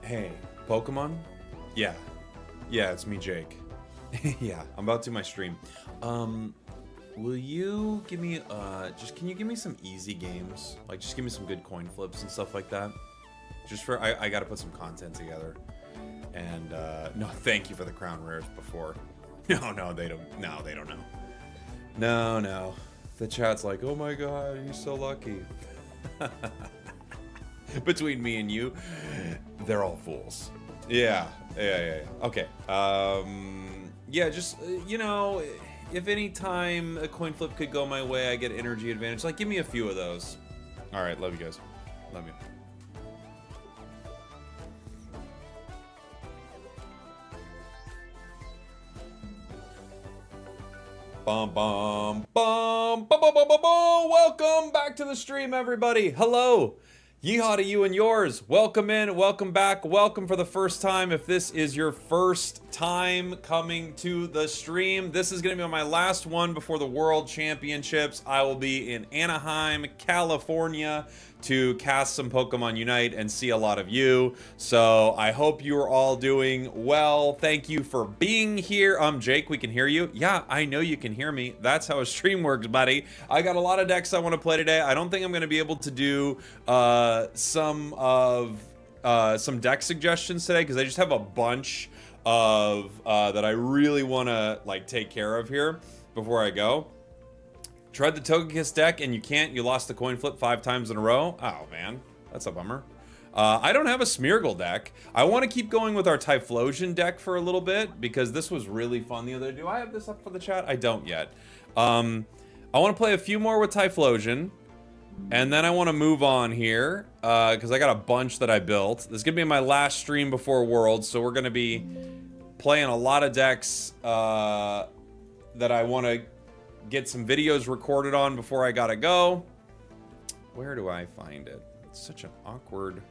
Hey, Pokemon? Yeah. Yeah, it's me, Jake. Yeah, I'm about to do my stream. Will you give me, can you give me some easy games? Like, just give me some good coin flips and stuff like that. Just for, I gotta put some content together. And, no, thank you for the crown rares before. No, they don't know. No. The chat's like, oh my god, you're so lucky. Between me and you, they're all fools. Yeah. Okay. Yeah, just, you know, if any time a coin flip could go my way, I get energy advantage. Like, give me a few of those. All right, love you guys. Love you. Bum, bum, bum, bum, bum, bum, bum, bum. Welcome back to the stream, everybody. Hello. Yeehaw to you and yours. Welcome in, welcome back, welcome for the first time. If this is your first time coming to the stream, this is going to be my last one before the World Championships. I will be in Anaheim, California to cast some Pokemon Unite and see a lot of you. So I hope you are all doing well. Thank you for being here. Jake, we can hear you. Yeah, I know you can hear me. That's how a stream works, buddy. I got a lot of decks I want to play today. I don't think I'm going to be able to do some deck suggestions today because I just have a bunch of that I really want to like take care of here before I go. Tried the Togekiss deck and you can't. You lost the coin flip 5 times in a row. Oh man, that's a bummer. I don't have a Smeargle deck. I want to keep going with our Typhlosion deck for a little bit because this was really fun the other day. Do I have this up for the chat? I don't yet. I want to play a few more with Typhlosion. And then I want to move on here because I got a bunch that I built. This is going to be my last stream before Worlds, so we're going to be playing a lot of decks that I want to get some videos recorded on before I gotta go. Where do I find it? It's such an awkward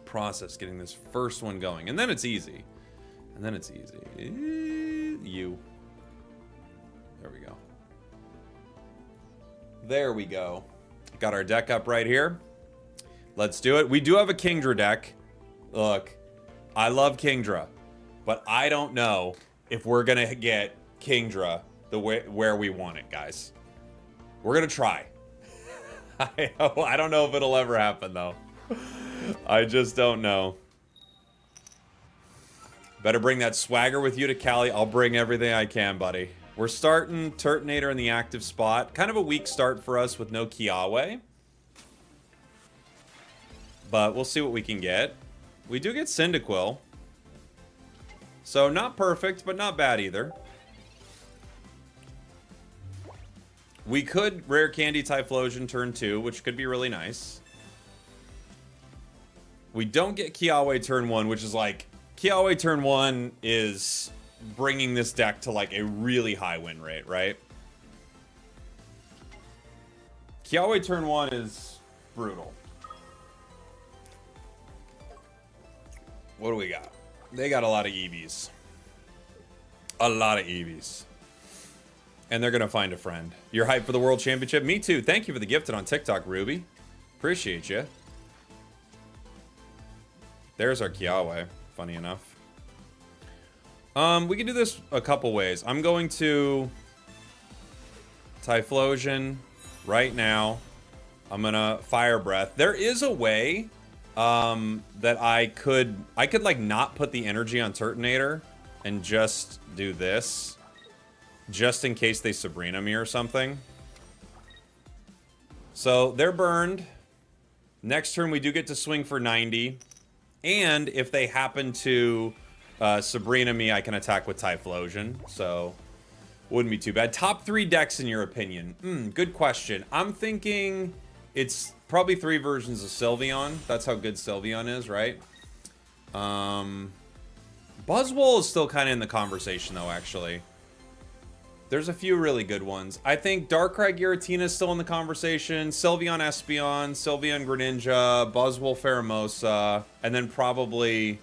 process getting this first one going. And then it's easy. There we go. There we go. Got our deck up right here. Let's do it. We do have a Kingdra deck. Look, I love Kingdra, but I don't know if we're gonna get Kingdra the way where we want it, guys. We're gonna try. I don't know if it'll ever happen though. I just don't know. Better bring that swagger with you to Cali. I'll bring everything I can, buddy. We're starting Turtonator in the active spot. Kind of a weak start for us with no Kiawe. But we'll see what we can get. We do get Cyndaquil. So not perfect, but not bad either. We could Rare Candy Typhlosion turn 2, which could be really nice. We don't get Kiawe turn 1, which is like... Kiawe turn 1 is bringing this deck to like a really high win rate, right? Kiawe turn 1 is brutal. What do we got? They got a lot of EVs. A lot of EVs. And they're gonna find a friend. You're hyped for the World Championship? Me too. Thank you for the gifted on TikTok, Ruby. Appreciate you. There's our Kiawe, funny enough. We can do this a couple ways. I'm going to Typhlosion right now. I'm gonna Fire Breath. There is a way that I could like not put the energy on Turtonator and just do this. Just in case they Sabrina me or something. So they're burned. Next turn we do get to swing for 90. And if they happen to Sabrina me, I can attack with Typhlosion. So wouldn't be too bad. Top 3 decks in your opinion? Good question. I'm thinking it's probably 3 versions of Sylveon. That's how good Sylveon is, right? Buzzwole is still kind of in the conversation though, actually. There's a few really good ones. I think Darkrai Giratina is still in the conversation. Sylveon Espeon, Sylveon Greninja, Buzzwole Pheromosa, and then probably...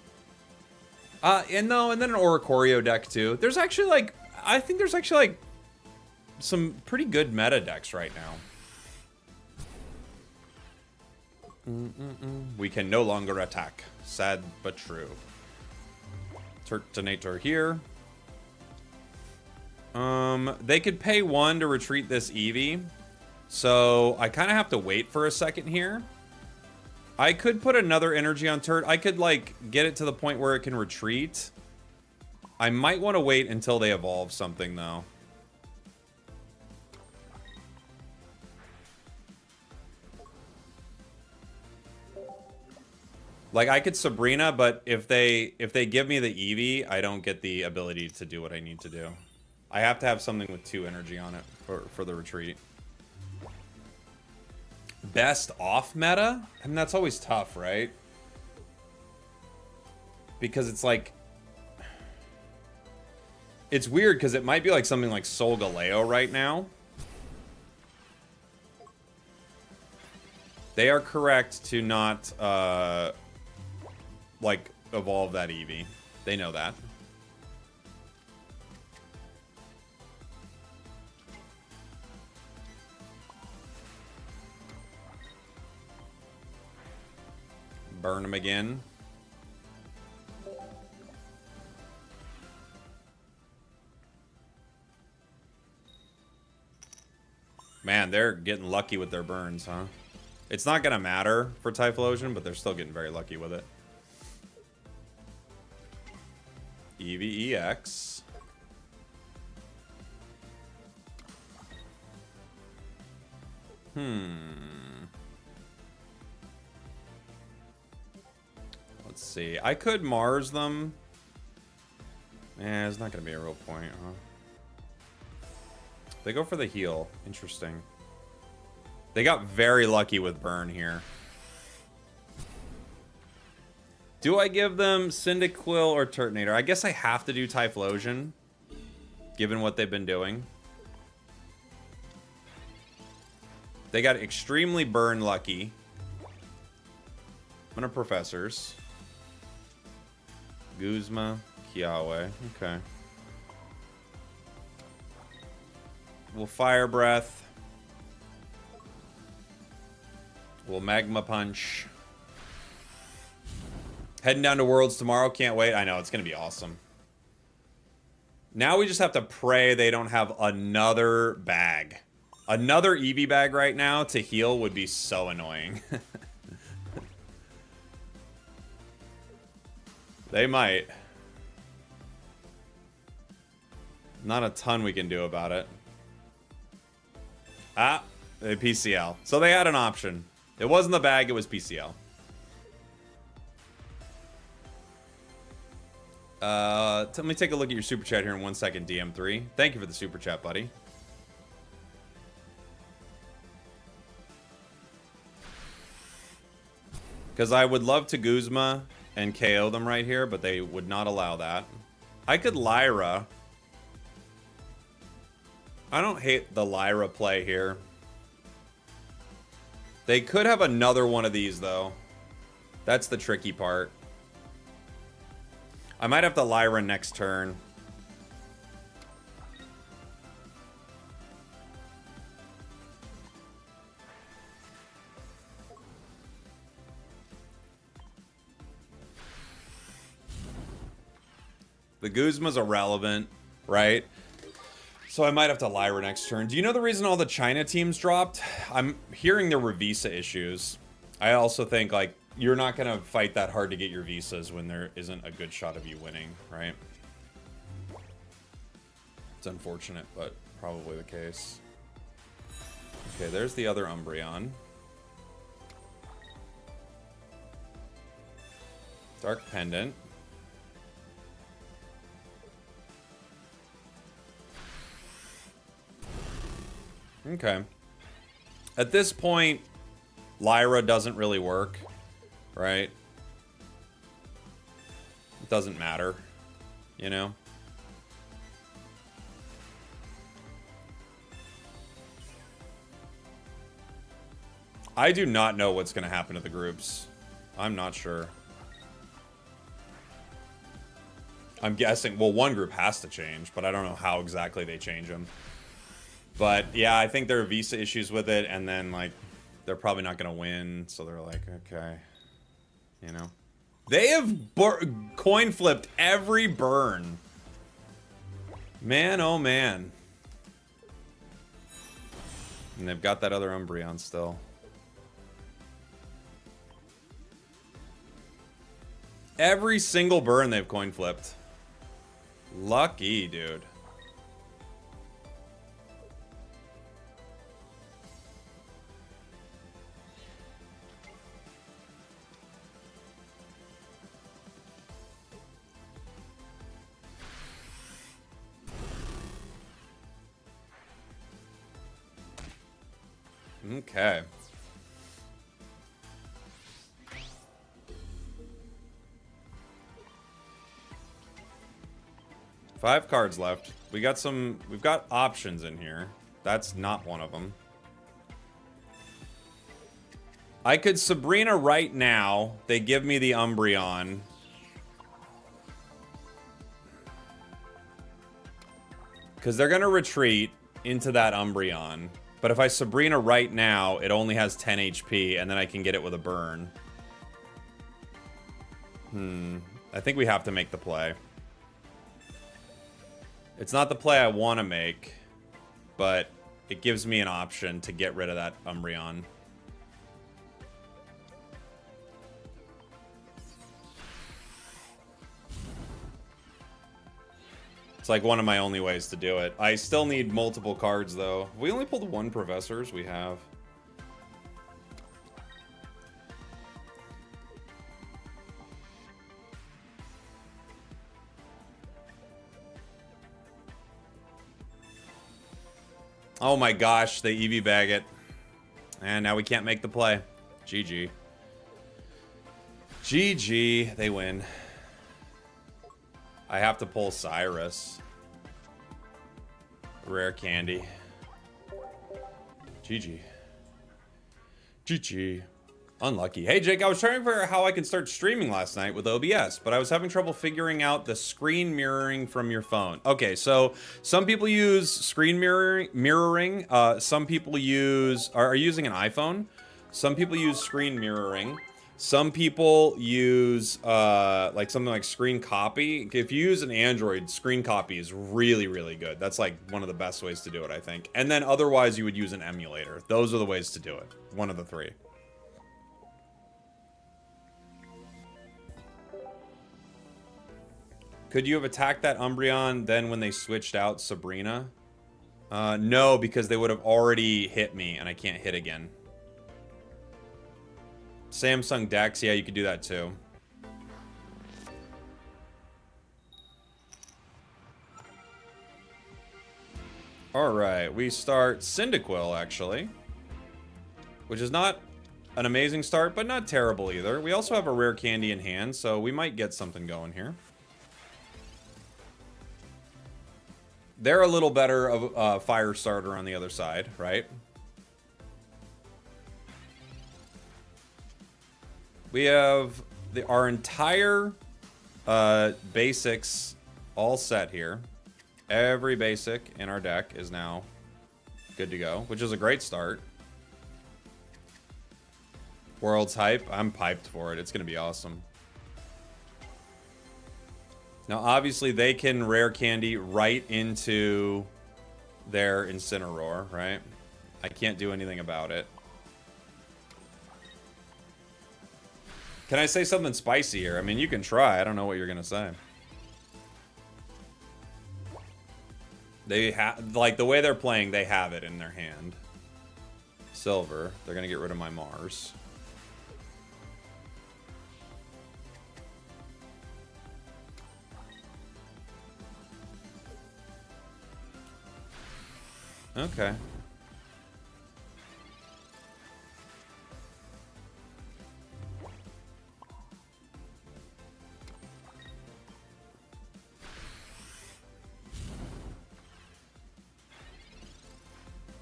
and then an Oricorio deck too. There's actually like... I think there's actually like some pretty good meta decks right now. We can no longer attack. Sad but true. Turtonator here. They could pay 1 to retreat this Eevee. So I kind of have to wait for a second here. I could put another energy on Turt. I could, like, get it to the point where it can retreat. I might want to wait until they evolve something, though. Like, I could Sabrina, but if they give me the Eevee, I don't get the ability to do what I need to do. I have to have something with 2 energy on it for the retreat. Best off meta? I mean, that's always tough, right? Because it's like... It's weird, because it might be like something like Solgaleo right now. They are correct to not, like, evolve that Eevee. They know that. Burn him again. Man, they're getting lucky with their burns, huh? It's not gonna matter for Typhlosion, but they're still getting very lucky with it. Eevee EX. Let's see. I could Mars them. Eh, it's not gonna be a real point, huh? They go for the heal. Interesting. They got very lucky with burn here. Do I give them Cyndaquil or Turtonator? I guess I have to do Typhlosion, given what they've been doing. They got extremely burn lucky. I'm gonna Professors. Guzma, Kiawe. Okay. We'll Fire Breath. We'll Magma Punch. Heading down to Worlds tomorrow. Can't wait. I know, it's going to be awesome. Now we just have to pray they don't have another bag. Another Eevee bag right now to heal would be so annoying. They might. Not a ton we can do about it. Ah, PCL. So they had an option. It wasn't the bag, it was PCL. Let me take a look at your super chat here in 1 second, DM3. Thank you for the super chat, buddy. Because I would love to Guzma and KO them right here, but they would not allow that. I could Lyra. I don't hate the Lyra play here. They could have another one of these, though. That's the tricky part. I might have to Lyra next turn. The Guzma's irrelevant, right? So I might have to Lyra next turn. Do you know the reason all the China teams dropped? I'm hearing there were visa issues. I also think, like, you're not going to fight that hard to get your visas when there isn't a good shot of you winning, right? It's unfortunate, but probably the case. Okay, there's the other Umbreon. Dark Pendant. Okay. At this point, Lyra doesn't really work, right? It doesn't matter, you know? I do not know what's going to happen to the groups. I'm not sure. I'm guessing, well, one group has to change, but I don't know how exactly they change them. But yeah, I think there are visa issues with it, and then, like, they're probably not going to win, so they're like, okay, you know. They have coin flipped every burn. Man, oh man. And they've got that other Umbreon still. Every single burn they've coin flipped. Lucky, dude. Okay. Five cards left. We've got options in here. That's not one of them. I could Sabrina right now. They give me the Umbreon. Because they're going to retreat into that Umbreon. But if I Sabrina right now, it only has 10 HP, and then I can get it with a burn. I think we have to make the play. It's not the play I want to make, but it gives me an option to get rid of that Umbreon. It's like one of my only ways to do it. I still need multiple cards, though. We only pulled one Professors. We have. Oh my gosh, they EV bag it. And now we can't make the play. GG. GG, they win. I have to pull Cyrus. Rare candy. GG. GG. Unlucky. Hey Jake, I was trying to figure out how I can start streaming last night with OBS, but I was having trouble figuring out the screen mirroring from your phone. Okay, so some people use screen mirroring. Some people are using an iPhone. Some people use screen mirroring. Some people use like something like screen copy. If you use an Android, screen copy is really, really good. That's like one of the best ways to do it, I think. And then otherwise you would use an emulator. Those are the ways to do it. One of the three. Could you have attacked that Umbreon then when they switched out Sabrina? No, because they would have already hit me and I can't hit again. Samsung Dex, yeah, you could do that too. Alright, we start Cyndaquil, actually. Which is not an amazing start, but not terrible either. We also have a rare candy in hand, so we might get something going here. They're a little better of a fire starter on the other side, right? We have our entire basics all set here. Every basic in our deck is now good to go, which is a great start. World's hype. I'm piped for it. It's going to be awesome. Now, obviously, they can rare candy right into their Incineroar, right? I can't do anything about it. Can I say something spicy here? I mean, you can try. I don't know what you're going to say. They have, like, the way they're playing, they have it in their hand. Silver. They're going to get rid of my Mars. Okay.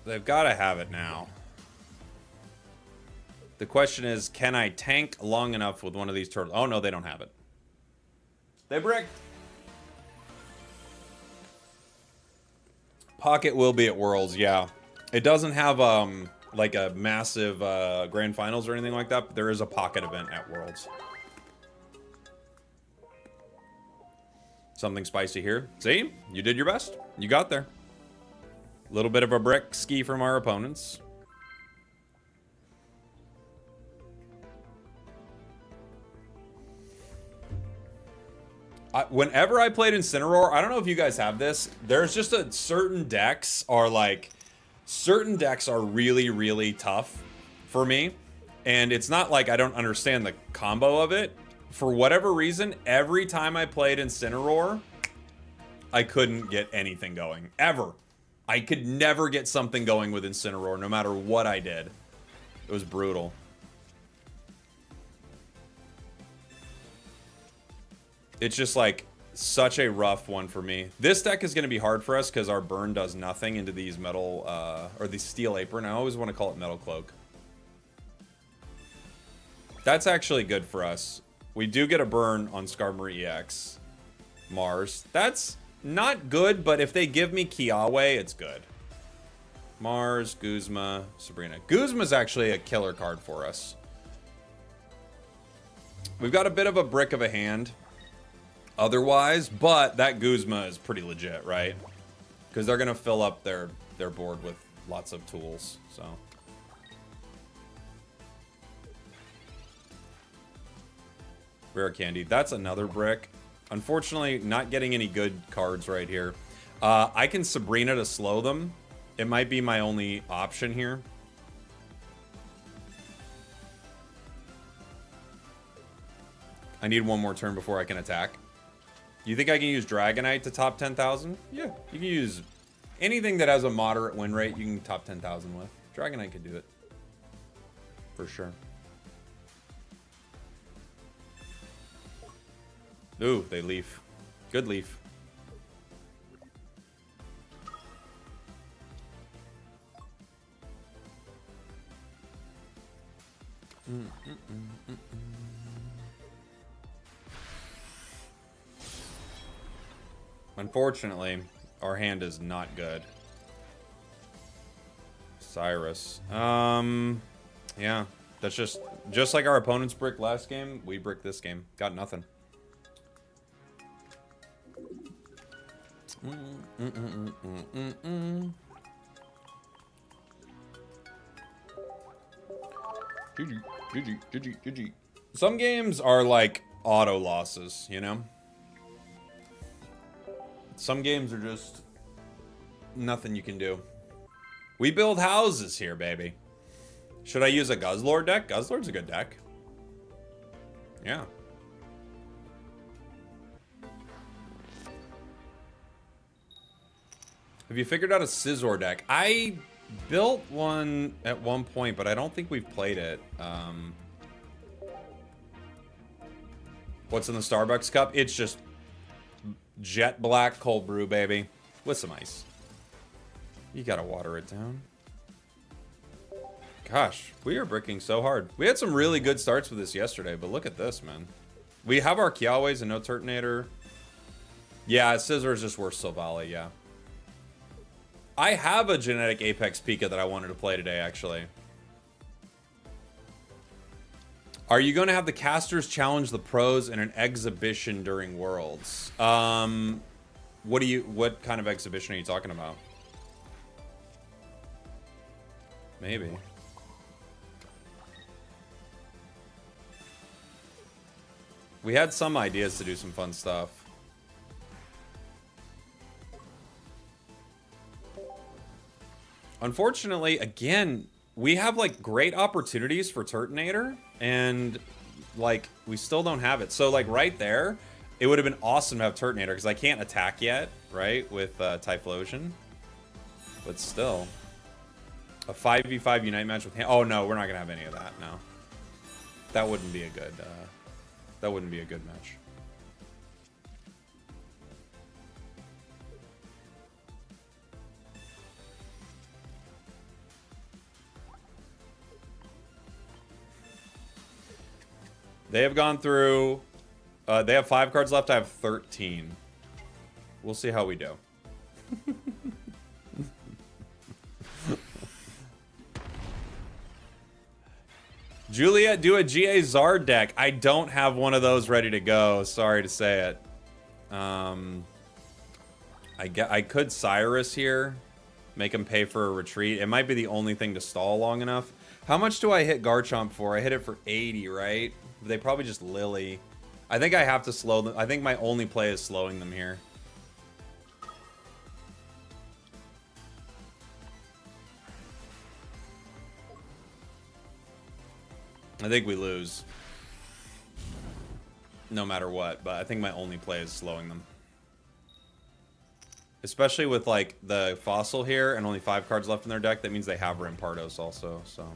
They've got to have it now. The question is, can I tank long enough with one of these turtles? Oh, no, they don't have it. They bricked. Pocket will be at Worlds, yeah. It doesn't have like a massive grand finals or anything like that, but there is a pocket event at Worlds. Something spicy here. See? You did your best. You got there. A little bit of a brick ski from our opponents. Whenever I played Incineroar, I don't know if you guys have this. There's just a certain decks are really, really tough for me. And it's not like I don't understand the combo of it. For whatever reason, every time I played Incineroar, I couldn't get anything going. Ever. I could never get something going with Incineroar, no matter what I did. It was brutal. It's just like such a rough one for me. This deck is going to be hard for us because our burn does nothing into these metal, or the steel apron. I always want to call it metal cloak. That's actually good for us. We do get a burn on Skarmory EX. Mars. That's not good, but if they give me Kiawe, it's good. Mars, Guzma, Sabrina. Guzma's actually a killer card for us. We've got a bit of a brick of a hand otherwise, but that Guzma is pretty legit, right? Because they're going to fill up their board with lots of tools, so... Rare Candy. That's another brick. Unfortunately, not getting any good cards right here. I can Sabrina to slow them. It might be my only option here. I need one more turn before I can attack. You think I can use Dragonite to top 10,000? Yeah, you can use anything that has a moderate win rate, you can top 10,000 with. Dragonite could do it. For sure. Ooh, they leaf. Good leaf. Unfortunately, our hand is not good. Cyrus. Yeah. That's just like our opponent's brick last game, we bricked this game. Got nothing. GG. Some games are like auto losses, you know? Some games are just nothing you can do. We build houses here, baby. Should I use a Guz Lord deck? Guz Lord's a good deck. Yeah. Have you figured out a Scizor deck? I built one at one point, but I don't think we've played it. What's in the Starbucks cup? It's just jet black cold brew, baby, with some ice. You gotta water it down. Gosh, we are bricking so hard. We had some really good starts with this yesterday, but look at this, man. We have our Kiawes and no Turtonator. Yeah, Scizor is just worse Sylveon, yeah. I have a genetic Apex Pika that I wanted to play today, actually. Are you going to have the casters challenge the pros in an exhibition during Worlds? What kind of exhibition are you talking about? Maybe. We had some ideas to do some fun stuff. Unfortunately, again, we have like great opportunities for Turtonator, and like we still don't have it. So like right there, it would have been awesome to have Turtonator because I can't attack yet, right, with Typhlosion. But still, a 5v5 Unite match with him. Oh no, we're not gonna have any of that. No, that wouldn't be a good. That wouldn't be a good match. They have gone through... they have 5 cards left. I have 13. We'll see how we do. Juliet, do a GA Zard deck. I don't have one of those ready to go. Sorry to say it. I could Cyrus here. Make him pay for a retreat. It might be the only thing to stall long enough. How much do I hit Garchomp for? I hit it for 80, right? They probably just Lily. I think I have to slow them. I think my only play is slowing them here. I think we lose. No matter what, but I think my only play is slowing them. Especially with, like, the Fossil here and only 5 cards left in their deck. That means they have Rampardos also, so...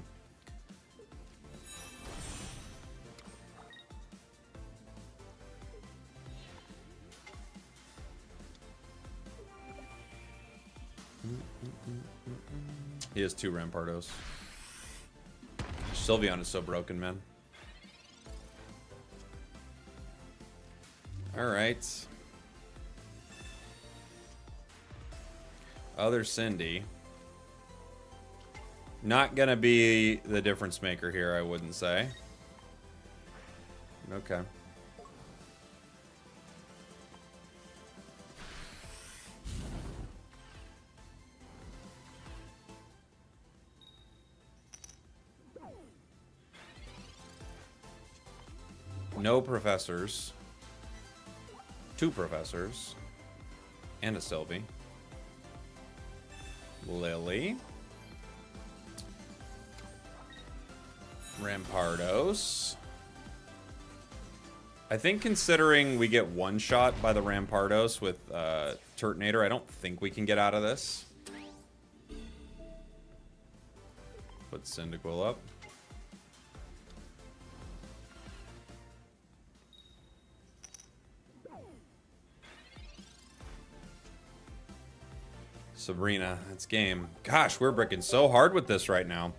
He has 2 Rampardos. Sylveon is so broken, man. Alright. Other Cindy. Not gonna be the difference maker here, I wouldn't say. Okay. No professors. 2 professors. And a Sylvie. Lily. Rampardos. I think considering we get one shot by the Rampardos with Turtonator, I don't think we can get out of this. Put Cyndaquil up. Sabrina, that's game. Gosh, we're bricking so hard with this right now.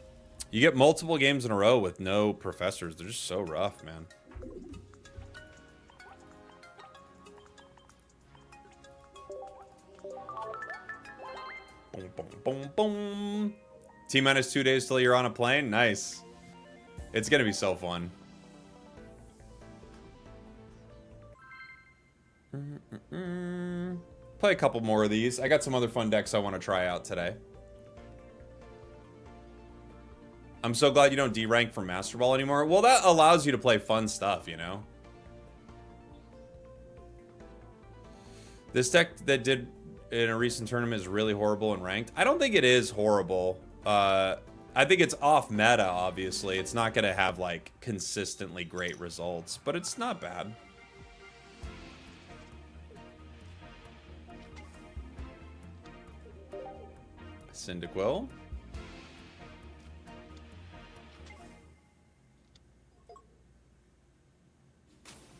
You get multiple games in a row with no professors. They're just so rough, man. Boom, boom, boom, boom. T-minus 2 days till you're on a plane. Nice. It's gonna be so fun. Play a couple more of these. I got some other fun decks I want to try out today. I'm so glad you don't D-rank from Master Ball anymore. Well, that allows you to play fun stuff, you know? This deck that did in a recent tournament is really horrible in ranked. I don't think it is horrible. I think it's off meta, obviously. It's not going to have, like, consistently great results, but it's not bad. Cyndaquil.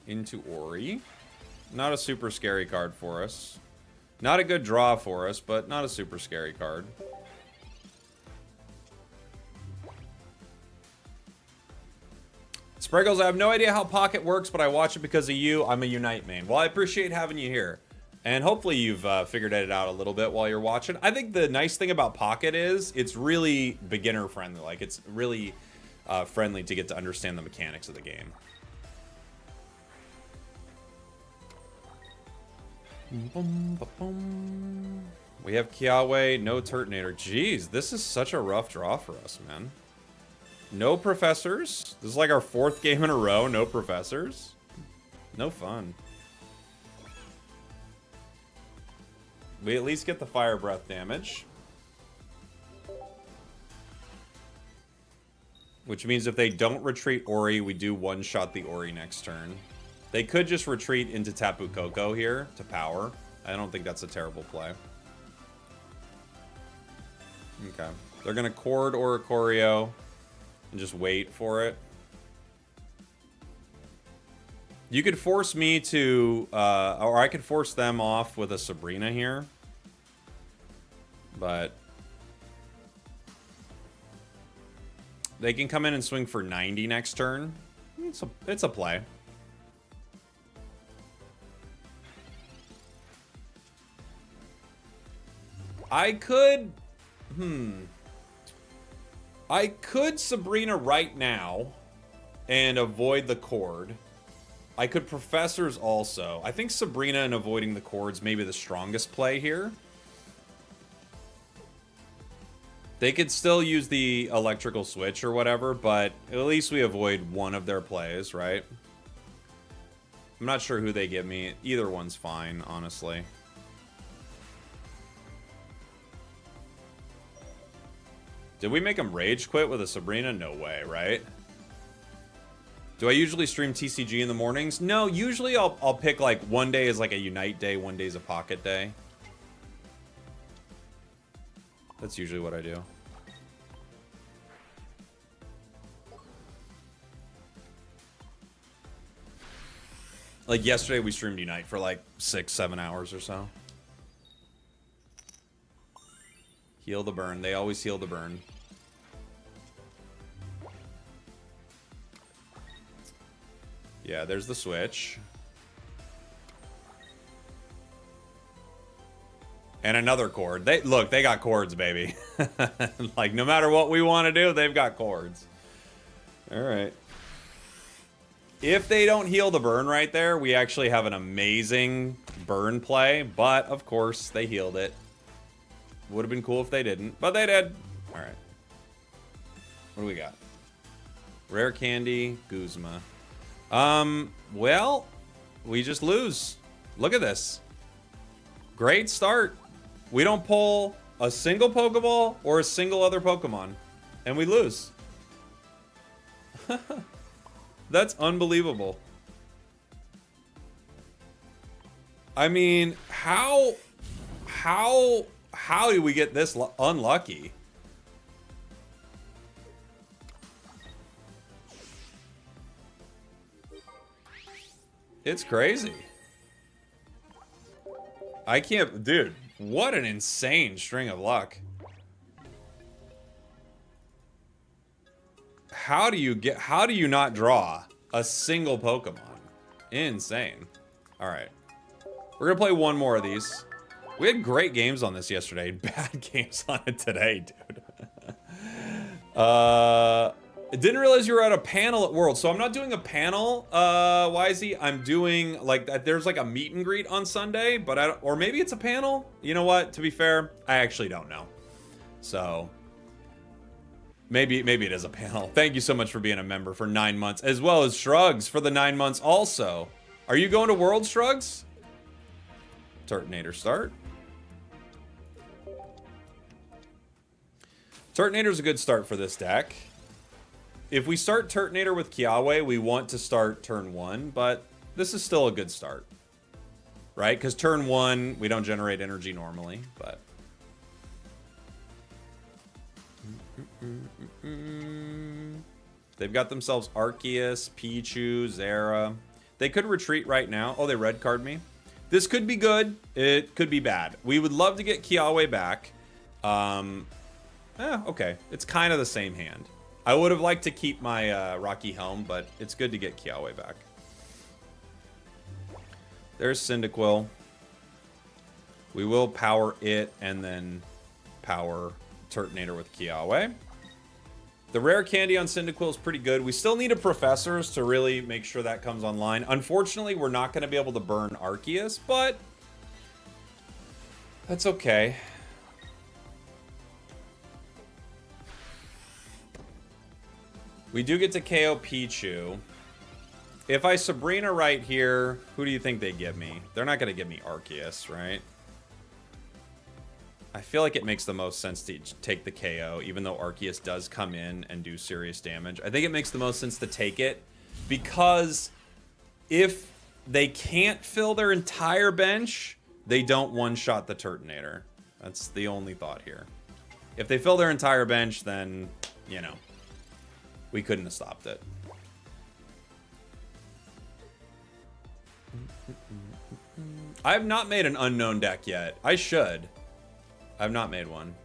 Into Ori. Not a super scary card for us. Not a good draw for us, but not a super scary card. Spragels, I have no idea how Pocket works, but I watch it because of you. I'm a Unite main. Well, I appreciate having you here. And hopefully you've figured it out a little bit while you're watching. I think the nice thing about Pocket is it's really beginner friendly. Like, it's really friendly to get to understand the mechanics of the game. We have Kiawe, no Turtonator. Jeez, this is such a rough draw for us, man. No professors. This is like our 4th game in a row. No professors. No fun. We at least get the Fire Breath damage. Which means if they don't retreat Ori, we do one-shot the Ori next turn. They could just retreat into Tapu Koko here to power. I don't think that's a terrible play. Okay. They're going to Chord Oricorio and just wait for it. You could force me to, or I could force them off with a Sabrina here. But they can come in and swing for 90 next turn. It's a play. I could Sabrina right now and avoid the cord. I could Professors also. I think Sabrina and avoiding the cords may be the strongest play here. They could still use the electrical switch or whatever, but at least we avoid one of their plays, right? I'm not sure who they give me. Either one's fine, honestly. Did we make him rage quit with a Sabrina? No way, right? Do I usually stream TCG in the mornings? No, usually I'll pick like one day is like a Unite day, one day is a Pocket day. That's usually what I do. Like yesterday we streamed Unite for like 6-7 hours or so. Heal the burn. They always heal the burn. Yeah, there's the switch. And another cord. Look, they got cords, baby. Like, no matter what we want to do, they've got cords. All right. If they don't heal the burn right there, we actually have an amazing burn play. But, of course, they healed it. Would have been cool if they didn't, but they did. All right. What do we got? Rare Candy, Guzma. Well, we just lose. Look at this. Great start. We don't pull a single Pokeball or a single other Pokemon, and we lose. That's unbelievable. I mean, how did we get this unlucky? It's crazy. I can't, dude, what an insane string of luck. How do you not draw a single Pokemon? Insane. All right. We're going to play one more of these. We had great games on this yesterday. Bad games on it today, dude. I didn't realize you were at a panel at World. So I'm not doing a panel, Wisey. I'm doing, like, there's like a meet and greet on Sunday, but I don't, or maybe it's a panel. You know what? To be fair, I actually don't know. So maybe it is a panel. Thank you so much for being a member for 9 months, as well as Shrugs for the 9 months also. Are you going to World, Shrugs? Turtonator start. Turtonator's a good start for this deck. If we start Turtonator with Kiawe, we want to start turn 1, but this is still a good start. Right? Because turn 1, we don't generate energy normally, but... They've got themselves Arceus, Pichu, Zera. They could retreat right now. Oh, they red card me. This could be good. It could be bad. We would love to get Kiawe back. Okay. It's kind of the same hand. I would have liked to keep my Rocky Helm, but it's good to get Kiawe back. There's Cyndaquil. We will power it and then power Turtonator with Kiawe. The rare candy on Cyndaquil is pretty good. We still need a Professors to really make sure that comes online. Unfortunately, we're not going to be able to burn Arceus, but that's okay. We do get to KO Pichu. If I Sabrina right here, who do you think they give me? They're not going to give me Arceus, right? I feel like it makes the most sense to take the KO, even though Arceus does come in and do serious damage. I think it makes the most sense to take it, because if they can't fill their entire bench, they don't one-shot the Turtonator. That's the only thought here. If they fill their entire bench, then, you know, we couldn't have stopped it. I have not made an unknown deck yet. I should. I've not made one.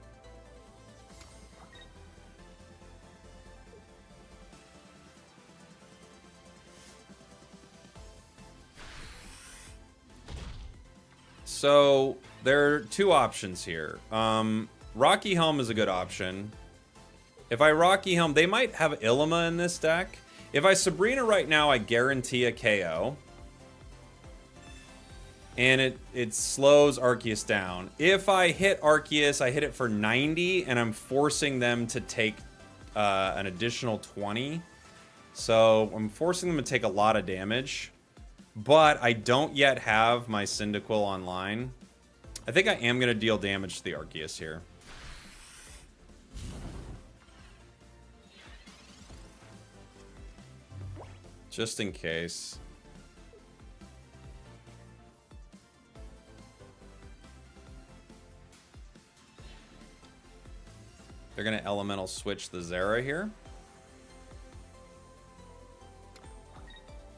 So there are two options here. Rocky Helm is a good option. If I Rocky Helm, they might have Ilima in this deck. If I Sabrina right now, I guarantee a KO. And it slows Arceus down. If I hit Arceus, I hit it for 90, and I'm forcing them to take an additional 20. So I'm forcing them to take a lot of damage. But I don't yet have my Cyndaquil online. I think I am going to deal damage to the Arceus here. Just in case. They're going to elemental switch the Zera here.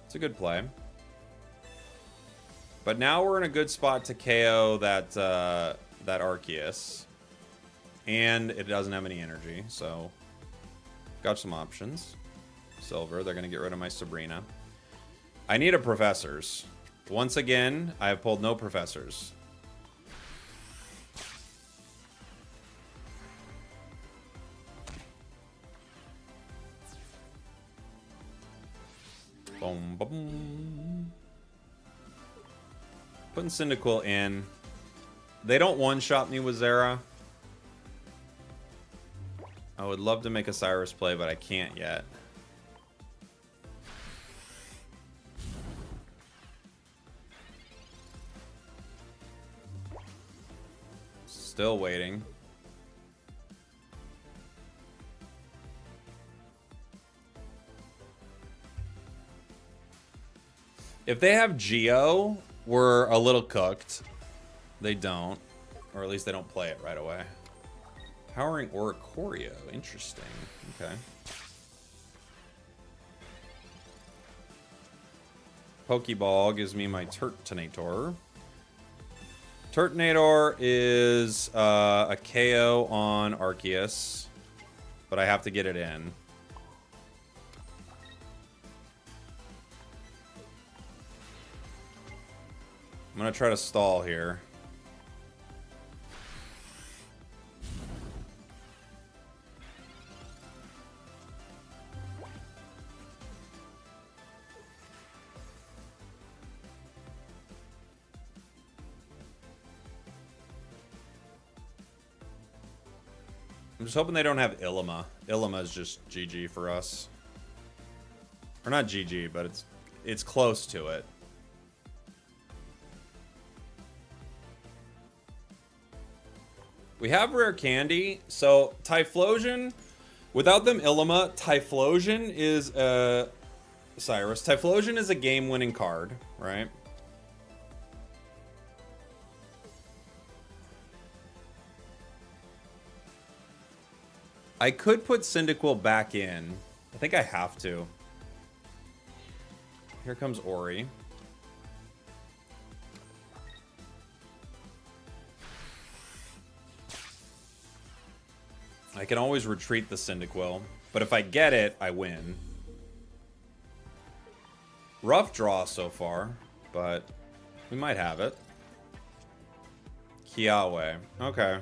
It's a good play. But now we're in a good spot to KO that Arceus. And it doesn't have any energy, so got some options. Silver, they're going to get rid of my Sabrina. I need a Professors. Once again, I have pulled no Professors. Boom, boom. Putting Cyndaquil in. They don't one-shot me with Zera. I would love to make a Cyrus play, but I can't yet. Still waiting. If they have Geo, we're a little cooked. They don't. Or at least they don't play it right away. Powering Oricorio. Interesting. Okay. Pokeball gives me my Turtonator. Turtonator is a KO on Arceus. But I have to get it in. I'm going to try to stall here. I'm just hoping they don't have Illima. Illima is just GG for us. Or not GG, but it's close to it. We have rare candy, so Typhlosion, without them Illima, Typhlosion is Cyrus. Typhlosion is a game-winning card, right? I could put Cyndaquil back in. I think I have to. Here comes Ori. I can always retreat the Cyndaquil, but if I get it, I win. Rough draw so far, but we might have it. Kiawe. Okay.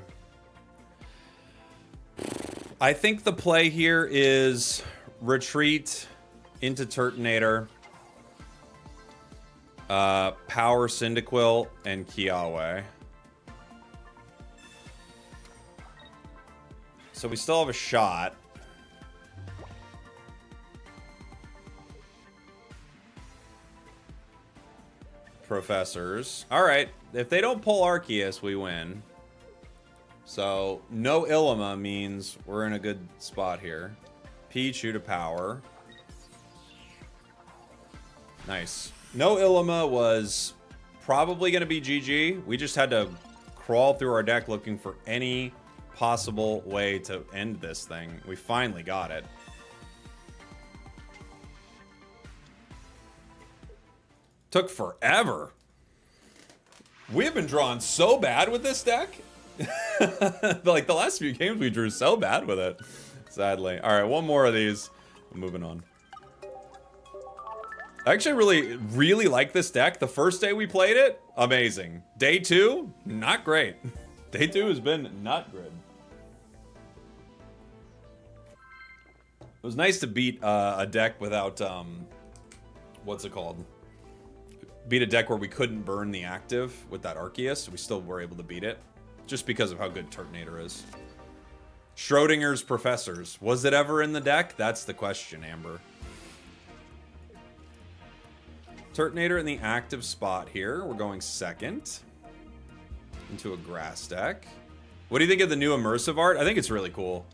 I think the play here is retreat into Turtonator, power Cyndaquil, and Kiawe. So we still have a shot. Professors. All right. If they don't pull Arceus, we win. So no Illima means we're in a good spot here. Pikachu to power. Nice. No Illima was probably going to be GG. We just had to crawl through our deck looking for any possible way to end this thing. We finally got it. Took forever. We've been drawing so bad with this deck. Like the last few games we drew so bad with it. Sadly. Alright, one more of these. Moving on. I actually really like this deck. The first day we played it, amazing. Day 2, not great. Day 2 has been not good. It was nice to beat a deck without, what's it called? Beat a deck where we couldn't burn the active with that Arceus. We still were able to beat it. Just because of how good Turtonator is. Schrodinger's Professors. Was it ever in the deck? That's the question, Amber. Turtonator in the active spot here. We're going second. Into a grass deck. What do you think of the new immersive art? I think it's really cool.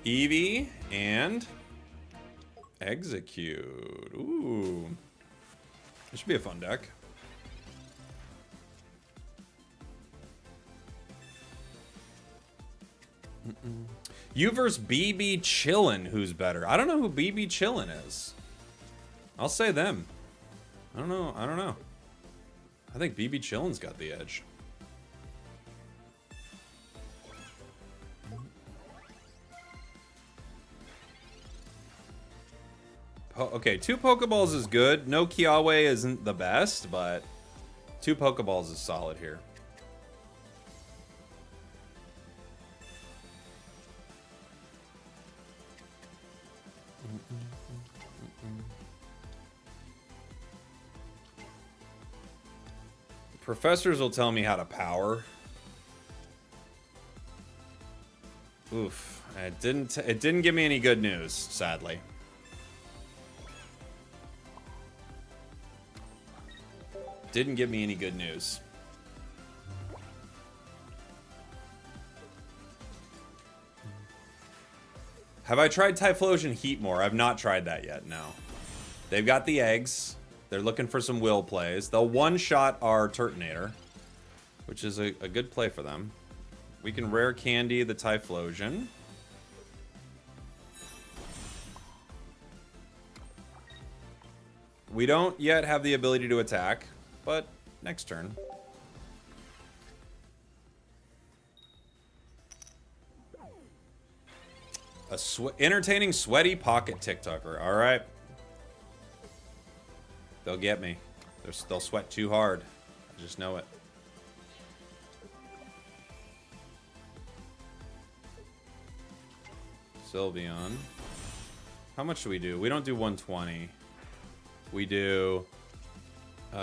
Eevee and Execute. Ooh. This should be a fun deck. You versus BB Chillin', who's better? I don't know who BB Chillin' is. I'll say them. I don't know. I think BB Chillin's got the edge. Okay, 2 Pokeballs is good. No Kiawe isn't the best, but 2 Pokeballs is solid here. Professors will tell me how to power. Oof. It didn't give me any good news, sadly. Didn't give me any good news. Have I tried Typhlosion Heat more? I've not tried that yet, no. They've got the eggs. They're looking for some will plays. They'll one-shot our Turtonator, which is a good play for them. We can rare candy the Typhlosion. We don't yet have the ability to attack, but next turn. A entertaining sweaty pocket TikToker. All right. They'll get me. They'll sweat too hard. I just know it. Sylveon. How much do we do? We don't do 120. We do... we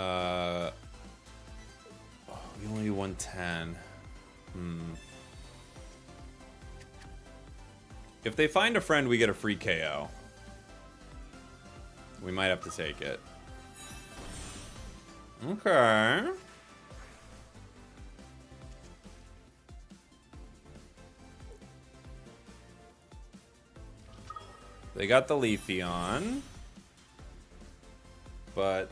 only do 110. If they find a friend, we get a free KO. We might have to take it. Okay. They got the Leafeon. But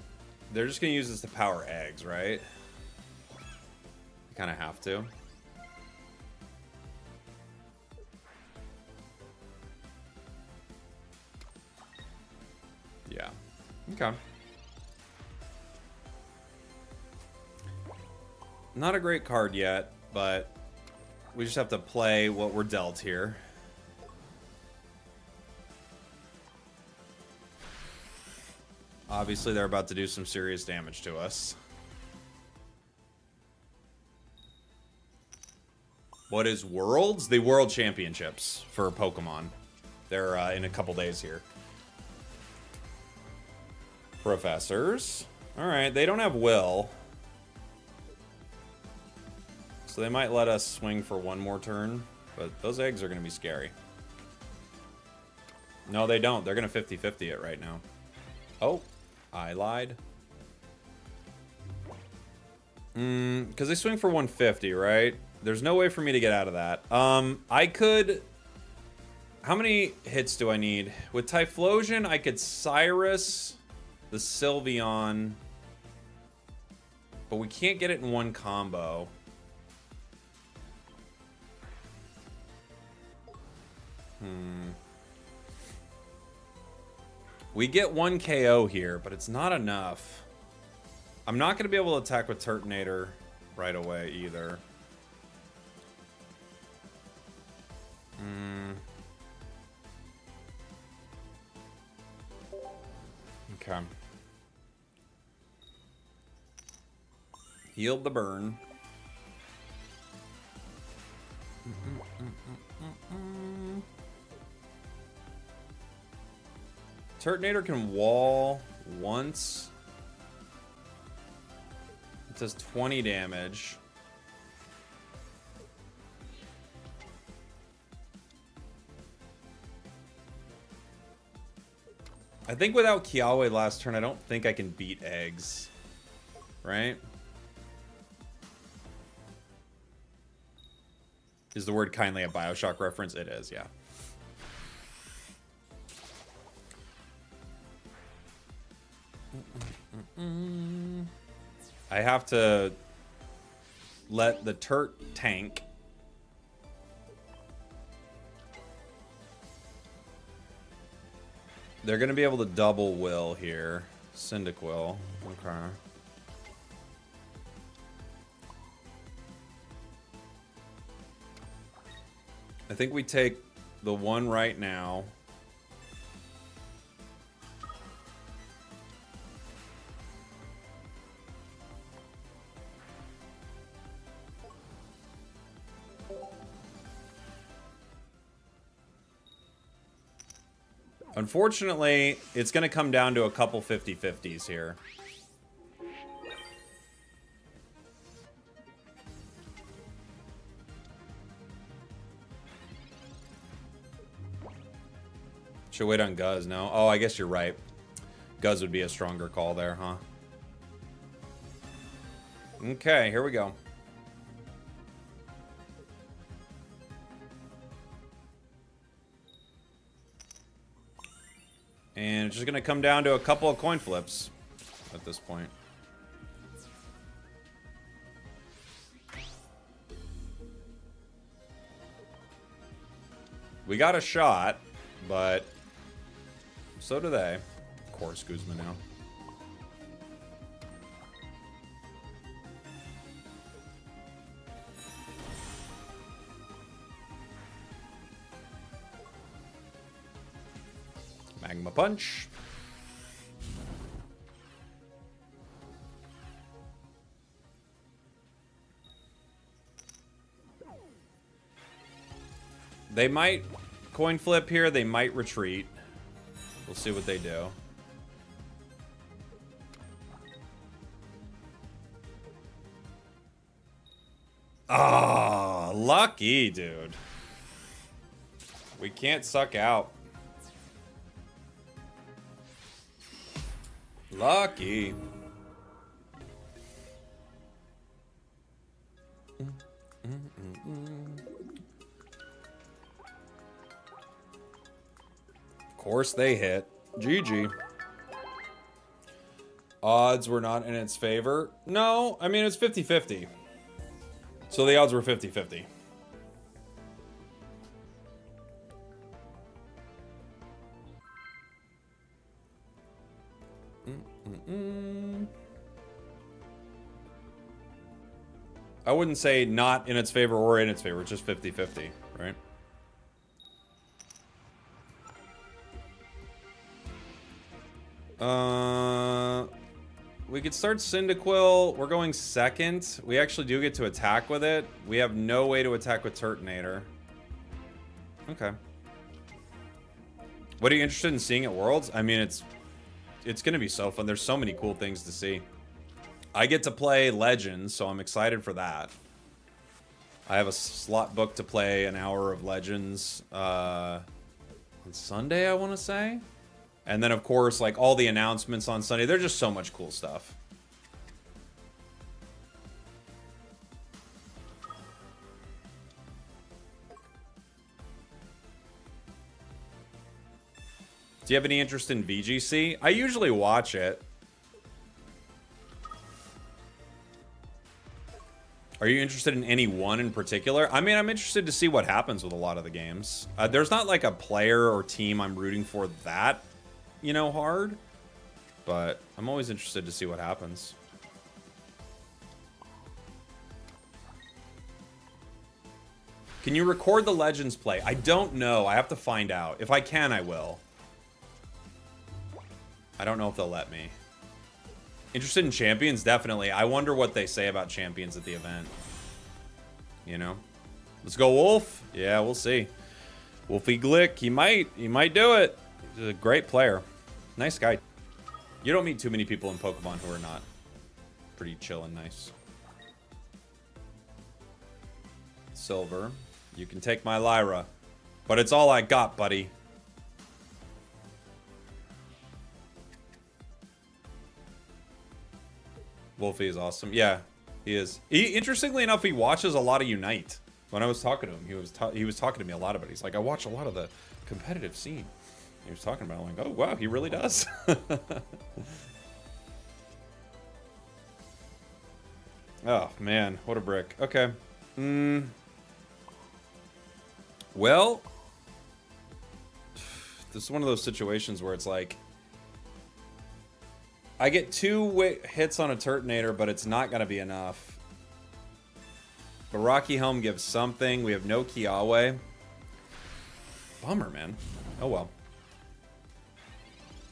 they're just going to use this to power eggs, right? You kind of have to. Yeah. Okay. Not a great card yet, but we just have to play what we're dealt here. Obviously, they're about to do some serious damage to us. What is Worlds? The World Championships for Pokemon. They're in a couple days here. Professors. Alright, they don't have Will. So they might let us swing for one more turn. But those eggs are going to be scary. No, they don't. They're going to 50-50 it right now. Oh. I lied. Because they swing for 150, right? There's no way for me to get out of that. I could... How many hits do I need? With Typhlosion, I could Cyrus the Sylveon. But we can't get it in one combo. We get one KO here, but it's not enough. I'm not going to be able to attack with Turtonator right away either. Okay. Healed the burn. Turtonator can wall once. It does 20 damage. I think without Kiawe last turn, I don't think I can beat eggs. Right? Is the word kindly a Bioshock reference? It is, yeah. I have to let the Turt tank. They're going to be able to double will here. Cyndaquil. Okay. I think we take the one right now. Unfortunately, it's going to come down to a couple 50-50s here. Should wait on Guz, no? Oh, I guess you're right. Guz would be a stronger call there, huh? Okay, here we go. And it's just going to come down to a couple of coin flips at this point. We got a shot, but so do they. Of course, Guzman now. Magma Punch. They might coin flip here. They might retreat. We'll see what they do. Ah, oh, lucky, dude. We can't suck out. Lucky. Of course they hit. GG. Odds were not in its favor. No, I mean, it's 50-50. So the odds were 50-50. I wouldn't say not in its favor or in its favor. It's just 50-50, right? We could start Cyndaquil. We're going second. We actually do get to attack with it. We have no way to attack with Turtonator. Okay. What are you interested in seeing at Worlds? I mean, it's going to be so fun. There's so many cool things to see. I get to play Legends, so I'm excited for that. I have a slot booked to play an hour of Legends on Sunday, I want to say. And then, of course, like all the announcements on Sunday. There's just so much cool stuff. Do you have any interest in VGC? I usually watch it. Are you interested in any one in particular? I mean, I'm interested to see what happens with a lot of the games. There's not like a player or team I'm rooting for that, you know, hard. But I'm always interested to see what happens. Can you record the Legends play? I don't know. I have to find out. If I can, I will. I don't know if they'll let me. Interested in Champions? Definitely. I wonder what they say about Champions at the event. You know? Let's go, Wolf. Yeah, we'll see. Wolfie Glick. He might do it. He's a great player. Nice guy. You don't meet too many people in Pokemon who are not pretty chill and nice. Silver. You can take my Lyra. But it's all I got, buddy. Wolfie is awesome. Yeah, he is. Interestingly enough, he watches a lot of Unite. When I was talking to him, he was talking to me a lot about it. He's like, I watch a lot of the competitive scene. He was talking about it. I'm like, oh, wow, he really does. Oh, man. What a brick. Okay. Well, this is one of those situations where it's like, I get 2 hits on a Turtonator, but it's not going to be enough. The Rocky Helm gives something. We have no Kiawe. Bummer, man. Oh, well.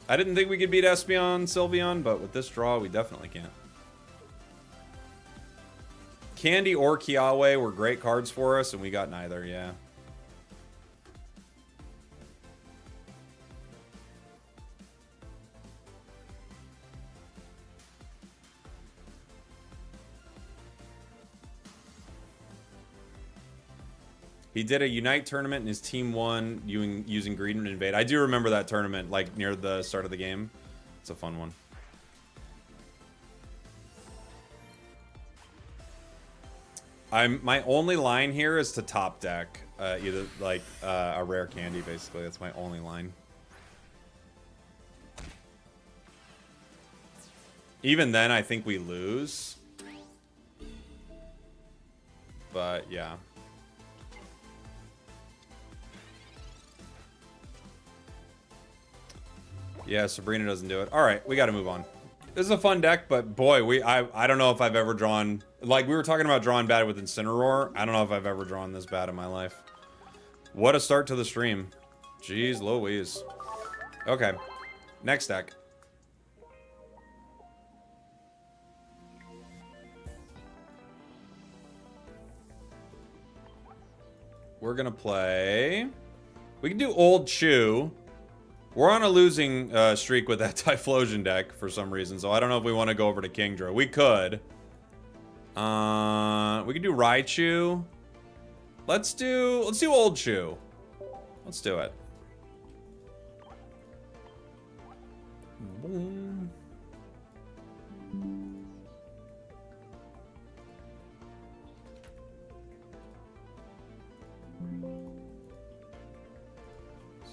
I didn't think we could beat Espeon, Sylveon, but with this draw, we definitely can't. Candy or Kiawe were great cards for us, and we got neither, yeah. He did a Unite tournament and his team won using Greed and Invade. I do remember that tournament, like, near the start of the game. It's a fun one. My only line here is to top deck. Either, like, a rare candy, basically. That's my only line. Even then, I think we lose. But, yeah. Yeah, Sabrina doesn't do it. All right, we got to move on. This is a fun deck, but boy, I don't know if I've ever drawn... Like, we were talking about drawing bad with Incineroar. I don't know if I've ever drawn this bad in my life. What a start to the stream. Jeez Louise. Okay, next deck. We're going to play... We can do Old Chew. We're on a losing streak with that Typhlosion deck for some reason, so I don't know if we want to go over to Kingdra. We could. We could do Raichu. Let's do Old Chew. Let's do it. Boom.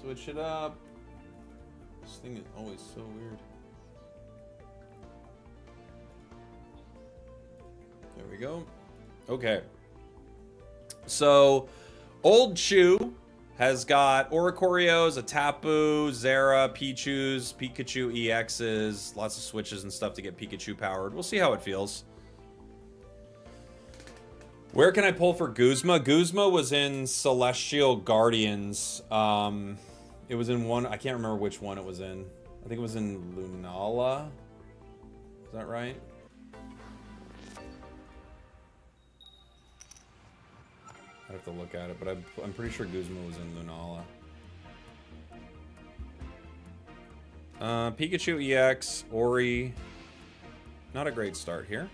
Switch it up. This thing is always so weird. There we go. Okay. So, Old Chew has got Oricorios, a Tapu, Zera, Pichus, Pikachu EXs, lots of switches and stuff to get Pikachu powered. We'll see how it feels. Where can I pull for Guzma? Guzma was in Celestial Guardians. It was in one, I can't remember which one it was in. I think it was in Lunala. Is that right? I'd have to look at it, but I'm pretty sure Guzma was in Lunala. Pikachu EX, Ori. Not a great start here.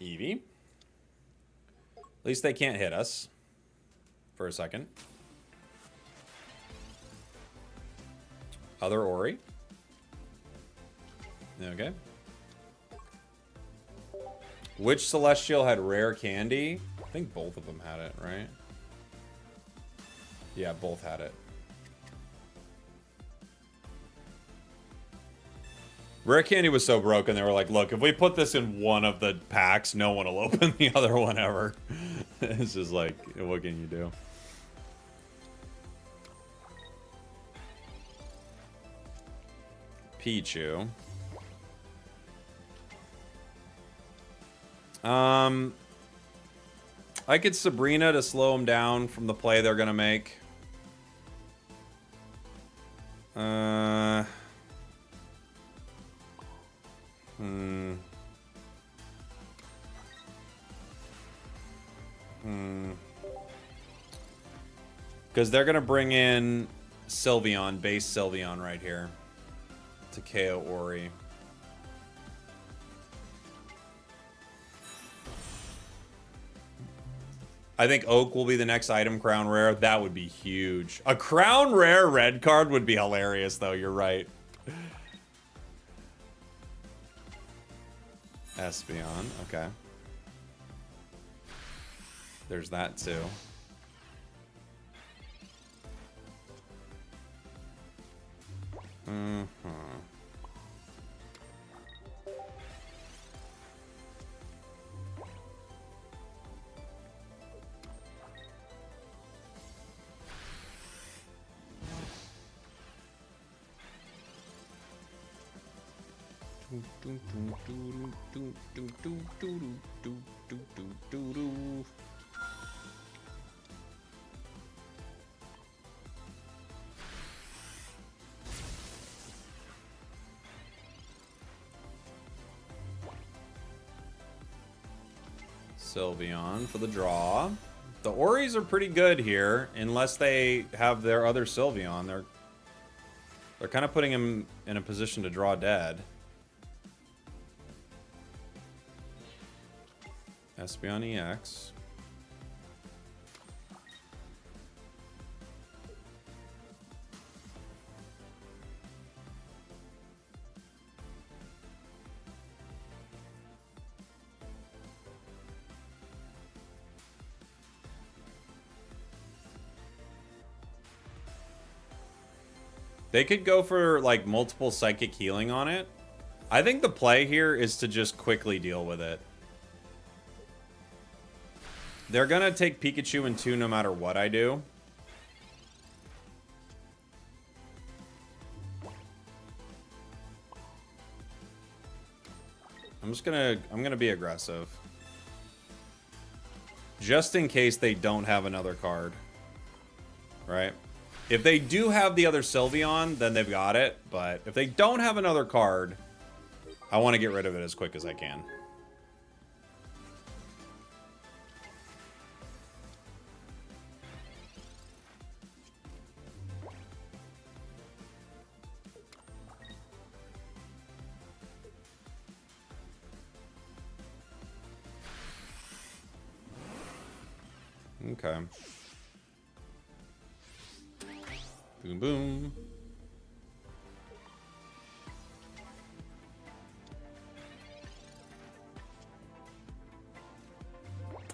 Eevee. At least they can't hit us for a second. Other Ori. Okay. Which Celestial had rare candy? I think both of them had it, right? Yeah, both had it. Rare candy was so broken, they were like, look, if we put this in one of the packs, no one will open the other one ever. It's just like, what can you do? Pichu. I could Sabrina to slow them down from the play they're gonna make. Because they're going to bring in Sylveon, base Sylveon right here. To KO Ori. I think Oak will be the next item crown rare. That would be huge. A crown rare red card would be hilarious, though. You're right. Espeon. Okay. There's that, too. Sylveon for the draw. The Oris are pretty good here, unless they have their other Sylveon. They're kind of putting him in a position to draw dead. Espeon EX. They could go for, like, multiple psychic healing on it. I think the play here is to just quickly deal with it. They're gonna take Pikachu in 2 no matter what I do. I'm gonna be aggressive. Just in case they don't have another card. Right? If they do have the other Sylveon, then they've got it. But if they don't have another card, I want to get rid of it as quick as I can. Okay. Boom, boom.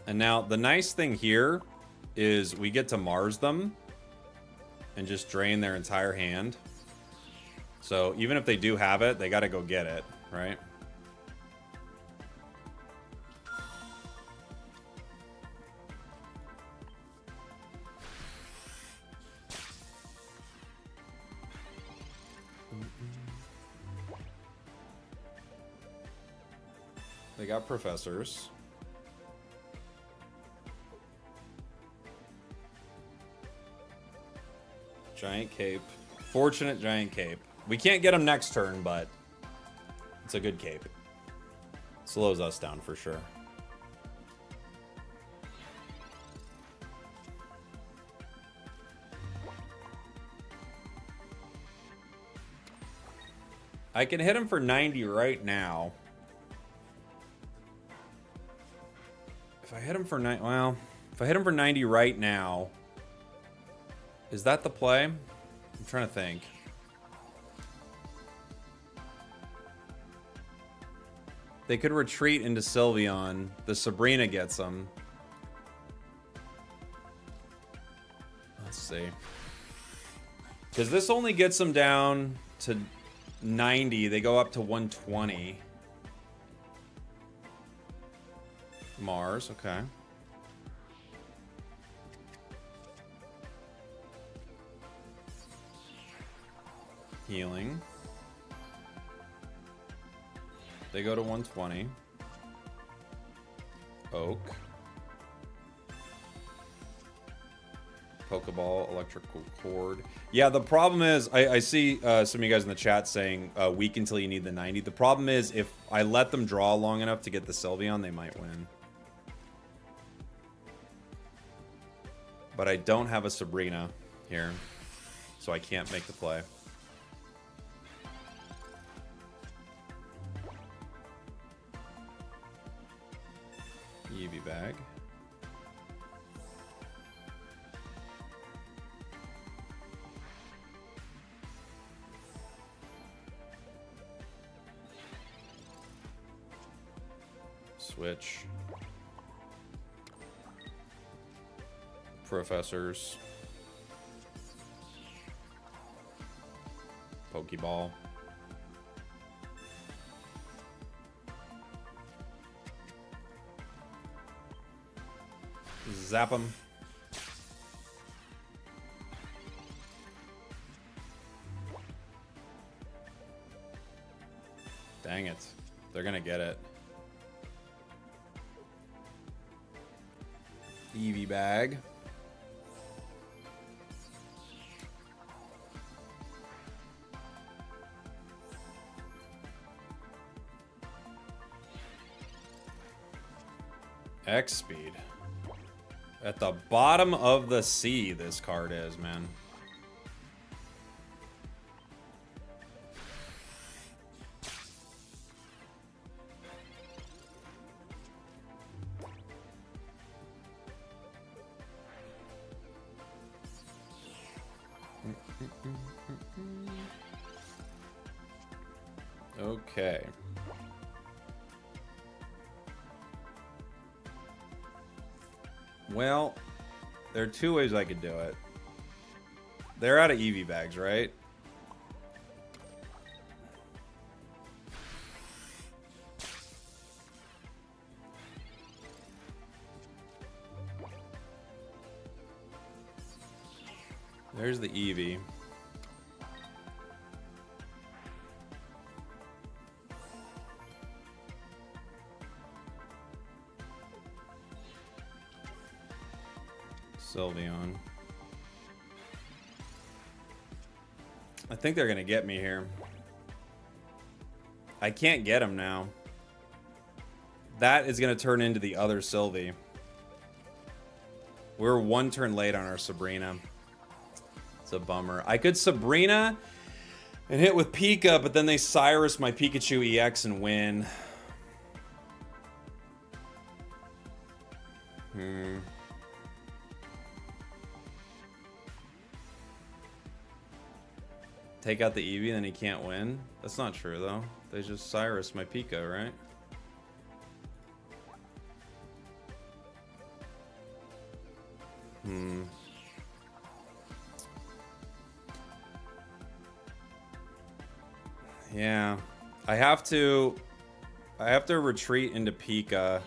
And now the nice thing here is we get to Mars them and just drain their entire hand. So even if they do have it, they got to go get it, right? They got professors. Giant cape. Fortunate giant cape. We can't get him next turn, but it's a good cape. Slows us down for sure. I can hit him for 90 right now. If I hit him for 90, well, if I hit him for 90 right now, is that the play? I'm trying to think. They could retreat into Sylveon. The Sabrina gets them. Let's see. Because this only gets them down to 90. They go up to 120. Mars, okay. Healing. They go to 120. Oak. Pokeball, electrical cord. Yeah, the problem is, I see some of you guys in the chat saying weak until you need the 90. The problem is, if I let them draw long enough to get the Sylveon, they might win. But I don't have a Sabrina here, so I can't make the play. Eevee bag. Switch. Professors. Pokeball. Zap him. Dang it. They're gonna get it. Eevee bag. X speed. At the bottom of the sea, this card is, man. Okay. Well, there are two ways I could do it. They're out of Eevee bags, right? There's the Eevee. Sylveon. I think they're gonna get me here. I can't get him now. That is gonna turn into the other Sylvie. We're one turn late on our Sabrina. It's a bummer. I could Sabrina and hit with Pika, but then they Cyrus my Pikachu EX and win. Take out the Eevee, then he can't win? That's not true, though. They just Cyrus my Pika, right? Yeah. I have to retreat into Pika.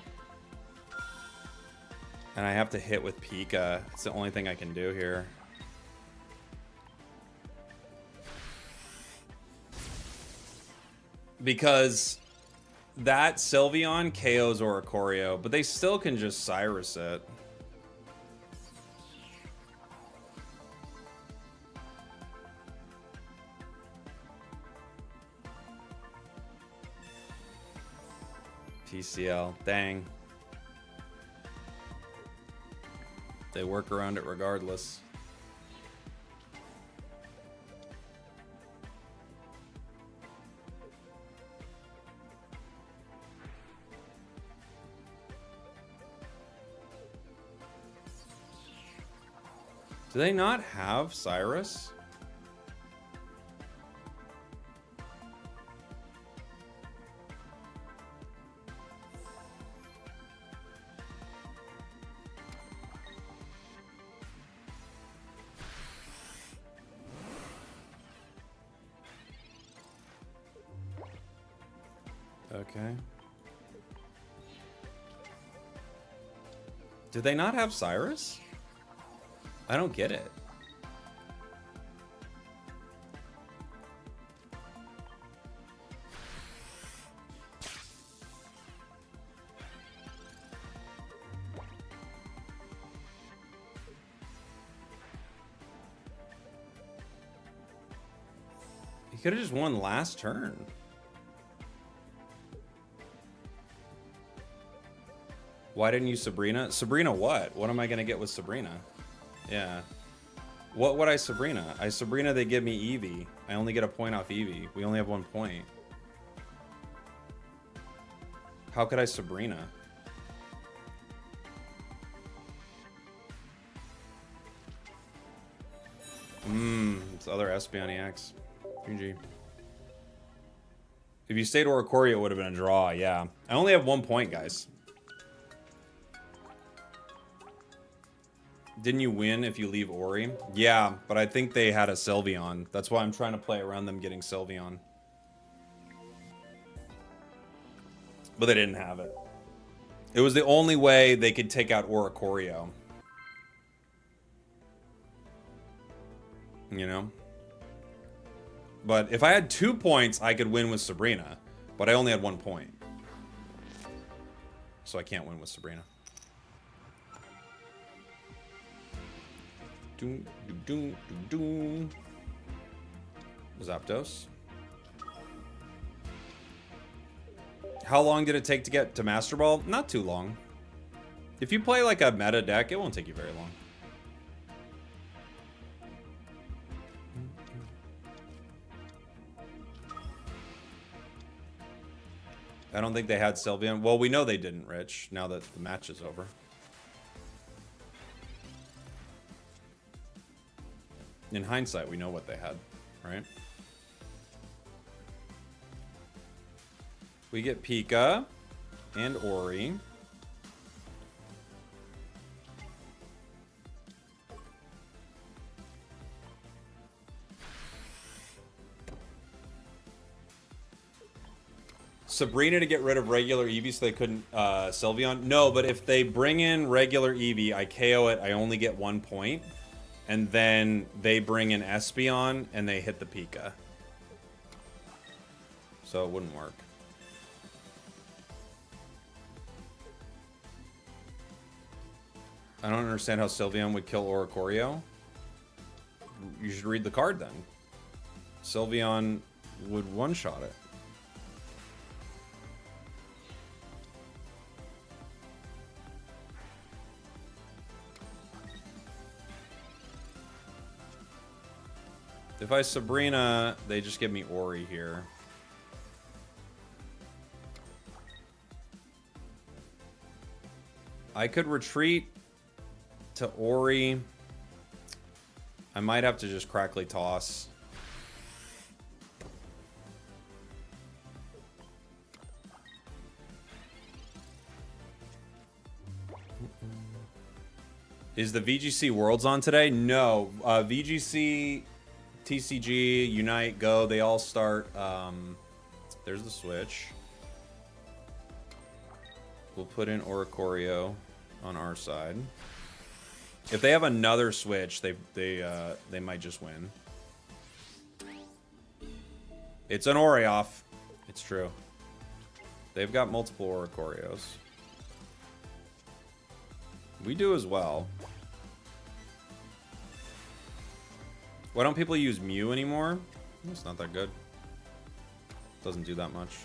And I have to hit with Pika. It's the only thing I can do here. Because that Sylveon KOs Oricorio, but they still can just Cyrus it. TCL, dang. They work around it regardless. Do they not have Cyrus? Okay. Do they not have Cyrus? I don't get it. He could have just won last turn. Why didn't you Sabrina? Sabrina what? What am I going to get with Sabrina? Yeah. What would I Sabrina? I Sabrina, they give me Eevee. I only get a point off Eevee. We only have 1 point. How could I Sabrina? It's other Espeon EX. GG. If you stayed Oricorio, it would have been a draw, yeah. I only have 1 point, guys. Didn't you win if you leave Ori? Yeah, but I think they had a Sylveon. That's why I'm trying to play around them getting Sylveon. But they didn't have it. It was the only way they could take out Oricorio. You know? But if I had 2 points, I could win with Sabrina. But I only had 1 point. So I can't win with Sabrina. Doom, doom, doom, doom. Zapdos. How long did it take to get to Master Ball? Not too long. If you play like a meta deck, it won't take you very long. I don't think they had Sylveon. Well, we know they didn't, Rich, now that the match is over. In hindsight, we know what they had, right? We get Pika and Ori. Sabrina to get rid of regular Eevee so they couldn't Sylveon? No, but if they bring in regular Eevee, I KO it, I only get 1 point. And then they bring in Espeon and they hit the Pika. So it wouldn't work. I don't understand how Sylveon would kill Oricorio. You should read the card then. Sylveon would one-shot it. If I Sabrina, they just give me Ori here. I could retreat to Ori. I might have to just Crackly Toss. Is the VGC Worlds on today? No. VGC... TCG, Unite, Go, they all start, there's the switch. We'll put in Oricorio on our side. If they have another switch, they might just win. It's an Ori off. It's true. They've got multiple Oricorios. We do as well. Why don't people use Mew anymore? It's not that good. Doesn't do that much.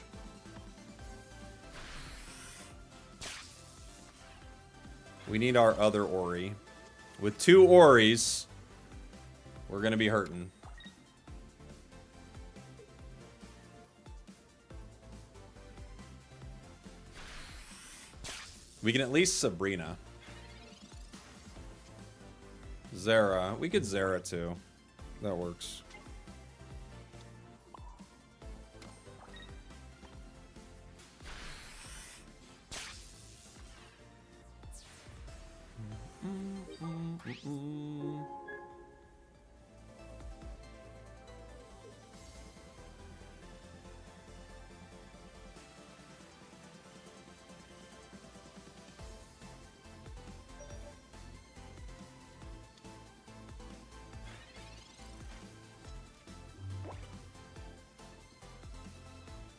We need our other Ori. With 2 Oris, we're going to be hurting. We can at least Sabrina. Zera. We could Zera too. That works.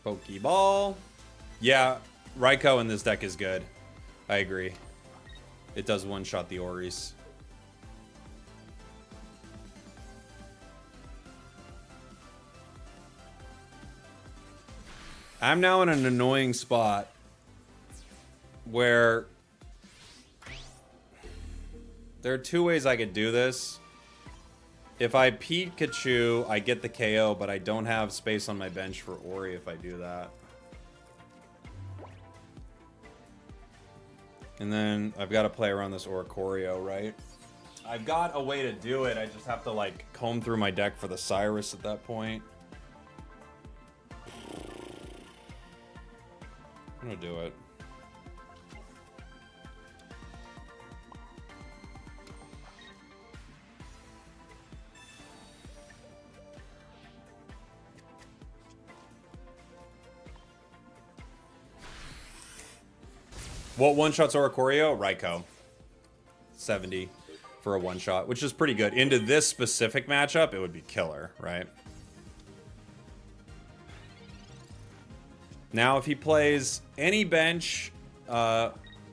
Pokeball. Yeah, Raikou in this deck is good. I agree. It does one-shot the Oris. I'm now in an annoying spot where There are two ways I could do this. If I Pikachu, I get the KO, but I don't have space on my bench for Ori if I do that. And then I've got to play around this Oricorio, right? I've got a way to do it. I just have to, like, comb through my deck for the Cyrus at that point. I'm gonna do it. What one-shots Oricorio? Raikou. 70 for a one-shot, which is pretty good. Into this specific matchup, it would be killer, right? Now, if he plays any bench,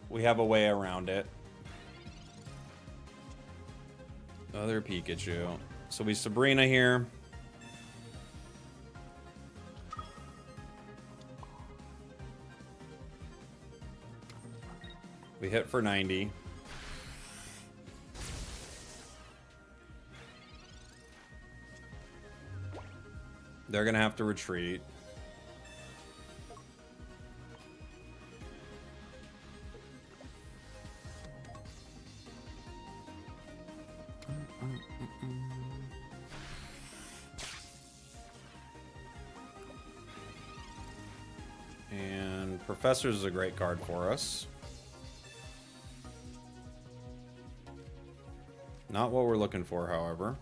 we have a way around it. Other Pikachu. So we Sabrina here. We hit for 90. They're gonna have to retreat. And Professors is a great card for us. Not what we're looking for, however.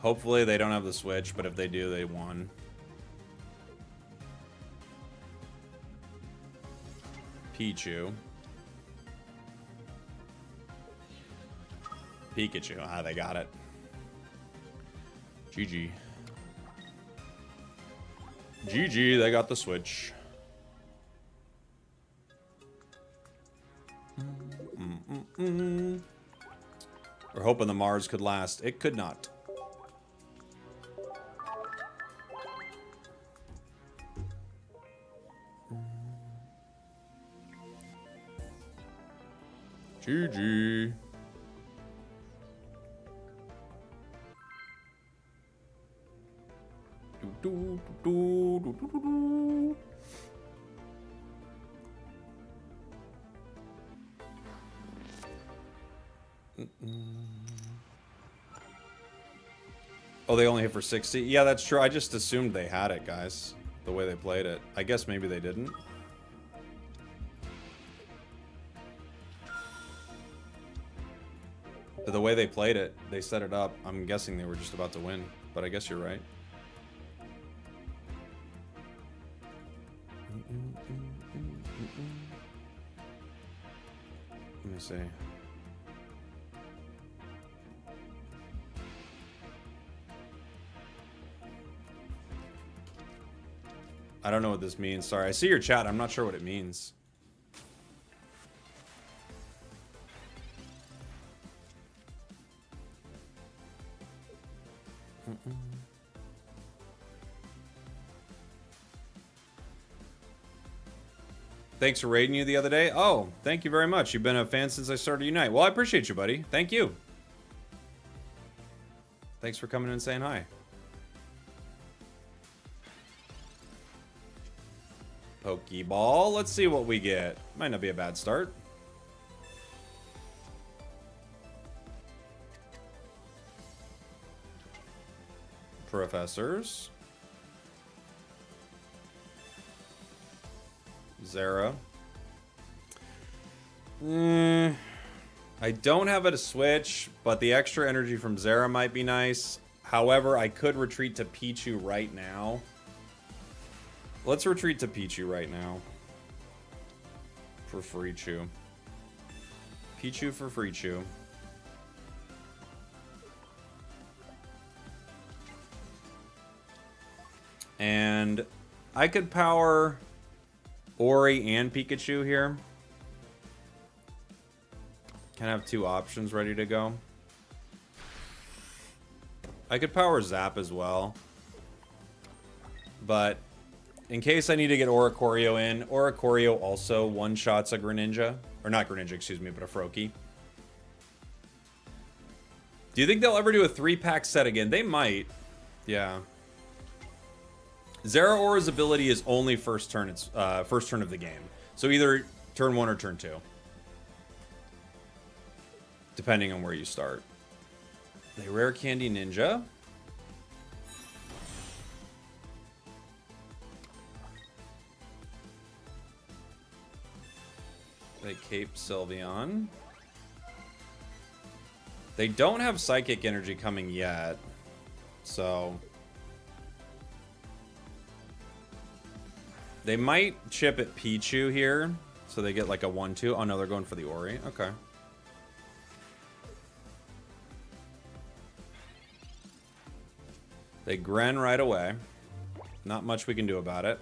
Hopefully they don't have the switch, but if they do, they won. Pichu. Pikachu. Ah, they got it. GG. GG, they got the switch. We're hoping the Mars could last. It could not. GG. Oh, they only hit for 60? Yeah, that's true. I just assumed they had it, guys. The way they played it. I guess maybe they didn't. But the way they played it, they set it up. I'm guessing they were just about to win. But I guess you're right. Let me see. I don't know what this means. Sorry. I see your chat. I'm not sure what it means. Thanks for raiding you the other day. Oh, thank you very much. You've been a fan since I started Unite. Well, I appreciate you, buddy. Thank you. Thanks for coming and saying hi. Pokeball. Let's see what we get. Might not be a bad start. Professors. Zera. I don't have it to switch, but the extra energy from Zera might be nice. However, I could retreat to Pichu right now. Let's retreat to Pichu right now. For Freechu. Pichu for Freechu. And I could power Ori and Pikachu here. Can I have two options ready to go? I could power Zap as well. But in case I need to get Oricorio in, Oricorio also one-shots a Greninja. Or not Greninja, excuse me, but a Froakie. Do you think they'll ever do a 3-pack set again? They might. Yeah. Zeraora's ability is only first turn. It's first turn of the game. So either turn 1 or turn 2. Depending on where you start. They rare candy Ninja. They cape Sylveon. They don't have Psychic Energy coming yet. So they might chip at Pichu here. So they get like a 1-2. Oh no, they're going for the Ori. Okay. They Gren right away. Not much we can do about it.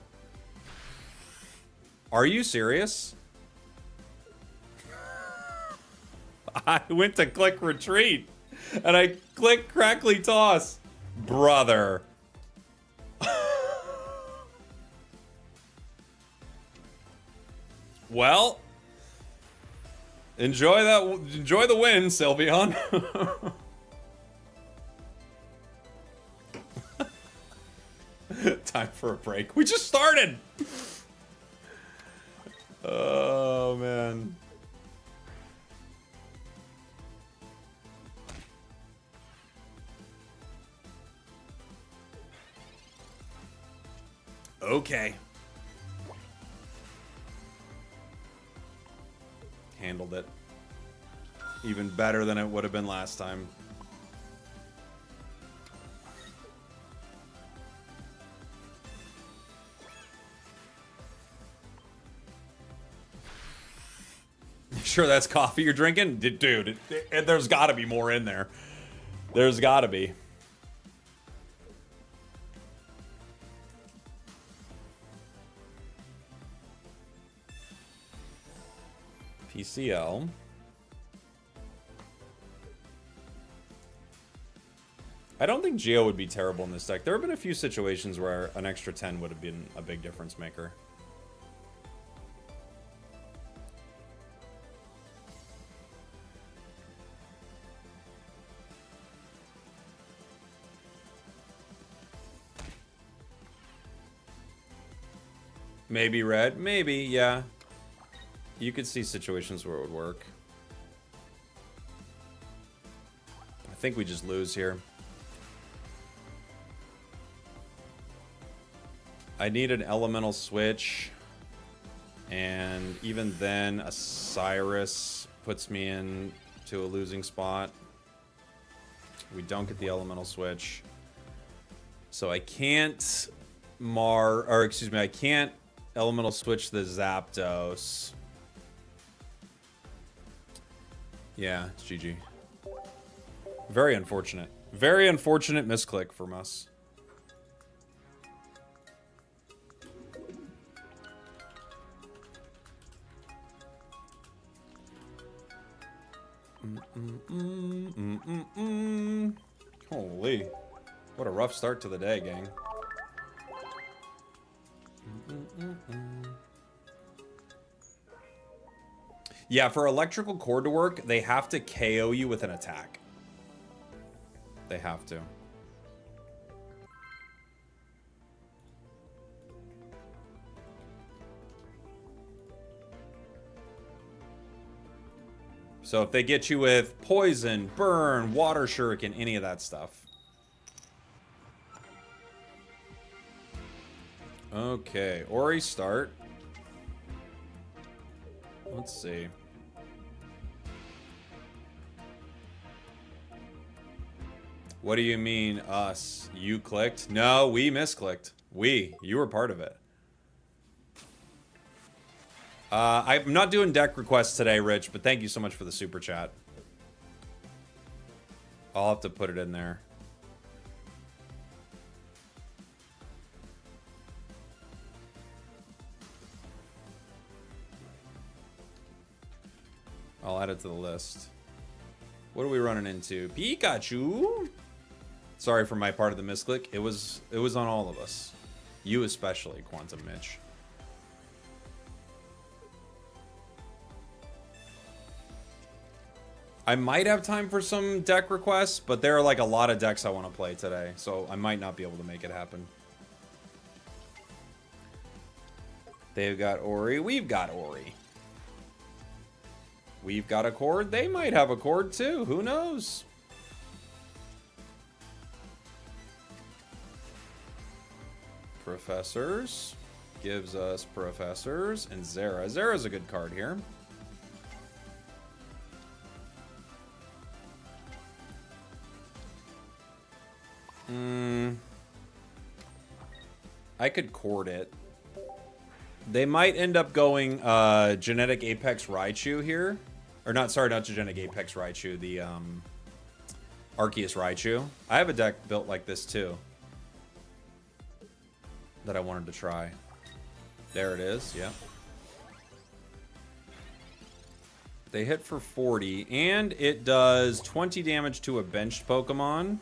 Are you serious? I went to click retreat and I clicked crackly toss. Brother. Well, enjoy the win, Sylveon. Time for a break. We just started. Oh man. Okay. Handled it. Even better than it would have been last time. Sure that's coffee you're drinking? Dude, there's got to be more in there. There's got to be. PCL. I don't think Geo would be terrible in this deck. There have been a few situations where an extra 10 would have been a big difference maker. Maybe red. Maybe, yeah. You could see situations where it would work. I think we just lose here. I need an elemental switch. And even then, a Cyrus puts me in to a losing spot. We don't get the elemental switch. So I can't I can't elemental switch the Zapdos. Yeah, it's GG. Very unfortunate. Very unfortunate misclick from us. Holy. What a rough start to the day, gang. Yeah, for electrical cord to work, they have to KO you with an attack. They have to. So if they get you with poison, burn, water shuriken, any of that stuff. Okay, Ori start. Let's see. What do you mean, us? You clicked? No, we misclicked. You were part of it. I'm not doing deck requests today, Rich, but thank you so much for the super chat. I'll have to put it in there. I'll add it to the list. What are we running into? Pikachu? Sorry for my part of the misclick. It was on all of us. You especially, Quantum Mitch. I might have time for some deck requests, but there are like a lot of decks I want to play today, so I might not be able to make it happen. They've got Ori. We've got Ori. We've got a chord. They might have a chord too. Who knows? Professors. Gives us Professors. And Zera. Zera's a good card here. I could chord it. They might end up going Genetic Apex Raichu here. Or not, sorry, not Genetic Apex Raichu, the Arceus Raichu. I have a deck built like this too that I wanted to try. There it is, yeah. They hit for 40, and it does 20 damage to a benched Pokemon.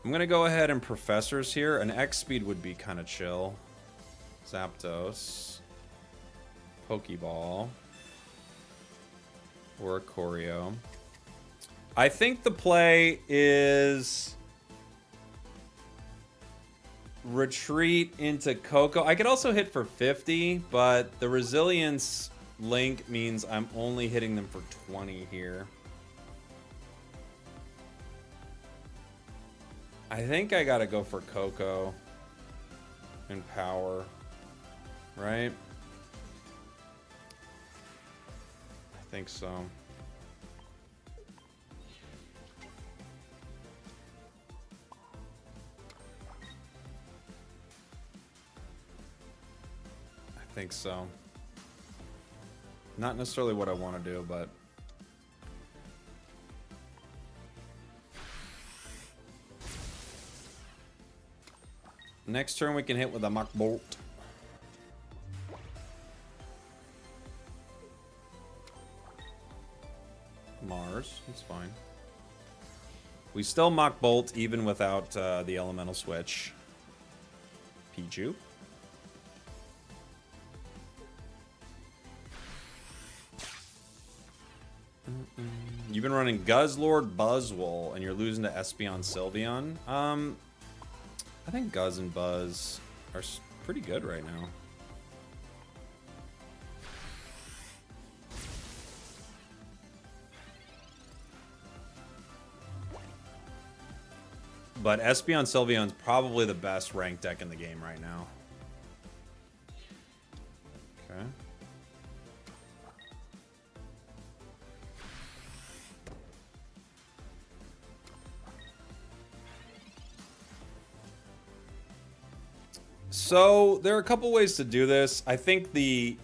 I'm going to go ahead and Professors here. An X speed would be kind of chill. Zapdos. Pokeball. Or a Choreo. I think the play is retreat into Coco. I could also hit for 50, but the Resilience link means I'm only hitting them for 20 here. I think I gotta go for Coco and Power, right? I think so. I think so. Not necessarily what I want to do, but next turn we can hit with a Mach Bolt. Mars, that's fine. We still Mach Bolt even without the Elemental Switch. Pichu. You've been running Guz Lord, Buzzwole, and you're losing to Espeon, Sylveon. I think Guz and Buzz are pretty good right now. But Espeon Sylveon's probably the best ranked deck in the game right now. Okay. So there are a couple ways to do this. I think the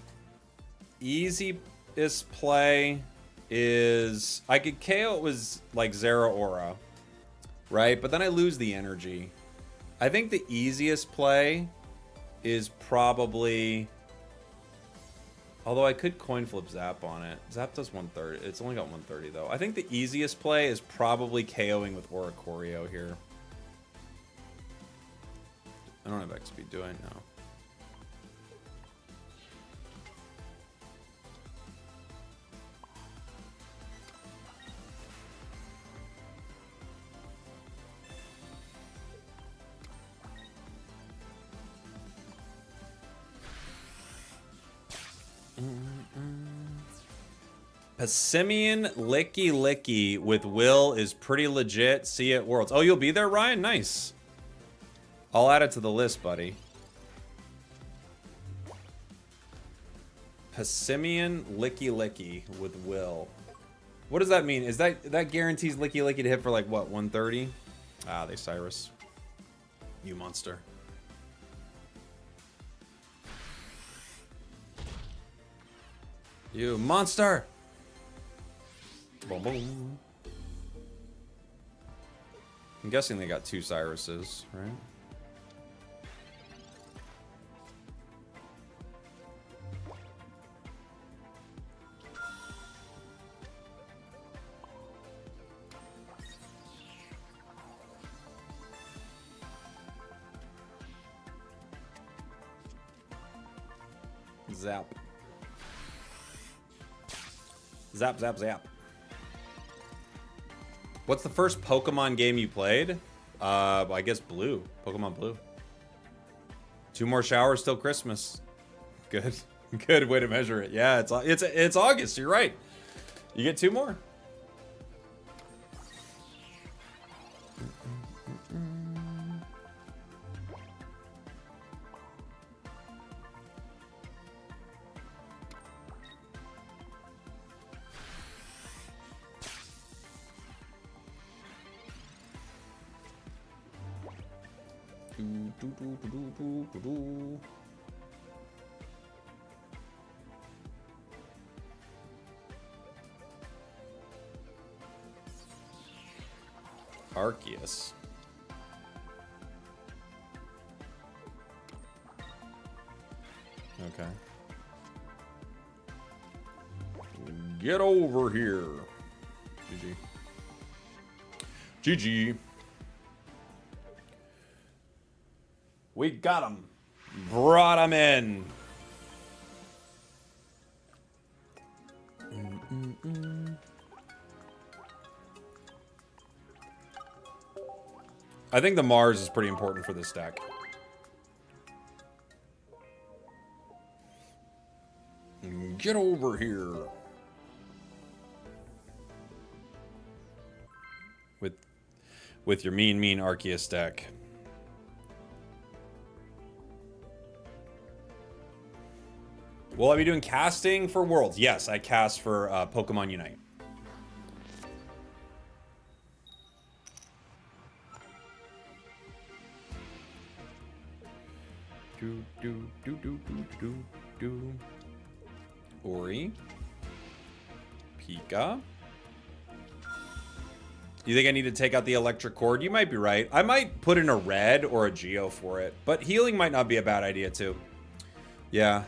easiest play is I could KO it with like Zera Aura, right? But then I lose the energy. I think the easiest play is probably, although I could coin flip Zap on it. Zap does 130. It's only got 130 though. I think the easiest play is probably KOing with Aura Choreo here. I don't have XP, do I? No. Passimian Licky Licky with Will is pretty legit. See you at Worlds. Oh, you'll be there, Ryan? Nice. I'll add it to the list, buddy. Passimian Licky Licky with Will. What does that mean? Is that guarantees Licky Licky to hit for like what, 130? Ah, they Cyrus. You monster. You monster. Boom, boom. I'm guessing they got 2 Cyruses, right? Zap. Zap, zap, zap. What's the first Pokemon game you played? I guess Blue. Pokemon Blue. 2 more showers till Christmas. Good. Good way to measure it. Yeah, it's August. You're right. You get 2 more. Arceus. Okay. Get over here. GG. GG. We got him. Brought him in. I think the Mars is pretty important for this deck. Get over here. With your mean Arceus deck. Will I be doing casting for Worlds? Yes, I cast for Pokemon Unite. Ori. Pika. You think I need to take out the electric cord? You might be right. I might put in a red or a Geo for it, but healing might not be a bad idea too. Yeah.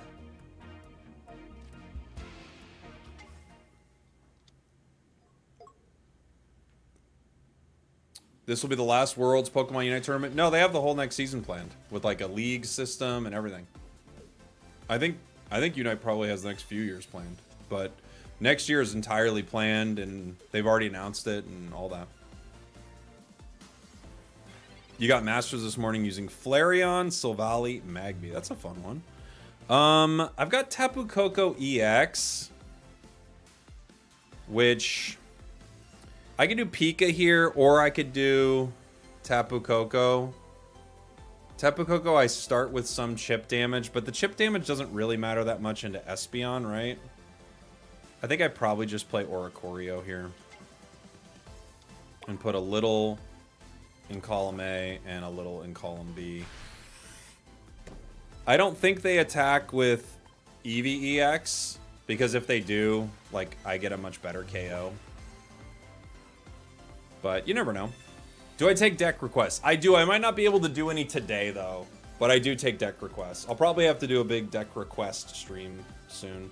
This will be the last Worlds Pokemon Unite tournament. No, they have the whole next season planned with like a league system and everything. I think Unite probably has the next few years planned, but next year is entirely planned and they've already announced it and all that. You got Masters this morning using Flareon, Silvally, Magby. That's a fun one. I've got Tapu Koko EX, which I could do Pika here, or I could do Tapu Koko. Tapu Koko, I start with some chip damage, but the chip damage doesn't really matter that much into Espeon, right? I think I probably just play Oricorio here. And put a little in column A and a little in column B. I don't think they attack with Eevee EX, because if they do, like, I get a much better KO. But you never know. Do I take deck requests? I do. I might not be able to do any today, though. But I do take deck requests. I'll probably have to do a big deck request stream soon.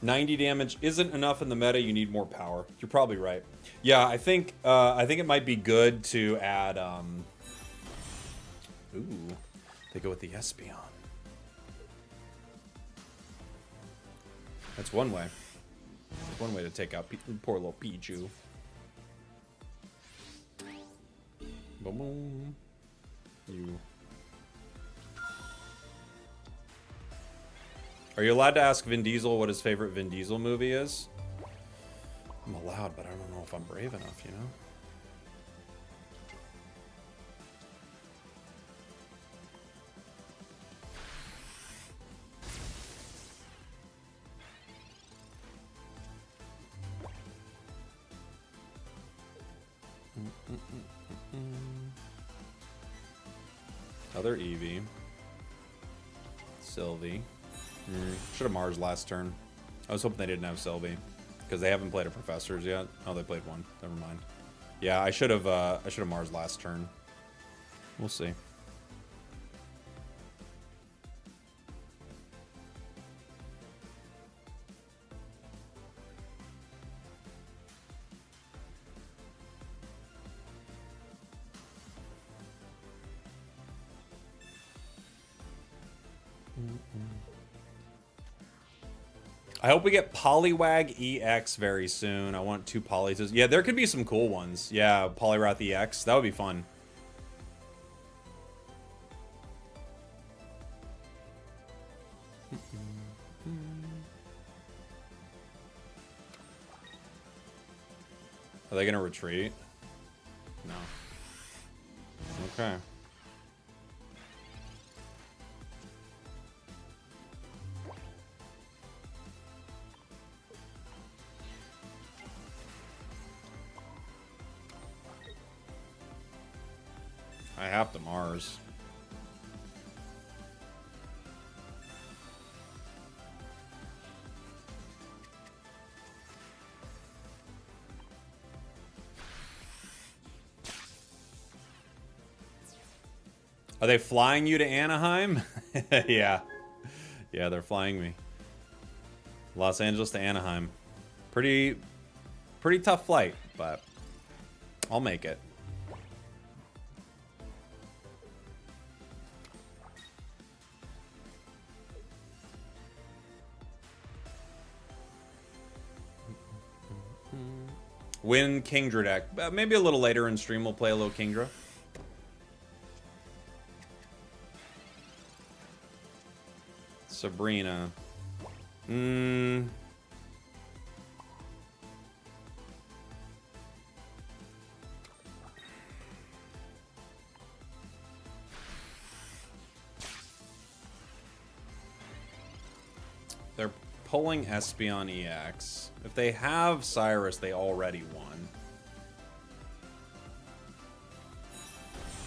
90 damage isn't enough in the meta. You need more power. You're probably right. Yeah, I think it might be good to add... Ooh, they go with the Espeon. That's one way. One way to take out poor little Pikachu. Boom, boom. You. Are you allowed to ask Vin Diesel what his favorite Vin Diesel movie is? I'm allowed, but I don't know if I'm brave enough, you know? Other Eevee. Sylvie. Should have Mars last turn. I was hoping they didn't have Sylvie, because they haven't played a Professors yet. Oh, they played one. Never mind. Yeah, I should have Mars last turn. We'll see. I hope we get Poliwag EX very soon. I want 2 Polys. Yeah, there could be some cool ones. Yeah, Poliwrath EX. That would be fun. Are they gonna retreat? No. Okay. I have to Mars. Are they flying you to Anaheim? Yeah. Yeah, they're flying me. Los Angeles to Anaheim. Pretty tough flight, but I'll make it. Win Kingdra deck. Maybe a little later in stream we'll play a little Kingdra. Sabrina. They're pulling Espeon EX. If they have Cyrus, they already won.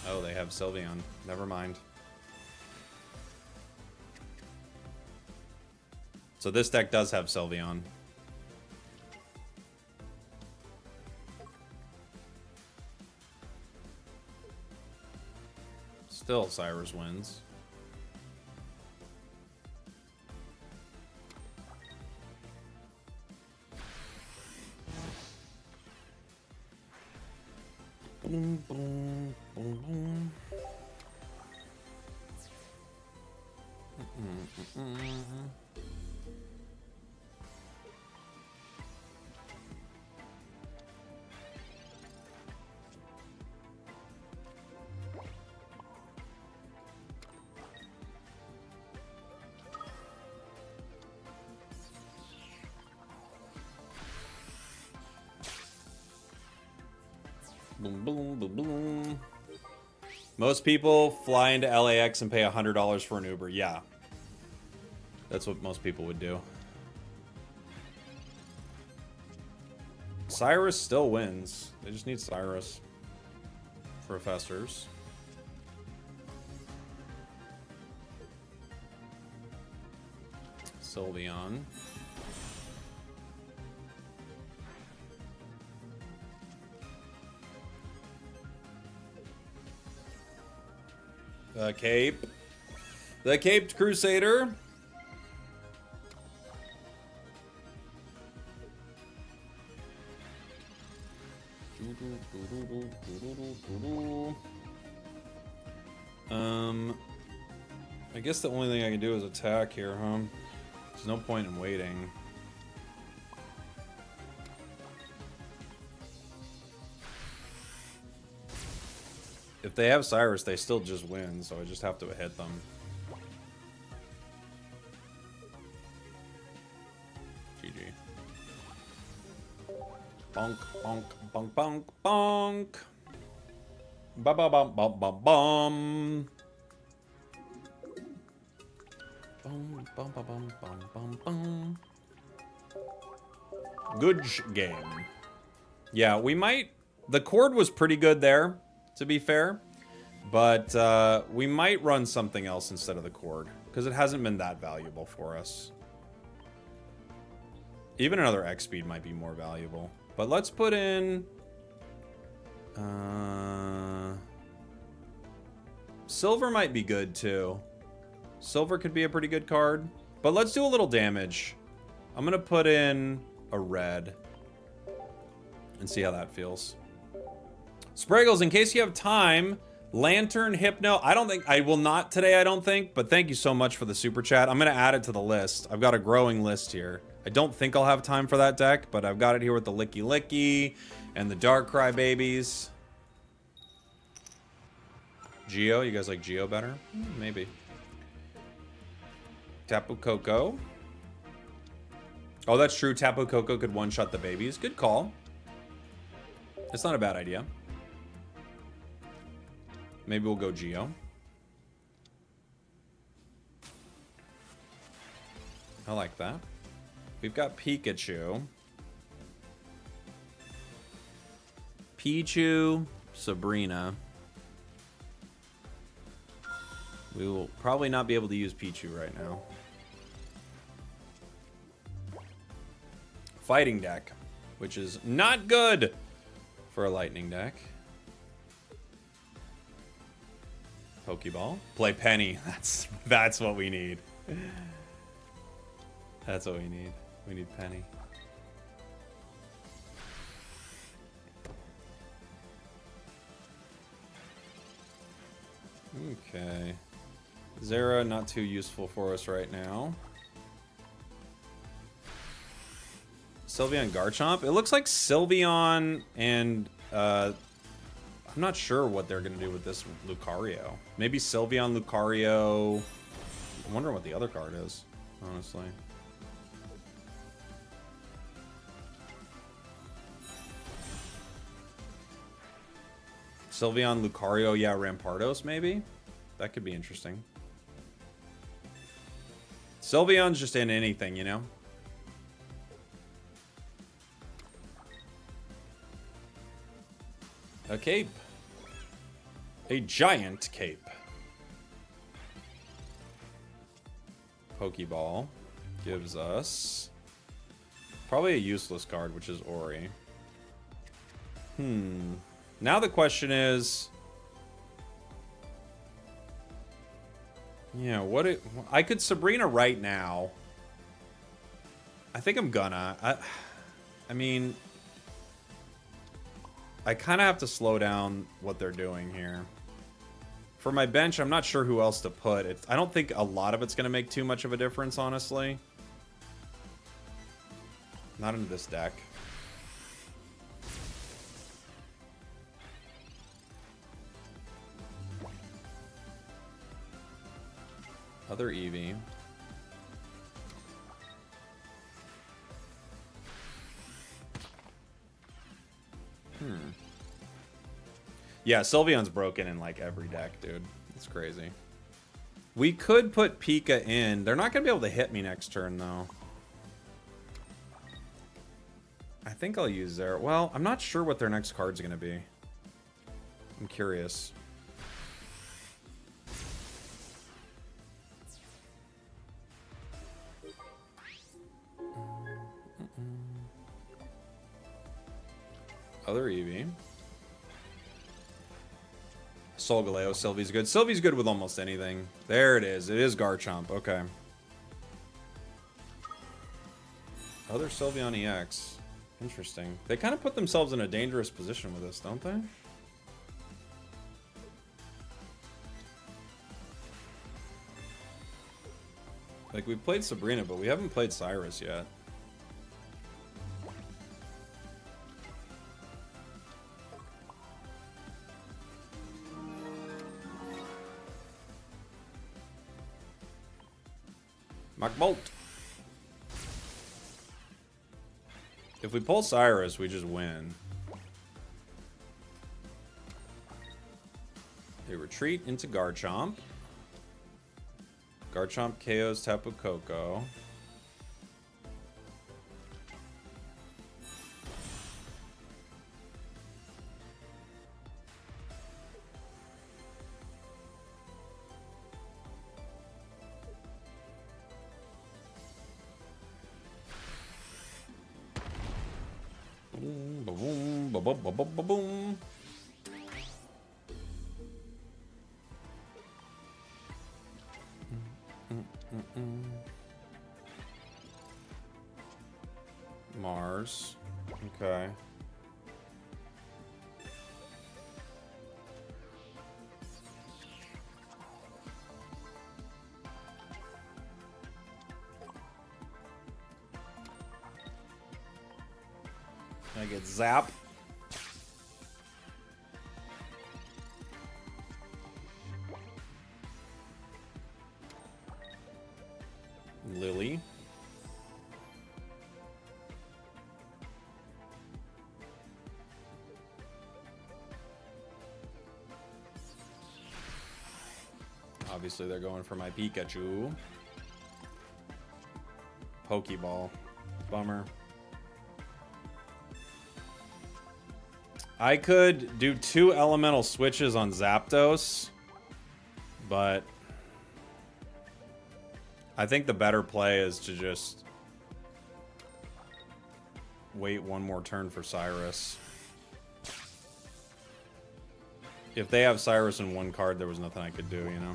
Oh, they have Sylveon. Never mind. So this deck does have Sylveon. Still, Cyrus wins. Boom, boom, boom, boom. Boom, boom, boom, boom. Most people fly into LAX and pay $100 for an Uber. Yeah. That's what most people would do. Cyrus still wins. They just need Cyrus. Professors. Sylveon. The Cape. The Caped Crusader. I guess the only thing I can do is attack here, huh? There's no point in waiting. If they have Cyrus, they still just win, so I just have to hit them. GG. Bonk, bonk, bonk, bonk, bonk. Ba ba bum bum bum bum. Bum bum bum bum bum bum bum. Good game. Yeah, we might. The cord was pretty good there, to be fair, but we might run something else instead of the cord because it hasn't been that valuable for us. Even another X speed might be more valuable, but let's put in Silver might be good too. Silver could be a pretty good card, but let's do a little damage. I'm gonna put in a red and see how that feels. Spragels, in case you have time, Lantern, Hypno. I will not today, I don't think, but thank you so much for the super chat. I'm going to add it to the list. I've got a growing list here. I don't think I'll have time for that deck, but I've got it here with the Licky Licky and the Darkrai babies. Geo, you guys like Geo better? Maybe. Tapu Koko. Oh, that's true. Tapu Koko could one-shot the babies. Good call. It's not a bad idea. Maybe we'll go Geo. I like that. We've got Pikachu. Pichu, Sabrina. We will probably not be able to use Pichu right now. Fighting deck, which is not good for a lightning deck. Pokeball. Play Penny. That's what we need. That's what we need. We need Penny. Okay. Zera, not too useful for us right now. Sylveon Garchomp. It looks like Sylveon and I'm not sure what they're gonna do with this Lucario. Maybe Sylveon, Lucario. I'm wondering what the other card is, honestly. Sylveon, Lucario, yeah, Rampardos, maybe? That could be interesting. Sylveon's just in anything, you know? A cape. A giant cape. Pokeball gives us probably a useless card, which is Ori. Now the question is, yeah, I could Sabrina right now. I think I'm gonna. I mean, I kind of have to slow down what they're doing here. For my bench, I'm not sure who else to put. I don't think a lot of it's going to make too much of a difference, honestly. Not into this deck. Other Eevee. Yeah, Sylveon's broken in like every deck, dude. It's crazy. We could put Pika in. They're not going to be able to hit me next turn, though. I think I'll use their... Well, I'm not sure what their next card's going to be. I'm curious. Other Eevee. Solgaleo, Sylvie's good. Sylvie's good with almost anything. There it is. It is Garchomp. Okay. Other Sylveon EX. Interesting. They kind of put themselves in a dangerous position with this, don't they? Like, we played Sabrina, but we haven't played Cyrus yet. Bolt. If we pull Cyrus, we just win. They retreat into Garchomp. Garchomp KOs Tapu Koko. Boom, boom, boom, boom, boom, boom, boom. Mars. Okay. I get Zap. Lily. Obviously, they're going for my Pikachu. Pokeball. Bummer. I could do 2 elemental switches on Zapdos, but I think the better play is to just wait one more turn for Cyrus. If they have Cyrus in one card, there was nothing I could do, you know?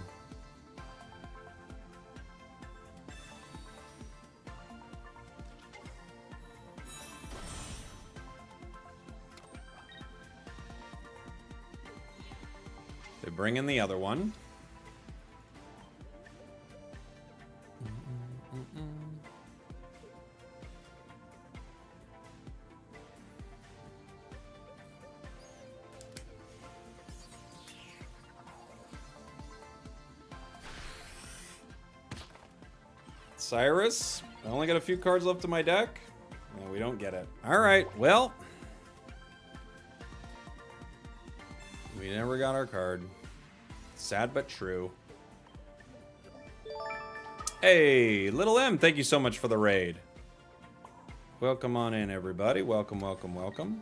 They bring in the other one. Cyrus, I only got a few cards left in my deck. No, we don't get it. All right, well, we never got our card. Sad but true. Hey, Little M, thank you so much for the raid. Welcome on in, everybody. Welcome, welcome, welcome.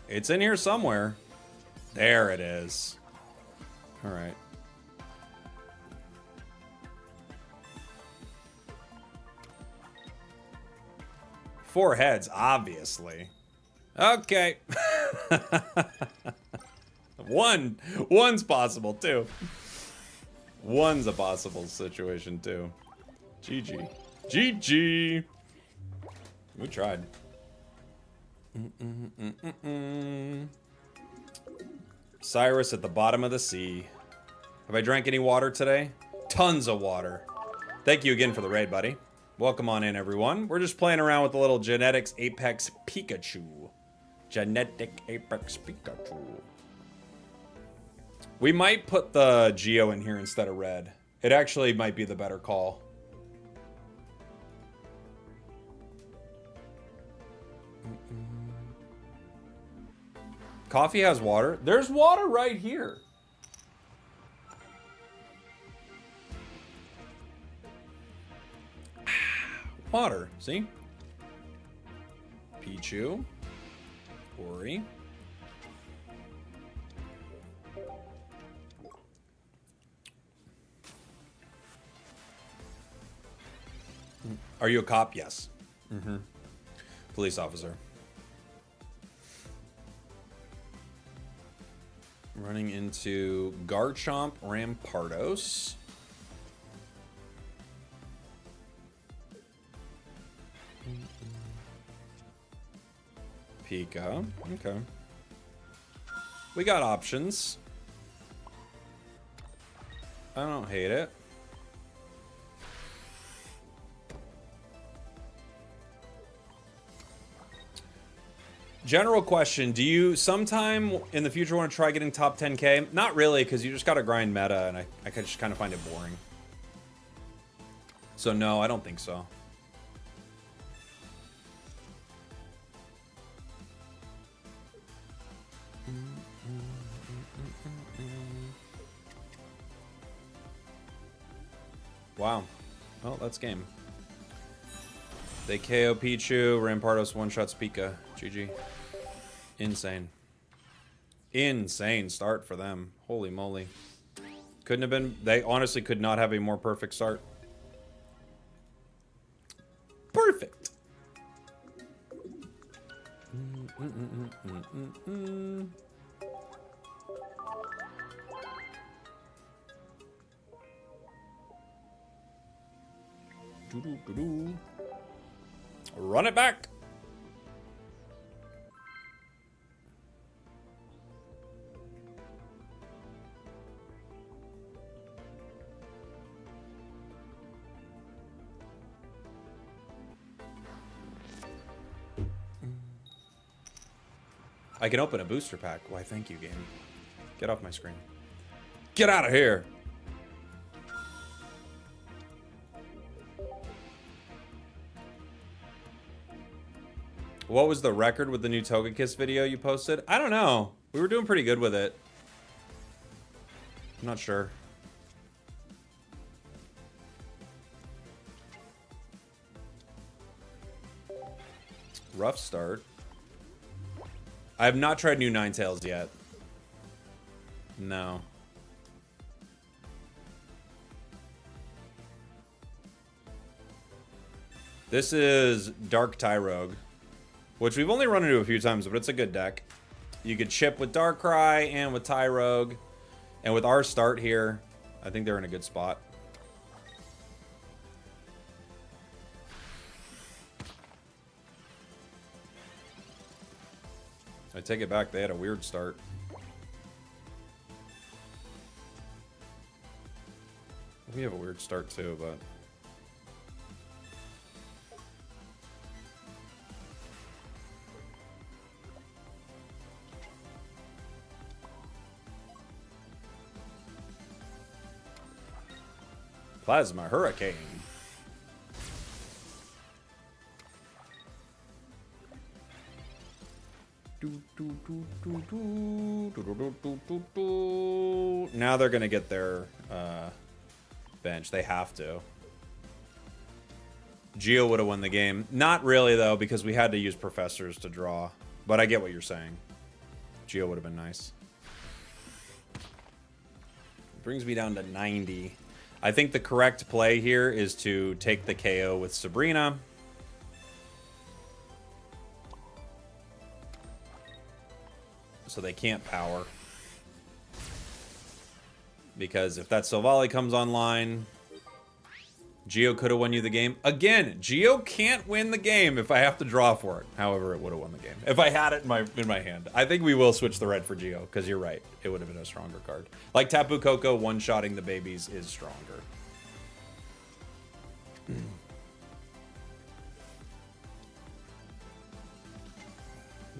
It's in here somewhere. There it is. All right. Four heads, obviously. Okay. One's possible, too. One's a possible situation, too. GG. GG. We tried. Cyrus at the bottom of the sea. Have I drank any water today? Tons of water. Thank you again for the raid, buddy. Welcome on in, everyone. We're just playing around with the little Genetics Apex Pikachu. Genetic Apex Pikachu. We might put the Geo in here instead of red. It actually might be the better call. Coffee has water. There's water right here. Water, see? Pichu. Ori. Are you a cop? Yes. Mm-hmm. Police officer. Running into Garchomp, Rampardos. Pika. Okay. We got options. I don't hate it. General question, do you sometime in the future want to try getting top 10k? Not really, because you just got to grind meta, and I could just kind of find it boring. So no, I don't think so. Wow. Well, that's game. They KO Pichu, Rampardos one-shots Pika. GG. Insane. Insane start for them. Holy moly. Couldn't have been... They honestly could not have a more perfect start. Perfect. Run it back. I can open a booster pack. Why, thank you, game. Get off my screen. Get out of here! What was the record with the new Togekiss video you posted? I don't know. We were doing pretty good with it. I'm not sure. Rough start. I have not tried new Ninetales yet. No. This is Dark Tyrogue, which we've only run into a few times, but it's a good deck. You could chip with Darkrai and with Tyrogue. And with our start here, I think they're in a good spot. I take it back, they had a weird start. We have a weird start too, but... Plasma Hurricane. Now they're gonna get their bench. They have to. Geo would have won the game. Not really though, because we had to use professors to draw. But I get what you're saying. Geo would have been nice. Brings me down to 90. I think the correct play here is to take the KO with Sabrina. So they can't power. Because if that Sylveon comes online, Geo could have won you the game. Again, Geo can't win the game if I have to draw for it. However, it would have won the game. If I had it in my hand. I think we will switch the red for Geo, because you're right. It would have been a stronger card. Like Tapu Koko one-shotting the babies is stronger.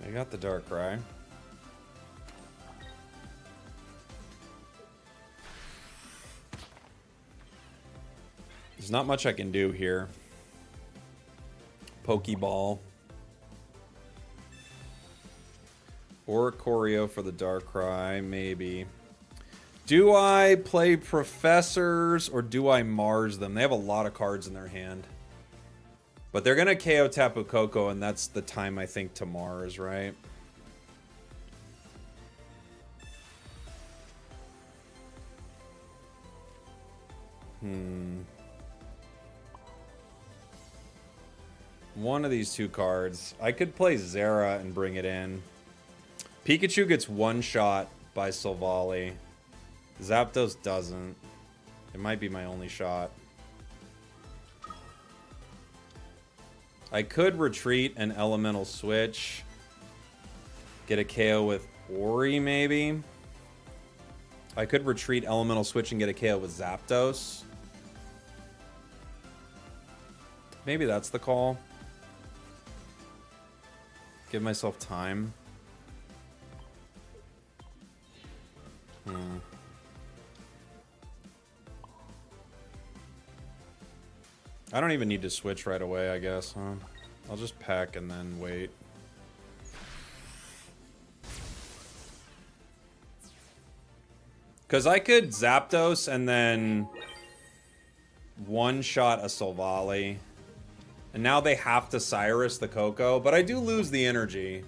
They got the Darkrai. There's not much I can do here. Pokeball. Or a Choreo for the Darkrai, maybe. Do I play Professors or do I Mars them? They have a lot of cards in their hand. But they're going to KO Tapu Koko, and that's the time I think to Mars, right? One of these two cards. I could play Zera and bring it in. Pikachu gets one shot by Sylveon. Zapdos doesn't. It might be my only shot. I could retreat an elemental switch. Get a KO with Ori, maybe. I could retreat elemental switch and get a KO with Zapdos. Maybe that's the call. Give myself time. I don't even need to switch right away, I guess, huh? I'll just pack and then wait. Because I could Zapdos and then one-shot a Sylveon. And now they have to Cyrus the Koko, but I do lose the energy.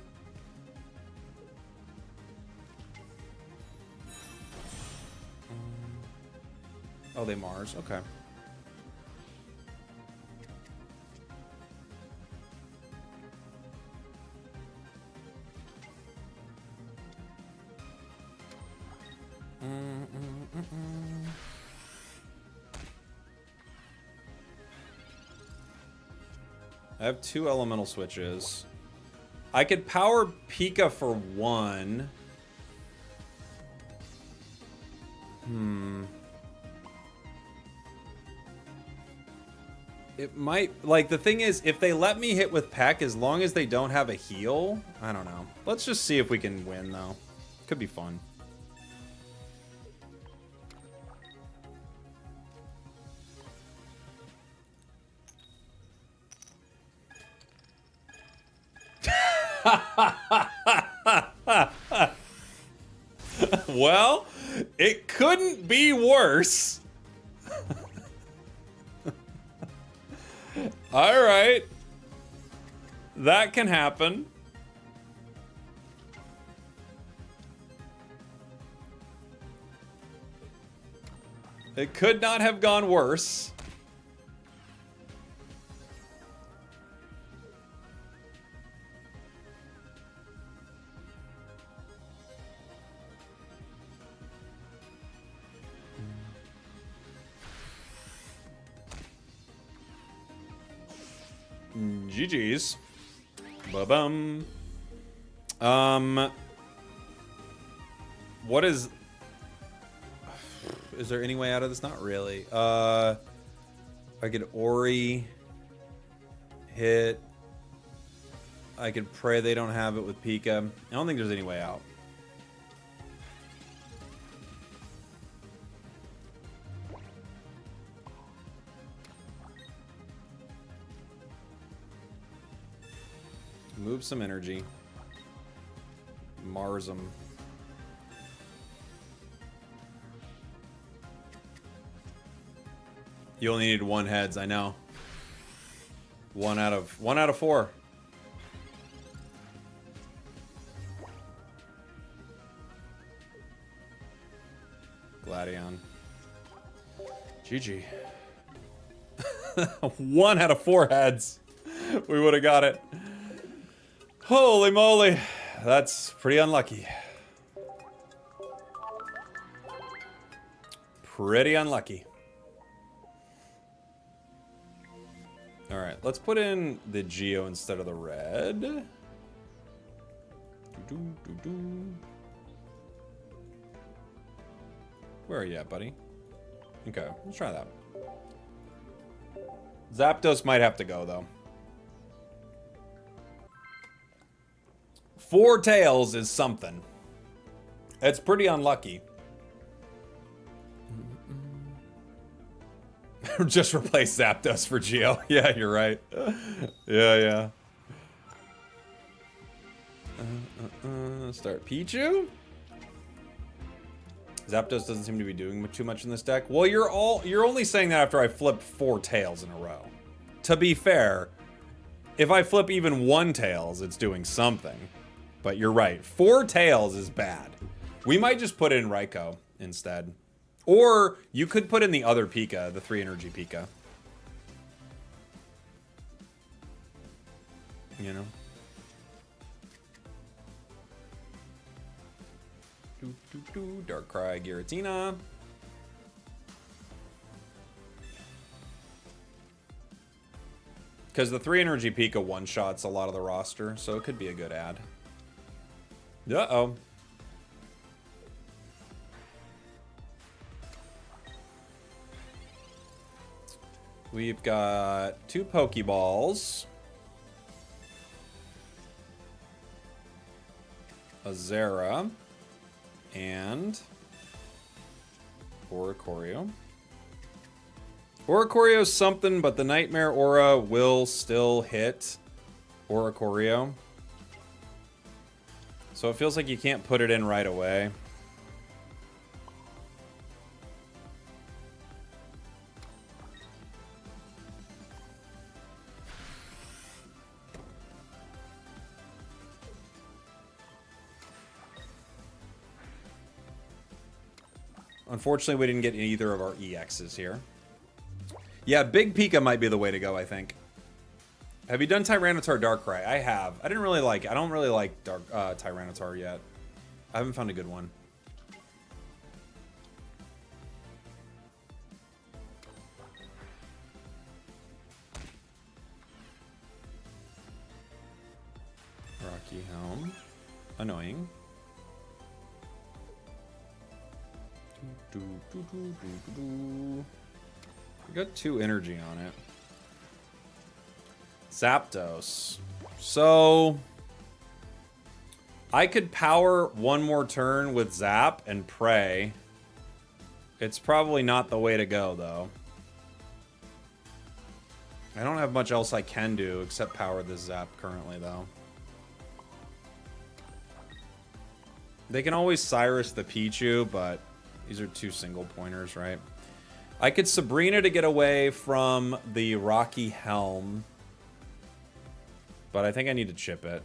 Oh, they Mars. Okay. I have two elemental switches. I could power Pika for one. It might, like, the thing is, if they let me hit with Peck, as long as they don't have a heal, I don't know. Let's just see if we can win, though. Could be fun. Well, it couldn't be worse. All right. That can happen. It could not have gone worse. GG's. Ba-bum. What is there any way out of this? Not really. I could Ori hit. I could pray they don't have it with Pika. I don't think there's any way out. Move some energy. Mars them. You only need 1 heads, I know. 1 out of 4. Gladion. GG. 1 out of 4 heads. We would have got it. Holy moly. That's pretty unlucky. Pretty unlucky. Alright, let's put in the Geo instead of the red. Where are you at, buddy? Okay, let's try that. Zapdos might have to go, though. 4 tails is something. It's pretty unlucky. Just replace Zapdos for Geo. Yeah, you're right. Yeah. Start Pichu. Zapdos doesn't seem to be doing too much in this deck. Well, you're only saying that after I flip 4 tails in a row. To be fair, if I flip even 1 tails, it's doing something. But you're right. 4 tails is bad. We might just put in Raichu instead. Or you could put in the other Pika, the 3 energy Pika. You know? Darkrai, Giratina. Because the 3 energy Pika one-shots a lot of the roster, so it could be a good ad. Uh-oh. We've got 2 Pokeballs. A Zera. And Oricorio. Oricorio's something, but the Nightmare Aura will still hit Oricorio. So it feels like you can't put it in right away. Unfortunately, we didn't get either of our EXs here. Yeah, Big Pika might be the way to go, I think. Have you done Tyranitar Darkrai? I have. I don't really like Tyranitar yet. I haven't found a good one. Rocky Helm. Annoying. We got 2 energy on it. Zapdos. So I could power one more turn with Zap and pray. It's probably not the way to go, though. I don't have much else I can do except power this Zap currently, though. They can always Cyrus the Pichu, but these are two single pointers, right? I could Sabrina to get away from the Rocky Helm, but I think I need to chip it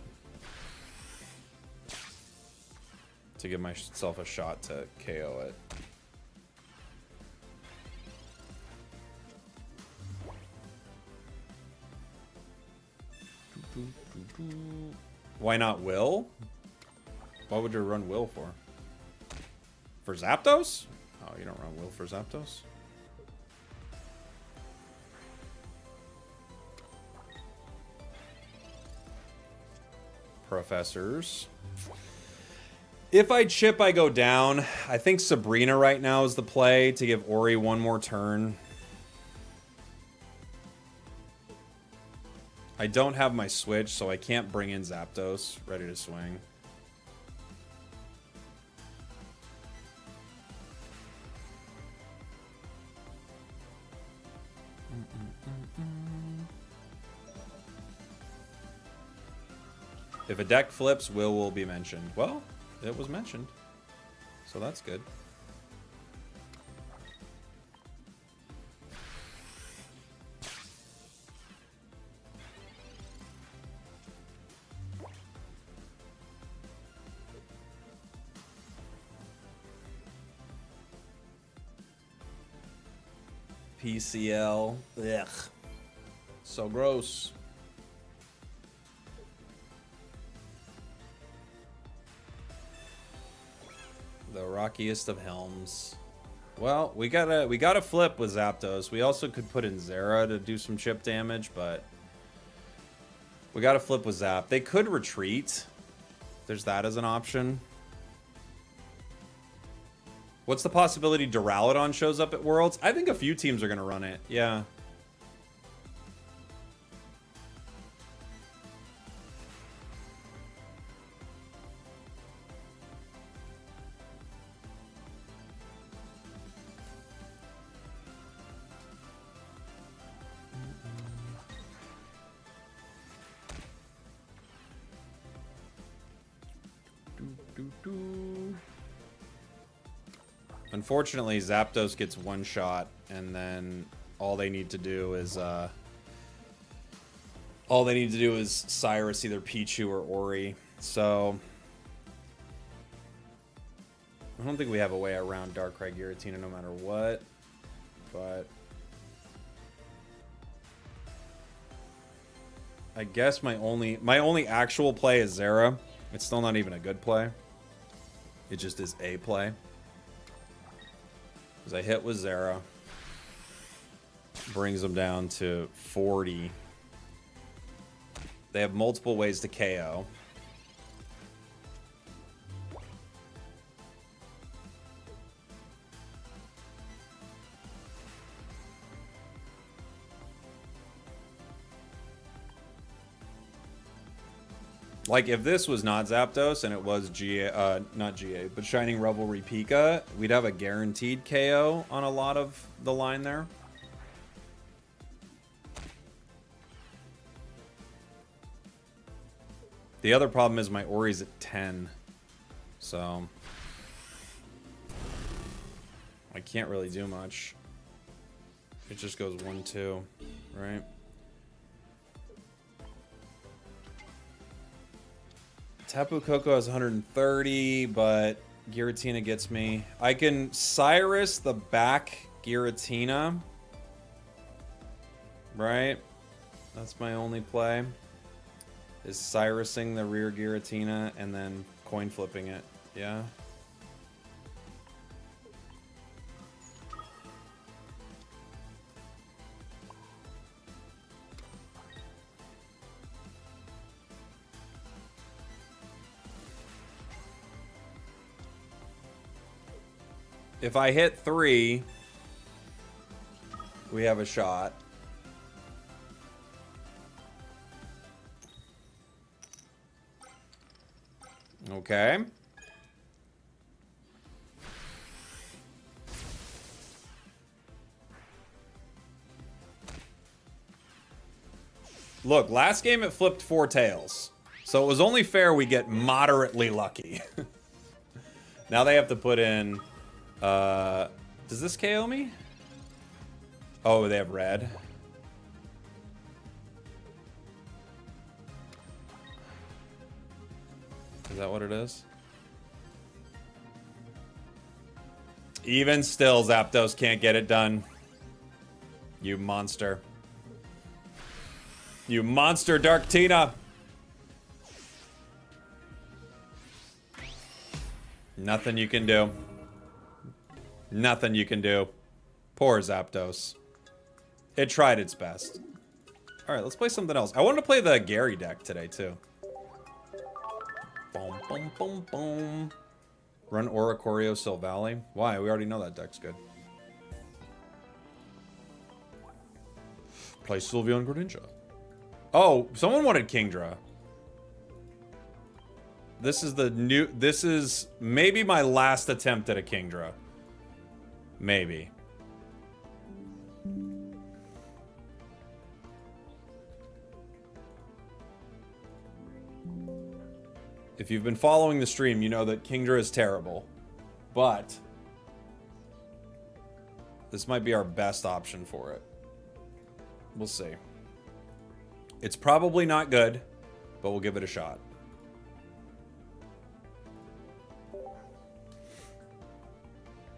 to give myself a shot to KO it. Why not Will? What would you run Will for? For Zapdos? Oh, you don't run Will for Zapdos? Professors. If I chip, I go down. I think Sabrina right now is the play to give Ori one more turn. I don't have my switch, so I can't bring in Zapdos ready to swing. If a deck flips, will be mentioned. Well, it was mentioned, so that's good. PCL. Ugh. So gross. The rockiest of helms. Well, we gotta flip with Zapdos. We also could put in Zera to do some chip damage, but we gotta flip with Zap. They could retreat. There's that as an option. What's the possibility Duraludon shows up at Worlds? I think a few teams are gonna run it. Yeah. Unfortunately, Zapdos gets one shot, and then all they need to do is Cyrus either Pichu or Ori. So I don't think we have a way around Darkrai Giratina no matter what. But I guess my only actual play is Zera. It's still not even a good play. It just is a play. Because I hit with Zera. Brings them down to 40. They have multiple ways to KO. Like, if this was not Zapdos and it was not GA, but Shining Revelry Pika, we'd have a guaranteed KO on a lot of the line there. The other problem is my Ori's at 10, so I can't really do much. It just goes 1-2, right? Tapu Koko has 130, but Giratina gets me. I can Cyrus the back Giratina. Right? That's my only play. Is Cyrusing the rear Giratina and then coin flipping it. Yeah. If I hit 3, we have a shot. Okay. Look, last game it flipped 4 tails. So it was only fair we get moderately lucky. Now they have to put in... does this KO me? Oh, they have red. Is that what it is? Even still, Zapdos can't get it done. You monster. You monster, Dark Tina. Nothing you can do. Nothing you can do. Poor Zapdos. It tried its best. Alright, let's play something else. I wanted to play the Gary deck today, too. Boom, boom, boom, boom. Run Oricorio, Sylveon. Why? We already know that deck's good. Play Sylveon Greninja. Oh, someone wanted Kingdra. This is the new... This is maybe my last attempt at a Kingdra. Maybe. If you've been following the stream, you know that Kingdra is terrible. But this might be our best option for it. We'll see. It's probably not good, but we'll give it a shot.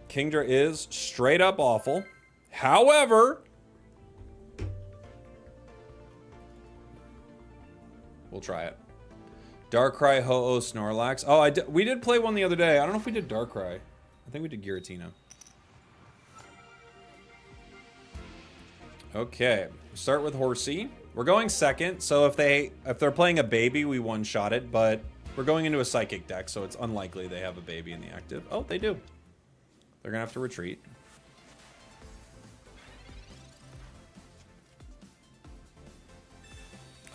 Kingdra is straight up awful. However, we'll try it. Darkrai, Ho-Oh, Snorlax. Oh, we did play one the other day. I don't know if we did Darkrai. I think we did Giratina. Okay, start with Horsey. We're going second, so if they're playing a baby, we one-shot it, but we're going into a Psychic deck, so it's unlikely they have a baby in the active. Oh, they do. They're gonna have to retreat.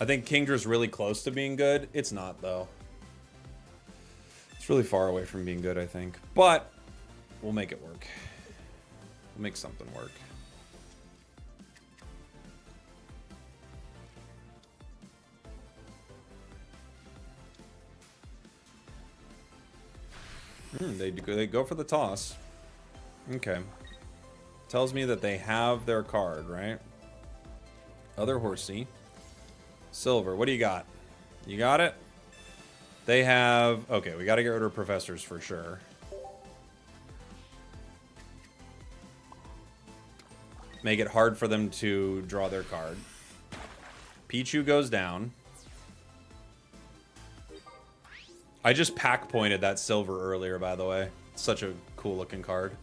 I think Kingdra's really close to being good. It's not, though. It's really far away from being good, I think. But we'll make it work. We'll make something work. They go for the toss. Okay. Tells me that they have their card, right? Other Horsey. Silver, what do you got? You got it? They have... Okay, we got to get rid of Professors for sure. Make it hard for them to draw their card. Pichu goes down. I just pack pointed that silver earlier, by the way. It's such a cool looking card.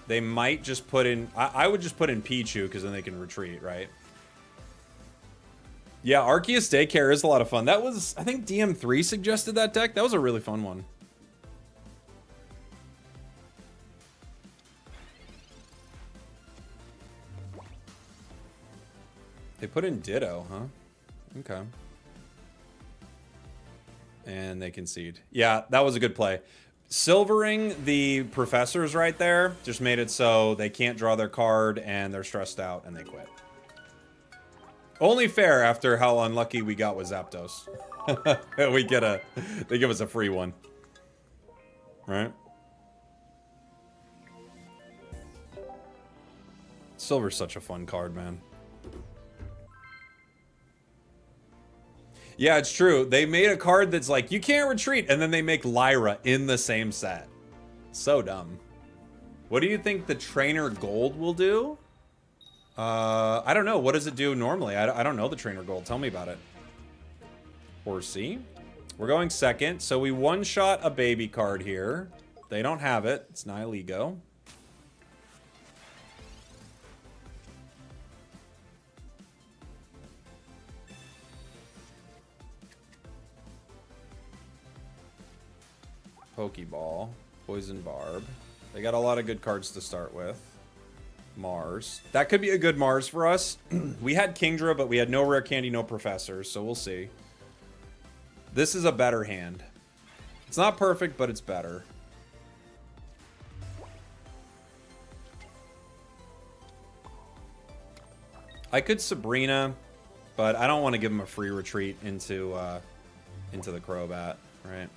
They might just put in... I would just put in Pichu, because then they can retreat, right? Yeah, Arceus Daycare is a lot of fun. That was... I think DM3 suggested that deck. That was a really fun one. They put in Ditto, huh? Okay. And they concede. Yeah, that was a good play. Silvering the Professors right there just made it so they can't draw their card and they're stressed out and they quit. Only fair after how unlucky we got with Zapdos. They give us a free one. Right? Silver's such a fun card, man. Yeah, it's true. They made a card that's like, you can't retreat, and then they make Lyra in the same set. So dumb. What do you think the Trainer Gold will do? I don't know. What does it do normally? I don't know the Trainer Gold. Tell me about it. Horsey. We're going second, so we one-shot a baby card here. They don't have it. It's Nihilego. Pokeball, Poison Barb. They got a lot of good cards to start with. Mars. That could be a good Mars for us. We had Kingdra, but we had no rare candy, no professors, so we'll see. This is a better hand. It's not perfect, but it's better. I could Sabrina, but I don't want to give him a free retreat into the Crobat, right?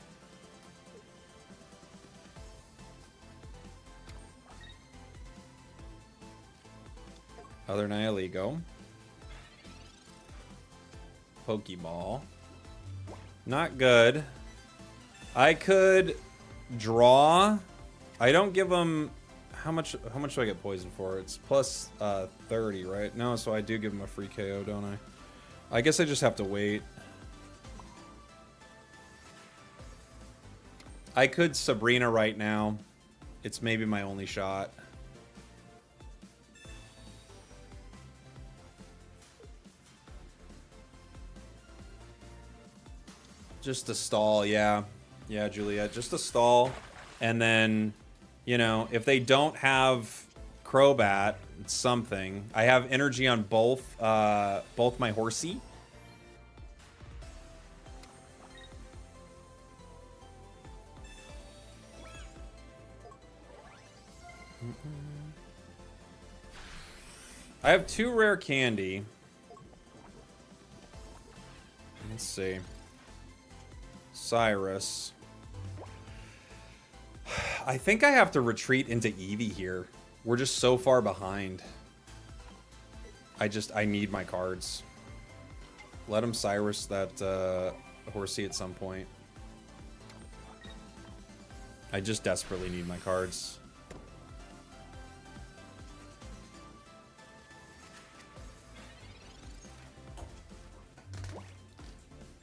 Other Nihilego. Pokeball. Not good. I could draw. I don't give him... How much do I get poisoned for? It's plus 30, right? No, so I do give him a free KO, don't I? I guess I just have to wait. I could Sabrina right now. It's maybe my only shot. Just a stall, yeah. Yeah, Juliet, just a stall. And then, you know, if they don't have Crobat, it's something. I have energy on both my Horsey. I have 2 rare candy. Let's see. Cyrus. I think I have to retreat into Eevee here. We're just so far behind. I need my cards. Let him Cyrus that Horsey at some point. I just desperately need my cards.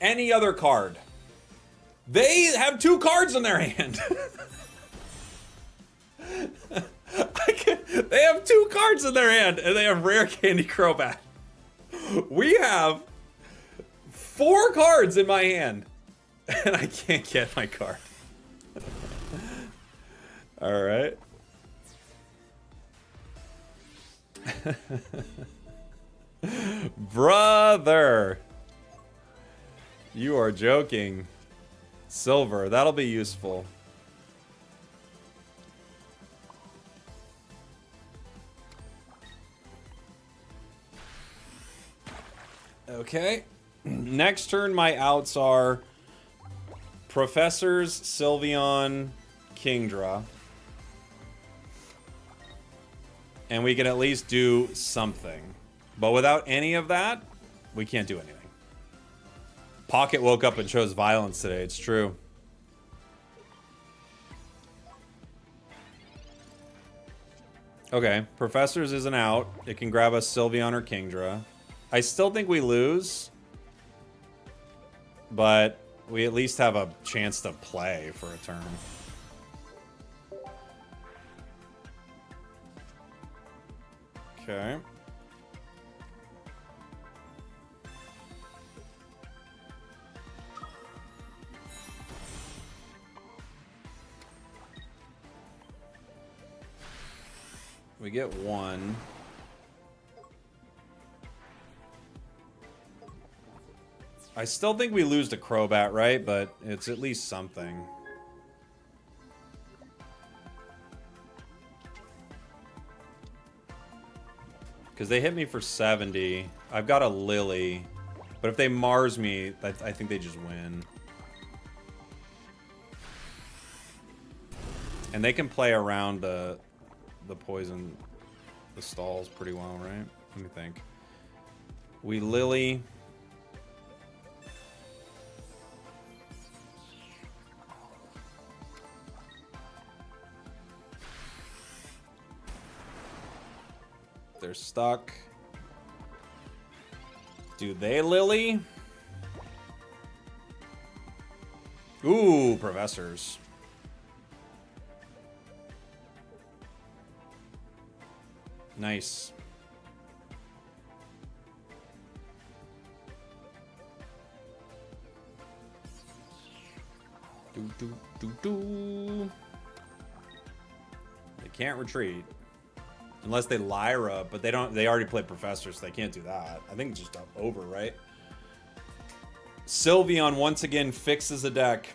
Any other card. They have 2 cards in their hand. They have 2 cards in their hand, and they have rare candy Crobat. We have 4 cards in my hand, and I can't get my card. All right. Brother. You are joking. Silver, that'll be useful. Okay. Next turn, my outs are Professors, Sylveon, Kingdra. And we can at least do something. But without any of that, we can't do anything. Pocket woke up and chose violence today. It's true. Okay, Professors isn't out. It can grab us Sylveon or Kingdra. I still think we lose. But we at least have a chance to play for a turn. Okay. We get 1. I still think we lose to Crobat, right? But it's at least something. Because they hit me for 70. I've got a Lily. But if they Mars me, I think they just win. And they can play around the poison, the stalls pretty well, right? Let me think. We Lily. They're stuck. Do they Lily? Ooh, Professors. Nice. They can't retreat. Unless they Lyra, but they don't. They already played Professor, so they can't do that. I think it's just over, right? Sylveon once again fixes a deck.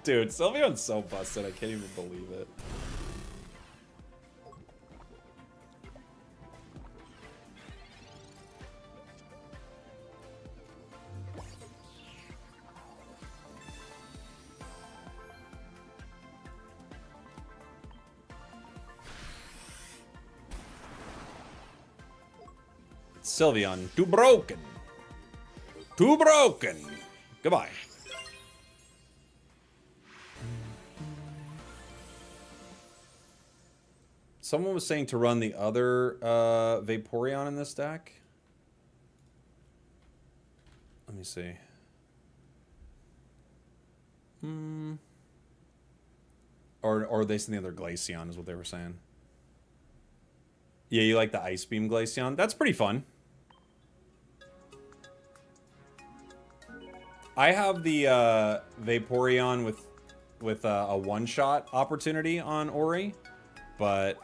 Dude, Sylveon's so busted. I can't even believe it. Sylveon, too broken. Too broken. Goodbye. Someone was saying to run the other Vaporeon in this deck. Let me see. Or they saying the other Glaceon is what they were saying. Yeah, you like the Ice Beam Glaceon? That's pretty fun. I have the Vaporeon with a one-shot opportunity on Ori, but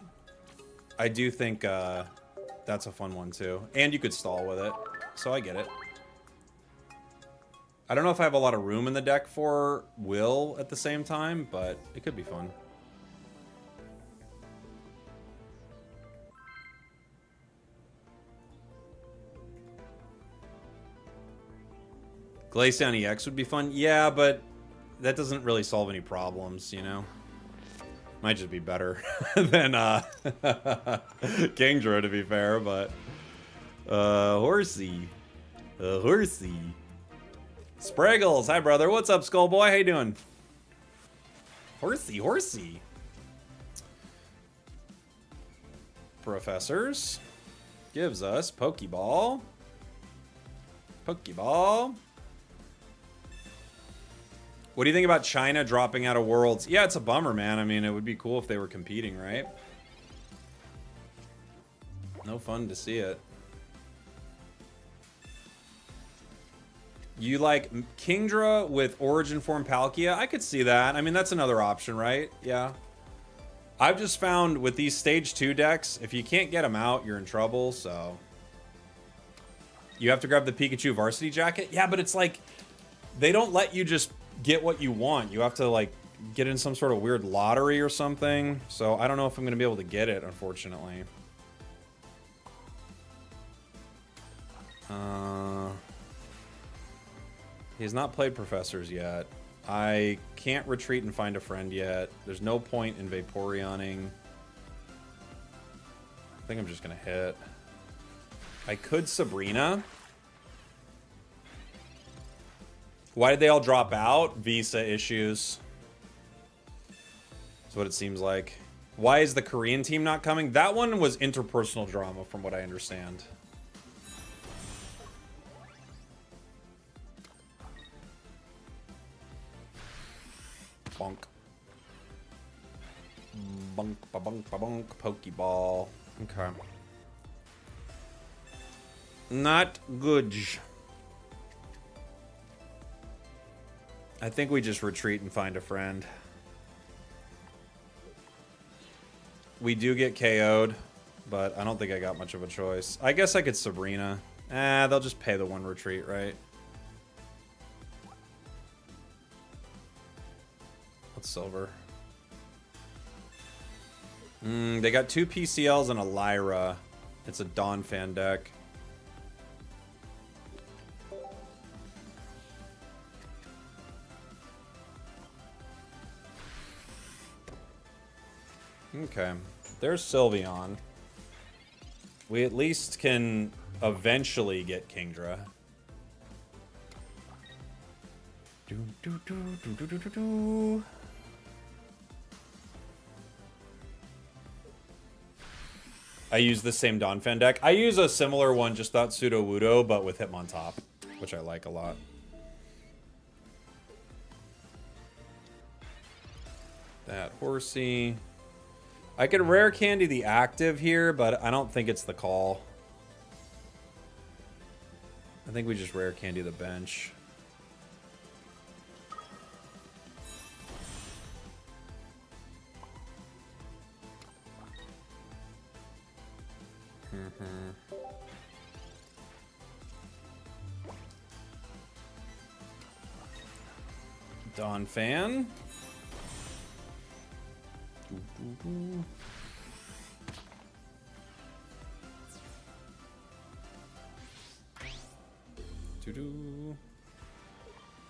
I do think that's a fun one too. And you could stall with it, so I get it. I don't know if I have a lot of room in the deck for Will at the same time, but it could be fun. Glaceon EX would be fun. Yeah, but that doesn't really solve any problems, you know? Might just be better than Kingdra, to be fair, but... Horsey. Horsey. Spragels, hi brother. What's up, Skullboy? How you doing? Horsey, horsey. Professors gives us Pokeball. Pokeball. What do you think about China dropping out of Worlds? Yeah, it's a bummer, man. I mean, it would be cool if they were competing, right? No fun to see it. You like Kingdra with Origin Form Palkia? I could see that. I mean, that's another option, right? Yeah. I've just found with these Stage 2 decks, if you can't get them out, you're in trouble, so... You have to grab the Pikachu Varsity Jacket? Yeah, but it's like... They don't let you just get what you want. You have to, like, get in some sort of weird lottery or something. So I don't know if I'm going to be able to get it, unfortunately. He's not played Professors yet. I can't retreat and find a friend yet. There's no point in Vaporeoning. I think I'm just going to hit. I could Sabrina. Why did they all drop out? Visa issues. That's what it seems like. Why is the Korean team not coming? That one was interpersonal drama, from what I understand. Bonk. Bonk, ba-bonk, ba-bonk. Pokeball. Okay. Not good. I think we just retreat and find a friend. We do get KO'd, but I don't think I got much of a choice. I guess I could Sabrina. They'll just pay the one retreat, right? What's silver? They got 2 PCLs and a Lyra. It's a Dawn fan deck. Okay, there's Sylveon. We at least can eventually get Kingdra. I use the same Donphan deck. I use a similar one, just without Sudowoodo, but with Hitmontop, which I like a lot. That Horsey. I could rare candy the active here, but I don't think it's the call. I think we just rare candy the bench. Don Fan.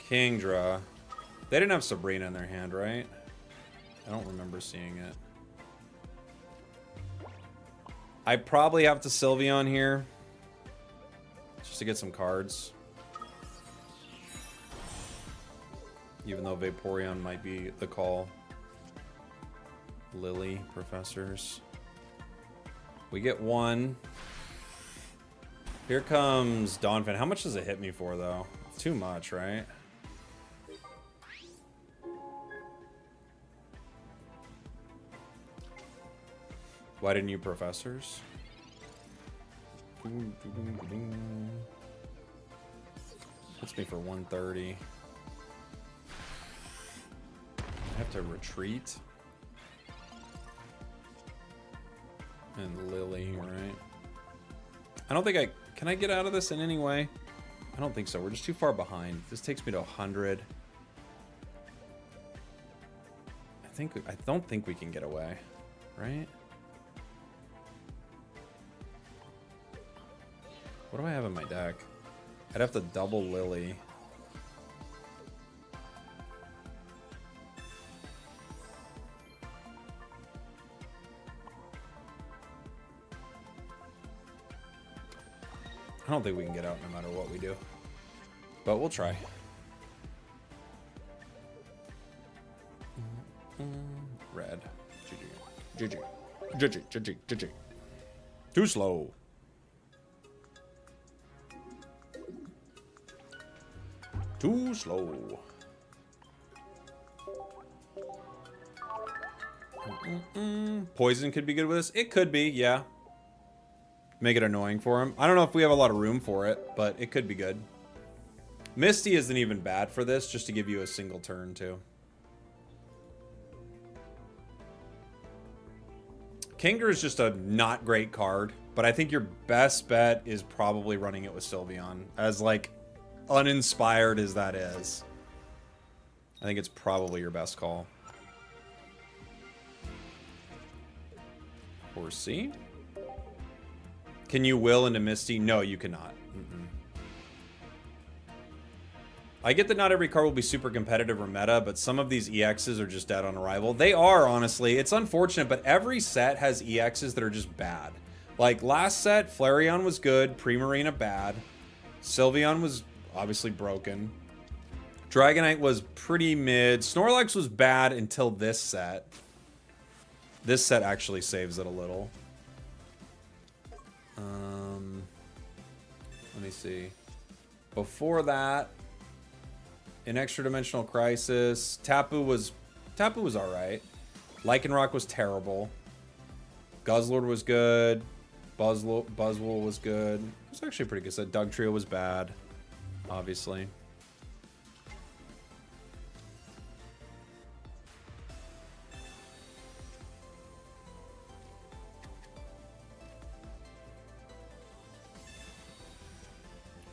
Kingdra. They didn't have Sabrina in their hand, right? I don't remember seeing it. I probably have to Sylveon here. Just to get some cards. Even though Vaporeon might be the call. Lily, Professors. We get one. Here comes Donphan. How much does it hit me for, though? Too much, right? Why didn't you Professors? Hits me for 130. I have to retreat. And Lily, right? I don't think I... Can I get out of this in any way? I don't think so. We're just too far behind. This takes me to 100. I don't think we can get away, right? What do I have in my deck? I'd have to double Lily. I don't think we can get out no matter what we do. But we'll try. Red. GG. GG. GG. GG. Too slow. Too slow. Poison could be good with this. It could be, yeah. Make it annoying for him. I don't know if we have a lot of room for it, but it could be good. Misty isn't even bad for this, just to give you a single turn, too. Kingdra is just a not great card, but I think your best bet is probably running it with Sylveon. As, like, uninspired as that is. I think it's probably your best call. Horsey. Can you will into Misty? No, you cannot. I get that not every card will be super competitive or meta, but some of these EXs are just dead on arrival. They are, honestly. It's unfortunate, but every set has EXs that are just bad. Like, last set, Flareon was good, Primarina bad. Sylveon was obviously broken. Dragonite was pretty mid. Snorlax was bad until this set. This set actually saves it a little. Let me see. Before that, in Extra Dimensional Crisis, Tapu was alright. Lycanroc was terrible. Guz Lord was good. Buzzwole was good. It was actually pretty good set. Dugtrio was bad, obviously.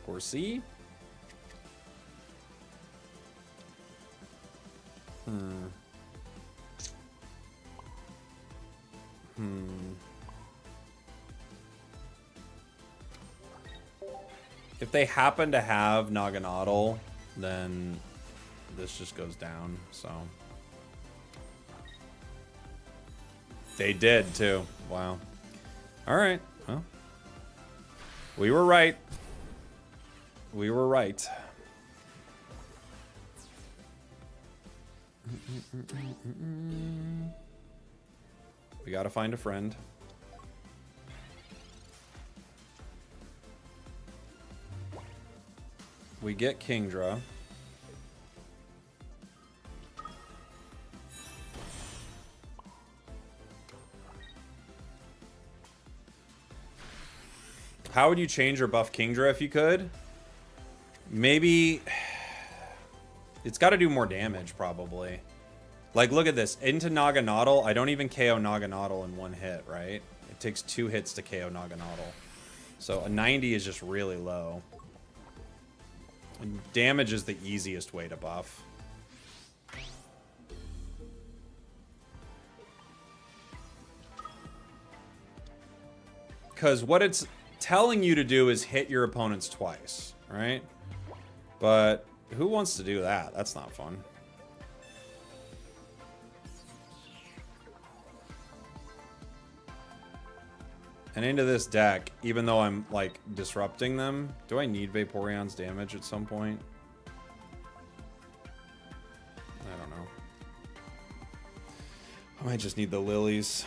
Horsey. If they happen to have Naganadel, then this just goes down, so. They did, too. Wow. Alright, well. We were right. We were right. We gotta find a friend. We get Kingdra. How would you change or buff Kingdra if you could? Maybe... It's got to do more damage, probably. Like, look at this. Into Naganadel, I don't even KO Naganadel in one hit, right? It takes 2 hits to KO Naganadel. So a 90 is just really low. And damage is the easiest way to buff. Because what it's telling you to do is hit your opponents twice, right? But who wants to do that? That's not fun. And into this deck, even though I'm, like, disrupting them, do I need Vaporeon's damage at some point? I don't know. I might just need the lilies.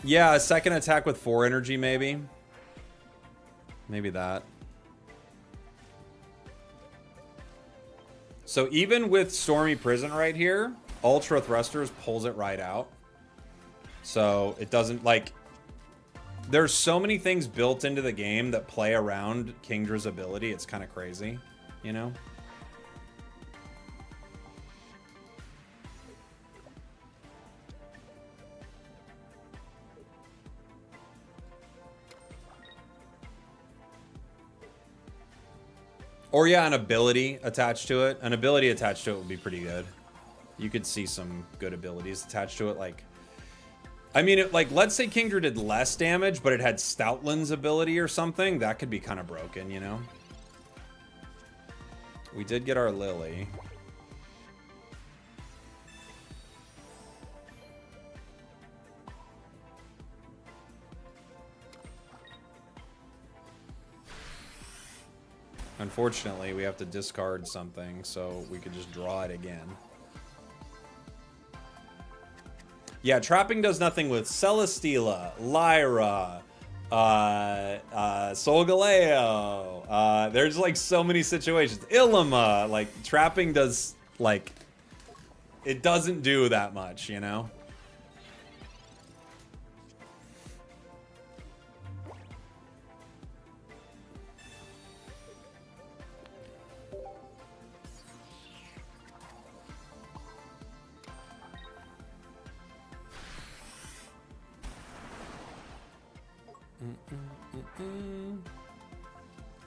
Yeah, a second attack with 4 energy, maybe. Maybe that. So even with Stormy Prison right here, Ultra Thrusters pulls it right out. So it doesn't, like... There's so many things built into the game that play around Kingdra's ability. It's kind of crazy, you know? Or yeah, an ability attached to it. An ability attached to it would be pretty good. You could see some good abilities attached to it. Like, I mean, like, let's say Kingdra did less damage, but it had Stoutland's ability or something. That could be kind of broken, you know? We did get our Lily. Unfortunately, we have to discard something, so we could just draw it again. Yeah, trapping does nothing with Celesteela, Lyra, Solgaleo. There's like so many situations. Ilima, like trapping does like it doesn't do that much, you know?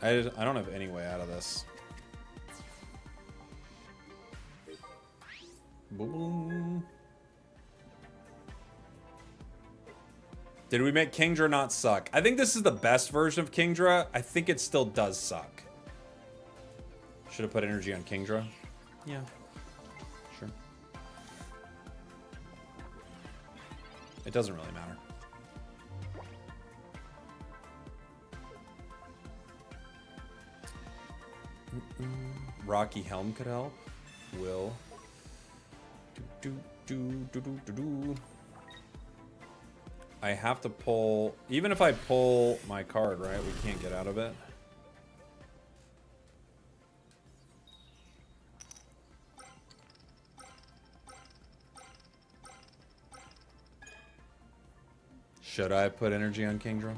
I don't have any way out of this. Boom. Did we make Kingdra not suck? I think this is the best version of Kingdra. I think it still does suck. Should have put energy on Kingdra. Yeah. Sure. It doesn't really matter. Rocky Helm could help. Will. I have to pull... Even if I pull my card, right? We can't get out of it. Should I put energy on Kingdra?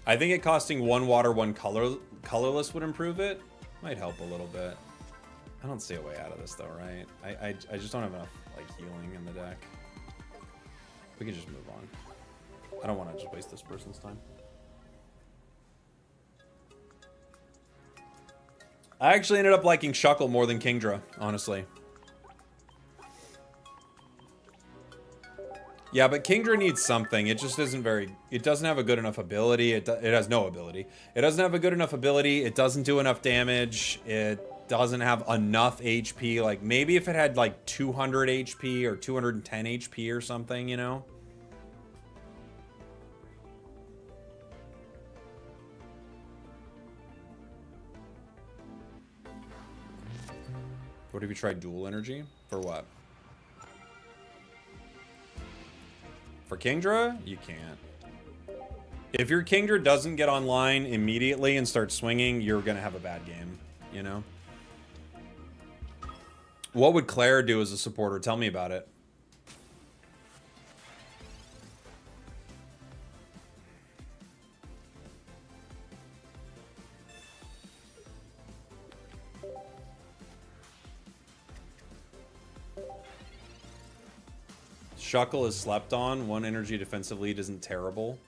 I think it costing 1 water, 1 colorless would improve it. Might help a little bit. I don't see a way out of this though, right? I just don't have enough like healing in the deck. We can just move on. I don't want to just waste this person's time. I actually ended up liking Shuckle more than Kingdra, honestly. Yeah, but Kingdra needs something. It just isn't very... It doesn't have a good enough ability. It has no ability. It doesn't have a good enough ability. It doesn't do enough damage. It doesn't have enough HP. Like, maybe if it had, like, 200 HP or 210 HP or something, you know? What if you tried dual energy? For what? For Kingdra? You can't. If your Kingdra doesn't get online immediately and start swinging, you're going to have a bad game, you know? What would Claire do as a supporter? Tell me about it. Shuckle is slept on. 1 energy defensive lead isn't terrible.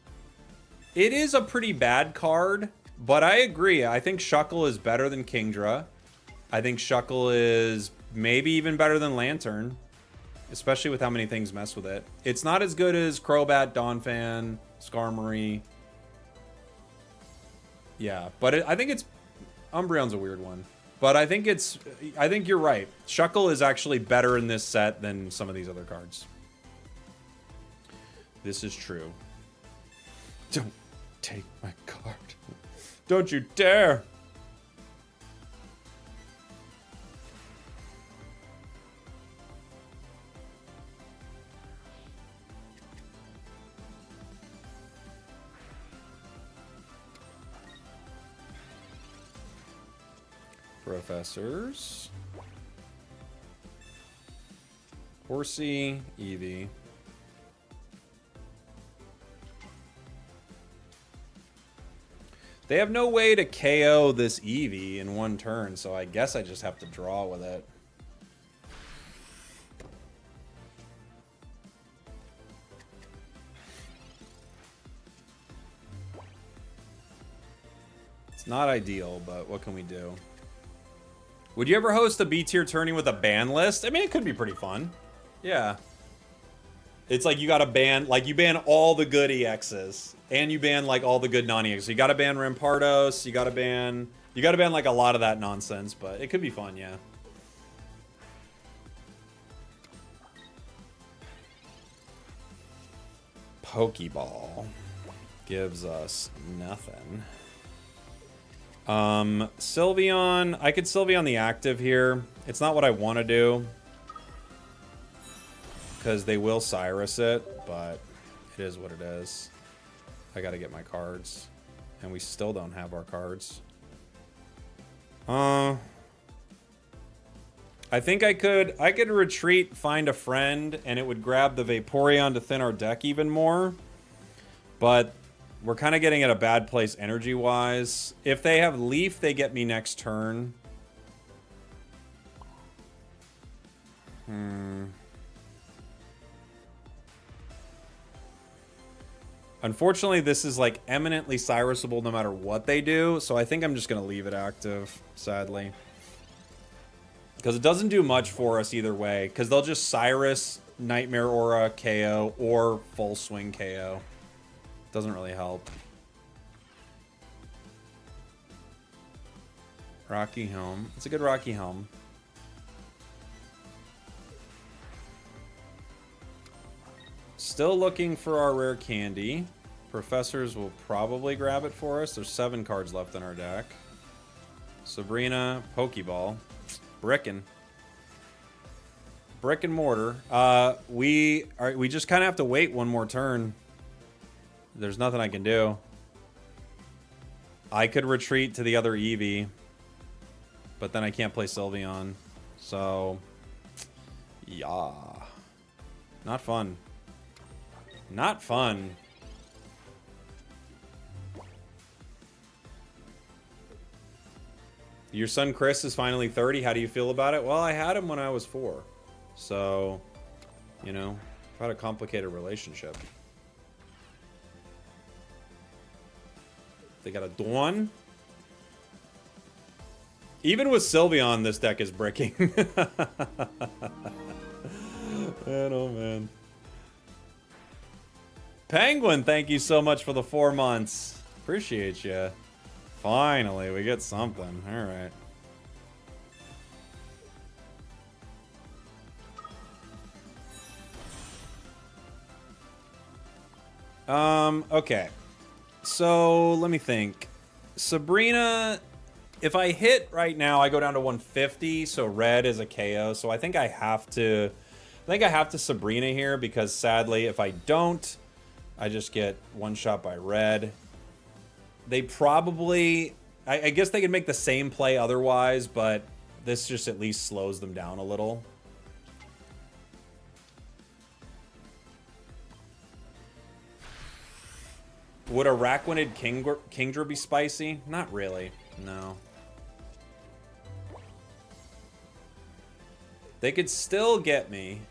It is a pretty bad card, but I agree. I think Shuckle is better than Kingdra. I think Shuckle is maybe even better than Lantern, especially with how many things mess with it. It's not as good as Crobat, Donphan, Skarmory. Yeah, but I think it's... Umbreon's a weird one. But I think you're right. Shuckle is actually better in this set than some of these other cards. This is true. Don't take my card. Don't you dare! Professors. Horsey, Eevee. They have no way to KO this Eevee in one turn, so I guess I just have to draw with it. It's not ideal, but what can we do? Would you ever host a B-tier tourney with a ban list? I mean, it could be pretty fun. Yeah. It's like you gotta ban, like you ban all the good EXs. And you ban like all the good non-EXs. So you gotta ban Rampardos, you gotta ban like a lot of that nonsense, but it could be fun, yeah. Pokeball gives us nothing. Sylveon, I could Sylveon the active here. It's not what I want to do, because they will Cyrus it, but it is what it is. I gotta get my cards, and we still don't have our cards. I think I could retreat, find a friend, and it would grab the Vaporeon to thin our deck even more, but we're kind of getting at a bad place energy-wise. If they have Leaf, they get me next turn. Unfortunately, this is like eminently Cyrusable no matter what they do, so I think I'm just going to leave it active, sadly. Because it doesn't do much for us either way, because they'll just Cyrus, Nightmare Aura, KO, or Full Swing KO. Doesn't really help. Rocky Helm. It's a good Rocky Helm. Still looking for our rare candy. Professors will probably grab it for us. There's 7 cards left in our deck. Sabrina, Pokeball. Brickin'. Brick and mortar. We just kind of have to wait one more turn. There's nothing I can do. I could retreat to the other Eevee, but then I can't play Sylveon. So, yeah. Not fun. Not fun. Your son Chris is finally 30. How do you feel about it? Well, I had him when I was 4. So, you know, I've had a complicated relationship. They got a Dawn. Even with Sylveon, this deck is bricking. Man, oh man. Penguin, thank you so much for the 4 months. Appreciate you. Finally, we get something. All right. Okay. So, let me think. Sabrina, if I hit right now, I go down to 150, so red is a KO. So I think I have to Sabrina here, because sadly, if I don't, I just get one shot by red. They probably... I guess they could make the same play otherwise, but this just at least slows them down a little. Would a Raquinid Kingdra be spicy? Not really, no. They could still get me.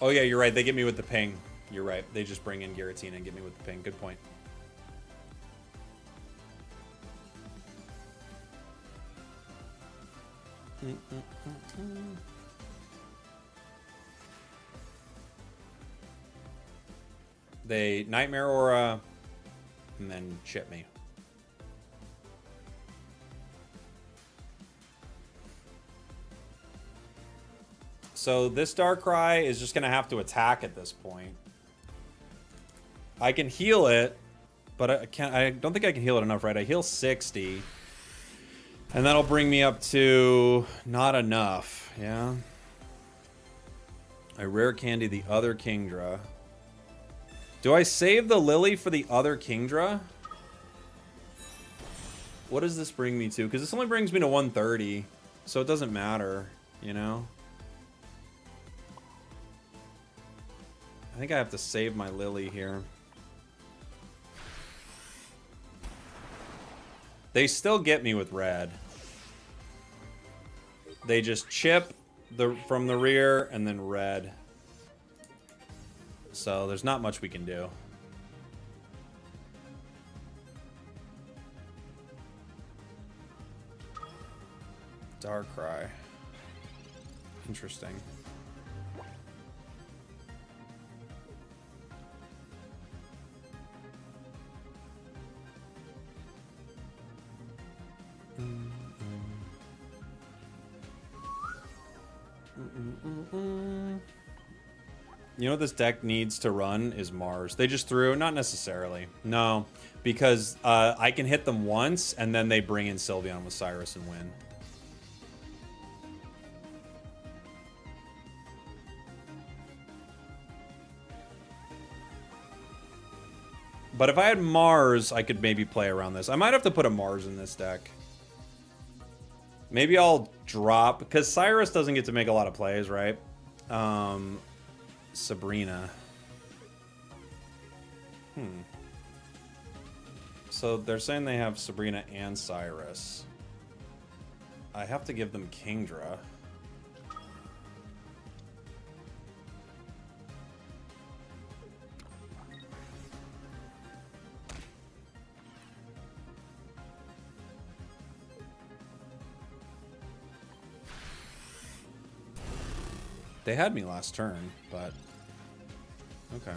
Oh yeah, you're right. They get me with the ping. You're right. They just bring in Giratina and get me with the ping. Good point. They Nightmare Aura and then chip me. So this Darkrai is just going to have to attack at this point. I can heal it, but I don't think I can heal it enough, right? I heal 60. And that'll bring me up to not enough, yeah? I rare candy the other Kingdra. Do I save the Lily for the other Kingdra? What does this bring me to? Because this only brings me to 130, so it doesn't matter, you know? I think I have to save my Lily here. They still get me with red. They just chip from the rear and then red. So there's not much we can do. Darkrai. Interesting. You know what this deck needs to run is Mars. They just threw, not necessarily. No, because I can hit them once and then they bring in Sylveon with Cyrus and win. But if I had Mars, I could maybe play around this. I might have to put a Mars in this deck. Maybe I'll drop, because Cyrus doesn't get to make a lot of plays, right? Sabrina. So they're saying they have Sabrina and Cyrus. I have to give them Kingdra. They had me last turn, but okay.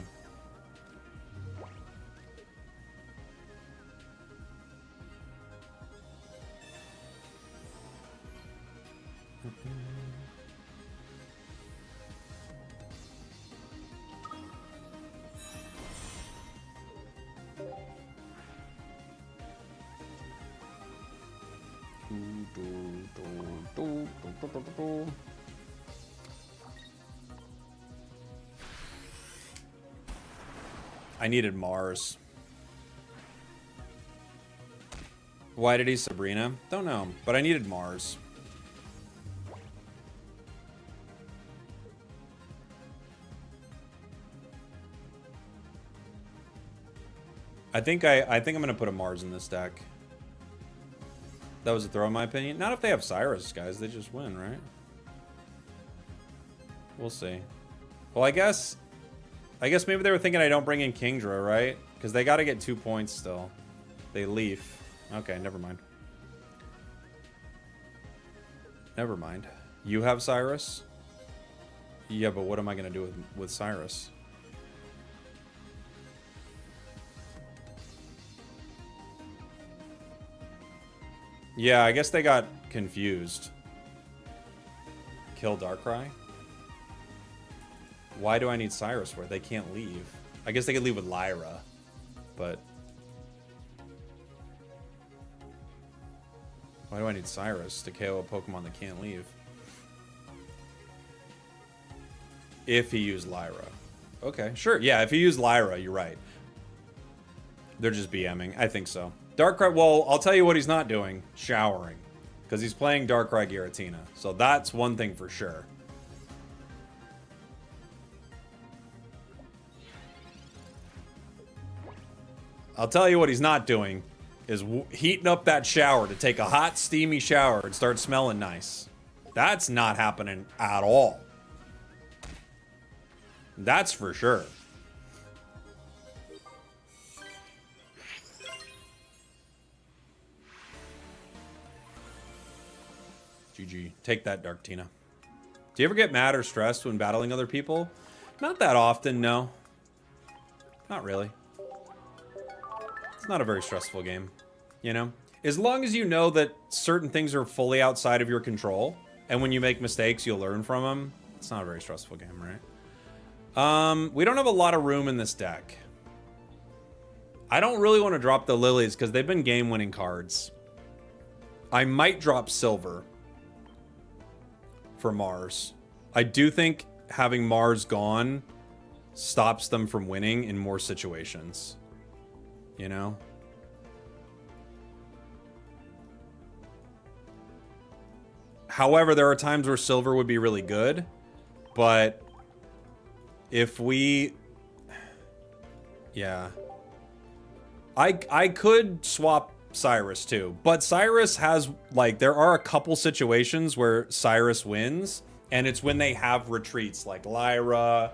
I needed Mars. Why did he Sabrina? Don't know, but I needed Mars. I think I'm gonna put a Mars in this deck. That was a throw in my opinion. Not if they have Cyrus, guys. They just win, right? We'll see. Well, I guess maybe they were thinking I don't bring in Kingdra, right? Because they got to get 2 points still. They leaf. Okay, never mind. Never mind. You have Cyrus? Yeah, but what am I going to do with Cyrus? Yeah, I guess they got confused. Kill Darkrai? Why do I need Cyrus for? They can't leave. I guess they could leave with Lyra, but why do I need Cyrus to KO a Pokemon that can't leave? If he used Lyra. Okay, sure. Yeah, if he used Lyra, you're right. They're just BMing. I think so. Darkrai, well, I'll tell you what he's not doing. Showering. Because he's playing Darkrai Giratina. So that's one thing for sure. I'll tell you what he's not doing is heating up that shower to take a hot, steamy shower and start smelling nice. That's not happening at all. That's for sure. GG. Take that, Dark Tina. Do you ever get mad or stressed when battling other people? Not that often, no. Not really. It's not a very stressful game, you know? As long as you know that certain things are fully outside of your control, and when you make mistakes, you'll learn from them, it's not a very stressful game, right? We don't have a lot of room in this deck. I don't really want to drop the Lilies because they've been game-winning cards. I might drop Silver for Mars. I do think having Mars gone stops them from winning in more situations. You know? However, there are times where Silver would be really good, but if we... Yeah. I could swap Cyrus too, but Cyrus has, like, there are a couple situations where Cyrus wins, and it's when they have retreats, like Lyra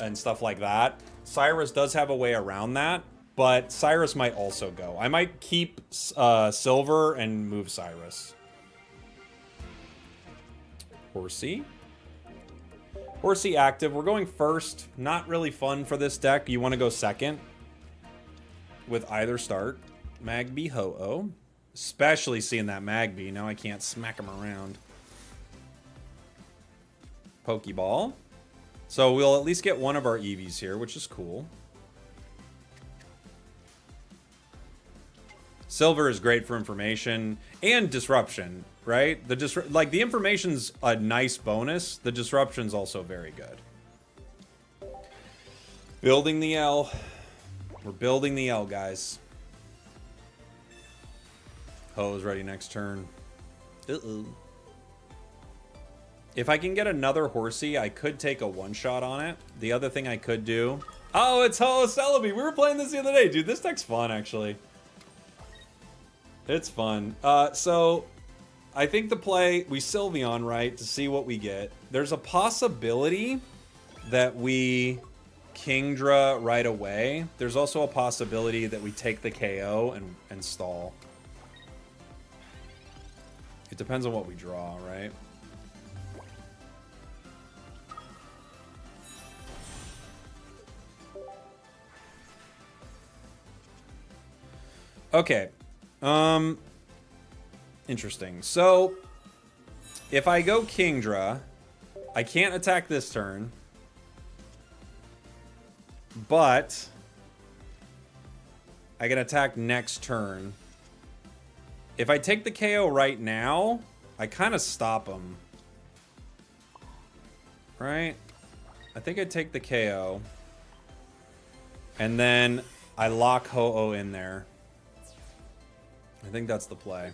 and stuff like that. Cyrus does have a way around that, but Cyrus might also go. I might keep Silver and move Cyrus. Horsey. Horsey active. We're going first. Not really fun for this deck. You want to go second with either start. Magby Ho-Oh. Especially seeing that Magby. Now I can't smack him around. Pokeball. So we'll at least get one of our Eevees here, which is cool. Silver is great for information and disruption, right? The information's a nice bonus. The disruption's also very good. Building the L. We're building the L, guys. Ho-Oh's ready next turn. Uh-oh. If I can get another Horsey, I could take a one-shot on it. The other thing I could do... Oh, it's Ho-Oh Celebi! We were playing this the other day. Dude, this deck's fun, actually. It's fun. So, I think the play... We Sylveon, right, to see what we get. There's a possibility that we Kingdra right away. There's also a possibility that we take the KO and stall. It depends on what we draw, right? Okay. Interesting. So, if I go Kingdra, I can't attack this turn. But I can attack next turn. If I take the KO right now, I kind of stop him. Right? I think I take the KO. And then I lock Ho-Oh in there. I think that's the play.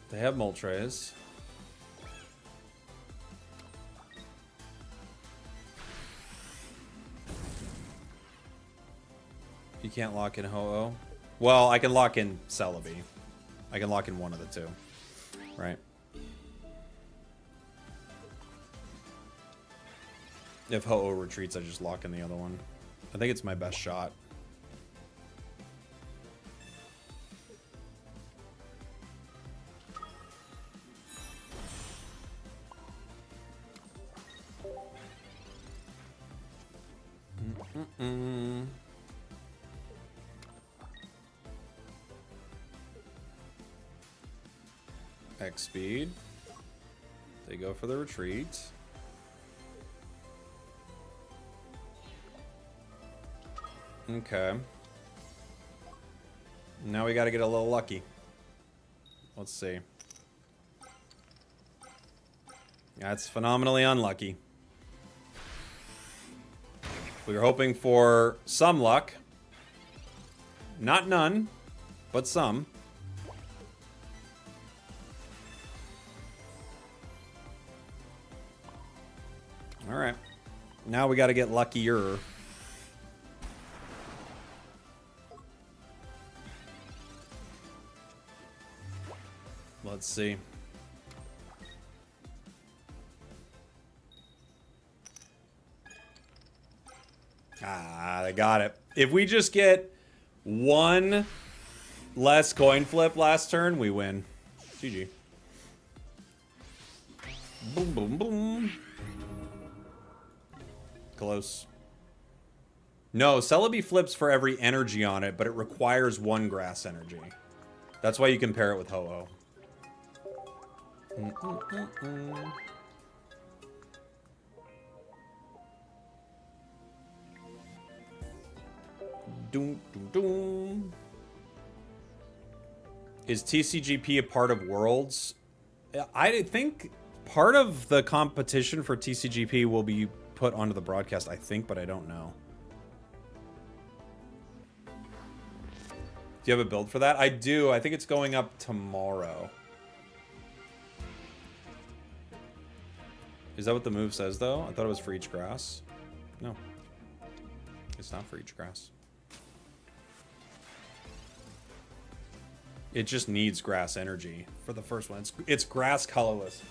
They have Moltres. You can't lock in Ho-Oh. Well, I can lock in Celebi. I can lock in one of the two. Right. If Ho-Oh retreats, I just lock in the other one. I think it's my best shot. X speed. They go for the retreat. Okay. Now we got to get a little lucky. Let's see. That's phenomenally unlucky. We were hoping for some luck. Not none, but some. All right. Now we got to get luckier. Let's see. Ah, they got it. If we just get one less coin flip last turn, we win. GG. Boom, boom, boom. Close. No, Celebi flips for every energy on it, but it requires one grass energy. That's why you can pair it with Ho-Oh. Doom, doom, doom. Is TCGP a part of Worlds? I think part of the competition for TCGP will be put onto the broadcast, I think, but I don't know. Do you have a build for that? I do. I think it's going up tomorrow. Is that what the move says, though? I thought it was for each grass. No. It's not for each grass. It just needs grass energy for the first one. It's grass colorless.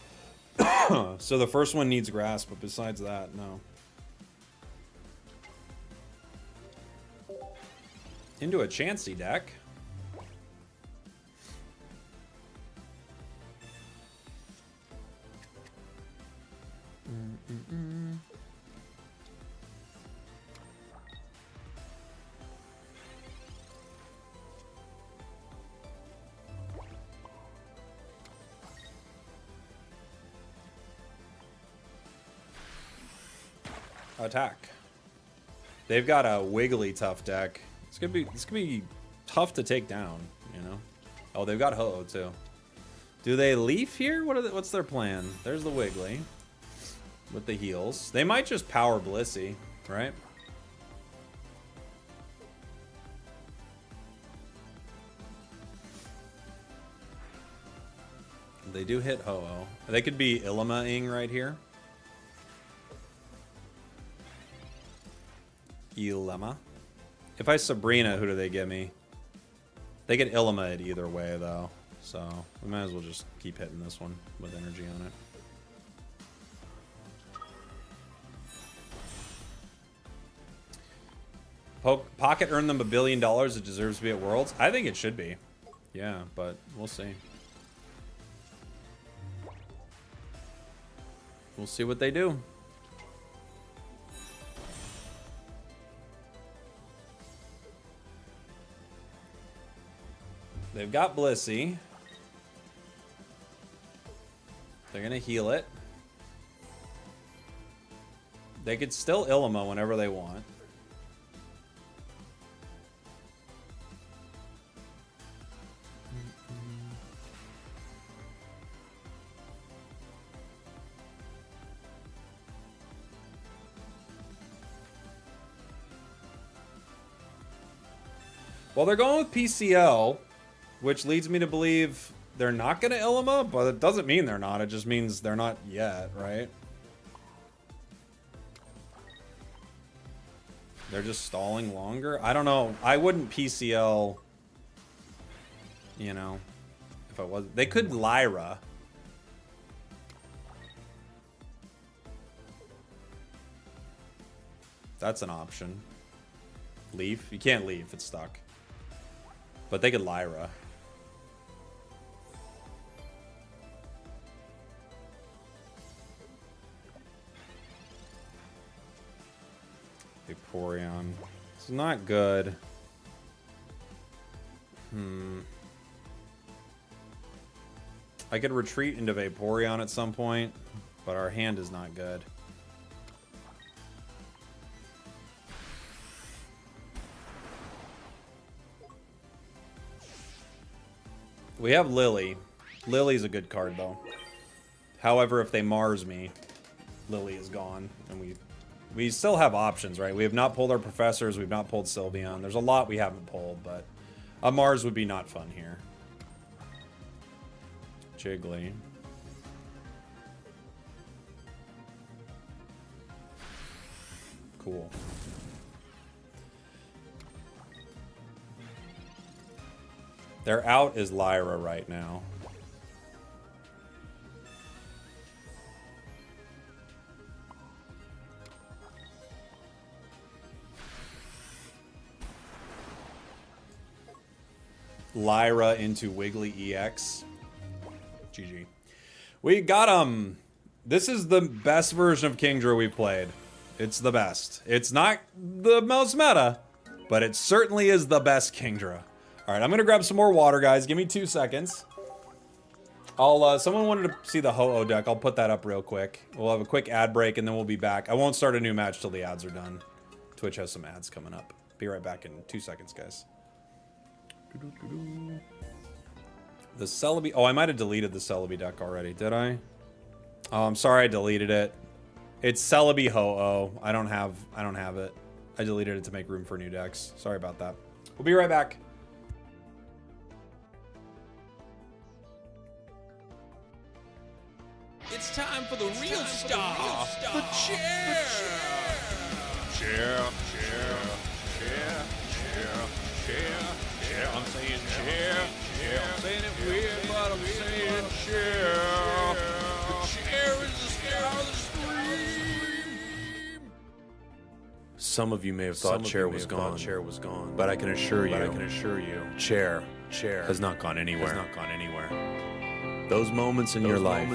So the first one needs grass, but besides that, no. Into a Chansey deck. Attack. They've got a wiggly tough deck. It's gonna be tough to take down, you know. Oh, they've got Ho-Oh too. Do they leaf here? What's their plan? There's the wiggly with the heals. They might just power Blissey, right? They do hit Ho-Oh. They could be Ilima-ing right here. Ilima. If I Sabrina, who do they give me? They get Ilima it either way, though. So we might as well just keep hitting this one with energy on it. Pocket earned them $1 billion. It deserves to be at Worlds. I think it should be. Yeah, but we'll see. We'll see what they do. They've got Blissey. They're going to heal it. They could still Ilima whenever they want. Well, they're going with PCL, which leads me to believe they're not going to Ilima, but it doesn't mean they're not. It just means they're not yet, right? They're just stalling longer. I don't know. I wouldn't PCL, you know, if I was. They could Lyra. That's an option. Leaf? You can't leave. It's stuck. But they could Lyra. Vaporeon. It's not good. I could retreat into Vaporeon at some point, but our hand is not good. We have Lily. Lily's a good card, though. However, if they Mars me, Lily is gone, and we still have options, right? We have not pulled our professors. We've not pulled Sylveon. There's a lot we haven't pulled, but a Mars would be not fun here. Jiggly. Cool. Their out is Lyra right now. Lyra into Wiggly EX. GG. We got this is the best version of Kingdra we've played. It's the best. It's not the most meta, but it certainly is the best Kingdra. All right, I'm gonna grab some more water, guys. Give me 2 seconds. I'll someone wanted to see the Ho-Oh deck. I'll put that up real quick. We'll have a quick ad break and then we'll be back. I won't start a new match till the ads are done. Twitch has some ads coming up. Be right back in 2 seconds, guys. The Celebi. Oh, I might have deleted the Celebi deck already. Did I? Oh, I'm sorry I deleted it. It's Celebi Ho-Oh. I don't have it. I deleted it to make room for new decks. Sorry about that. We'll be right back. It's time for the real star, the chair. Chair. I'm saying chair. I'm saying it weird, but I'm saying chair. The chair is the star of the stream. Some of you may have thought chair was gone, but I can assure you, chair has not gone anywhere. Those moments in your life,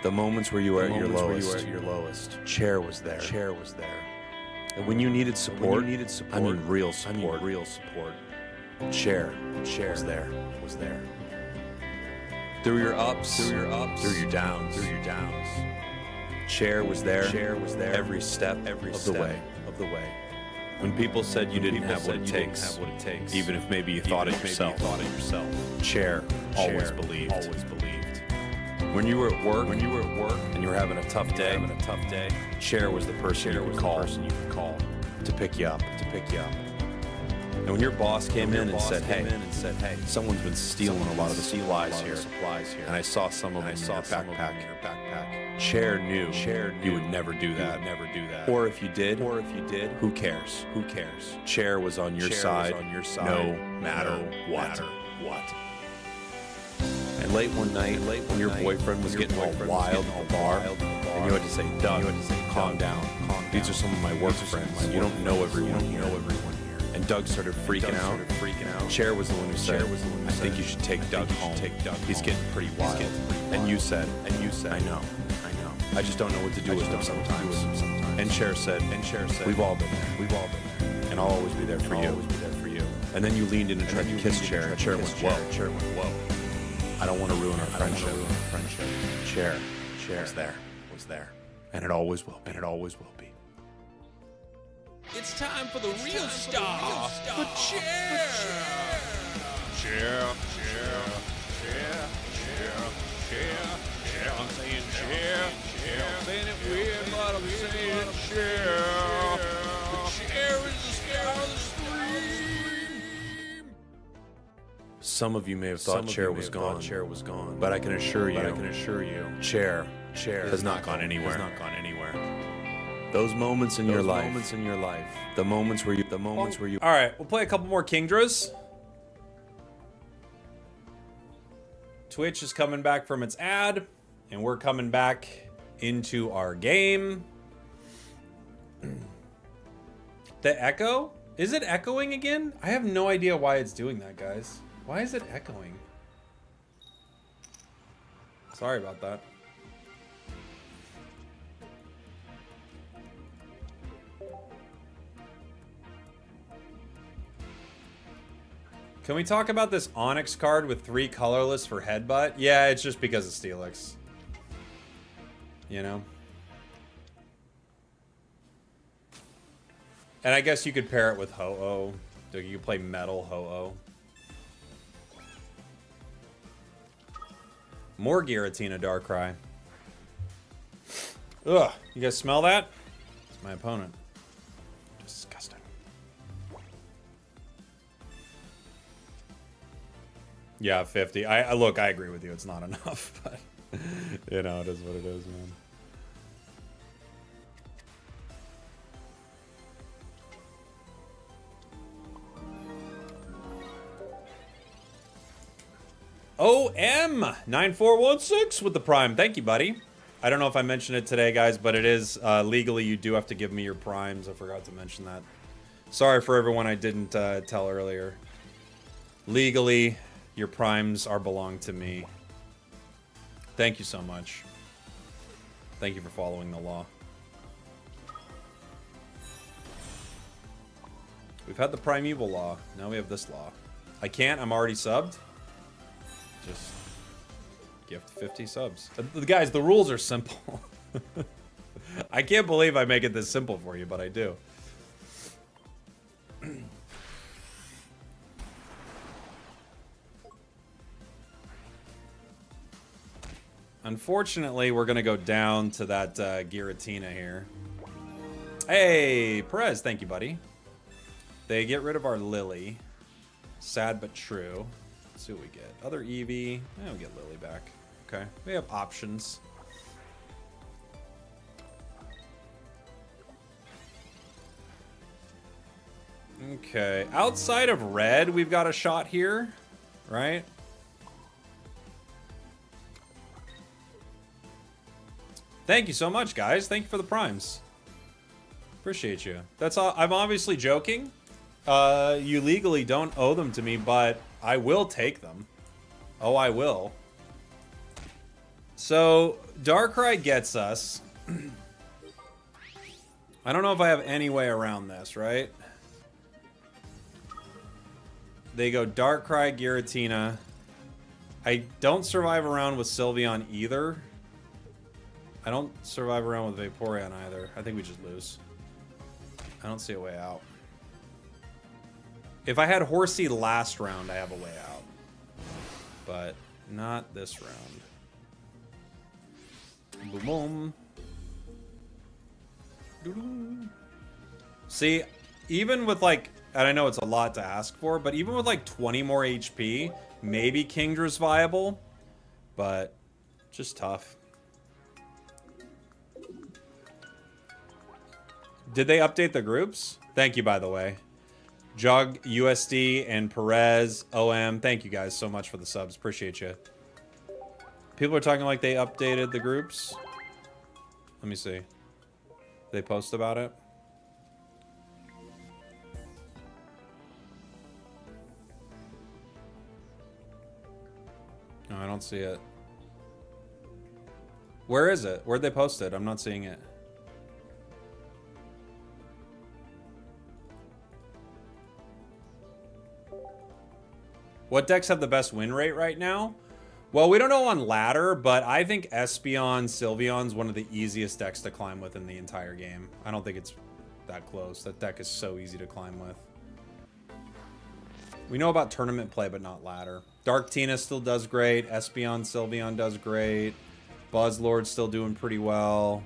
the moments where you were at your lowest, chair was there. And when you needed support, I mean real support, chair was there. Through your ups, through your downs, chair was there every step of the way. When people said you didn't have what it takes, even if maybe you thought it yourself, chair always believed. When you were at work and you were having a tough day, chair was the person you could call to pick you up. And when your boss came in and said, hey, someone's been stealing a lot of the supplies here, and I saw some of them in your backpack. Chair knew you would never do that. Or if you did, who cares? Chair was on your side, no matter what. And late one night, when your boyfriend was getting all wild at the bar, and you had to say, Doug, calm down. These are some of my work friends. You don't know everyone here. And Doug started freaking out. Chair was the one who said, I think you should take Doug home. He's getting pretty wild. And you said, I know. I just don't know what to do with him sometimes. And Chair said, we've all been there. And I'll always be there for you. And then you leaned in and tried to kiss Chair. Chair went, whoa. I don't want to ruin our friendship. Chair was there. And it always will be. It's time for the real star, the chair. Chair. I'm saying chair. I'm saying it weird, but I'm saying chair. The chair is the star of the stream. Some of you may have thought chair was gone, but I can assure you, chair has not gone anywhere. Those moments in your life, the moments where you. All right, we'll play a couple more Kingdras. Twitch is coming back from its ad, and we're coming back into our game. The echo? Is it echoing again? I have no idea why it's doing that, guys. Why is it echoing? Sorry about that. Can we talk about this Onyx card with 3 colorless for Headbutt? Yeah, it's just because of Steelix. You know? And I guess you could pair it with Ho-Oh. You could play Metal Ho-Oh. More Giratina Darkrai. Ugh, you guys smell that? It's my opponent. Disgusting. Yeah, 50. Look, I agree with you. It's not enough, but you know, it is what it is, man. OM9416 with the Prime. Thank you, buddy. I don't know if I mentioned it today, guys, but it is legally you do have to give me your primes. I forgot to mention that. Sorry for everyone I didn't tell earlier. Legally, your primes belong to me. Thank you so much. Thank you for following the law. We've had the Primeval law. Now we have this law. I can't. I'm already subbed. Just gift 50 subs. Guys, the rules are simple. I can't believe I make it this simple for you, but I do. Unfortunately, we're going to go down to that Giratina here. Hey, Perez, thank you, buddy. They get rid of our Lily. Sad but true. Let's see what we get. Other Eevee. We'll get Lily back. Okay. We have options. Okay. Outside of red, we've got a shot here. Right? Thank you so much, guys. Thank you for the primes. Appreciate you. That's all. I'm obviously joking. You legally don't owe them to me, but I will take them. Oh, I will. So, Darkrai gets us. I don't know if I have any way around this, right? They go Darkrai, Giratina. I don't survive around with Sylveon either. I don't survive around with Vaporeon either. I think we just lose. I don't see a way out. If I had Horsey last round, I have a way out. But not this round. Boom, boom. See, even with like, and I know it's a lot to ask for, but even with like 20 more HP, maybe Kingdra's viable, but just tough. Did they update the groups? Thank you, by the way. Jog, USD, and Perez, OM. Thank you guys so much for the subs. Appreciate you. People are talking like they updated the groups. Let me see. Did they post about it? No, I don't see it. Where is it? Where'd they post it? I'm not seeing it. What decks have the best win rate right now? Well, we don't know on ladder, but I think Espeon, Sylveon's one of the easiest decks to climb with in the entire game. I don't think it's that close. That deck is so easy to climb with. We know about tournament play, but not ladder. Dark Tina still does great. Espeon, Sylveon does great. Guz Lord still doing pretty well.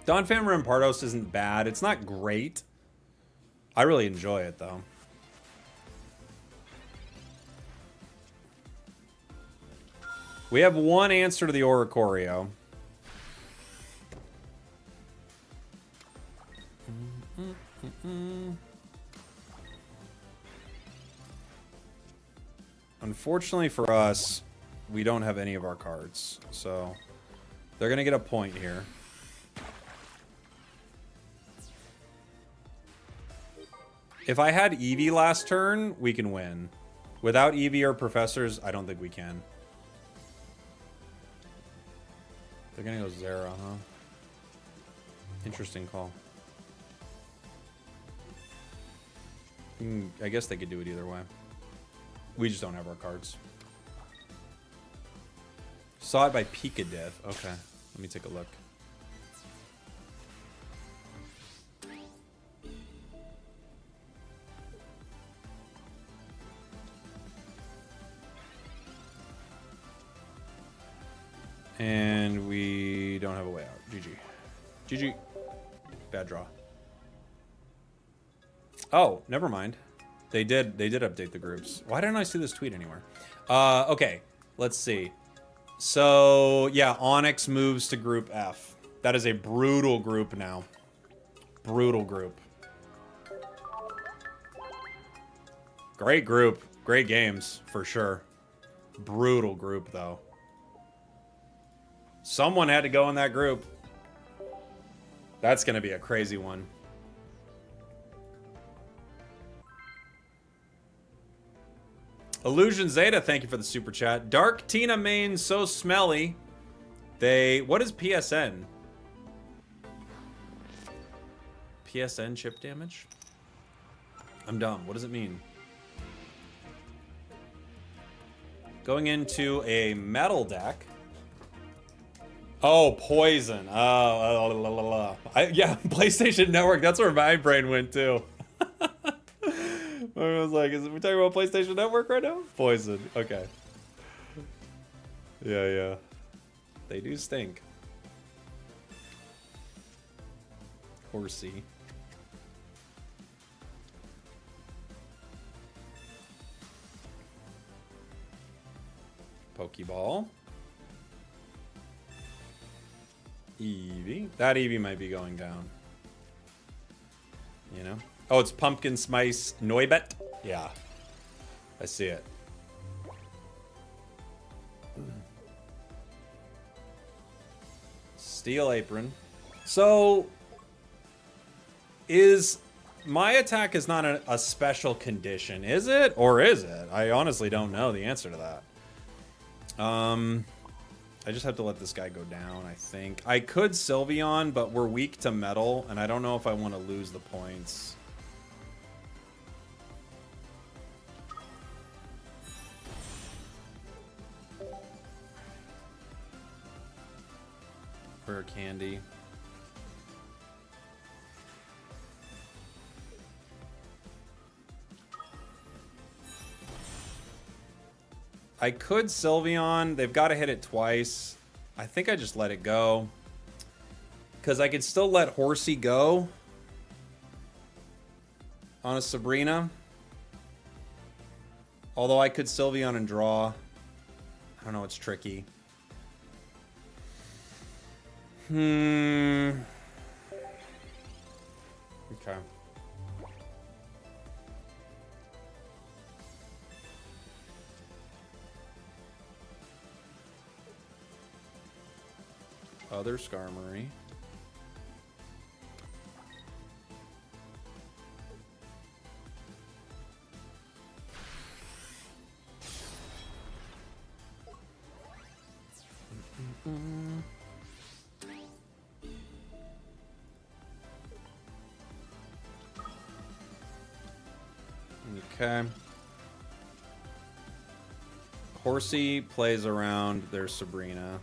Donphan Rampardos isn't bad. It's not great. I really enjoy it, though. We have one answer to the Oricorio. Unfortunately for us, we don't have any of our cards. So, they're going to get a point here. If I had Eevee last turn, we can win. Without Eevee or Professors, I don't think we can. They're gonna go Zera, huh? Interesting call. I guess they could do it either way. We just don't have our cards. Saw it by Pikachu. Okay, let me take a look. And we don't have a way out. GG. GG. Bad draw. Oh, never mind. They did update the groups. Why didn't I see this tweet anywhere? Okay, let's see. So, yeah, Onyx moves to Group F. That is a brutal group now. Brutal group. Great group. Great games, for sure. Brutal group, though. Someone had to go in that group. That's going to be a crazy one. Illusion Zeta, thank you for the super chat. Dark Tina main so smelly. What is PSN? PSN chip damage? I'm dumb. What does it mean? Going into a metal deck. Oh, poison. Yeah, PlayStation Network. That's where my brain went too. I was like, we talking about PlayStation Network right now? Poison. Okay. Yeah. They do stink. Horsey. Pokeball. Eevee. That Eevee might be going down. You know? Oh, it's Pumpkin Spice Noibet? Yeah. I see it. Steel Apron. So, my attack is not a special condition, is it? Or is it? I honestly don't know the answer to that. I just have to let this guy go down, I think. I could Sylveon, but we're weak to metal, and I don't know if I want to lose the points. For candy. I could Sylveon. They've got to hit it twice. I think I just let it go. Because I could still let Horsey go. On a Sabrina. Although I could Sylveon and draw. I don't know, it's tricky. Okay. Other Skarmory. Okay. Horsey plays around their Sabrina.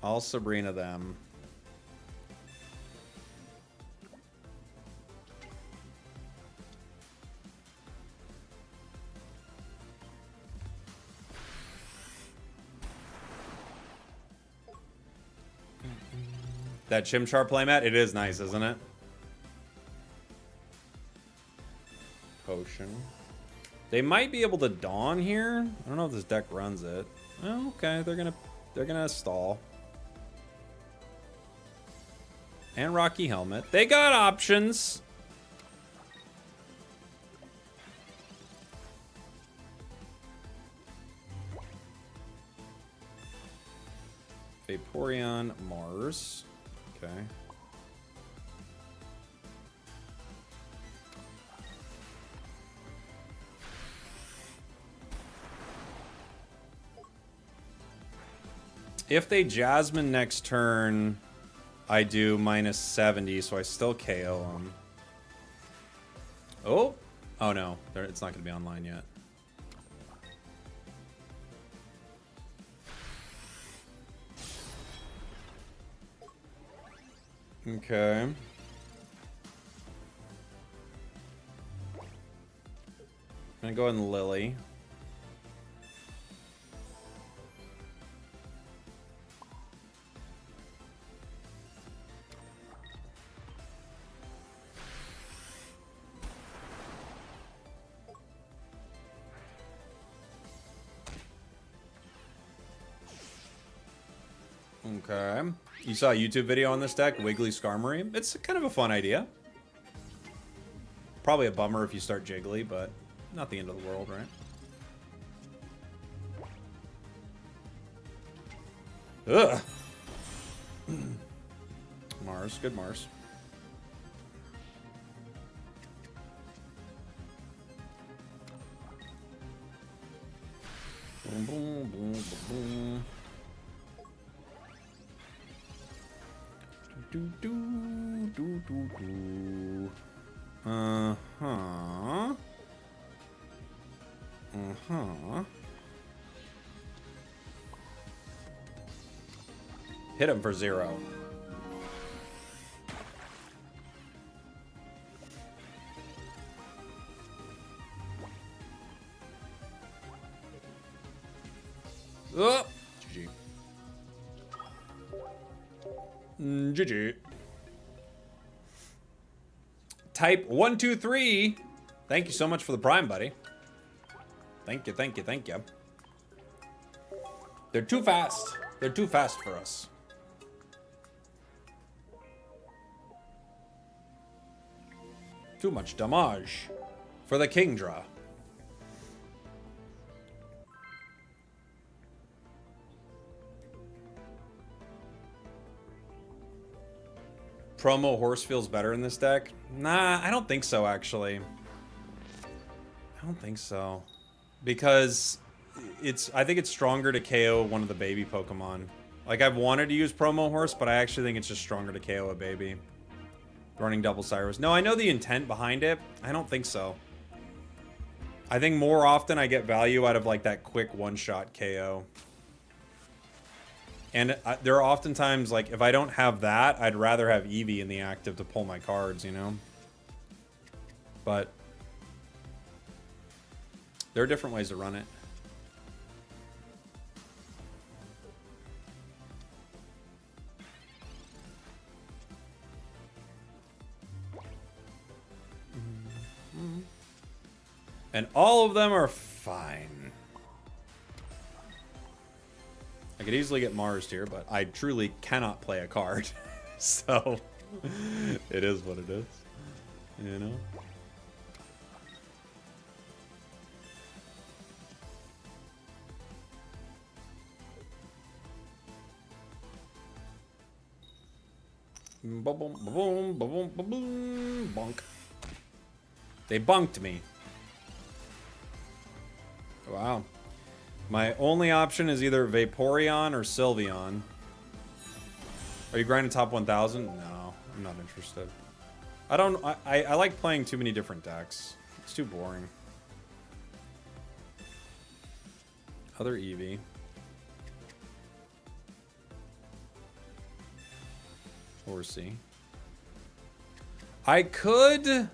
I'll Sabrina them. That Chimchar playmat, it is nice, isn't it? Potion. They might be able to Dawn here. I don't know if this deck runs it. Oh, okay, they're gonna stall. And Rocky Helmet. They got options. Vaporeon, Mars. Okay. If they Jasmine next turn, I do minus 70, so I still KO him. Oh! Oh no, it's not going to be online yet. Okay. I'm gonna go ahead and Lily. Okay. You saw a YouTube video on this deck, Wiggly Skarmory. It's kind of a fun idea. Probably a bummer if you start Jiggly, but not the end of the world, right? Ugh. Mars, good Mars. Boom, boom, boom, boom, boom. Do, do, do, do, do. Uh-huh. Uh-huh. Hit him for 0. Oh! GG. GG. Type 123. Thank you so much for the Prime, buddy. Thank you, thank you, thank you. They're too fast. They're too fast for us. Too much damage for the Kingdra. Promo horse feels better in this deck? Nah, I don't think so, actually. I don't think so. Because I think it's stronger to KO one of the baby Pokemon. Like, I've wanted to use Promo Horse, but I actually think it's just stronger to KO a baby. Running Double Cyrus. No, I know the intent behind it. I don't think so. I think more often I get value out of, like, that quick one-shot KO. And there are oftentimes, like, if I don't have that, I'd rather have Eevee in the active to pull my cards, you know? But there are different ways to run it. And all of them are fine. I could easily get Mars here, but I truly cannot play a card. So, it is what it is. You know? Boom, boom, boom, boom, boom, boom, bonk. They bunked me. Wow. My only option is either Vaporeon or Sylveon. Are you grinding top 1000? No, I'm not interested. I like playing too many different decks. It's too boring. Other Eevee. Horsey. I could...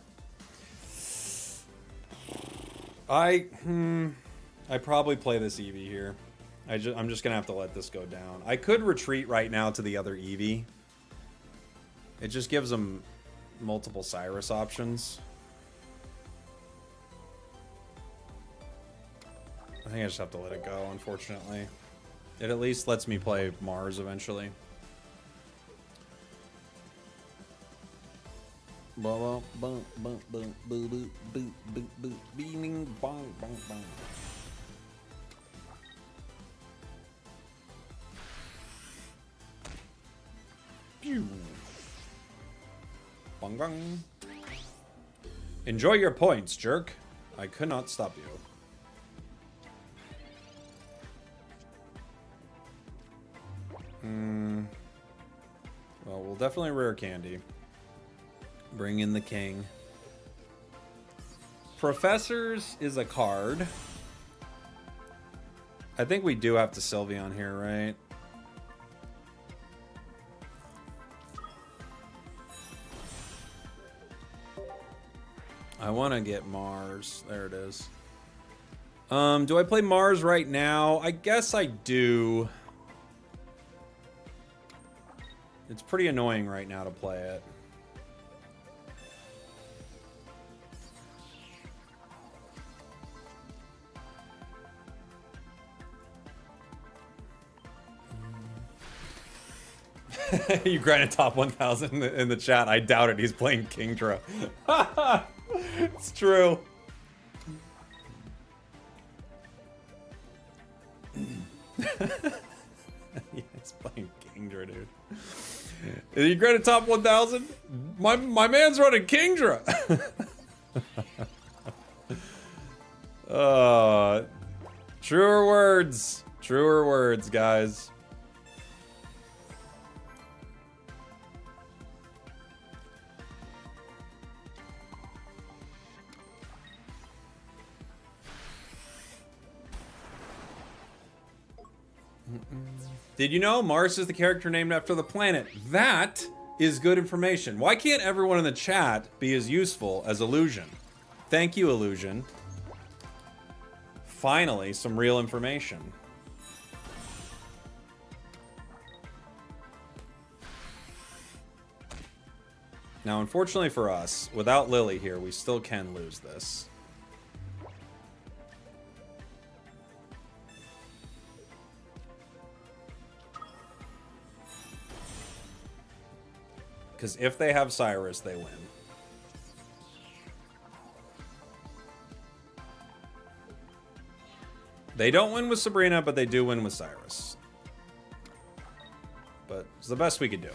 I probably play this Eevee here. I'm just gonna have to let this go down. I could retreat right now to the other Eevee. It just gives them multiple Cyrus options. I think I just have to let it go, unfortunately. It at least lets me play Mars eventually. Beaming, bong, bong, bong. Pew. Bong, bong. Enjoy your points, jerk. I could not stop you. Well, we'll definitely rare candy. Bring in the king. Professors is a card. I think we do have to Sylveon here, right? I want to get Mars. There it is. Do I play Mars right now? I guess I do. It's pretty annoying right now to play it. You grinded top 1000 in the chat. I doubt it. He's playing Kingdra. It's true. Yeah, he's playing Kingdra, dude. You grinded top 1000? My man's running Kingdra. Truer words. Truer words, guys. Did you know Mars is the character named after the planet? That is good information. Why can't everyone in the chat be as useful as Illusion? Thank you, Illusion. Finally, some real information. Now, unfortunately for us, without Lily here, we still can lose this. Because if they have Cyrus, they win. They don't win with Sabrina, but they do win with Cyrus. But it's the best we could do.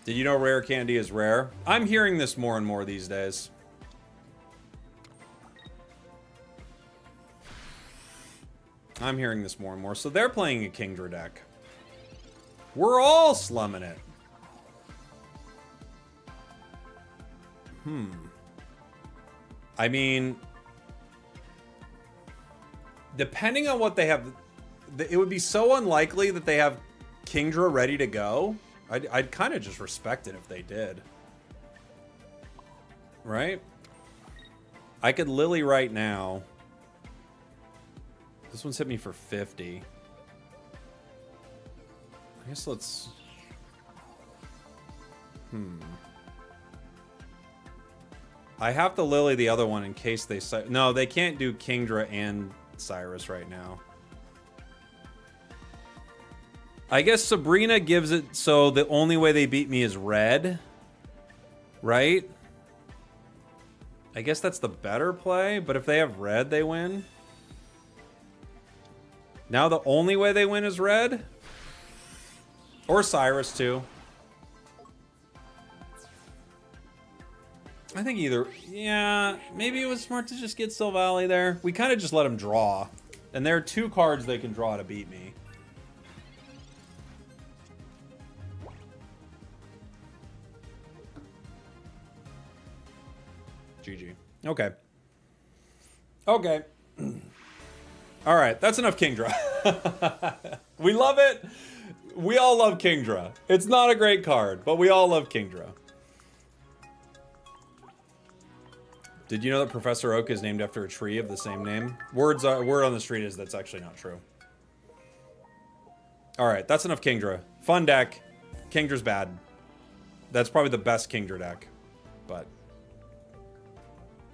Did you know rare candy is rare? I'm hearing this more and more these days. I'm hearing this more and more. So they're playing a Kingdra deck. We're all slumming it. I mean, depending on what they have, it would be so unlikely that they have Kingdra ready to go. I'd kind of just respect it if they did. Right? I could Lily right now. This one's hit me for 50. I guess let's... I have to Lily the other one in case they... No, they can't do Kingdra and Cyrus right now. I guess Sabrina gives it so the only way they beat me is red. Right? I guess that's the better play, but if they have red, they win. Now the only way they win is red? Or Cyrus, too. I think either... Yeah, maybe it was smart to just get Sylveon there. We kind of just let him draw. And there are 2 cards they can draw to beat me. GG. Okay. Okay. All right, that's enough Kingdra. We love it. We all love Kingdra. It's not a great card, but we all love Kingdra. Did you know that Professor Oak is named after a tree of the same name? Word on the street is that's actually not true. All right, that's enough Kingdra. Fun deck. Kingdra's bad. That's probably the best Kingdra deck, but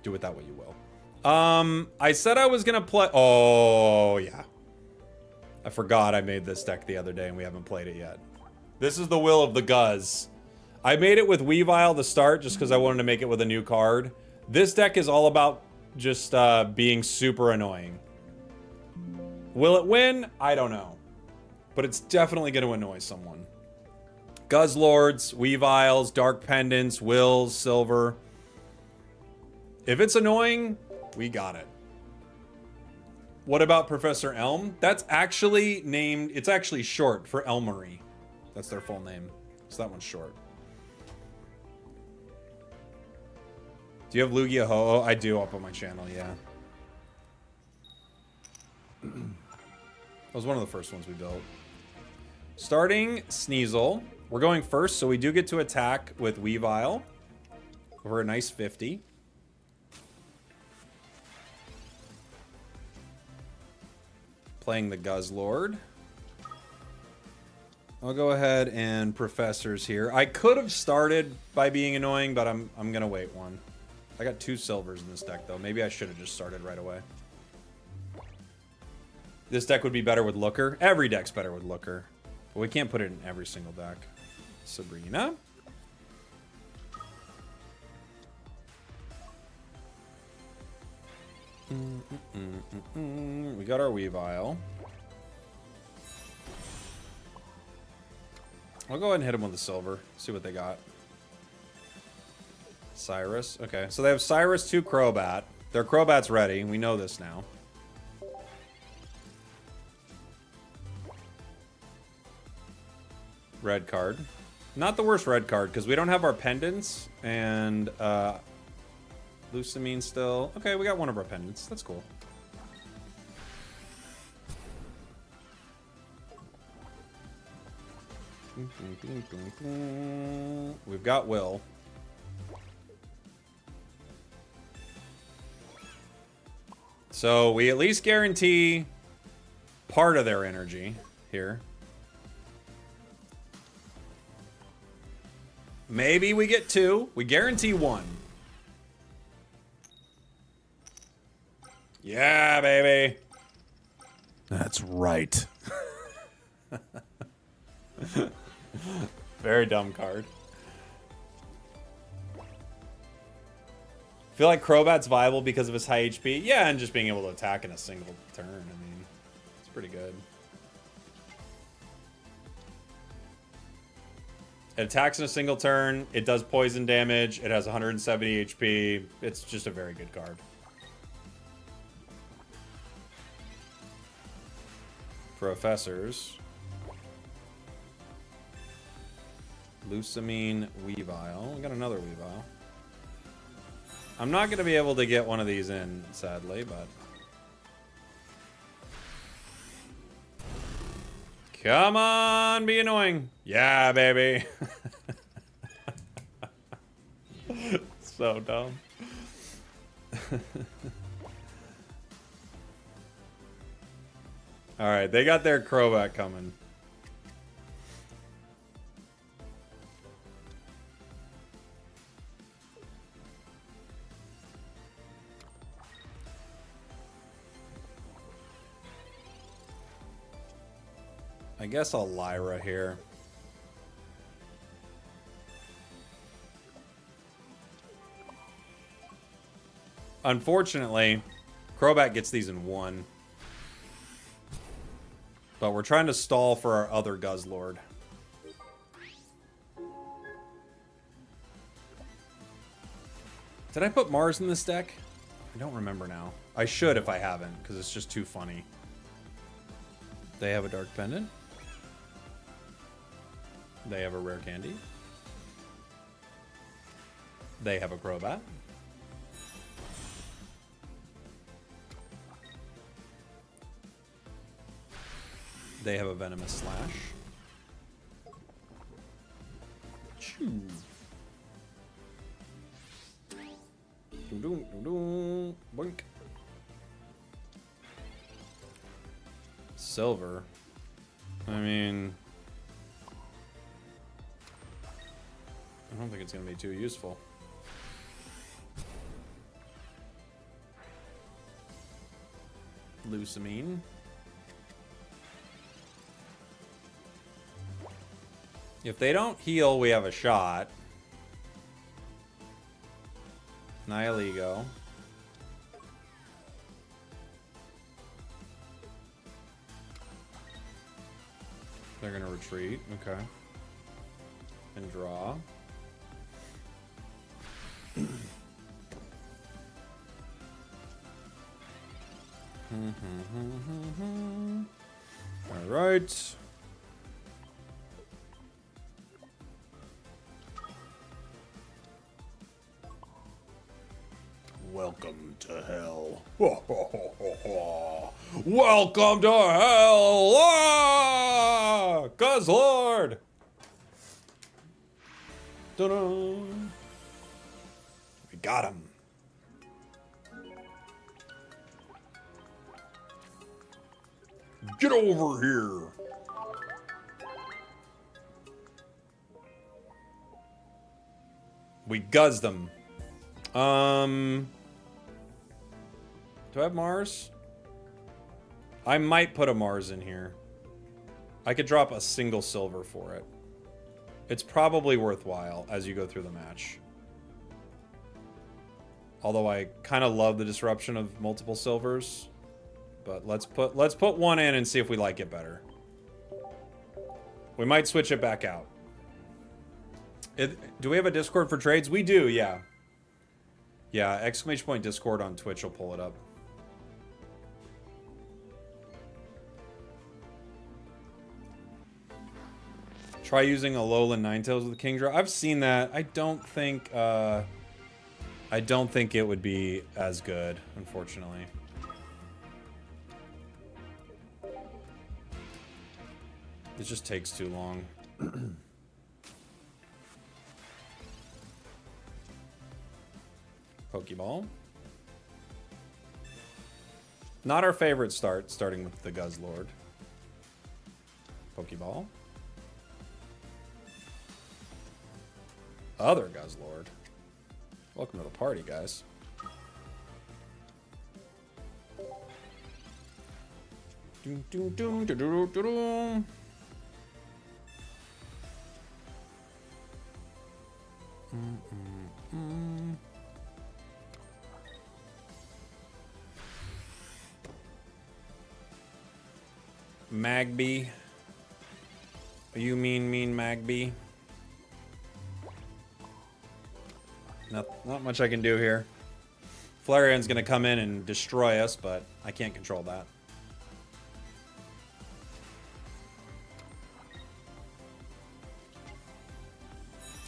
do with that what you will. I said I was gonna play... Oh, yeah. I forgot I made this deck the other day and we haven't played it yet. This is the Will of the Guz. I made it with Weavile to start just because I wanted to make it with a new card. This deck is all about just being super annoying. Will it win? I don't know. But it's definitely going to annoy someone. Guz Lords, Weaviles, Dark Pendants, Wills, Silver. If it's annoying, we got it. What about Professor Elm? That's actually named, it's actually short for Elmery. That's their full name. So that one's short. Do you have Lugia Ho-Oh? I do up on my channel, yeah. That was one of the first ones we built. Starting Sneasel. We're going first, so we do get to attack with Weavile. For a nice 50. Playing the Guz Lord. I'll go ahead and Professors here. I could have started by being annoying, but I'm gonna wait one. I got 2 silvers in this deck, though. Maybe I should have just started right away. This deck would be better with Looker. Every deck's better with Looker. But we can't put it in every single deck. Sabrina. We got our Weavile. I'll go ahead and hit him with the silver. See what they got. Cyrus. Okay, so they have Cyrus 2 Crobat. Their Crobat's ready. We know this now. Red card. Not the worst red card, because we don't have our pendants. And, Lucamine still. Okay, we got one of our pendants. That's cool. We've got Will. So we at least guarantee part of their energy here. Maybe we get 2. We guarantee 1. Yeah, baby. That's right. Very dumb card. I feel like Crobat's viable because of his high HP. Yeah, and just being able to attack in a single turn. I mean, it's pretty good. It attacks in a single turn. It does poison damage. It has 170 HP. It's just a very good card. Professors. Lucamine, Weavile. We got another Weavile. I'm not going to be able to get one of these in, sadly, but... Come on, be annoying. Yeah, baby. So dumb. Alright, they got their Crobat coming. I guess I'll Lyra here. Unfortunately, Crobat gets these in 1. But we're trying to stall for our other Guz Lord. Did I put Mars in this deck? I don't remember now. I should if I haven't, because it's just too funny. They have a Dark Pendant. They have a Rare Candy. They have a Crobat. They have a Venomous Slash. Choo. Boink. Silver. I mean... I don't think it's going to be too useful. Lucamine. If they don't heal, we have a shot. Nihilego. They're going to retreat. Okay. And draw. All right. Welcome to hell. Welcome to hell. Ah! Guz Lord. Dun-dun. We got him. Get over here. We guzzed them. Do I have Mars? I might put a Mars in here. I could drop a single silver for it. It's probably worthwhile as you go through the match. Although I kind of love the disruption of multiple silvers. But let's put one in and see if we like it better. We might switch it back out. Do we have a Discord for trades? We do, yeah. Yeah, exclamation point Discord on Twitch will pull it up. Try using Alolan Ninetales with Kingdra. I've seen that. I don't think it would be as good, unfortunately. It just takes too long. Pokeball. Not our favorite start, starting with the Guz Lord. Pokeball. Other Guz Lord. Welcome to the party, guys. Doom, doom, doom, doom, doom, doom. Magby. You mean Magby? Not much I can do here. Flareon's gonna come in and destroy us, but I can't control that.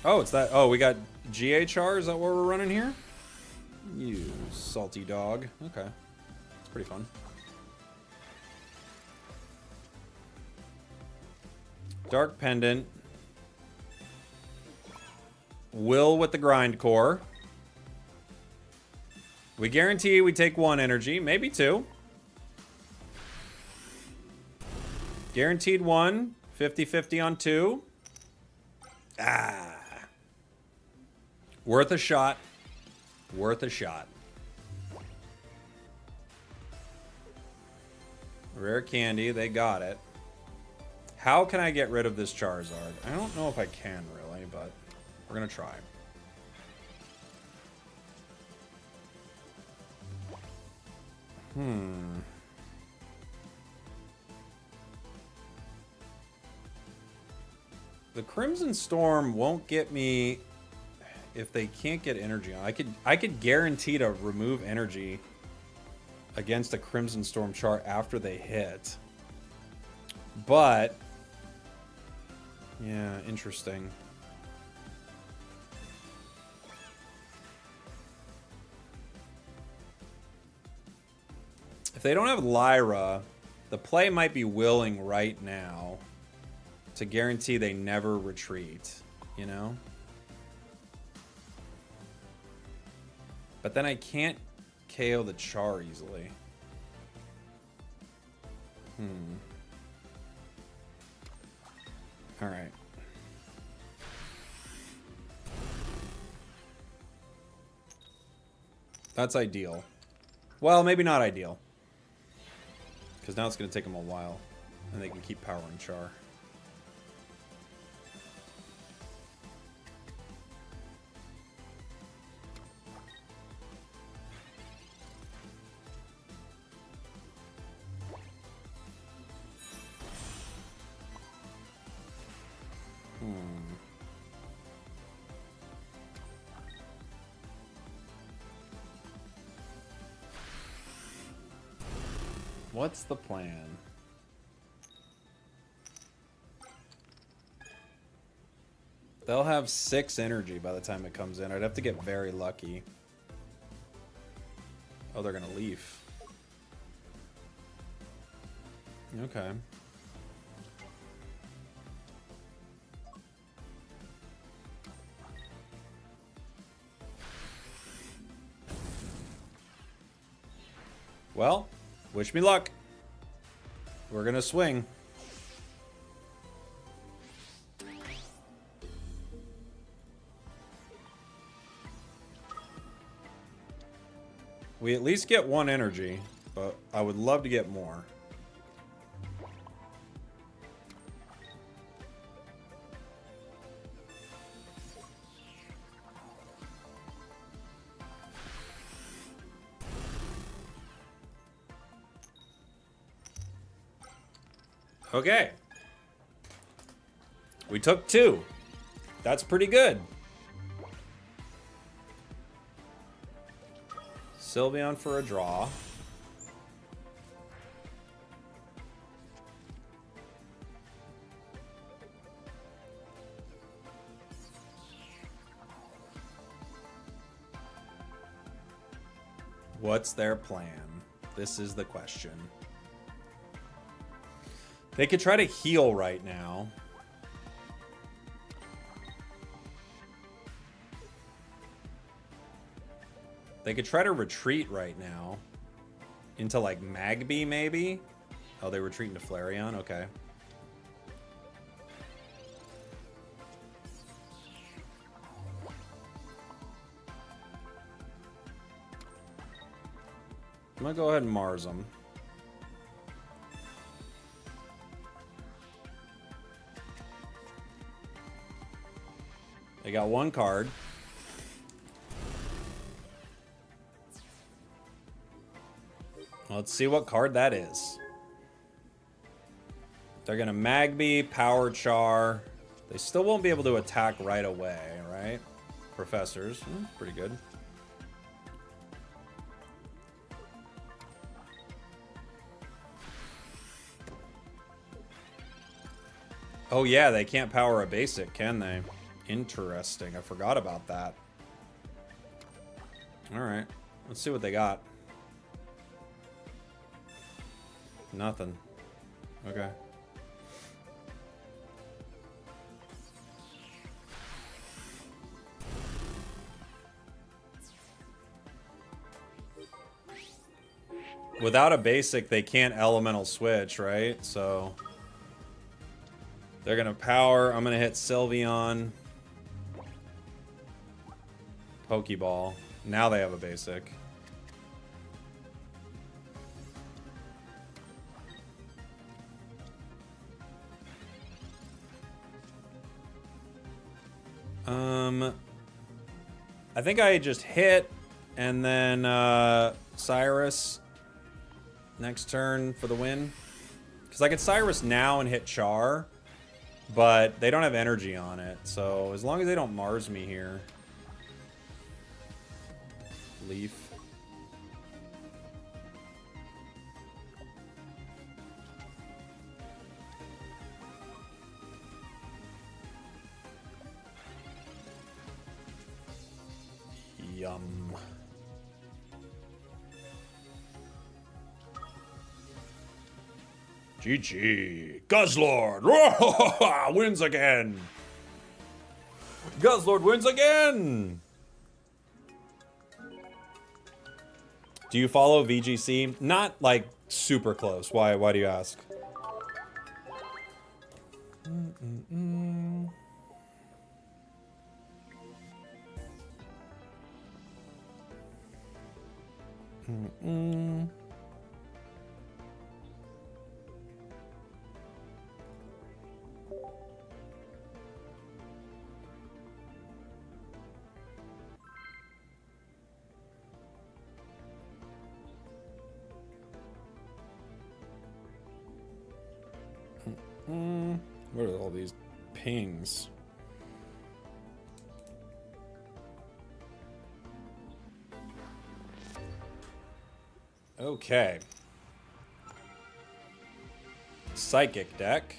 Oh, it's that. Oh, we got GHR. Is that what we're running here? You salty dog. Okay. It's pretty fun. Dark Pendant. Will with the grind core. We guarantee we take 1 energy, maybe 2. Guaranteed 1. 50-50 on 2. Ah. Worth a shot. Worth a shot. Rare candy, they got it. How can I get rid of this Charizard? I don't know if I can really, but we're gonna try. The Crimson Storm won't get me if they can't get energy on. I could guarantee to remove energy against a Crimson Storm chart after they hit. But yeah, interesting. If they don't have Lyra, the play might be willing right now to guarantee they never retreat, you know? But then I can't KO the Char easily. Alright. That's ideal. Well, maybe not ideal. Because now it's going to take them a while. And they can keep powering Char. What's the plan? They'll have 6 energy by the time it comes in. I'd have to get very lucky. Oh, they're gonna leaf. Okay. Well, wish me luck. We're gonna swing. We at least get 1 energy, but I would love to get more. Okay. We took 2. That's pretty good. Sylveon for a draw. What's their plan? This is the question. They could try to heal right now. They could try to retreat right now. Into like Magby maybe? Oh, they retreat into Flareon? Okay. I'm gonna go ahead and Mars them. They got 1 card. Let's see what card that is. They're gonna Magby, Power Char. They still won't be able to attack right away, right? Professors, pretty good. Oh yeah, they can't power a basic, can they? Interesting. I forgot about that. Alright. Let's see what they got. Nothing. Okay. Without a basic, they can't elemental switch, right? So they're gonna power. I'm gonna hit Sylveon. Pokeball. Now they have a basic. I think I just hit and then Cyrus next turn for the win. Because I could Cyrus now and hit Char, but they don't have energy on it. So as long as they don't Mars me here. Leaf. Yum. GG. Guz Lord wins again. Guz Lord wins again. Do you follow VGC? Not like super close. Why do you ask? What are all these pings? Okay. Psychic deck.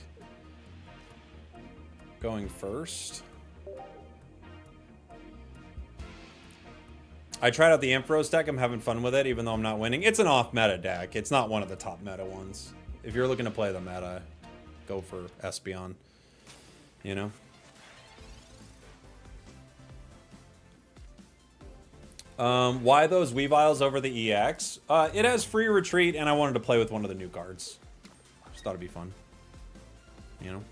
Going first. I tried out the Ampharos deck. I'm having fun with it, even though I'm not winning. It's an off-meta deck. It's not one of the top meta ones. If you're looking to play the meta, go for Espeon. You know? Why those Weaviles over the EX? It has free retreat, and I wanted to play with one of the new cards. Just thought it'd be fun. You know?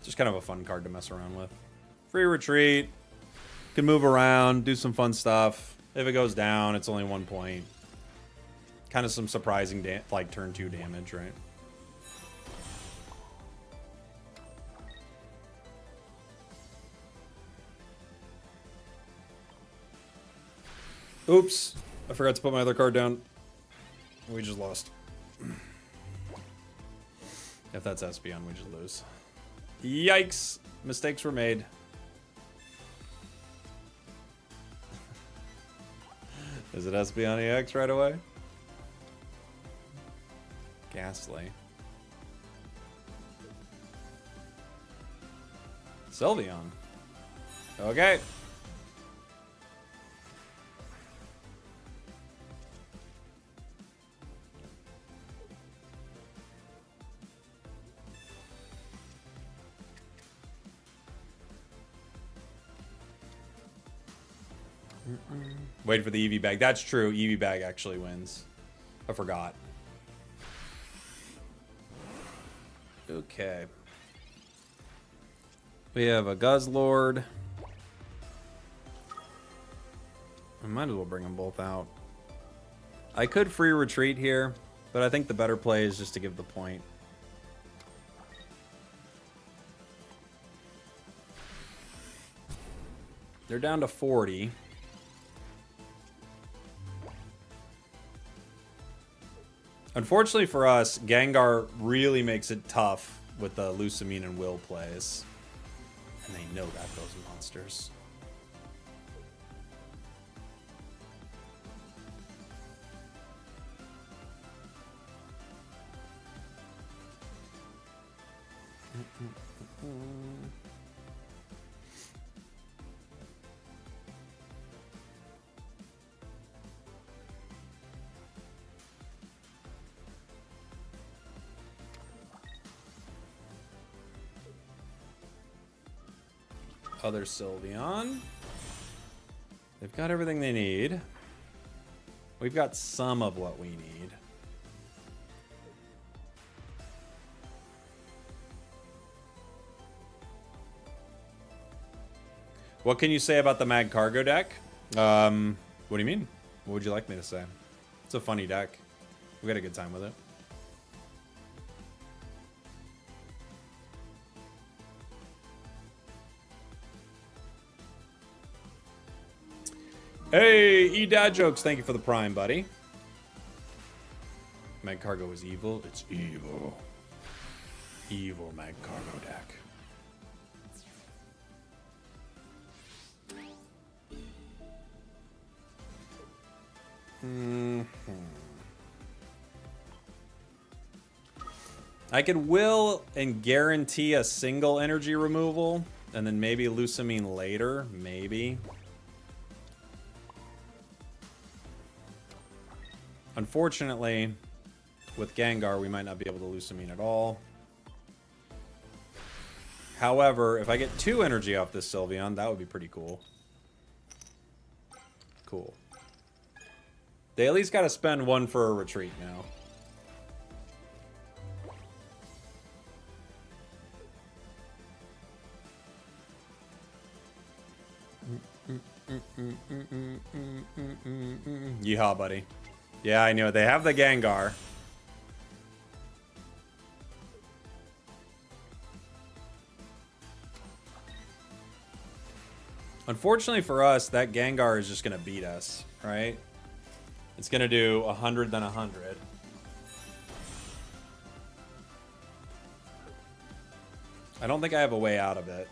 Just kind of a fun card to mess around with. Free retreat. Can move around, do some fun stuff. If it goes down, it's only 1 point. Kind of some surprising, like, turn 2 damage, right? Oops. I forgot to put my other card down. We just lost. If that's Espeon, we just lose. Yikes. Mistakes were made. Is it Espeon EX right away? Ghastly. Sylveon. Okay. Wait for the EV bag. That's true. EV bag actually wins. I forgot. Okay. We have a Guz Lord. I might as well bring them both out. I could free retreat here, but I think the better play is just to give the point. They're down to 40. Unfortunately for us, Gengar really makes it tough with the Lusamine and Will plays. And they know that, those monsters. Other Sylveon. They've got everything they need. We've got some of what we need. What can you say about the Mag Cargo deck? What do you mean? What would you like me to say? It's a funny deck. We had a good time with it. Hey, E-Dad Jokes, thank you for the prime, buddy. Mag Cargo is evil. It's evil. Evil Mag Cargo deck. I could will and guarantee a single energy removal, and then maybe Lusamine later, maybe. Unfortunately, with Gengar, we might not be able to Lusamine at all. However, if I get 2 energy off this Sylveon, that would be pretty cool. Cool. They at least got to spend 1 for a retreat now. Yeehaw, buddy. Yeah, I knew it. They have the Gengar. Unfortunately for us, that Gengar is just going to beat us, right? It's going to do 100, then 100. I don't think I have a way out of it.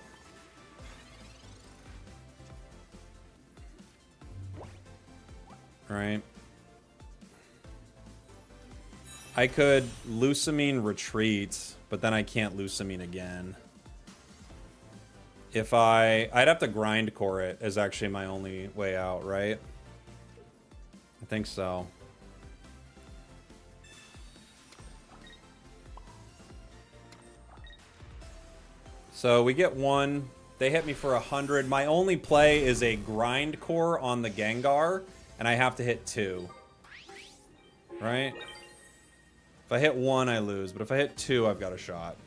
Right? I could Lucamine retreat, but then I can't Lucamine again. If I'd have to grind core it is actually my only way out, right? I think so. So we get one. They hit me for 100. My only play is a grind core on the Gengar, and I have to hit 2. Right? If I hit 1, I lose, but if I hit 2, I've got a shot.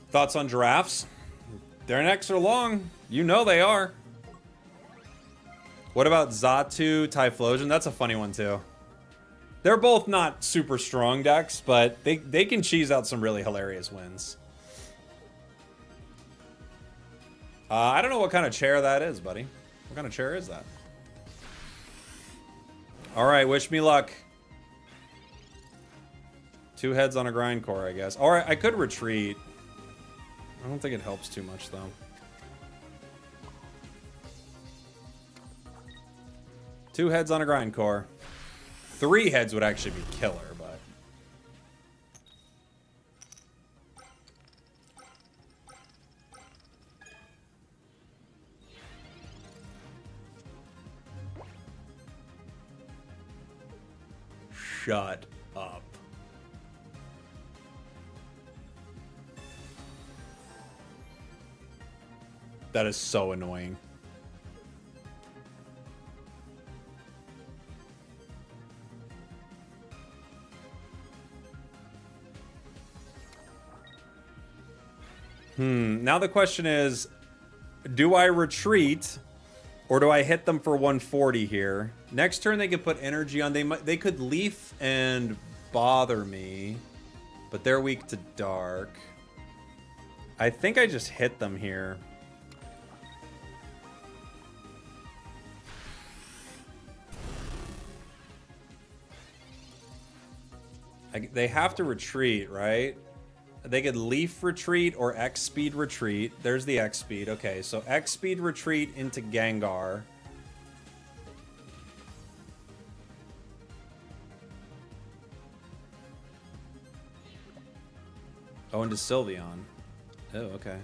Thoughts on giraffes? Their necks are long. You know they are. What about Xatu, Typhlosion? That's a funny one too. They're both not super strong decks, but they can cheese out some really hilarious wins. I don't know what kind of chair that is, buddy. What kind of chair is that? All right, wish me luck. 2 heads on a grind core, I guess. All right, I could retreat. I don't think it helps too much, though. Two heads on a grind core. 3 heads would actually be killer, but... Shut up. That is so annoying. Now the question is, do I retreat or do I hit them for 140 here? Next turn they could put energy on. They could leaf and bother me, but they're weak to dark. I think I just hit them here. They have to retreat, right? They could leaf retreat or X speed retreat. There's the X speed. Okay, so X speed retreat into Gengar. Oh, into Sylveon. Oh, okay.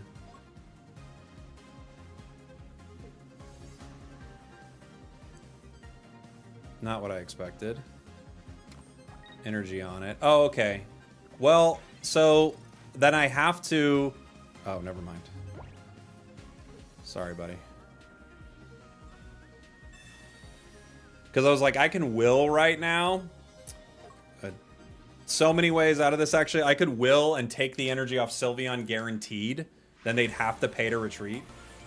Not what I expected. Energy on it. Oh, okay. Well, so then I have to... Oh, never mind. Sorry, buddy. Because I was like, I can will right now. So many ways out of this, actually. I could will and take the energy off Sylveon guaranteed. Then they'd have to pay to retreat.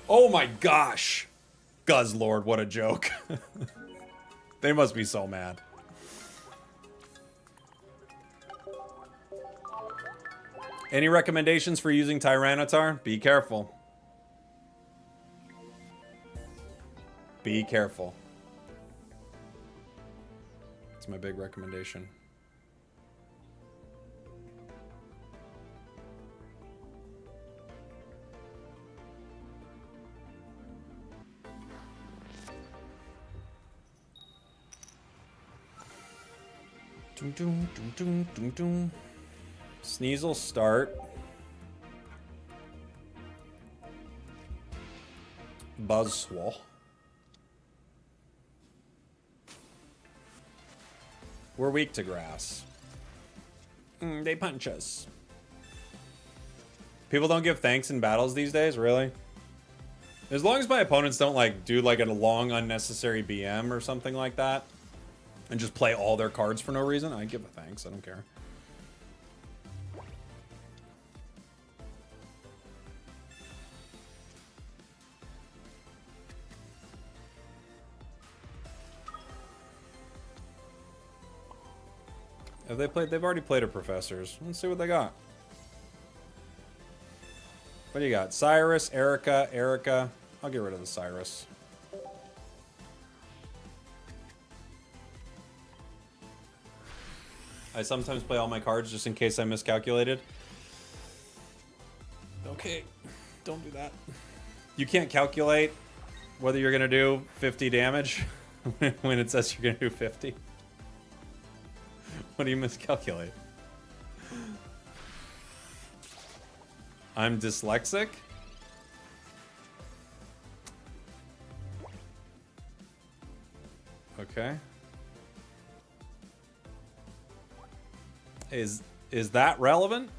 Oh my gosh! Guz Lord, what a joke. They must be so mad. Any recommendations for using Tyranitar? Be careful. Be careful. That's my big recommendation. Doom, doom, doom, doom, doom, doom. Sneasel start. Buzzswole. We're weak to grass. They punch us. People don't give thanks in battles these days, really? As long as my opponents don't like do like a long unnecessary BM or something like that and just play all their cards for no reason, I give a thanks. I don't care. Have they played? They've already played a Professors. Let's see what they got. What do you got? Cyrus, Erica. I'll get rid of the Cyrus. I sometimes play all my cards just in case I miscalculated. Okay, don't do that. You can't calculate whether you're gonna do 50 damage when it says you're gonna do 50. What do you miscalculate? I'm dyslexic? Okay. Is that relevant?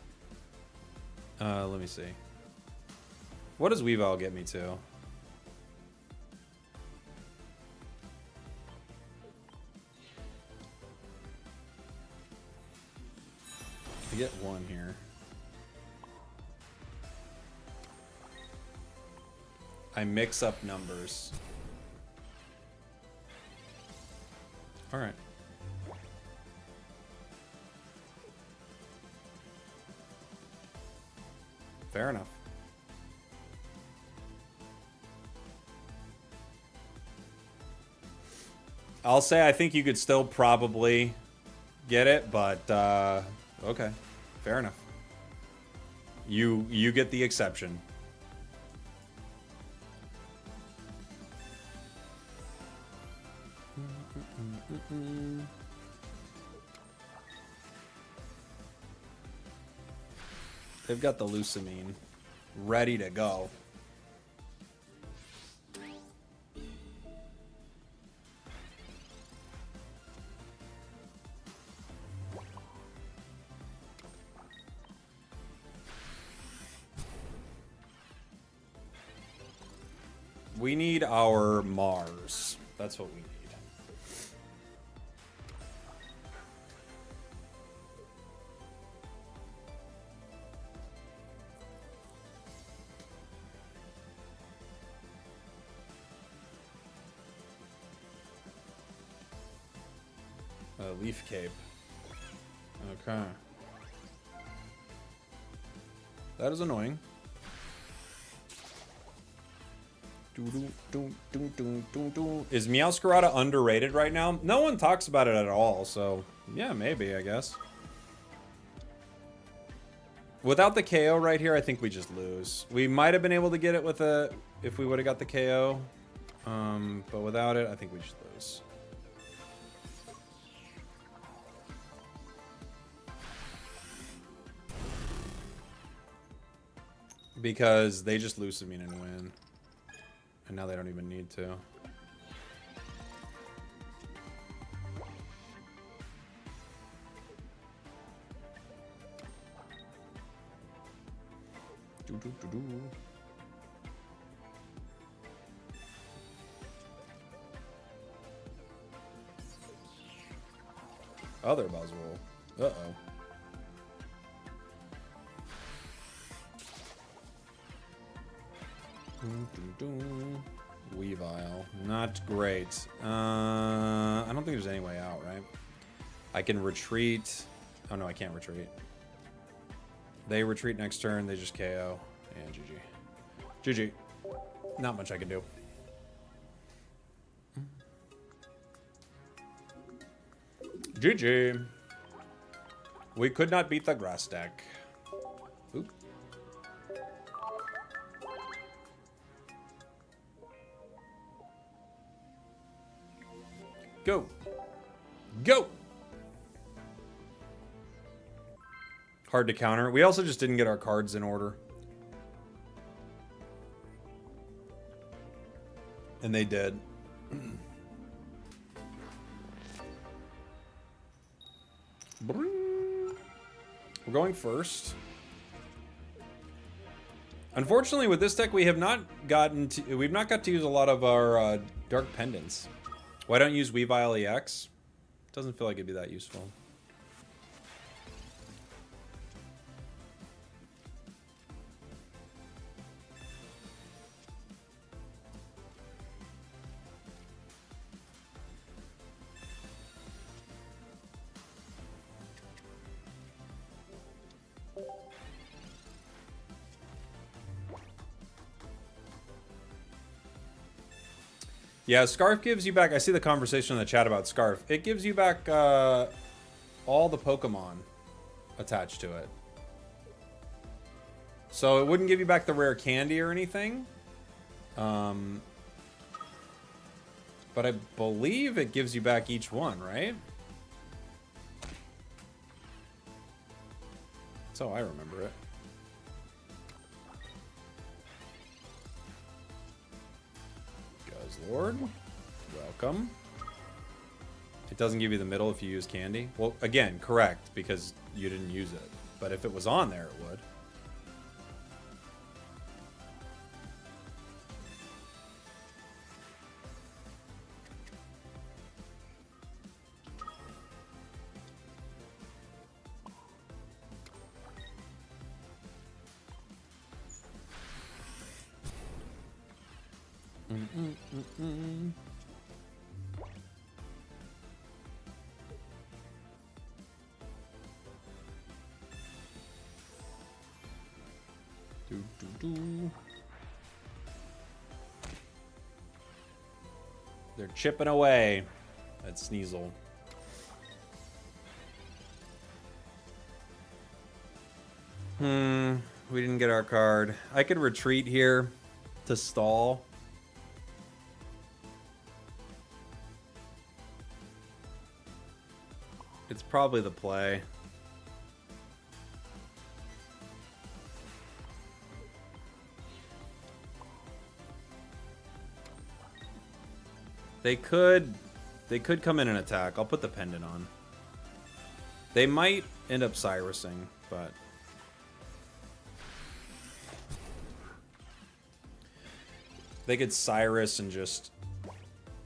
Let me see. What does Weavile get me to? I get one here. I mix up numbers. All right. Fair enough. I'll say I think you could still probably get it, but okay. Fair enough. You get the exception. They've got the Lucamine ready to go. We need our Mars. That's what we need. Leaf Cape. Okay. That is annoying. Is Meowscarada underrated right now? No one talks about it at all, so yeah, maybe, I guess. Without the KO right here, I think we just lose. We might have been able to get it with a if we would have got the KO. But without it, I think we just lose. Because they just Lucamine and win. And now they don't even need to. Other Buzzwole. Uh-oh. Weavile. Not great. I don't think there's any way out, right? I can retreat. Oh no, I can't retreat. They retreat next turn, they just KO. And GG. GG. Not much I can do. GG. We could not beat the grass deck. Oop. Go. Go. Hard to counter. We also just didn't get our cards in order. And they did. We're going first. Unfortunately, with this deck, we have not gotten to. We've not got to use a lot of our Dark Pendants. Why don't you use Weavile EX? Doesn't feel like it'd be that useful. Yeah, Scarf gives you back... I see the conversation in the chat about Scarf. It gives you back all the Pokemon attached to it. So it wouldn't give you back the rare candy or anything. But I believe it gives you back each one, right? That's how I remember it. Guz Lord, welcome. It doesn't give you the middle if you use candy. Well, again, correct, because you didn't use it. But if it was on there, it would. They're chipping away at Sneasel. We didn't get our card. I could retreat here to stall. It's probably the play. They could come in and attack. I'll put the pendant on. They might end up Cyrusing, but they could Cyrus and just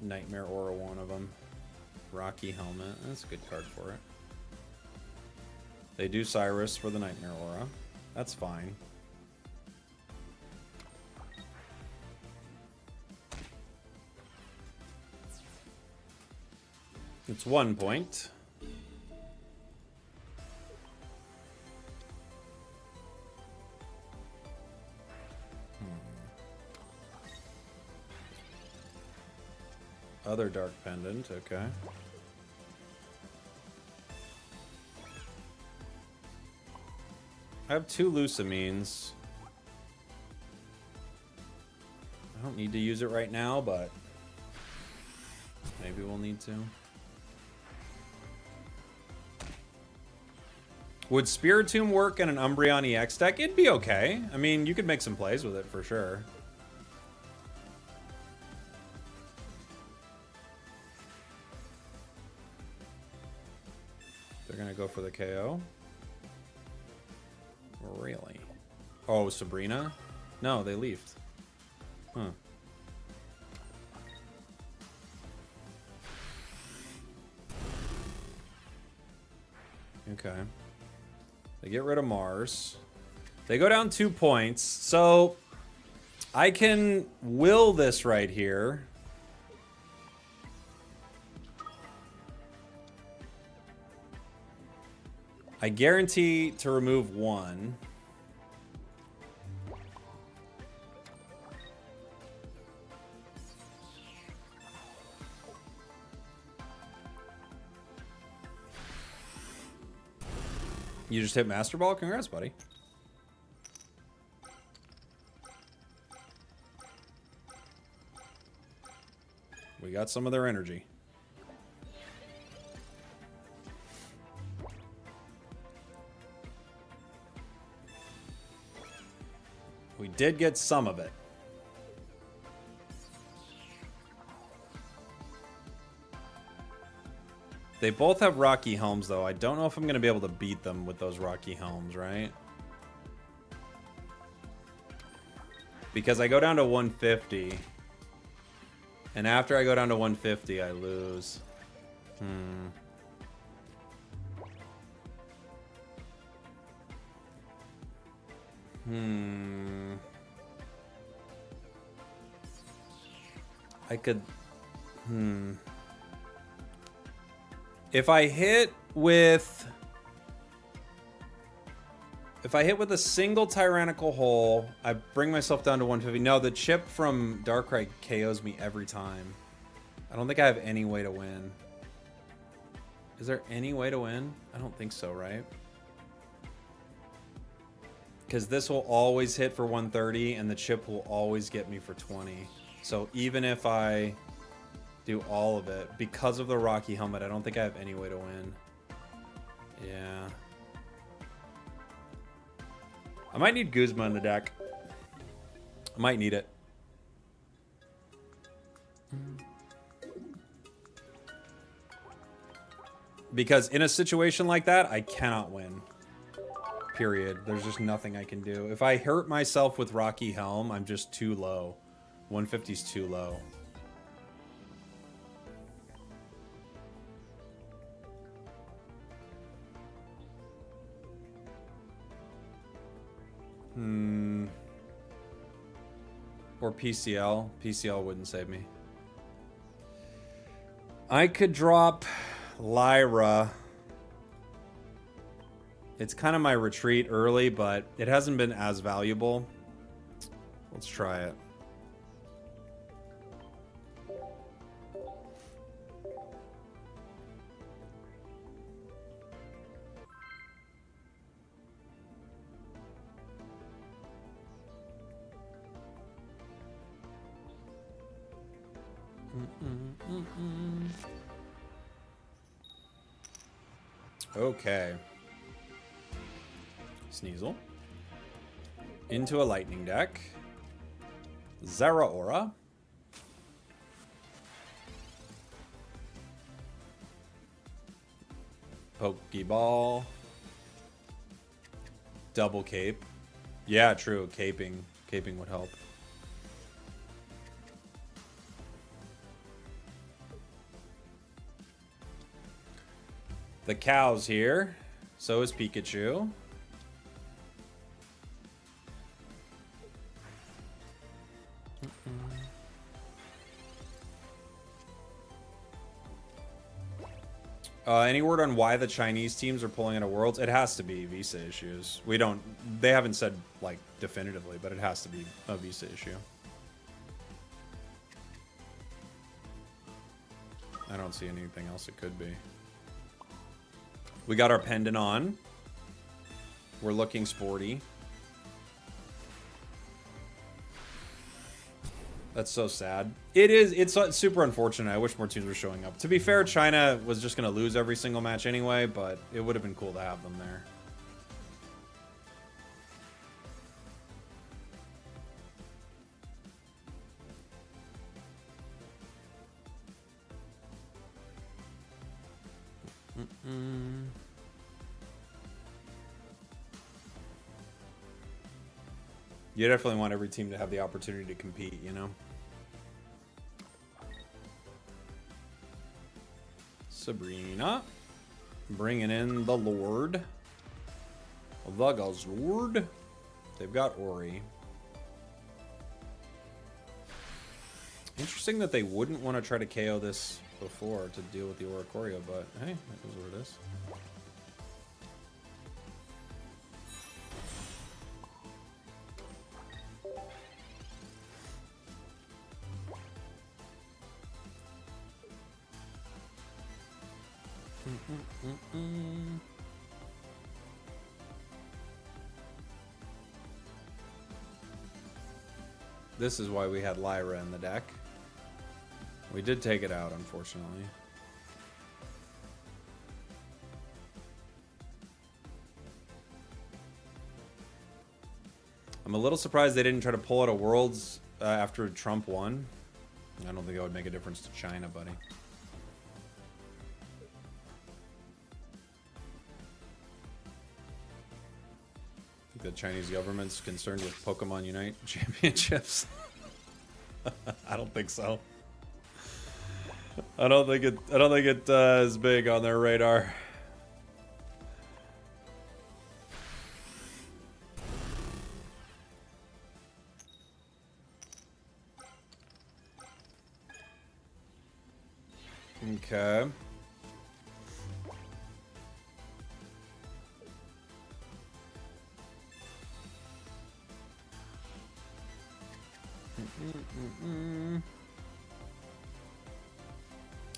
Nightmare Aura one of them. Rocky Helmet. That's a good card for it. They do Cyrus for the Nightmare Aura. That's fine. It's 1 point. Other Dark Pendant, okay. I have 2 Lucamines. I don't need to use it right now, but maybe we'll need to. Would Spiritomb work in an Umbreon EX deck? It'd be okay. I mean, you could make some plays with it for sure. They're gonna go for the KO. Really? Oh, Sabrina? No, they leafed. Huh. Okay. They get rid of Mars. They go down 2 points. So I can will this right here. I guarantee to remove 1. You just hit Master Ball? Congrats, buddy. We got some of their energy. We did get some of it. They both have Rocky Helms, though. I don't know if I'm going to be able to beat them with those Rocky Helms, right? Because I go down to 150. And after I go down to 150, I lose. I could... If I hit with a single Tyrannical Hole, I bring myself down to 150. No, the chip from Darkrai KOs me every time. I don't think I have any way to win. Is there any way to win? I don't think so, right? Because this will always hit for 130 and the chip will always get me for 20. So even if I do all of it, because of the Rocky helmet, I don't think I have any way to win. Yeah. I might need Guzma in the deck. I might need it. Because in a situation like that, I cannot win. Period. There's just nothing I can do. If I hurt myself with Rocky Helm, I'm just too low. 150 is too low. Or PCL. PCL wouldn't save me. I could drop Lyra. It's kind of my retreat early, but it hasn't been as valuable. Let's try it. Okay. Sneasel. Into a lightning deck. Zeraora. Pokeball. Double cape. Yeah, true. Caping would help. The cow's here. So is Pikachu. Any word on why the Chinese teams are pulling out of Worlds? It has to be visa issues. They haven't said, like, definitively, but it has to be a visa issue. I don't see anything else it could be. We got our pendant on. We're looking sporty. That's so sad. It's super unfortunate. I wish more teams were showing up. To be fair, China was just going to lose every single match anyway, but it would have been cool to have them there. You definitely want every team to have the opportunity to compete, you know? Sabrina. Bringing in the Lord. The Guz Lord. They've got Ori. Interesting that they wouldn't want to try to KO this before to deal with the Oricorio, but hey, that is what it is. This is why we had Lyra in the deck. We did take it out, unfortunately. I'm a little surprised they didn't try to pull out a Worlds after Trump won. I don't think that would make a difference to China, buddy. The Chinese government's concerned with Pokemon Unite championships. I don't think so. I don't think it is big on their radar. Okay.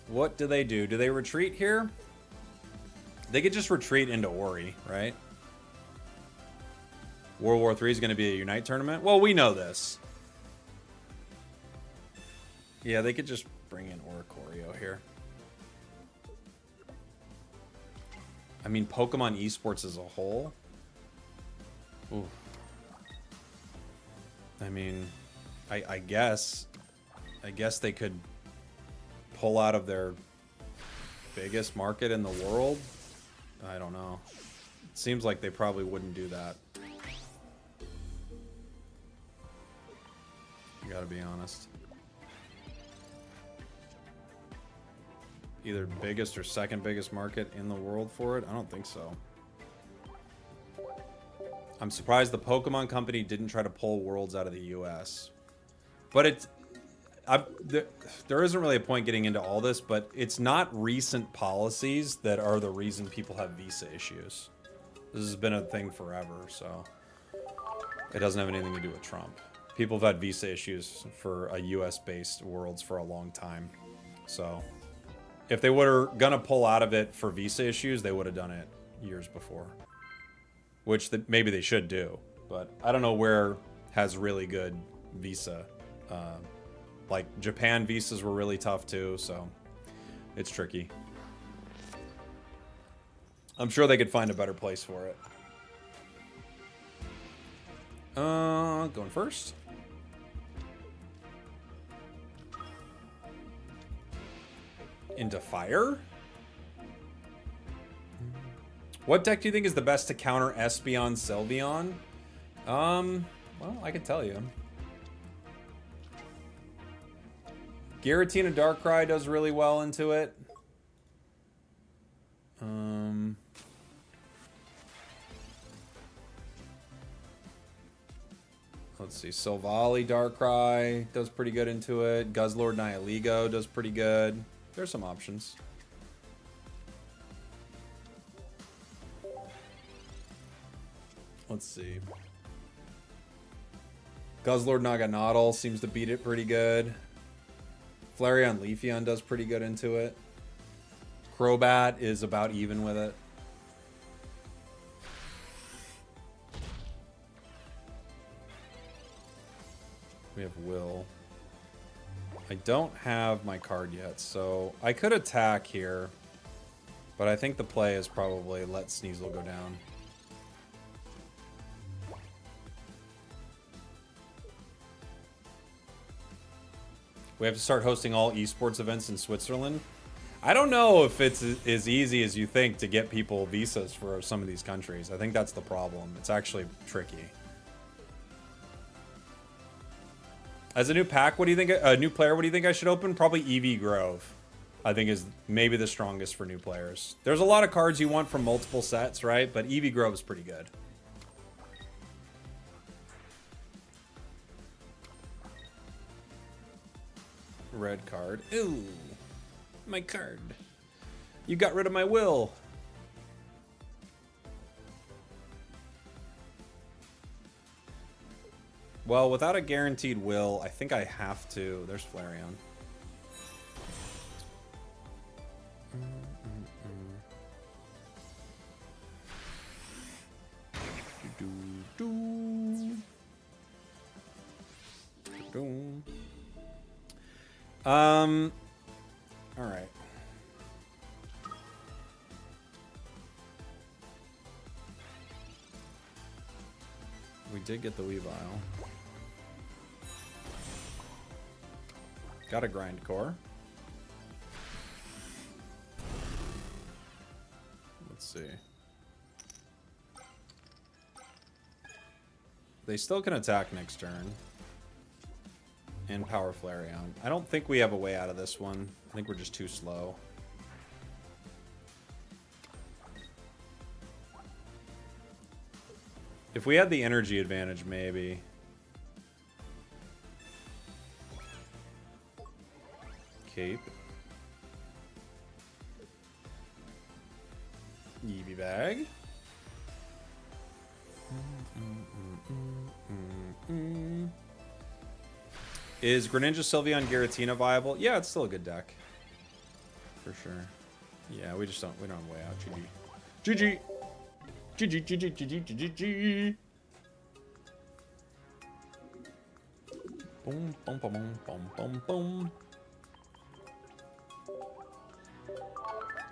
What do they do? Do they retreat here? They could just retreat into Ori, right? World War III is going to be a Unite tournament? Well, we know this. Yeah, they could just bring in Oricorio here. I mean, Pokemon esports as a whole. Ooh. I mean, I guess they could pull out of their biggest market in the world. I don't know. It seems like they probably wouldn't do that. I gotta be honest. Either biggest or second biggest market in the world for it? I don't think so. I'm surprised the Pokemon Company didn't try to pull Worlds out of the US. But there isn't really a point getting into all this, but it's not recent policies that are the reason people have visa issues. This has been a thing forever, so it doesn't have anything to do with Trump. People have had visa issues for a US-based Worlds for a long time. So if they were gonna pull out of it for visa issues, they would have done it years before. Which maybe they should do, but I don't know where has really good visa. Like Japan visas were really tough too, so it's tricky. I'm sure they could find a better place for it. Going first. Into fire? What deck do you think is the best to counter Espeon Sylveon? Well, I can tell you. Giratina Darkrai does really well into it. Let's see. Silvally Darkrai does pretty good into it. Guz Lord Nihilego does pretty good. There's some options. Let's see. Guz Lord Naganadel seems to beat it pretty good. Flareon Leafeon does pretty good into it. Crobat is about even with it. We have Will. I don't have my card yet, so I could attack here. But I think the play is probably let Sneasel go down. We have to start hosting all esports events in Switzerland. I don't know if it's as easy as you think to get people visas for some of these countries. I think that's the problem. It's actually tricky. As a new pack, what do you think? A new player, what do you think I should open? Probably EV Grove. I think is maybe the strongest for new players. There's a lot of cards you want from multiple sets, right? But EV Grove is pretty good. Red card. Ooh, my card. You got rid of my will. Well, without a guaranteed will, I think I have to. There's Flareon. All right. We did get the Weavile. Got a grind core. Let's see. They still can attack next turn. And Power Flareon. I don't think we have a way out of this one. I think we're just too slow. If we had the energy advantage, maybe. Cape. Eevee Bag. Is Greninja Sylveon Giratina viable? Yeah, it's still a good deck. For sure. Yeah, we don't have a way out, GG. GG. GG, GG, GG, GG, GG. Boom, boom, boom, boom, boom, boom.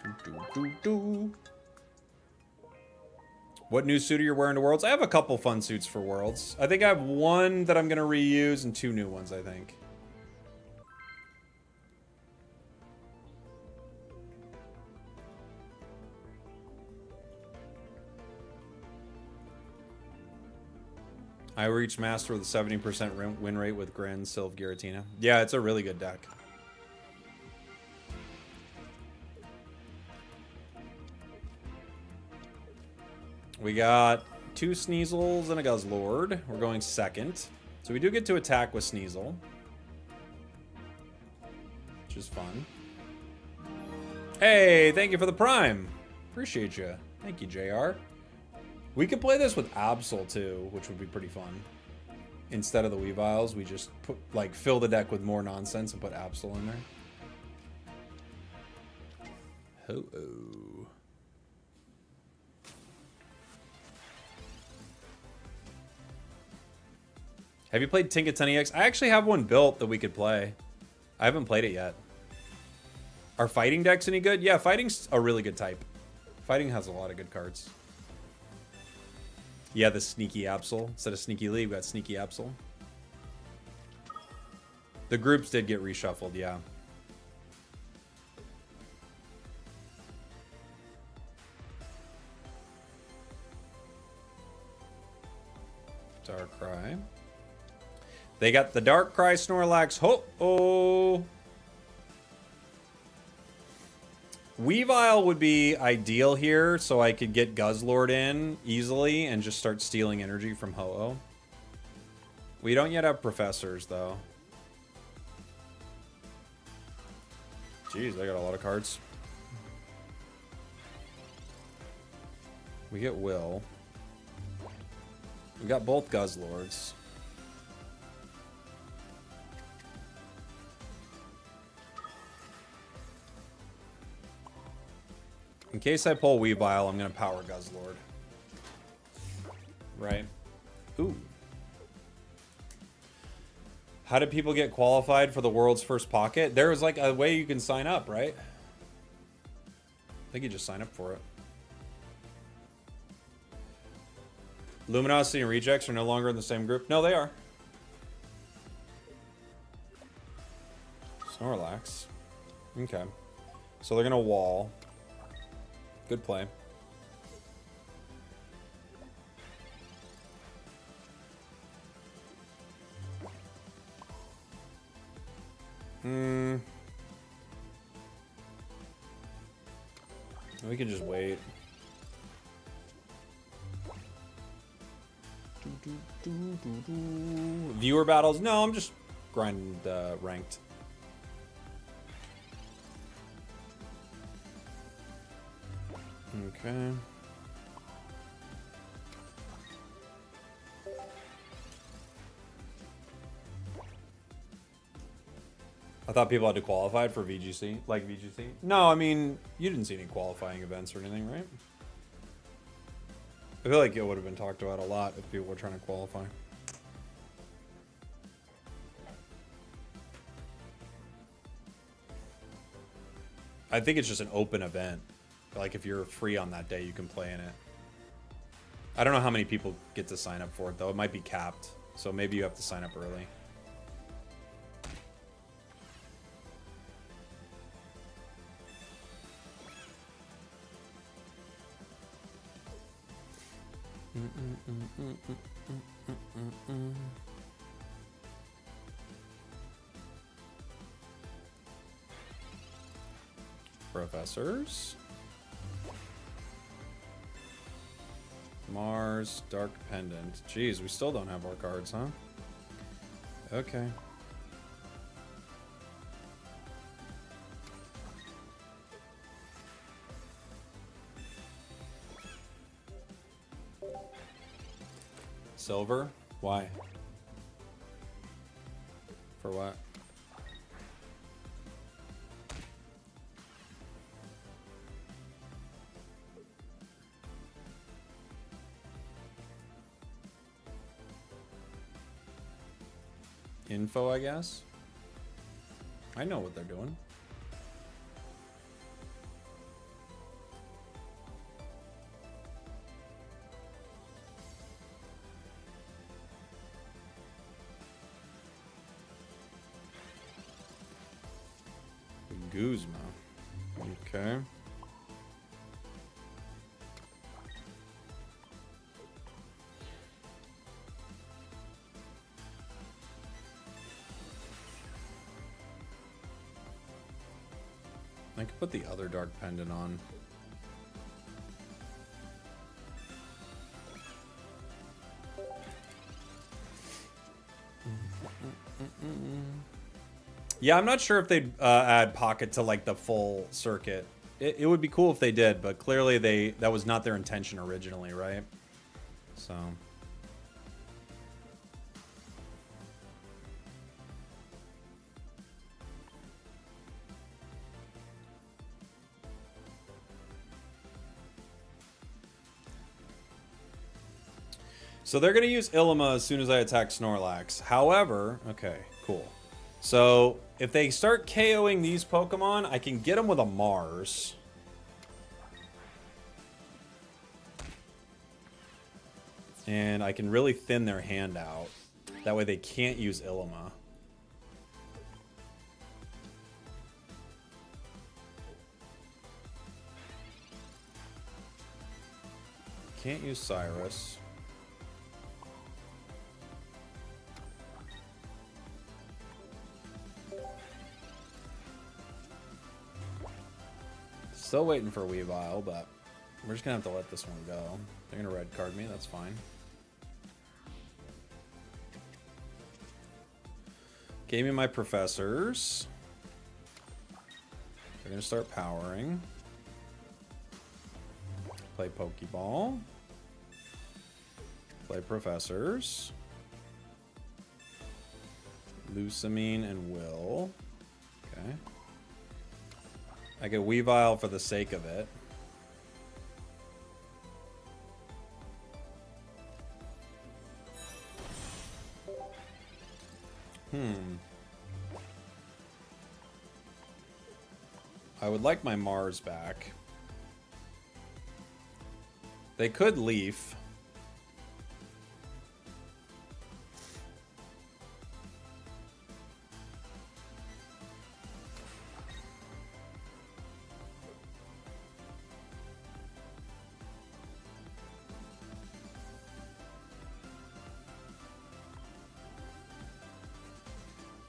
Do, do, do, do. What new suit are you wearing to Worlds? I have a couple fun suits for Worlds. I think I have one that I'm going to reuse and 2 new ones, I think. I reached Master with a 70% win rate with Grin, Sylve, Giratina. Yeah, it's a really good deck. We got 2 Sneasels and a Guz Lord. We're going second. So we do get to attack with Sneasel, which is fun. Hey, thank you for the Prime. Appreciate you. Thank you, JR. We could play this with Absol too, which would be pretty fun. Instead of the Weaviles, we just put, like, fill the deck with more nonsense and put Absol in there. Ho-oh. Have you played Tinkaton EX? I actually have one built that we could play. I haven't played it yet. Are fighting decks any good? Yeah, fighting's a really good type. Fighting has a lot of good cards. Yeah, the sneaky Absol. Instead of sneaky Lee, we got sneaky Absol. The groups did get reshuffled, yeah. Darkrai. They got the Darkrai Snorlax. Ho-oh! Weavile would be ideal here, so I could get Guz Lord in easily and just start stealing energy from Ho-Oh. We don't yet have Professors, though. Jeez, I got a lot of cards. We get Will. We got both Guz Lords. In case I pull Weavile, I'm going to power Guz Lord. Right. Ooh. How did people get qualified for the world's first pocket? There was like a way you can sign up, right? I think you just sign up for it. Luminosity and Rejects are no longer in the same group. No, they are. Snorlax. Okay. So they're going to wall. Good play. We can just wait. Viewer battles? No, I'm just grinding ranked. Okay. I thought people had to qualify for VGC, like VGC. No, I mean, you didn't see any qualifying events or anything, right? I feel like it would have been talked about a lot if people were trying to qualify. I think it's just an open event. Like, if you're free on that day, you can play in it. I don't know how many people get to sign up for it, though. It might be capped, so maybe you have to sign up early. Professors. Mars, Dark Pendant. Jeez, we still don't have our cards, huh? Okay. Silver? Why? For what? info, I guess. I know what they're doing. Guzma. Okay. I could put the other Dark Pendant on. Yeah, I'm not sure if they'd add Pocket to like the full circuit. It would be cool if they did, but clearly that was not their intention originally, right? So. So they're going to use Ilima as soon as I attack Snorlax. However, okay, cool. So if they start KOing these Pokemon, I can get them with a Mars. And I can really thin their hand out. That way they can't use Ilima. Can't use Cyrus. Still waiting for Weavile, but we're just gonna have to let this one go. They're gonna red card me, that's fine. Gave me my professors. They're gonna start powering. Play Pokeball. Play professors. Lusamine and Will. Okay. I get Weavile for the sake of it. I would like my Mars back. They could Leaf.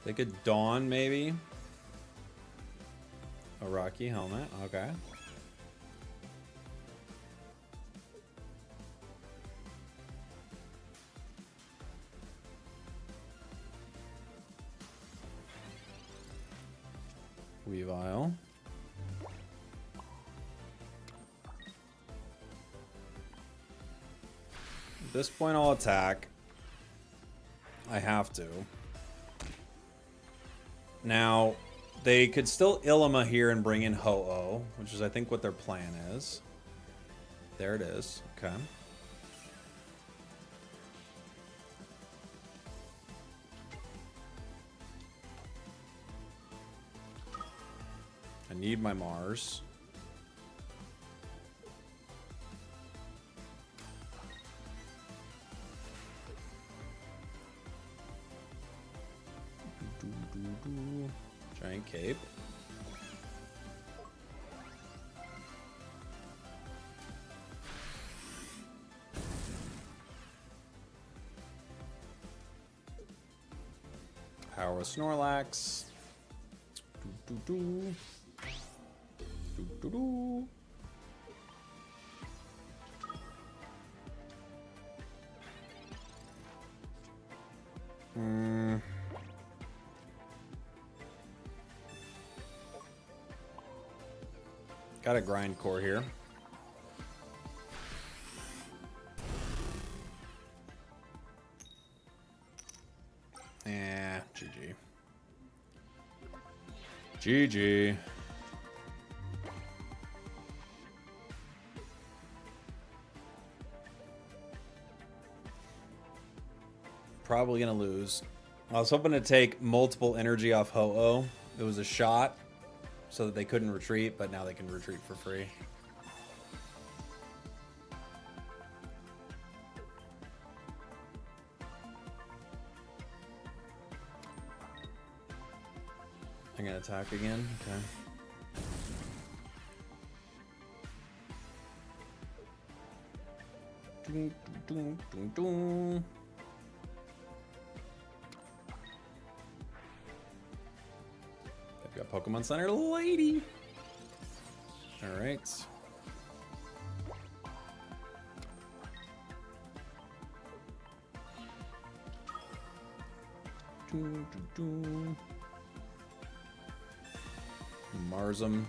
They could Dawn, maybe. A Rocky Helmet, okay. Weavile. At this point, I'll attack. I have to. Now, they could still Ilima here and bring in Ho-Oh, which is, I think, what their plan is. There it is. Okay. I need my Mars. Giant Cape. Power with Snorlax. Got a grind core here. GG. GG. Probably gonna lose. I was hoping to take multiple energy off Ho-Oh. It was a shot so that they couldn't retreat, but now they can retreat for free. I'm gonna attack again. Okay. Dun, dun, dun, dun. I've got Pokemon Center lady. All right. Dun, dun, dun. Marzum.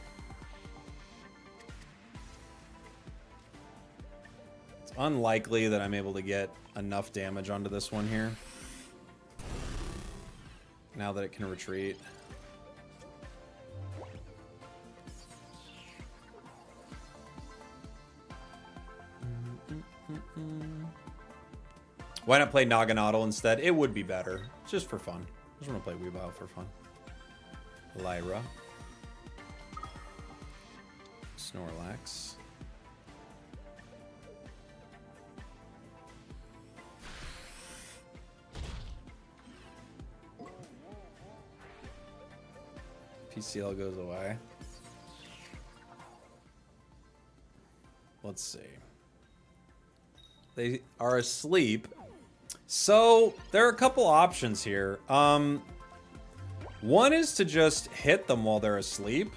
It's unlikely that I'm able to get enough damage onto this one here. Now that it can retreat. Why not play Naganadel instead? It would be better. Just for fun. I just want to play Weavile for fun. Lyra. Snorlax. PCL goes away. Let's see. They are asleep. So there are a couple options here. One is to just hit them while they're asleep.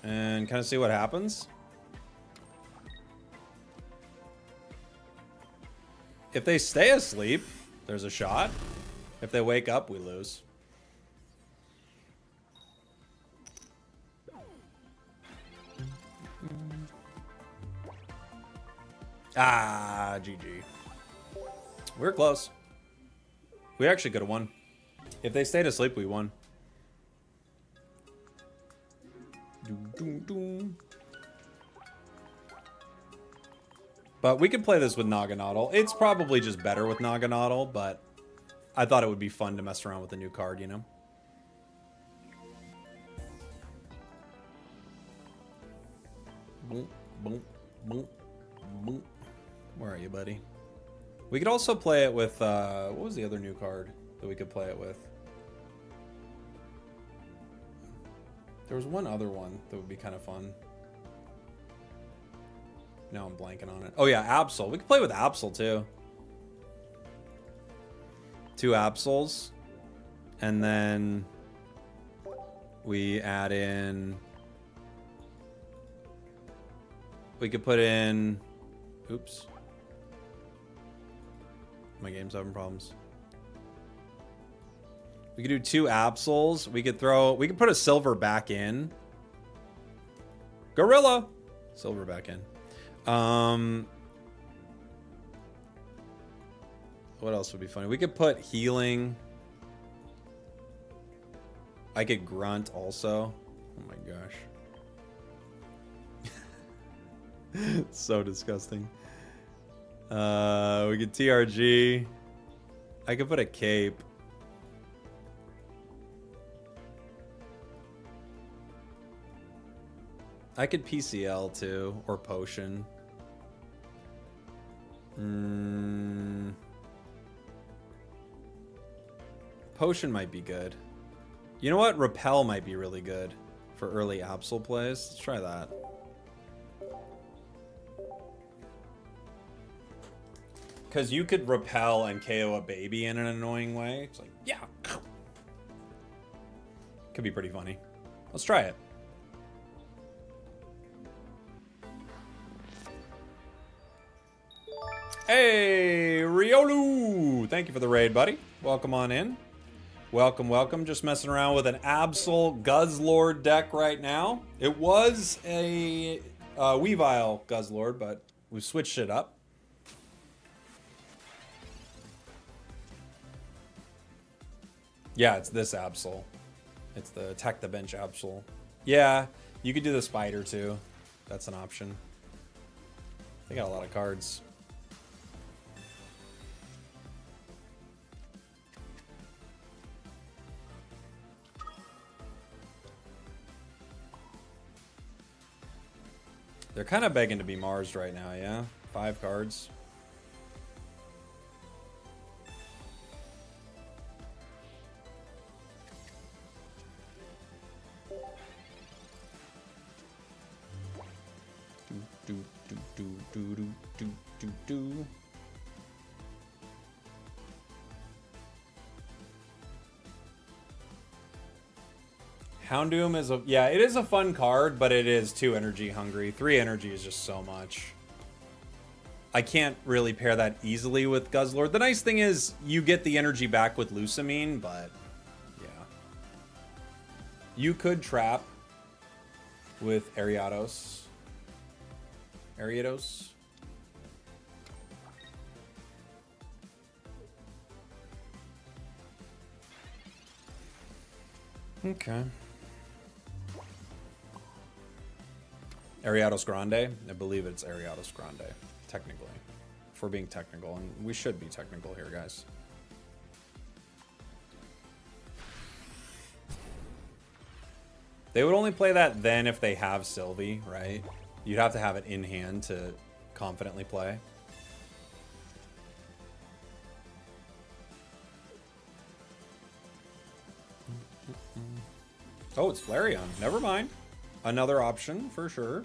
And kind of see what happens. If they stay asleep, there's a shot. If they wake up, we lose. Ah, GG. We're close. We actually could have won. If they stayed asleep, we won. But we could play this with Naganadel. It's probably just better with Naganadel, but I thought it would be fun to mess around with a new card, you know? Boom, boom, boom, boom. Where are you, buddy? We could also play it with, what was the other new card that we could play it with? There was one other one that would be kind of fun. Now I'm blanking on it. Oh yeah, Absol. We could play with Absol too. 2 Absols. And then we add in... We could put in... Oops. My game's having problems. We could do 2 Absols. We could put a Silver back in. Gorilla! Silver back in. What else would be funny? We could put healing. I could grunt also. Oh my gosh. So disgusting. We could TRG. I could put a cape. I could PCL too, or potion. Potion might be good. You know what? Repel might be really good for early Absol plays. Let's try that. Because you could repel and KO a baby in an annoying way. It's like, yeah. Could be pretty funny. Let's try it. Hey, Riolu! Thank you for the raid, buddy. Welcome on in. Welcome, welcome. Just messing around with an Absol Guz Lord deck right now. It was a Weavile Guz Lord, but we've switched it up. Yeah, it's this Absol. It's the Attack the Bench Absol. Yeah, you could do the Spider too. That's an option. They got a lot of cards. They're kind of begging to be Marsed right now, yeah? 5 cards. Do. Houndoom is a... Yeah, it is a fun card, but it is too energy hungry. 3 energy is just so much. I can't really pair that easily with Guz Lord. The nice thing is you get the energy back with Lusamine, but yeah. You could trap with Ariados. Okay. Ariados Grande? I believe it's Ariados Grande, technically. If we're being technical, and we should be technical here, guys. They would only play that then if they have Sylvie, right? You'd have to have it in hand to confidently play. Oh, it's Flareon. Never mind. Another option for sure.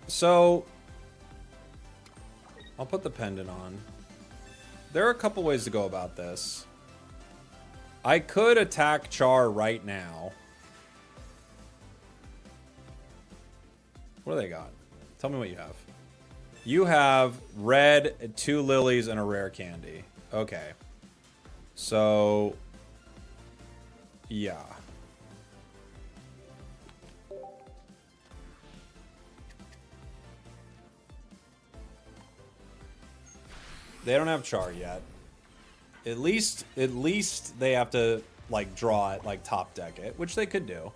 So I'll put the pendant on. There are a couple ways to go about this. I could attack Char right now. What do they got? Tell me what you have. You have red, 2 lilies, and a rare candy. Okay. So, yeah. They don't have Char yet. At least they have to, like, draw it, like, top deck it, which they could do.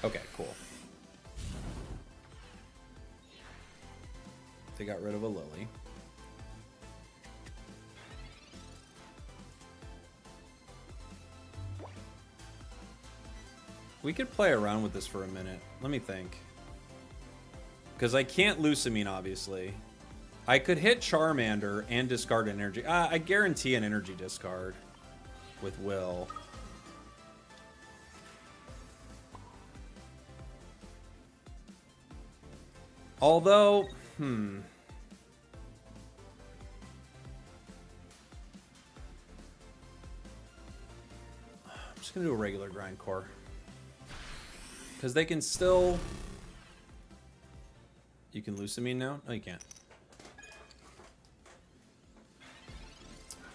Okay, cool. They got rid of a lily. We could play around with this for a minute. Let me think. Because I can't Lusamine, obviously. I could hit Charmander and discard an energy. I guarantee an energy discard with Will. Although, I'm just going to do a regular Grindcore. Because they can still... You can Lusamine now? No, you can't.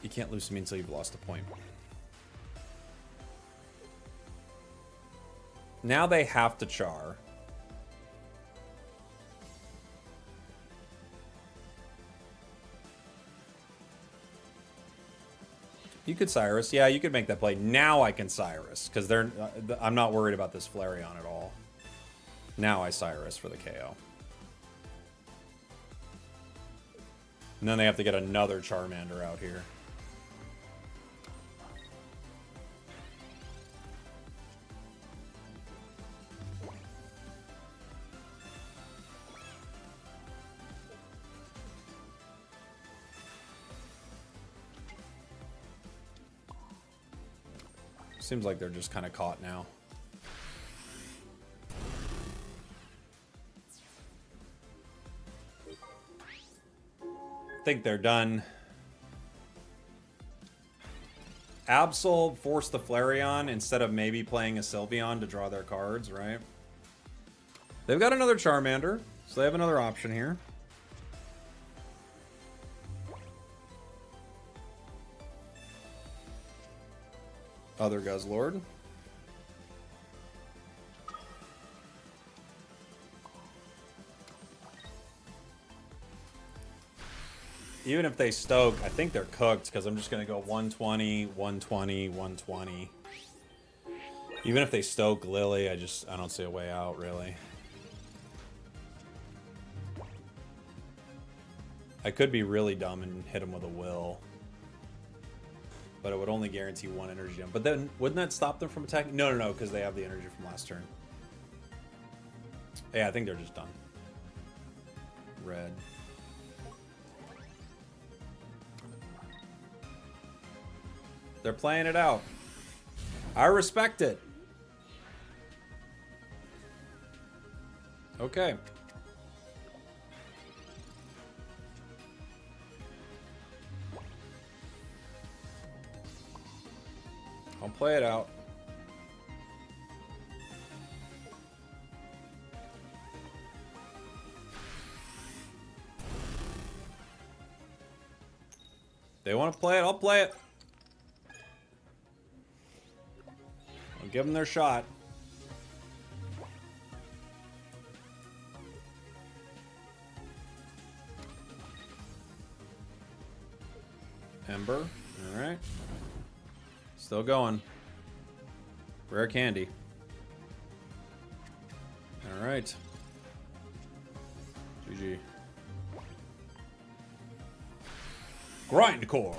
You can't Lusamine until you've lost a point. Now they have to Char. You could Cyrus. Yeah, you could make that play. Now I can Cyrus, because I'm not worried about this Flareon at all. Now I Cyrus for the KO. And then they have to get another Charmander out here. Seems like they're just kind of caught now. I think they're done. Absol forced the Flareon instead of maybe playing a Sylveon to draw their cards, right? They've got another Charmander, so they have another option here. Other Guz Lord. Even if they stoke, I think they're cooked because I'm just going to go 120, 120, 120. Even if they stoke Lily, I don't see a way out, really. I could be really dumb and hit him with a will. But it would only guarantee 1 energy jump. But then, wouldn't that stop them from attacking? No, because they have the energy from last turn. Yeah, I think they're just done. Red. They're playing it out. I respect it. Okay. I'll play it out. They want to play it, I'll play it. I'll give them their shot. Ember, all right. Still going. Rare candy. All right. GG. Grindcore.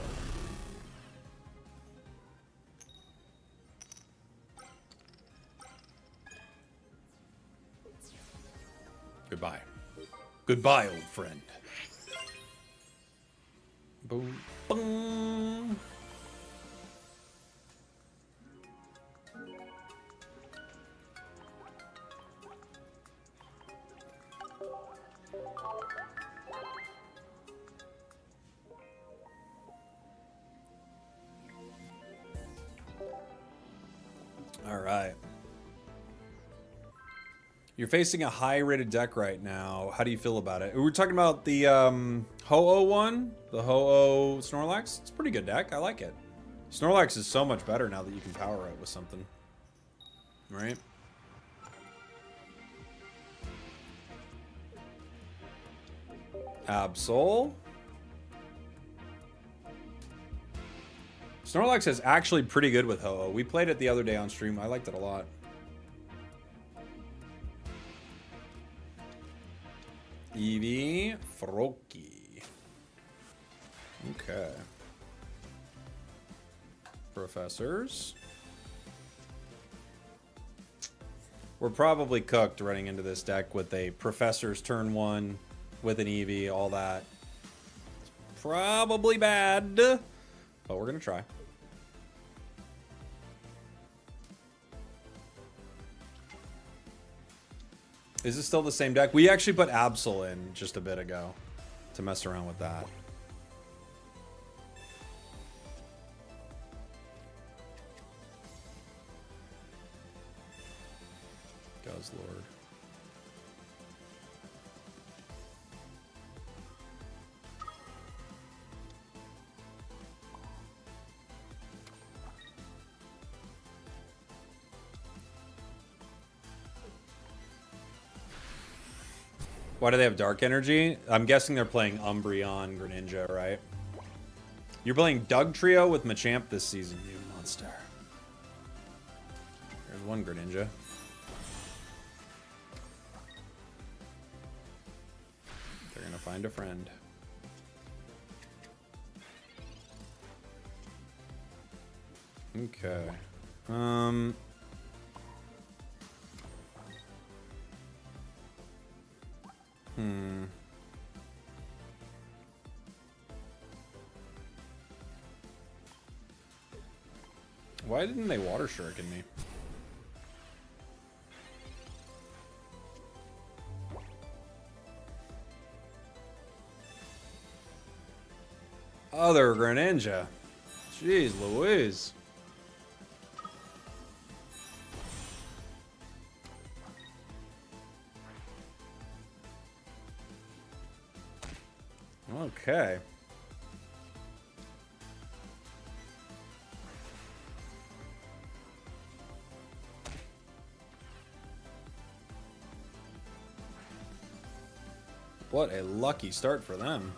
Goodbye. Goodbye, old friend. Boom. Boom. All right. You're facing a high-rated deck right now. How do you feel about it? We were talking about the Ho-Oh one, the Ho-Oh Snorlax. It's a pretty good deck. I like it. Snorlax is so much better now that you can power it with something. Right? Absol. Snorlax is actually pretty good with Ho-Oh. We played it the other day on stream. I liked it a lot. Eevee, Froakie. Okay. Professors. We're probably cooked running into this deck with a Professor's turn 1 with an Eevee, all that. It's probably bad, but we're gonna try. Is it still the same deck? We actually put Absol in just a bit ago to mess around with that. Guz Lord. Why do they have Dark Energy? I'm guessing they're playing Umbreon Greninja, right? You're playing Doug Trio with Machamp this season, you monster. There's one Greninja. They're gonna find a friend. Okay. Why didn't they Water Shuriken me? Other Greninja. Jeez Louise. Okay. What a lucky start for them.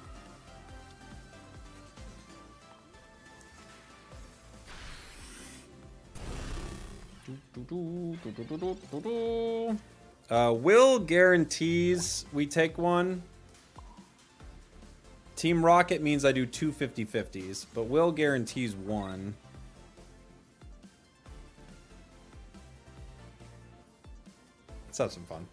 Will guarantees we take one. Team Rocket means I do two 50-50s, but Will guarantees one. Let's have some fun.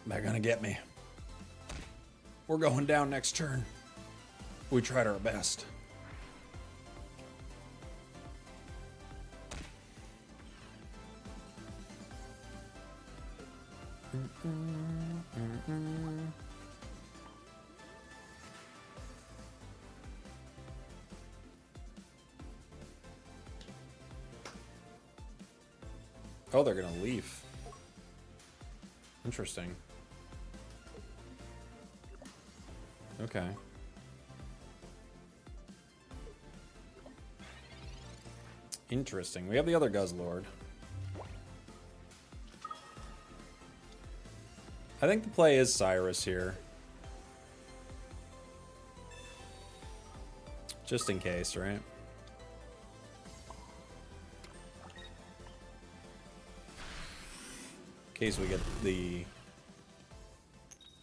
They're gonna get me. We're going down next turn. We tried our best. Oh, they're gonna leave. Interesting. Okay. Interesting. We have the other Guz Lord. I think the play is Cyrus here. Just in case, right? In case we get the...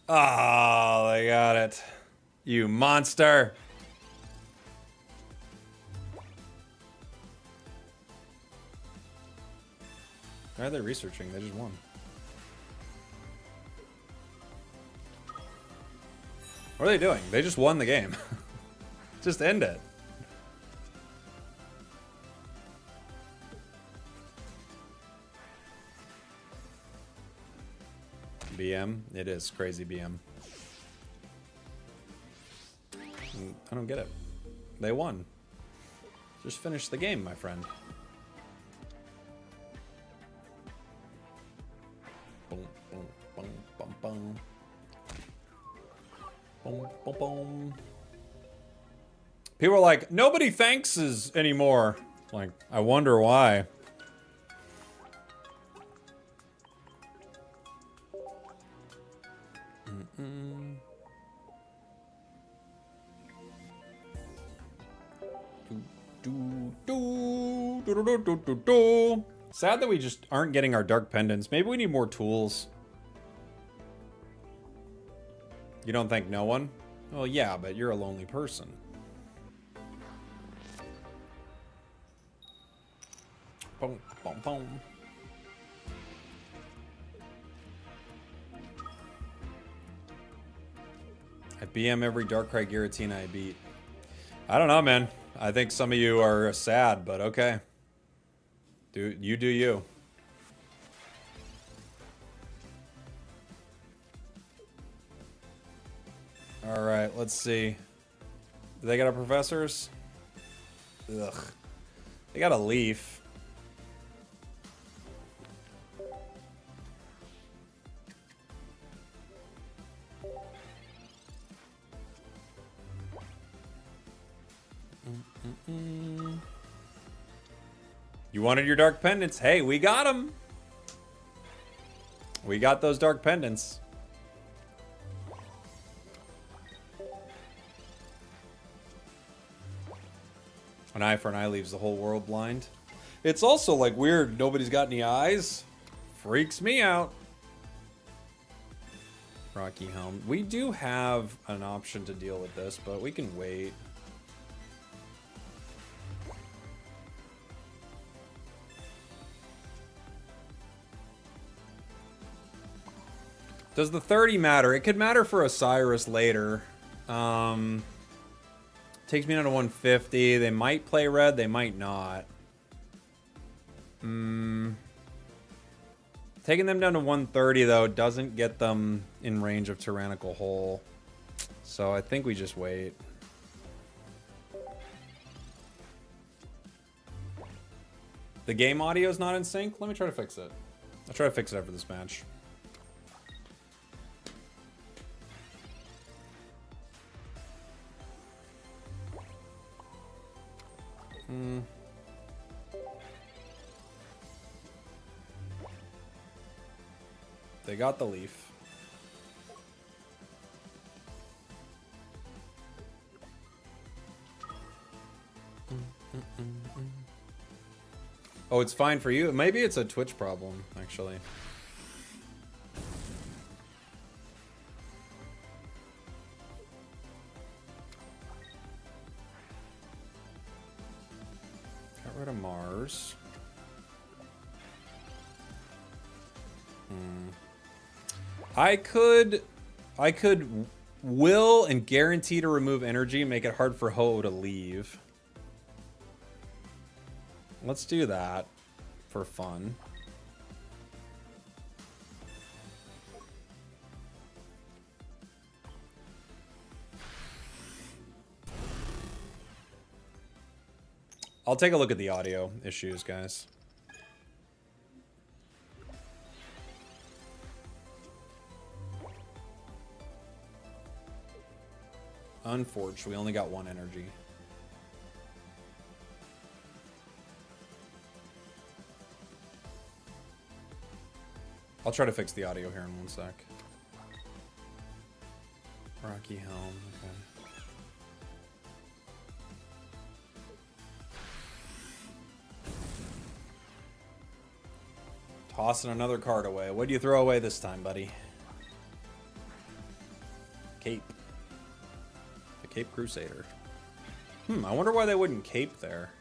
Oh, they got it. You monster. Why are they researching? They just won. What are they doing? They just won the game. Just end it. BM? It is crazy BM. I don't get it. They won. Just finish the game, my friend. Boom, boom, boom, boom, boom. Boom, boom, boom. People are like, nobody thanks us anymore. Like, I wonder why. Sad that we just aren't getting our dark pendants. Maybe we need more tools. You don't thank no one? Well, yeah, but you're a lonely person. Boom, boom, boom. I BM every Darkrai Giratina I beat. I don't know, man. I think some of you are sad, but okay. Do you. All right, let's see. Do they got a professors? Ugh. They got a leaf. You wanted your dark pendants. Hey, we got them. We got those dark pendants. An eye for an eye leaves the whole world blind. It's also like weird. Nobody's got any eyes. Freaks me out. Rocky Helm. We do have an option to deal with this, but we can wait. Does the 30 matter? It could matter for Osiris later. Takes me down to 150. They might play red. They might not. Taking them down to 130, though, doesn't get them in range of Tyrannical Hole. So I think we just wait. The game audio is not in sync? Let me try to fix it. I'll try to fix it after this match. They got the leaf. Oh, it's fine for you? Maybe it's a Twitch problem, actually. Got rid of Mars. I could will and guarantee to remove energy, make it hard for Ho-Oh to leave. Let's do that for fun. I'll take a look at the audio issues, guys. Unfortunately, we only got one energy. I'll try to fix the audio here in 1 sec. Rocky Helm, okay. Tossing another card away. What do you throw away this time, buddy? Cape. The Cape Crusader. I wonder why they wouldn't cape there.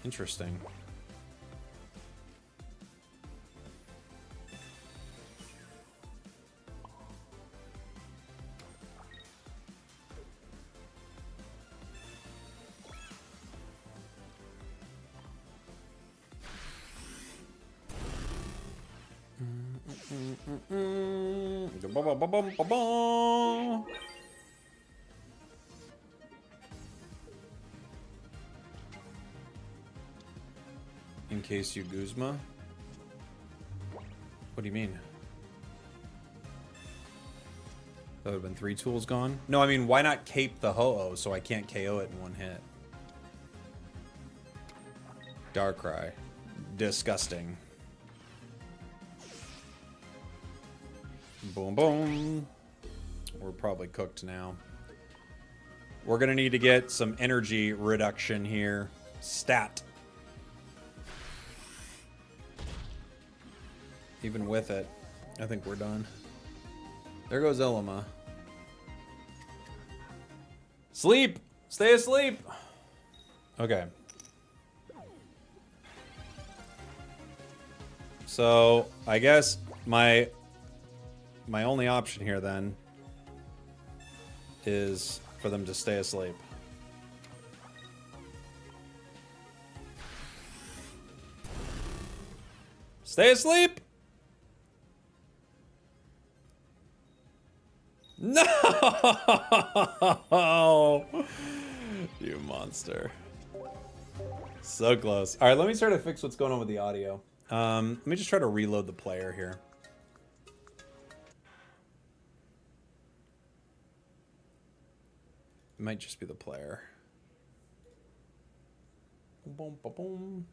Interesting. In case you Guzma? What do you mean? That would have been 3 tools gone? No, I mean, why not cape the Ho-Oh so I can't KO it in 1 hit? Darkrai. Disgusting. Boom, boom. We're probably cooked now. We're gonna need to get some energy reduction here. Stat. Even with it, I think we're done. There goes Ilima. Sleep! Stay asleep! Okay. So, I guess my only option here then is for them to stay asleep. Stay asleep! No! You monster. So close. All right, let me try to fix what's going on with the audio. Let me just try to reload the player here. It might just be the player. Boom, boom, boom.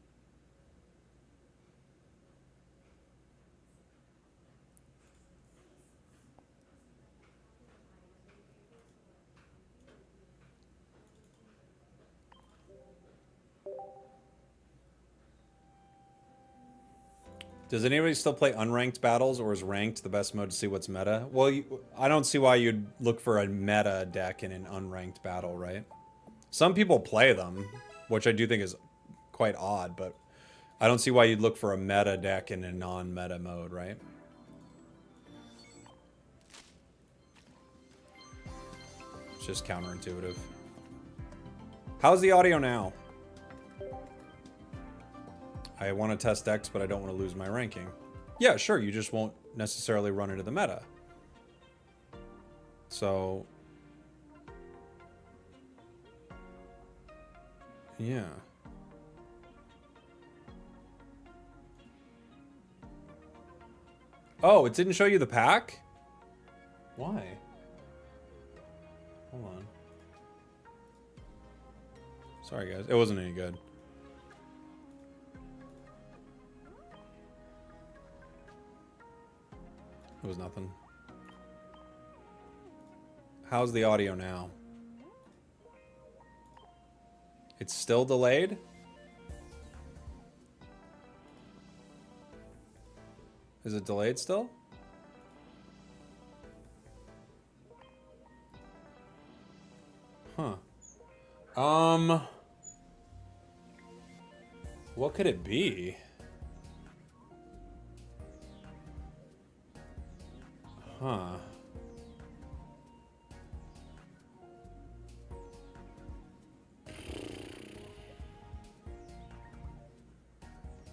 Does anybody still play unranked battles, or is ranked the best mode to see what's meta? Well, I don't see why you'd look for a meta deck in an unranked battle, right? Some people play them, which I do think is quite odd, but I don't see why you'd look for a meta deck in a non-meta mode, right? It's just counterintuitive. How's the audio now? I want to test X, but I don't want to lose my ranking. Yeah, sure, you just won't necessarily run into the meta. So... yeah. Oh, it didn't show you the pack? Why? Hold on. Sorry, guys. It wasn't any good. It was nothing. How's the audio now? It's still delayed? Is it delayed still? Huh. What could it be? Huh.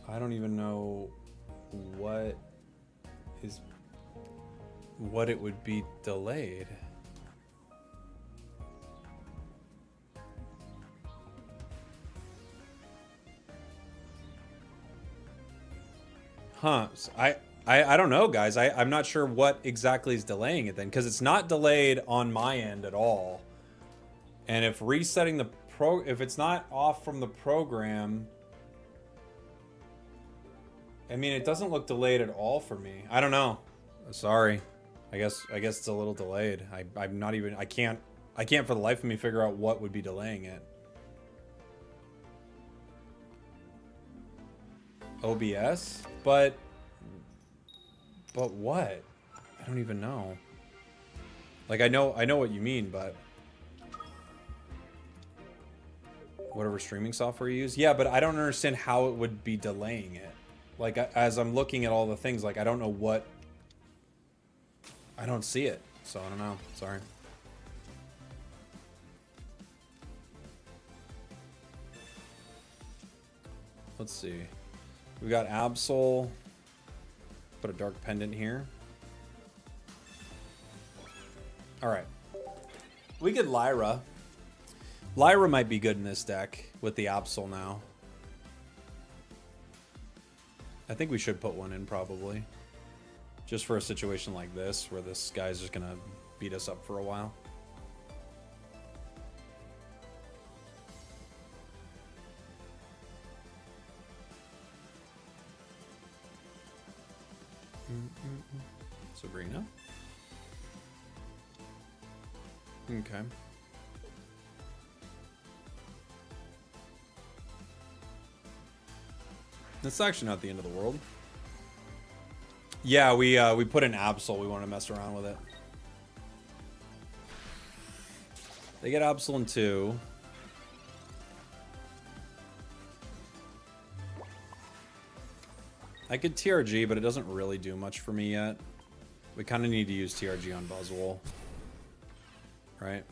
I don't even know what it would be delayed. Huh. So I don't know, guys. I'm not sure what exactly is delaying it then, because it's not delayed on my end at all. And if resetting the if it's not off from the program, I mean, it doesn't look delayed at all for me. I don't know. Sorry. I guess it's a little delayed. I'm not even. I can't for the life of me figure out what would be delaying it. OBS, but what? I don't even know. Like I know what you mean, but whatever streaming software you use, yeah. But I don't understand how it would be delaying it. Like as I'm looking at all the things, like I don't know what. I don't see it, so I don't know. Sorry. Let's see. We got Absol. Put a dark pendant here. All right. We get Lyra. Lyra might be good in this deck with the Absol now. I think we should put one in probably. Just for a situation like this, where this guy's just gonna beat us up for a while. Sabrina. Okay. That's actually not the end of the world. Yeah, we put in Absol. We want to mess around with it. They get Absol in 2. I could TRG, but it doesn't really do much for me yet. We kind of need to use TRG on Buzzwole. Right?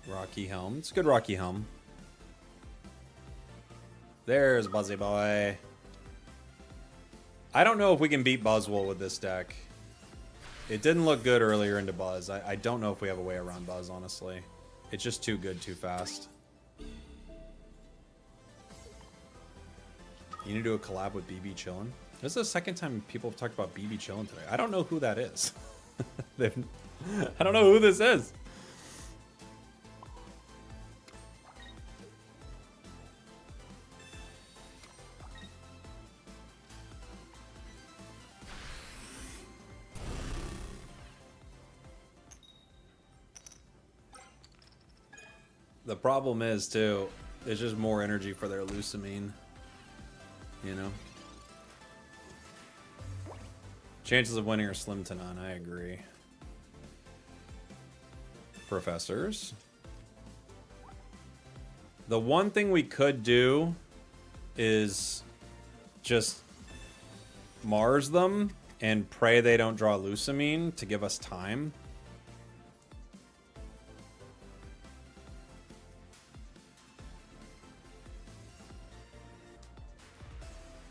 Rocky Helm. It's a good Rocky Helm. There's Buzzy Boy. I don't know if we can beat Buzzwole with this deck. It didn't look good earlier into Buzz. I don't know if we have a way around Buzz, honestly. It's just too good, too fast. You need to do a collab with BB Chillin'? This is the second time people have talked about BB Chillin' today. I don't know who that is. I don't know who this is. The problem is, too, it's just more energy for their Lusamine. You know? Chances of winning are slim to none, I agree. Professors. The one thing we could do is just Mars them and pray they don't draw Lusamine to give us time.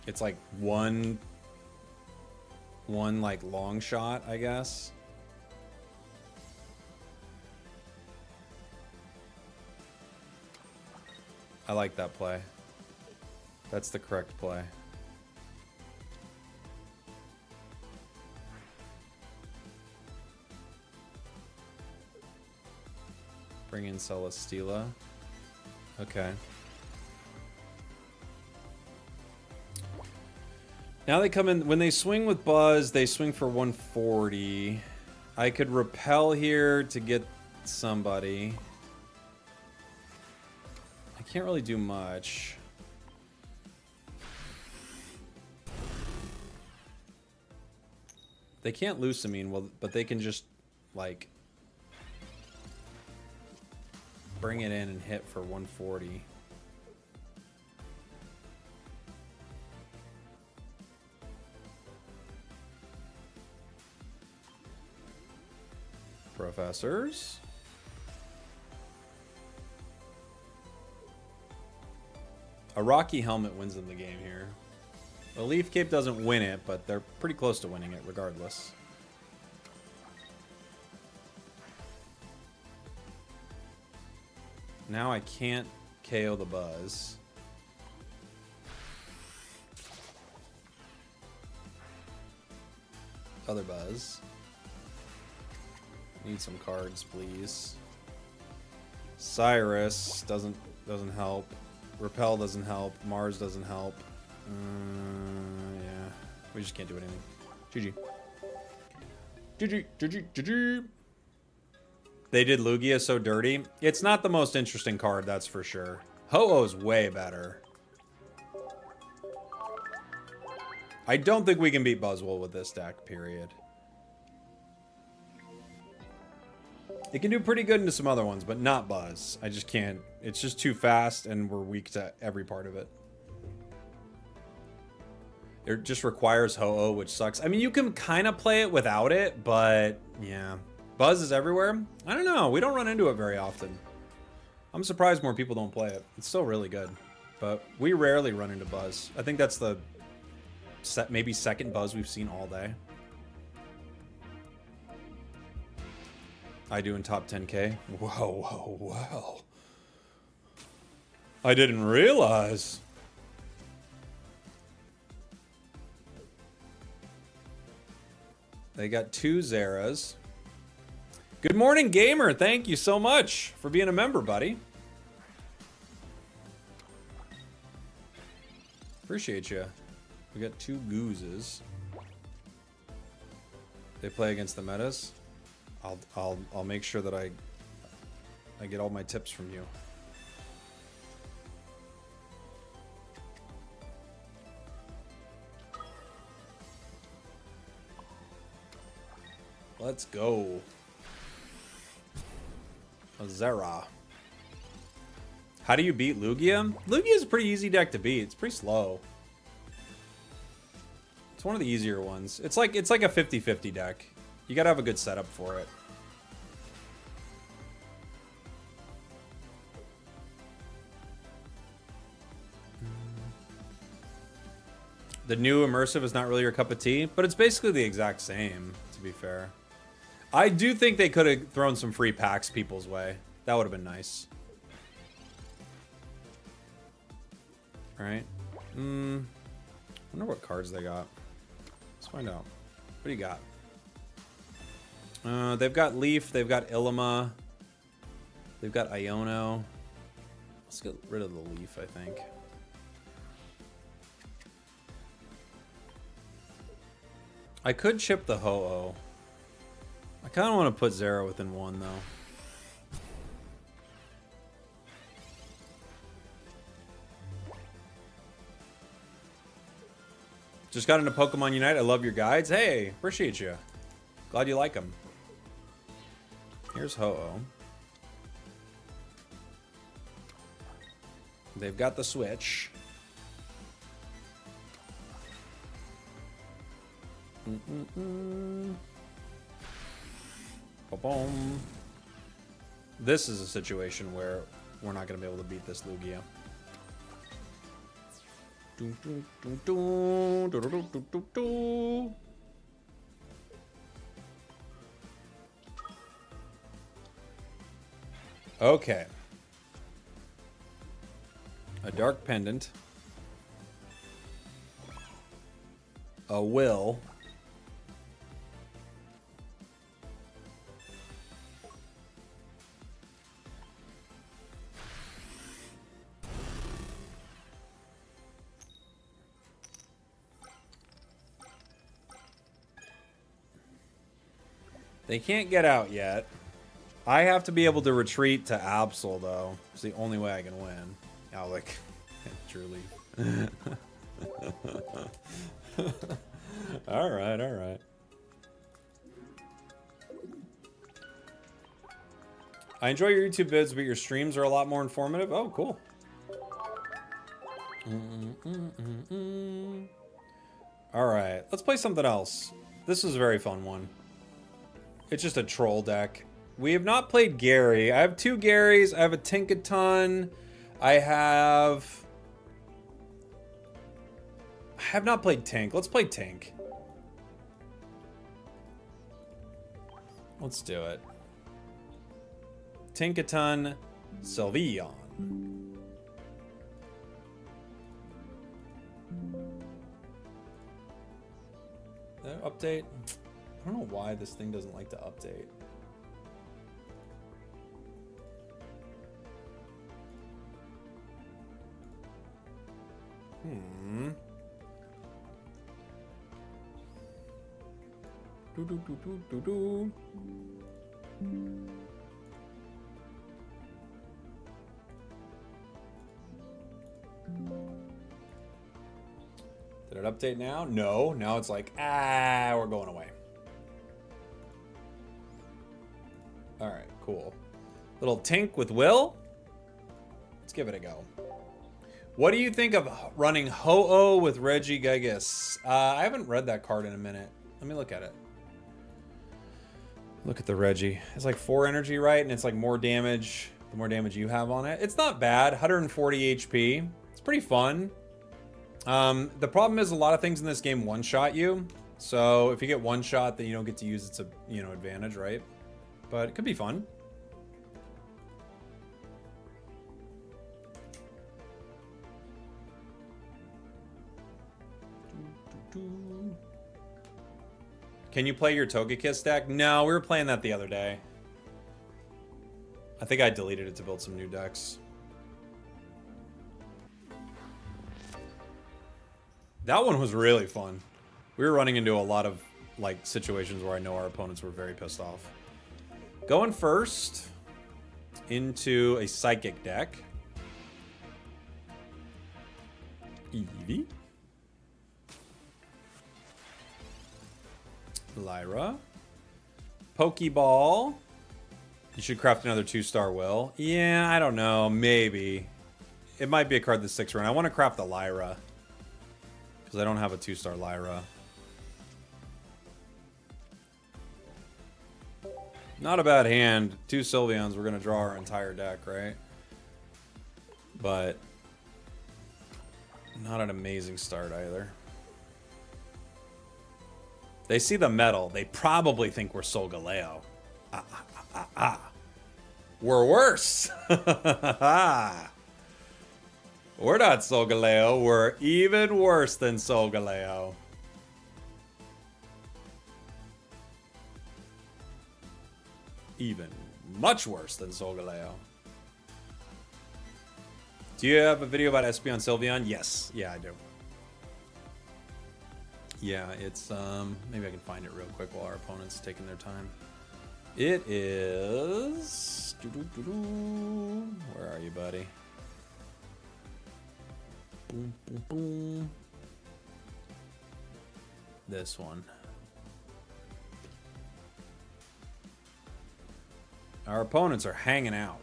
It's like one like long shot, I guess. I like that play. That's the correct play. Bring in Celesteela. Okay. Now they come in. When they swing with Buzz, they swing for 140. I could repel here to get somebody. I can't really do much. They can't Lusamine, well, but they can just, like, bring it in and hit for 140. Professors. A Rocky Helmet wins them the game here. The Leaf Cape doesn't win it, but they're pretty close to winning it regardless. Now I can't KO the Buzz. Other Buzz. Need some cards, please. Cyrus doesn't help. Repel doesn't help. Mars doesn't help. Yeah. We just can't do anything. GG. GG. They did Lugia so dirty. It's not the most interesting card, that's for sure. Ho-Oh's way better. I don't think we can beat Buzzwole with this deck, period. It can do pretty good into some other ones, but not Buzz. I just can't. It's just too fast, and we're weak to every part of it. It just requires Ho-Oh, which sucks. I mean, you can kind of play it without it, but yeah. Buzz is everywhere? I don't know. We don't run into it very often. I'm surprised more people don't play it. It's still really good, but we rarely run into Buzz. I think that's the maybe second Buzz we've seen all day. I do in top 10K. Whoa. I didn't realize. They got 2 Zeras. Good morning, gamer. Thank you so much for being a member, buddy. Appreciate you. We got 2 Goozes. They play against the metas. I'll make sure that I get all my tips from you. Let's go. A Zera. How do you beat Lugia? Lugia is a pretty easy deck to beat. It's pretty slow. It's one of the easier ones. It's like a 50-50 deck. You gotta have a good setup for it. The new immersive is not really your cup of tea, but it's basically the exact same, to be fair. I do think they could have thrown some free packs people's way. That would have been nice. Alright. Wonder what cards they got. Let's find out. What do you got? They've got Leaf, they've got Illima, they've got Iono. Let's get rid of the Leaf, I think. I could chip the Ho-Oh. I kind of want to put Zera within 1, though. Just got into Pokemon Unite. I love your guides. Hey, appreciate you. Glad you like them. Here's Ho-Oh. They've got the Switch. Ba-boom. This is a situation where we're not going to be able to beat this Lugia. Okay. A Dark Pendant. A Will. They can't get out yet. I have to be able to retreat to Absol, though. It's the only way I can win. Oh, like, truly. All right, all right. I enjoy your YouTube vids, but your streams are a lot more informative. Oh, cool. All right, let's play something else. This is a very fun one. It's just a troll deck. We have not played Gary. I have 2 Garys. I have a Tinkaton. I have not played Tink. Let's play Tink. Let's do it. Tinkaton, Sylveon. Update. I don't know why this thing doesn't like to update. Do. Did it update now? No. Now it's like, we're going away. All right, cool. Little Tink with Will. Let's give it a go. What do you think of running Ho-Oh with Regigigas? I haven't read that card in a minute. Let me look at it. Look at the Reggie. It's like 4 energy, right? And it's like more damage, the more damage you have on it. It's not bad. 140 HP. It's pretty fun. The problem is a lot of things in this game one-shot you. So if you get one shot, then you don't get to use its, advantage, right? But it could be fun. Can you play your Togekiss deck? No, we were playing that the other day. I think I deleted it to build some new decks. That one was really fun. We were running into a lot of situations where I know our opponents were very pissed off. Going first into a Psychic deck. Eevee. Lyra. Pokeball. You should craft another 2-star Will. Yeah, I don't know. Maybe. It might be a card that's 6 run. I want to craft a Lyra. Because I don't have a 2-star Lyra. Not a bad hand. 2 Sylveons, we're going to draw our entire deck, right? But not an amazing start either. They see the metal. They probably think we're Solgaleo. We're worse. We're not Solgaleo. We're even worse than Solgaleo. Even much worse than Solgaleo. Do you have a video about Espeon Sylveon? Yes. Yeah, I do. Yeah, it's, maybe I can find it real quick while our opponent's taking their time. It is... Where are you, buddy? Boom, boom, boom. This one. Our opponents are hanging out.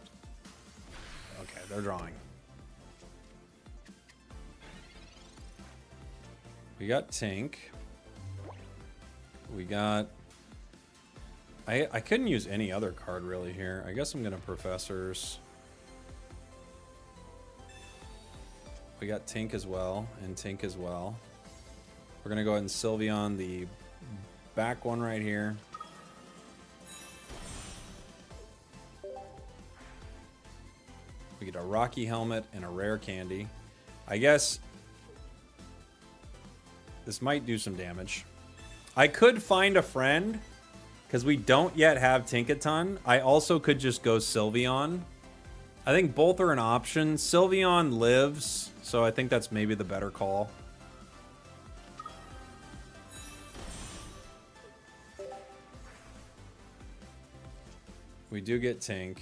Okay, they're drawing. We got Tink. We got... I couldn't use any other card really here. I guess I'm going to Professors. We got Tink as well, and Tink as well. We're going to go ahead and Sylveon the back one right here. We get a Rocky Helmet and a Rare Candy. I guess this might do some damage. I could find a friend, because we don't yet have Tinkaton. I also could just go Sylveon. I think both are an option. Sylveon lives, so I think that's maybe the better call. We do get Tink.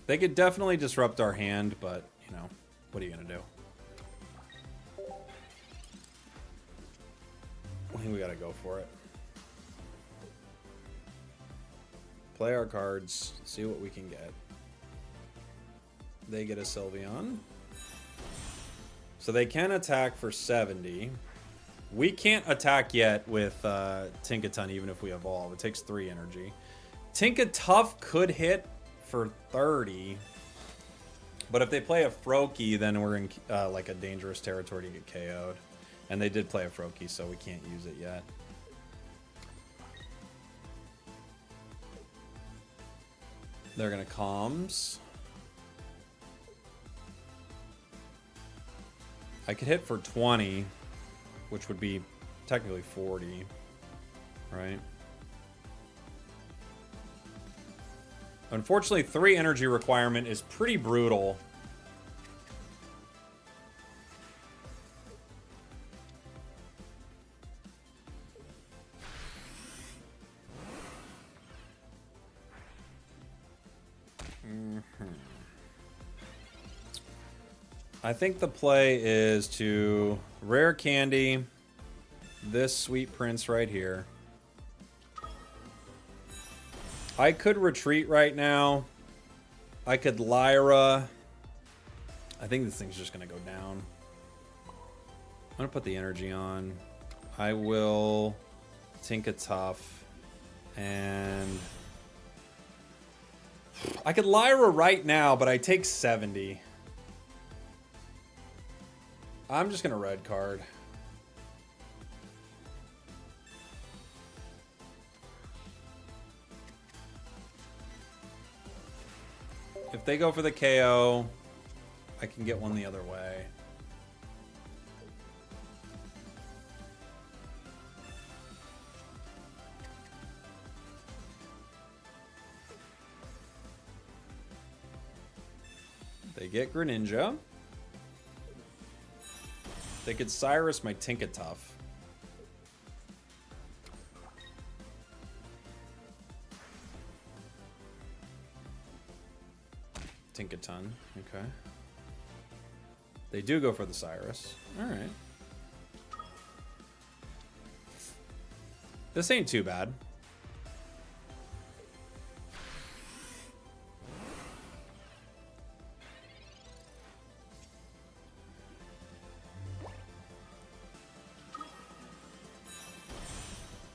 They could definitely disrupt our hand, but, you know, what are you going to do? I think we got to go for it. Play our cards, see what we can get. They get a Sylveon. So they can attack for 70. We can't attack yet with Tinkaton, even if we evolve. It takes 3 energy. Tinkaton could hit for 30. But if they play a Froakie, then we're in like a dangerous territory to get KO'd. And they did play a Froakie, so we can't use it yet. They're going to Comms. I could hit for 20, which would be technically 40, right? Unfortunately, 3 energy requirement is pretty brutal. I think the play is to rare candy this sweet prince right here. I could retreat right now. I could Lyra. I think this thing's just going to go down. I'm going to put the energy on. I will Tinkaton. And I could Lyra right now, but I take 70. I'm just going to red card. If they go for the KO, I can get one the other way. They get Greninja. They could Cyrus my Tinkaton. Tinkaton, okay. They do go for the Cyrus. Alright. This ain't too bad.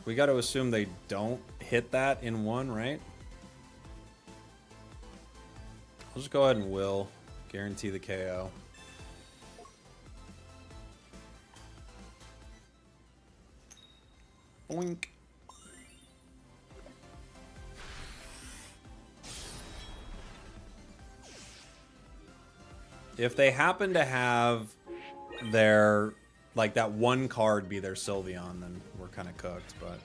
We got to assume they don't hit that in one, right? I'll just go ahead and will guarantee the KO. Boink. If they happen to have their, like, that one card be their Sylveon, then we're kind of cooked, but...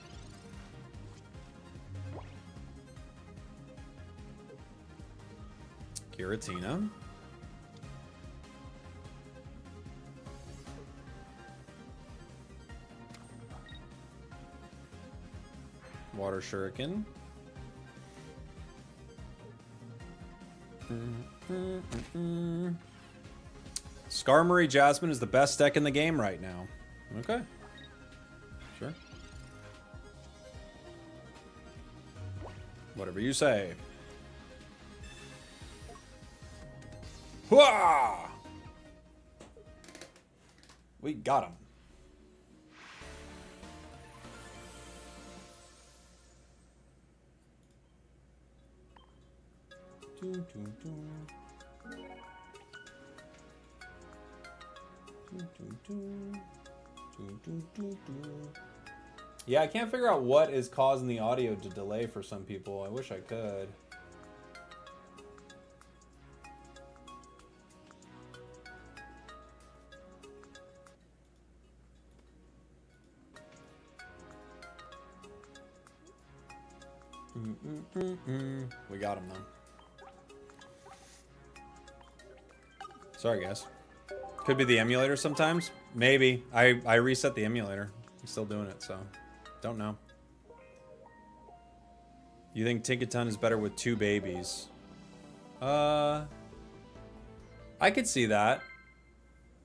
Giratina. Water Shuriken. Skarmory Jasmine is the best deck in the game right now. Okay. Sure. Whatever you say. Hooah! We got him. Yeah, I can't figure out what is causing the audio to delay for some people. I wish I could. We got him though. Sorry guys. Could be the emulator sometimes. Maybe. I reset the emulator. I'm still doing it, so don't know. You think Tinkaton is better with 2 babies? I could see that.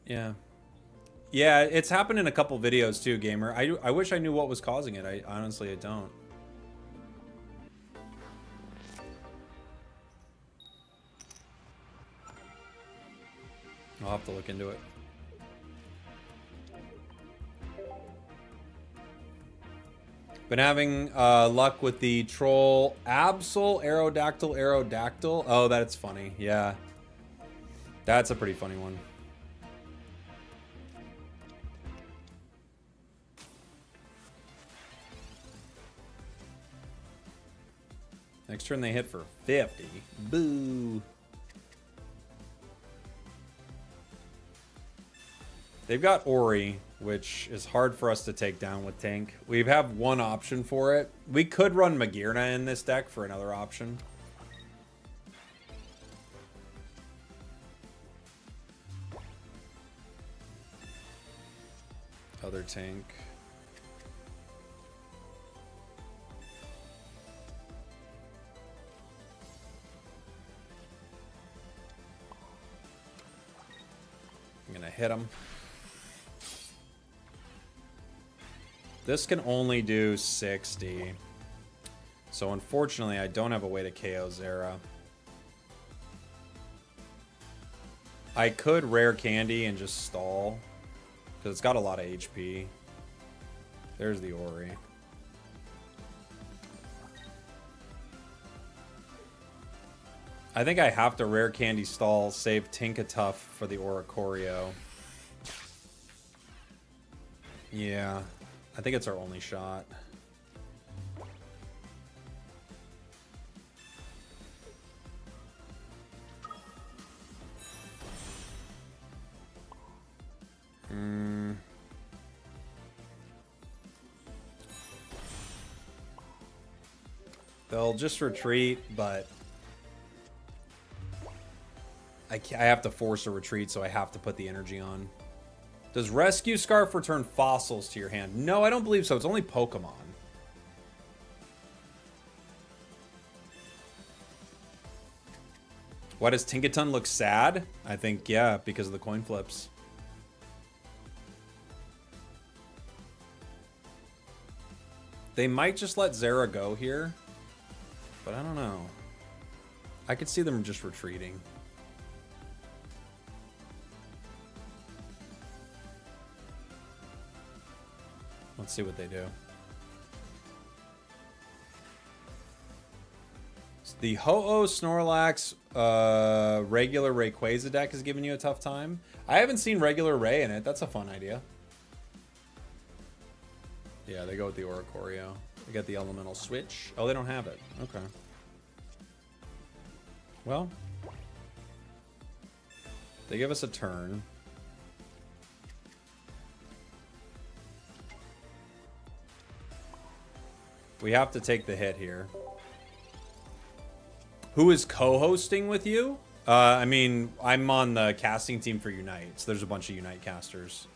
Yeah. Yeah, it's happened in a couple videos too, gamer. I wish I knew what was causing it. I honestly don't. I'll have to look into it. Been having luck with the troll Absol, Aerodactyl. Oh, that's funny. Yeah. That's a pretty funny one. Next turn they hit for 50. Boo. They've got Ori, which is hard for us to take down with Tank. We have one option for it. We could run Magearna in this deck for another option. Other Tank. I'm gonna hit him. This can only do 60. So unfortunately, I don't have a way to KO Zera. I could Rare Candy and just stall, because it's got a lot of HP. There's the Ori. I think I have to Rare Candy stall, save Tinkaton for the Oricorio. Yeah. I think it's our only shot. They'll just retreat, but I have to force a retreat, so I have to put the energy on. Does Rescue Scarf return fossils to your hand? No, I don't believe so. It's only Pokemon. Why does Tinkaton look sad? I think, yeah, because of the coin flips. They might just let Zera go here, but I don't know. I could see them just retreating. Let's see what they do. The Ho-Oh Snorlax regular Rayquaza deck is giving you a tough time. I haven't seen regular Ray in it. That's a fun idea. Yeah, they go with the Oricorio. They got the Elemental Switch. Oh, they don't have it. Okay. Well, they give us a turn. We have to take the hit here. Who is co-hosting with you? I mean, I'm on the casting team for Unite, so there's a bunch of Unite casters.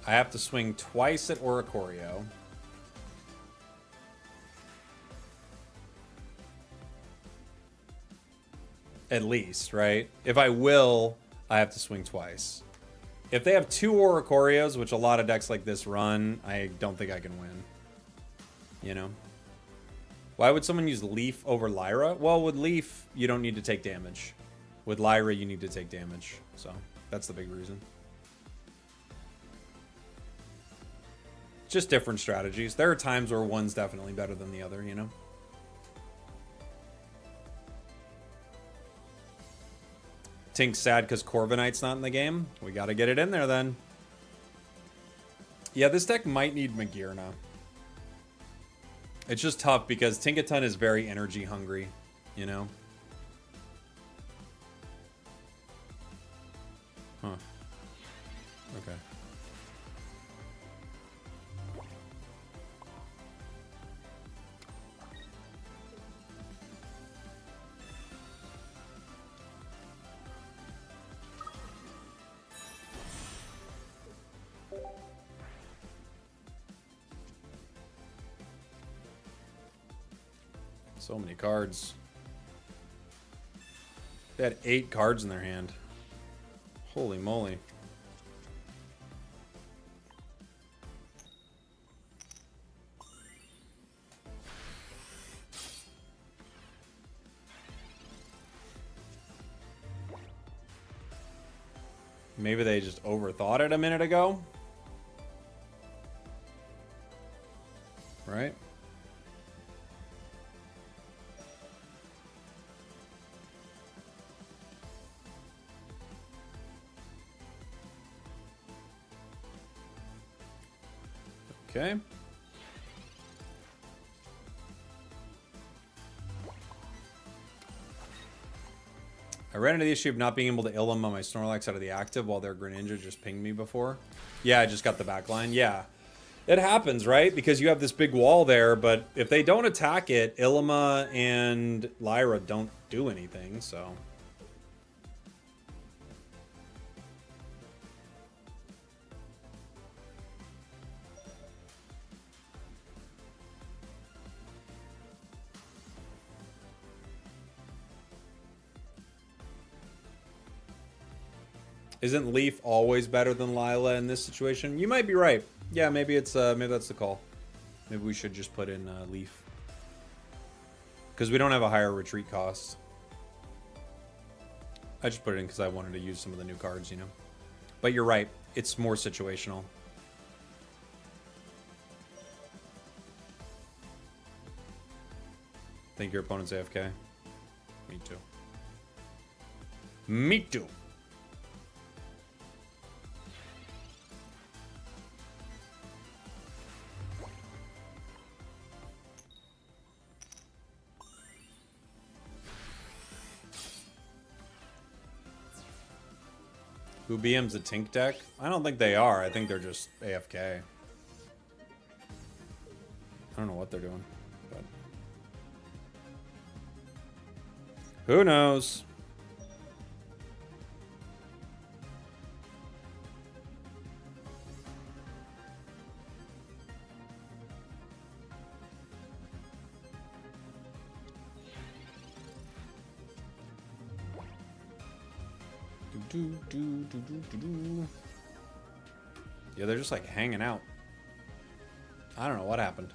I have to swing twice at Oricorio. At least, right? If I will, I have to swing twice. If they have 2 Oricorios, which a lot of decks like this run, I don't think I can win. You know? Why would someone use Leaf over Lyra? Well, with Leaf, you don't need to take damage. With Lyra, you need to take damage. So, that's the big reason. Just different strategies. There are times where one's definitely better than the other, you know? Tink's sad because Corviknight's not in the game. We gotta get it in there then. Yeah, this deck might need Magearna. It's just tough because Tinkaton is very energy hungry, you know? Huh. Okay. So many cards. They had 8 cards in their hand. Holy moly. Maybe they just overthought it a minute ago. Right? Okay. I ran into the issue of not being able to ill them on my Snorlax out of the active while their Greninja just pinged me before. Yeah, I just got the back line. Yeah. It happens, right? Because you have this big wall there, but if they don't attack it, Ilima and Lyra don't do anything, so... Isn't Leaf always better than Lila in this situation? You might be right. Yeah, maybe it's maybe that's the call. Maybe we should just put in Leaf. Because we don't have a higher retreat cost. I just put it in because I wanted to use some of the new cards, you know. But you're right. It's more situational. Think your opponent's AFK? Me too. Me too. Who BM's a Tink deck? I don't think they are. I think they're just AFK. I don't know what they're doing, but who knows? Yeah, they're just like hanging out. I don't know what happened.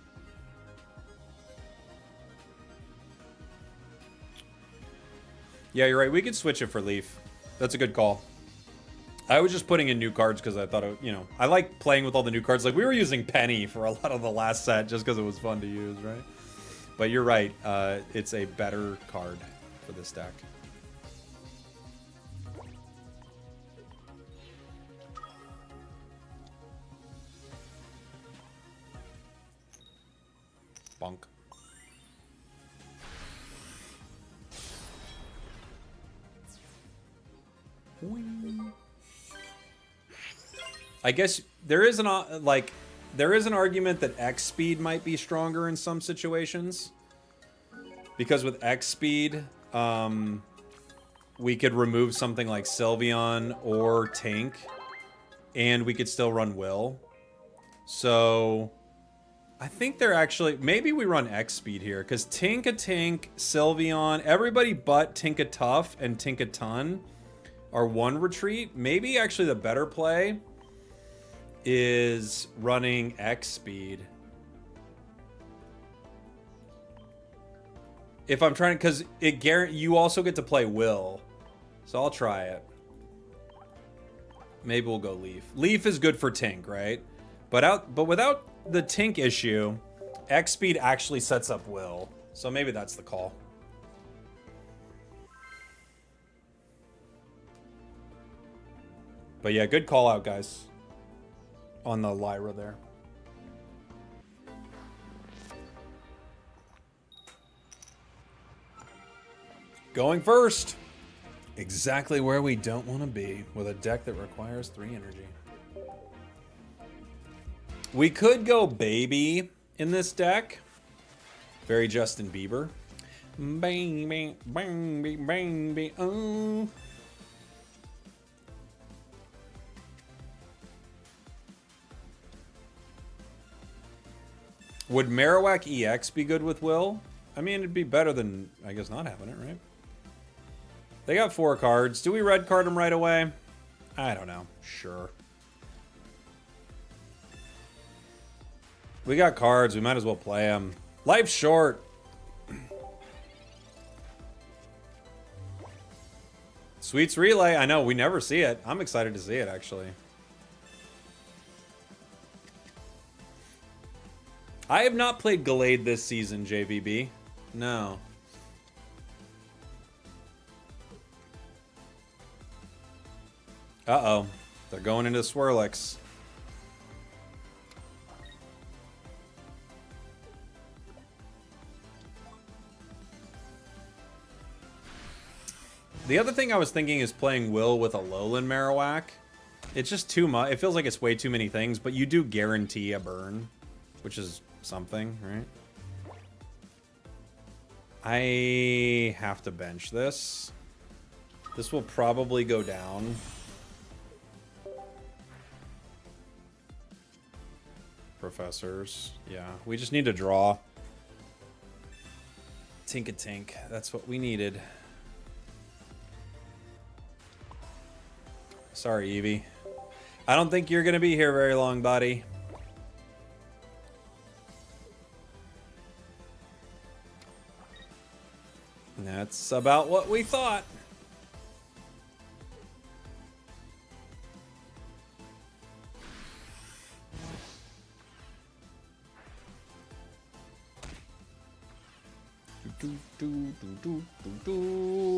Yeah, you're right. We could switch it for Leaf. That's a good call. I was just putting in new cards because I thought, you know, I like playing with all the new cards. Like, we were using Penny for a lot of the last set just because it was fun to use, right? But you're right. It's a better card for this deck. Bonk. I guess there is an argument that X speed might be stronger in some situations, because with X speed, we could remove something like Sylveon or Tink, and we could still run Will. So I think they're actually, maybe we run X speed here, because Tinkaton, Sylveon, everybody but Tinkatuff and Tinkaton are one retreat. Maybe actually the better play is running X speed. If I'm trying to, because it you also get to play Will, so I'll try it. Maybe we'll go Leaf. Leaf is good for Tink, right? But without the Tink issue, X speed actually sets up Will, so maybe that's the call. But yeah, good call out, guys, on the Lyra there. Going first. Exactly where we don't want to be with a deck that requires 3 energy. We could go baby in this deck. Very Justin Bieber. Bang, bang, bang, bang, bang, bang, oh. Would Marowak EX be good with Will? I mean, it'd be better than, I guess, not having it, right? They got 4 cards. Do we red card them right away? I don't know. Sure. We got cards. We might as well play them. Life's short. Sweets Relay. I know. We never see it. I'm excited to see it, actually. I have not played Gallade this season, JVB. No. Uh-oh. They're going into Swirlix. The other thing I was thinking is playing Will with Alolan Marowak. It's just too much. It feels like it's way too many things, but you do guarantee a burn, which is something, right? I have to bench this. This will probably go down. Professors. Yeah, we just need to draw. Tinkatink. That's what we needed. Sorry, Eevee. I don't think you're going to be here very long, buddy. That's about what we thought.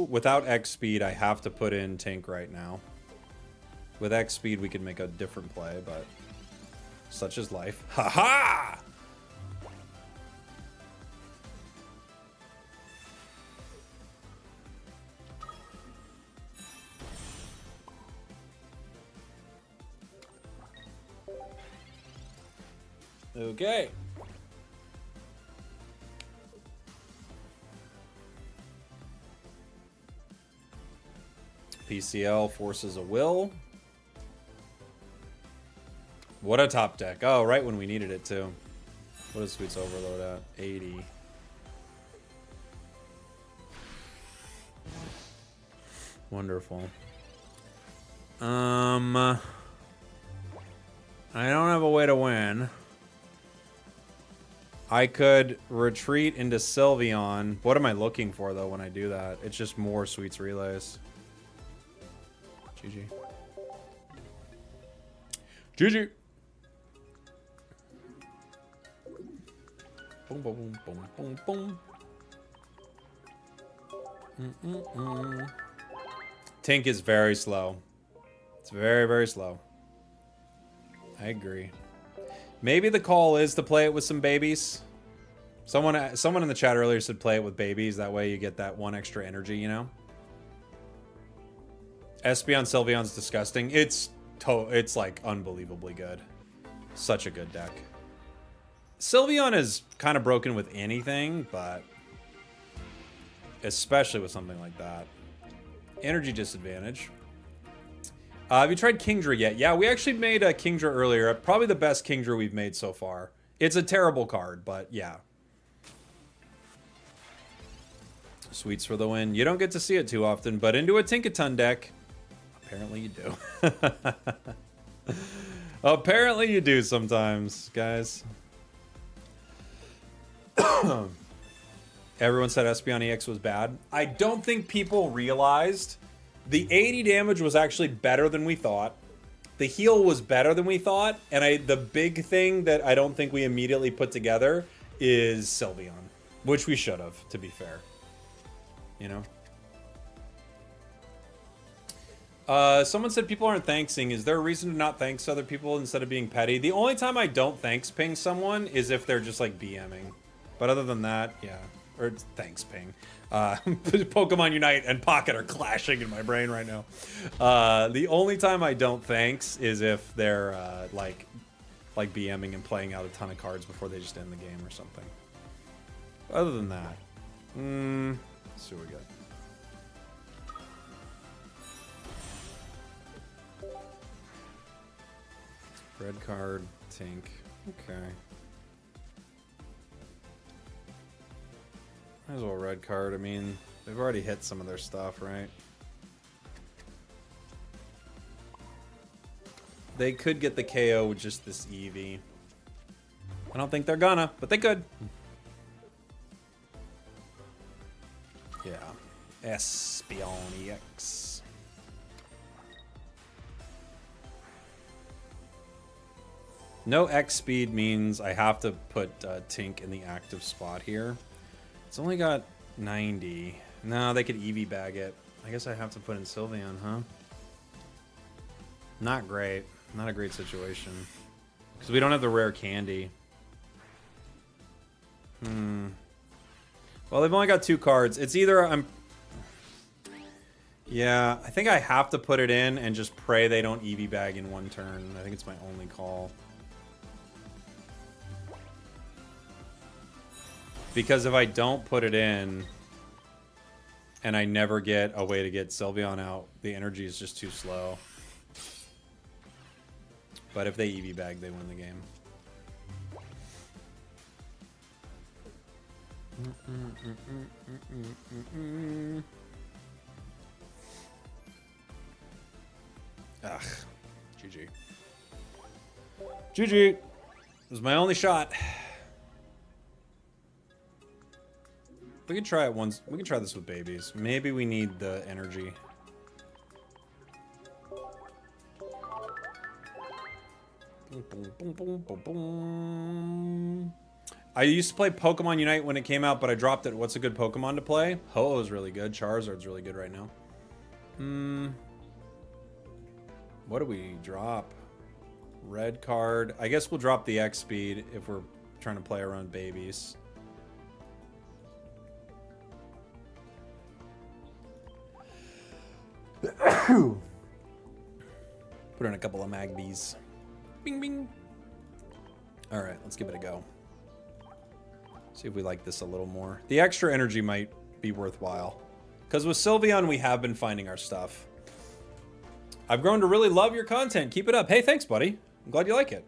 Without X speed, I have to put in Tink right now. With X speed, we could make a different play, but such is life. Ha-ha! Okay. PCL forces a will. What a top deck. Oh, right when we needed it, too. What is Sweets Overload at? 80. Wonderful. I don't have a way to win. I could retreat into Sylveon. What am I looking for, though, when I do that? It's just more Sweets Relays. GG. GG. Boom, boom, boom, boom, boom. Tink is very slow. It's very, very slow. I agree. Maybe the call is to play it with some babies. Someone in the chat earlier said play it with babies. That way you get that 1 extra energy, you know? Espeon Sylveon's disgusting. It's like unbelievably good. Such a good deck. Sylveon is kind of broken with anything, but especially with something like that. Energy disadvantage. Have you tried Kingdra yet? Yeah, we actually made a Kingdra earlier. Probably the best Kingdra we've made so far. It's a terrible card, but yeah. Sweets for the win. You don't get to see it too often, but into a Tinkaton deck, apparently you do. Apparently you do sometimes, guys. Everyone said Espeon EX was bad. I don't think people realized the 80 damage was actually better than we thought. The heal was better than we thought. And the big thing that I don't think we immediately put together is Sylveon, which we should have, to be fair. You know? Someone said people aren't thanksing. Is there a reason to not thanks other people instead of being petty? The only time I don't thanks ping someone is if they're just like BMing. But other than that, yeah. Or thanks, Ping. Pokemon Unite and Pocket are clashing in my brain right now. The only time I don't thanks is if they're like BMing and playing out a ton of cards before they just end the game or something. Other than that, let's see what we got. Red card, Tink. Okay. Might as well red card. I mean, they've already hit some of their stuff, right? They could get the KO with just this Eevee. I don't think they're gonna, but they could. Yeah. Espeon EX. No X speed means I have to put Tink in the active spot here. It's only got 90. No, they could Eevee bag it. I guess I have to put in Sylveon, huh? Not great. Not a great situation. Because we don't have the rare candy. Well, they've only got 2 cards. It's either I'm... Yeah, I think I have to put it in and just pray they don't Eevee bag in one turn. I think it's my only call. Because if I don't put it in and I never get a way to get Sylveon out, the energy is just too slow. But if they Eevee bag, they win the game. Ugh. GG. GG. This is my only shot. We can try it once. We can try this with babies. Maybe we need the energy. I used to play Pokemon Unite when it came out, but I dropped it. What's a good Pokemon to play? Ho-Oh is really good. Charizard's really good right now. What do we drop? Red card. I guess we'll drop the X speed if we're trying to play around babies. Put in a couple of Magbies. Bing, bing. All right, let's give it a go. See if we like this a little more. The extra energy might be worthwhile. Because with Sylveon, we have been finding our stuff. I've grown to really love your content. Keep it up. Hey, thanks, buddy. I'm glad you like it.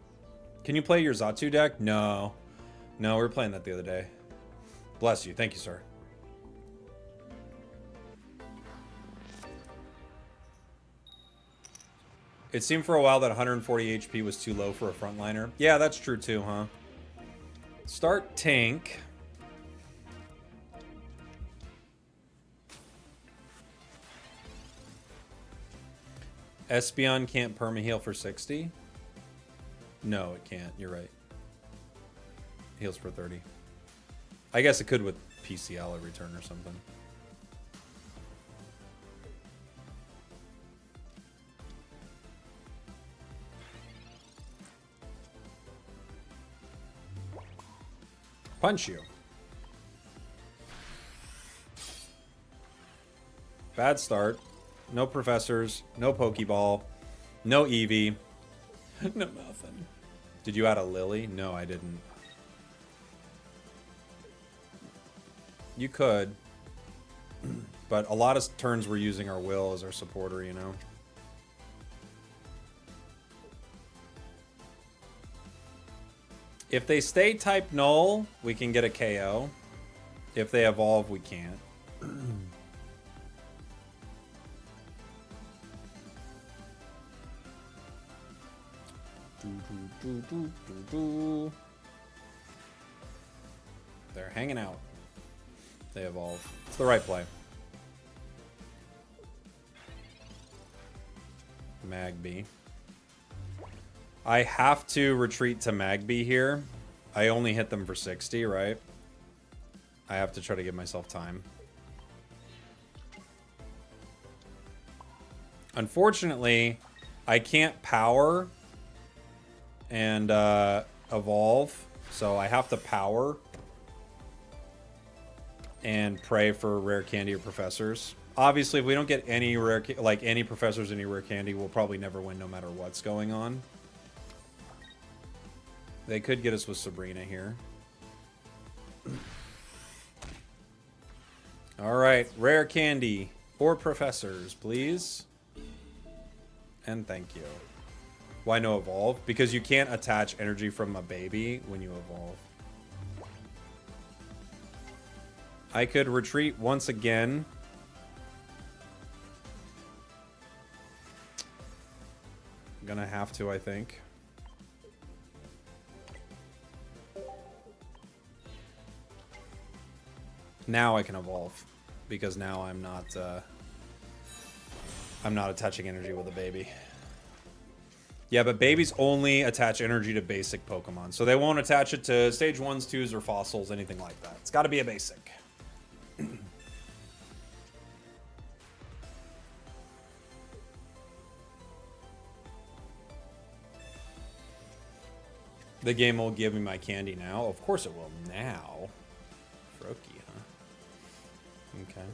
Can you play your Xatu deck? No. No, we were playing that the other day. Bless you. Thank you, sir. It seemed for a while that 140 HP was too low for a frontliner. Yeah, that's true too, huh? Start Tink. Espeon can't perma-heal for 60? No, it can't. You're right. Heals for 30. I guess it could with PCL every turn or something. Punch you. Bad start. No professors. No Pokeball. No Eevee. No nothing. Did you add a Lily? No, I didn't. You could. But a lot of turns we're using our Will as our supporter, you know? If they stay type null, we can get a KO. If they evolve, we can't. They're hanging out. They evolve. It's the right play. Magby. I have to retreat to Magby here. I only hit them for 60, right? I have to try to give myself time. Unfortunately, I can't power and evolve, so I have to power. and pray for rare candy or professors. Obviously, if we don't get any rare, like any professors, any rare candy, we'll probably never win no matter what's going on. They could get us with Sabrina here. All right, rare candy or professors, please. And thank you. Why no evolve? Because you can't attach energy from a baby when you evolve. I could retreat once again. I'm gonna have to, I think. Now I can evolve, because now I'm not attaching energy with a baby. Yeah, but babies only attach energy to basic Pokemon, so they won't attach it to stage 1s, 2s, or fossils, anything like that. It's got to be a basic. The game will give me my candy now. Of course it will now. Froakie, huh? Okay.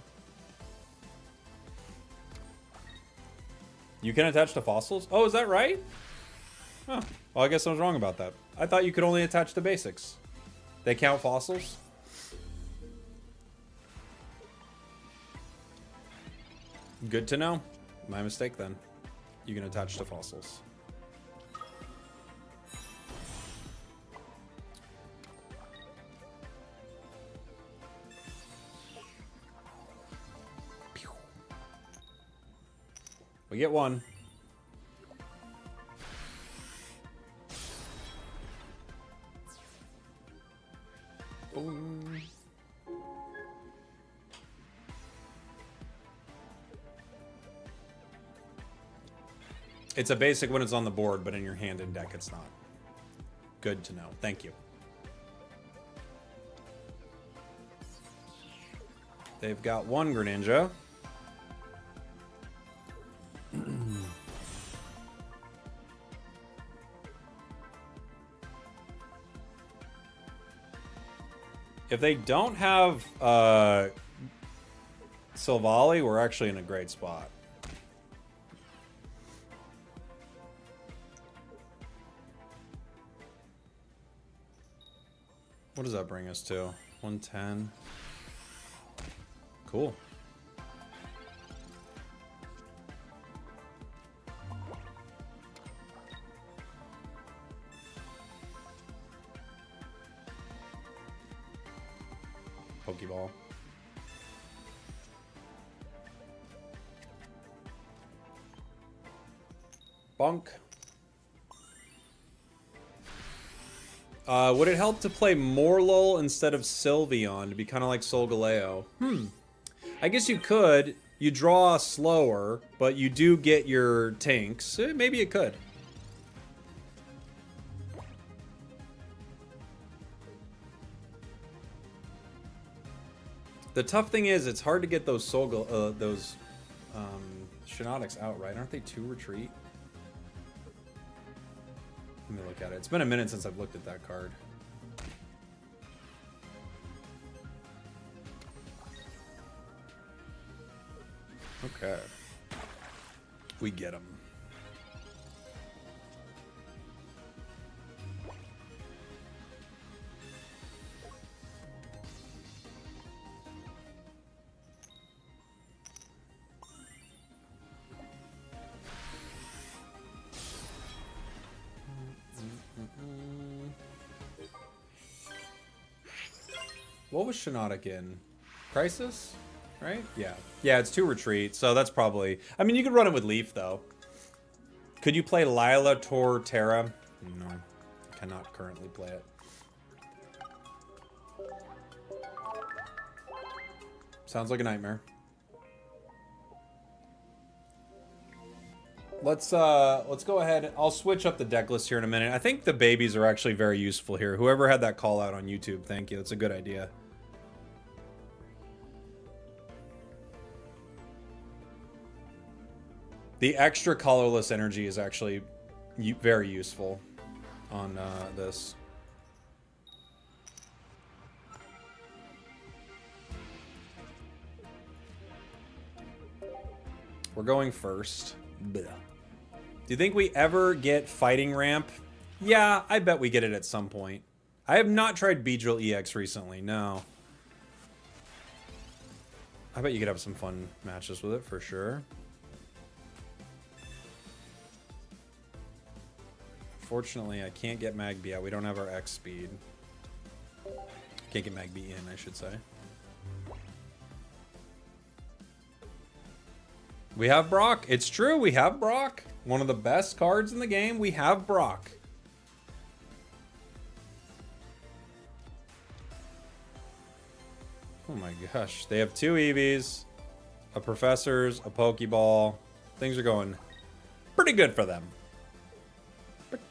You can attach to fossils? Oh, is that right? Huh. Well, I guess I was wrong about that. I thought you could only attach to basics. They count fossils? Good to know. My mistake then. You can attach to fossils. We get one. Boom. It's a basic when it's on the board, but in your hand and deck it's not. Good to know. Thank you. They've got one Greninja. If they don't have Sylveon, we're actually in a great spot. What does that bring us to? 110. Cool. Pokeball. Bonk. Would it help to play Morlul instead of Sylveon to be kind of like Solgaleo? I guess you could. You draw slower, but you do get your tanks. Maybe it could. The tough thing is, it's hard to get those Shinotics out, right? Aren't they 2 retreat? Let me look at it. It's been a minute since I've looked at that card. Okay. We get them. What was Shinotic in? Crisis? Right? Yeah. Yeah, it's 2 retreat, so that's probably... I mean, you could run it with Leaf, though. Could you play Lila, Tor, Terra? No. Cannot currently play it. Sounds like a nightmare. Let's go ahead. I'll switch up the deck list here in a minute. I think the babies are actually very useful here. Whoever had that call out on YouTube, thank you. That's a good idea. The extra colorless energy is actually very useful on this. We're going first. Blah. Do you think we ever get Fighting Ramp? Yeah, I bet we get it at some point. I have not tried Beedrill EX recently, no. I bet you could have some fun matches with it for sure. Fortunately, I can't get Magby out. We don't have our X speed. Can't get Magby in, I should say. We have Brock. It's true, we have Brock. One of the best cards in the game. We have Brock. Oh my gosh. They have 2 Eevees, a Professor's, a Pokeball. Things are going pretty good for them.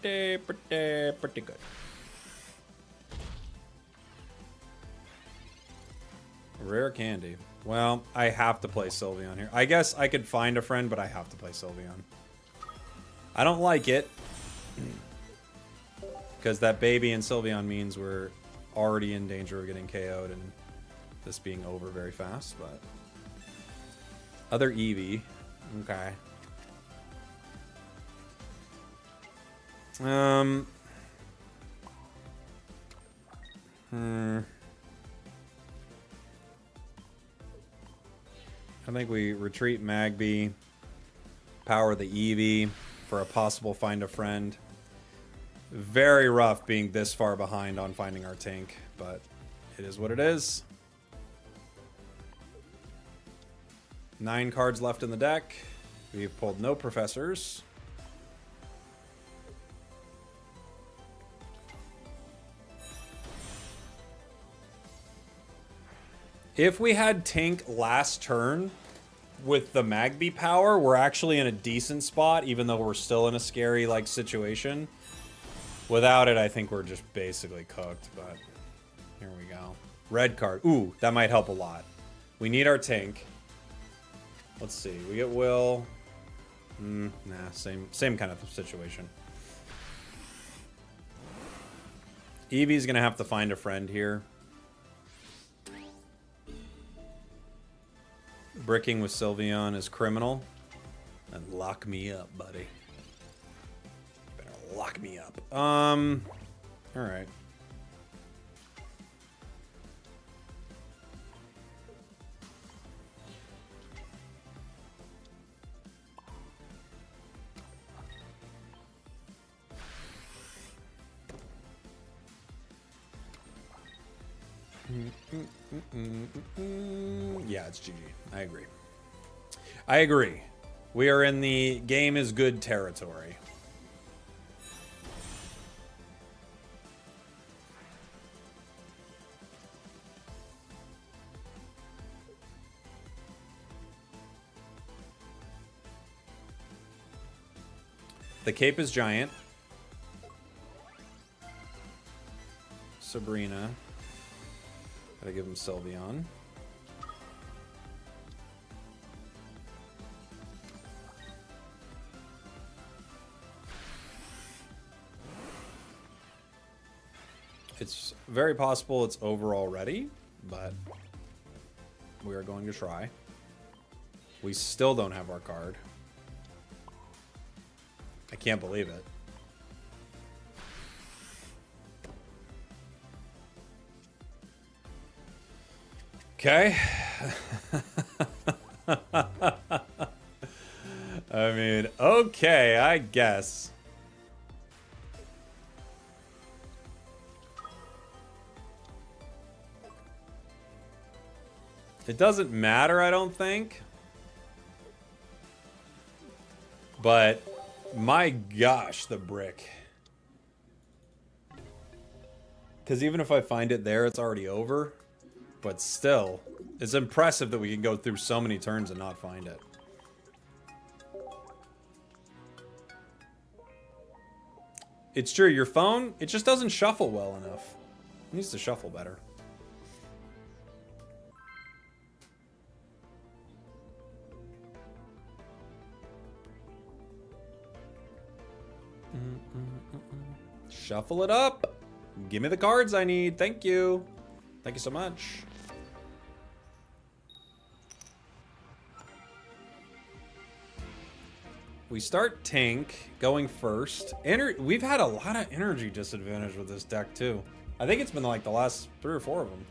Pretty good. Rare candy. Well, I have to play Sylveon here. I guess I could find a friend, but I have to play Sylveon. I don't like it. Because that baby in Sylveon means we're already in danger of getting KO'd and this being over very fast, but... Other Eevee. Okay. I think we retreat Magby, power the Eevee for a possible find a friend. Very rough being this far behind on finding our tank, but it is what it is. 9 cards left in the deck. We've pulled no Professors. If we had Tank last turn with the Magby power, we're actually in a decent spot, even though we're still in a scary like situation. Without it, I think we're just basically cooked, but here we go. Red card. Ooh, that might help a lot. We need our Tank. Let's see. We get Will. Nah, same kind of situation. Eevee's gonna have to find a friend here. Bricking with Sylveon is criminal. And lock me up, buddy. Better lock me up. Alright. Yeah, it's GG. I agree. I agree. We are in the game is good territory. The cape is giant. Sabrina. Gotta give him Sylveon. It's very possible it's over already, but we are going to try. We still don't have our card. I can't believe it. Okay. I mean, okay, I guess. It doesn't matter, I don't think. But, my gosh, the brick. Because even if I find it there, it's already over. But still, it's impressive that we can go through so many turns and not find it. It's true, your phone, it just doesn't shuffle well enough. It needs to shuffle better. Shuffle it up. Give me the cards I need. Thank you. Thank you so much. We start Tank going first. We've had a lot of energy disadvantage with this deck too. I think it's been like the last 3 or 4 of them.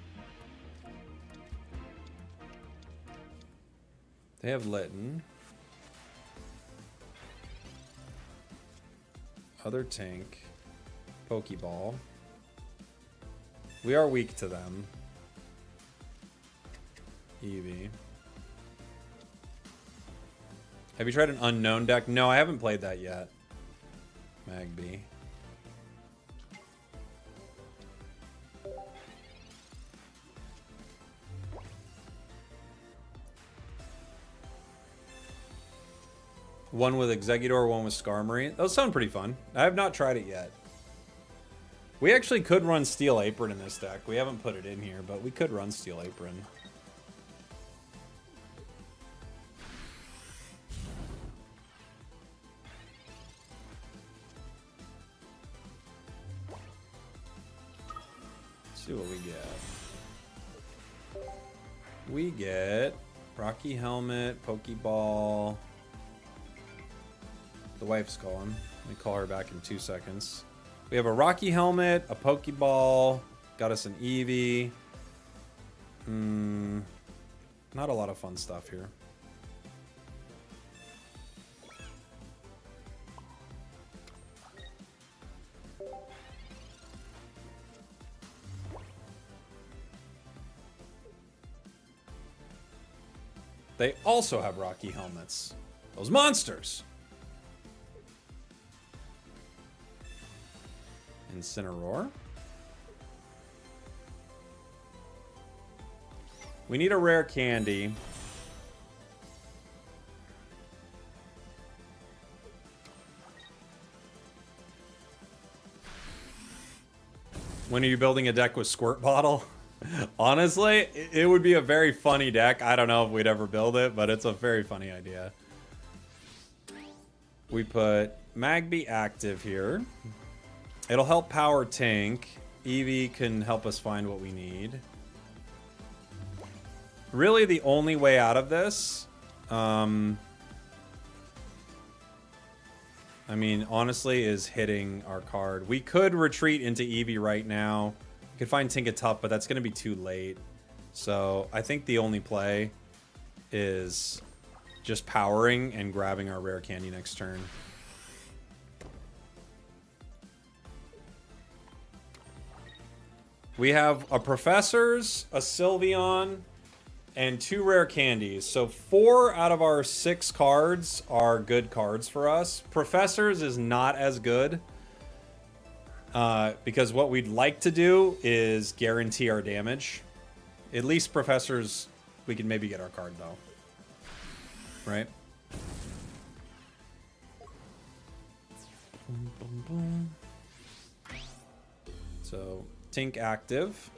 They have Litten. Other Tank. Pokeball. We are weak to them. Eevee. Have you tried an unknown deck? No, I haven't played that yet. Magby. One with Exeggutor, one with Skarmory. Those sound pretty fun. I have not tried it yet. We actually could run Steel Apron in this deck. We haven't put it in here, but we could run Steel Apron. See what we get. We get Rocky Helmet, Pokeball. The wife's calling. Let me call her back in 2 seconds. We have a Rocky Helmet, a Pokeball, got us an Eevee. Not a lot of fun stuff here. They also have Rocky Helmets. Those monsters! Incineroar. We need a rare candy. When are you building a deck with Squirt Bottle? Honestly, it would be a very funny deck. I don't know if we'd ever build it, but it's a very funny idea. We put Magby active here. It'll help power Tank. Eevee can help us find what we need. Really, the only way out of this, I mean, honestly, is hitting our card. We could retreat into Eevee right now. We could find Tinkaton, but that's going to be too late. So I think the only play is just powering and grabbing our rare candy next turn. We have a Professor's, a Sylveon, and 2 rare candies. So 4 out of our 6 cards are good cards for us. Professor's is not as good. Because what we'd like to do is guarantee our damage. At least Professor's, we can maybe get our card though. Right? Boom, boom, boom. So, Tink active.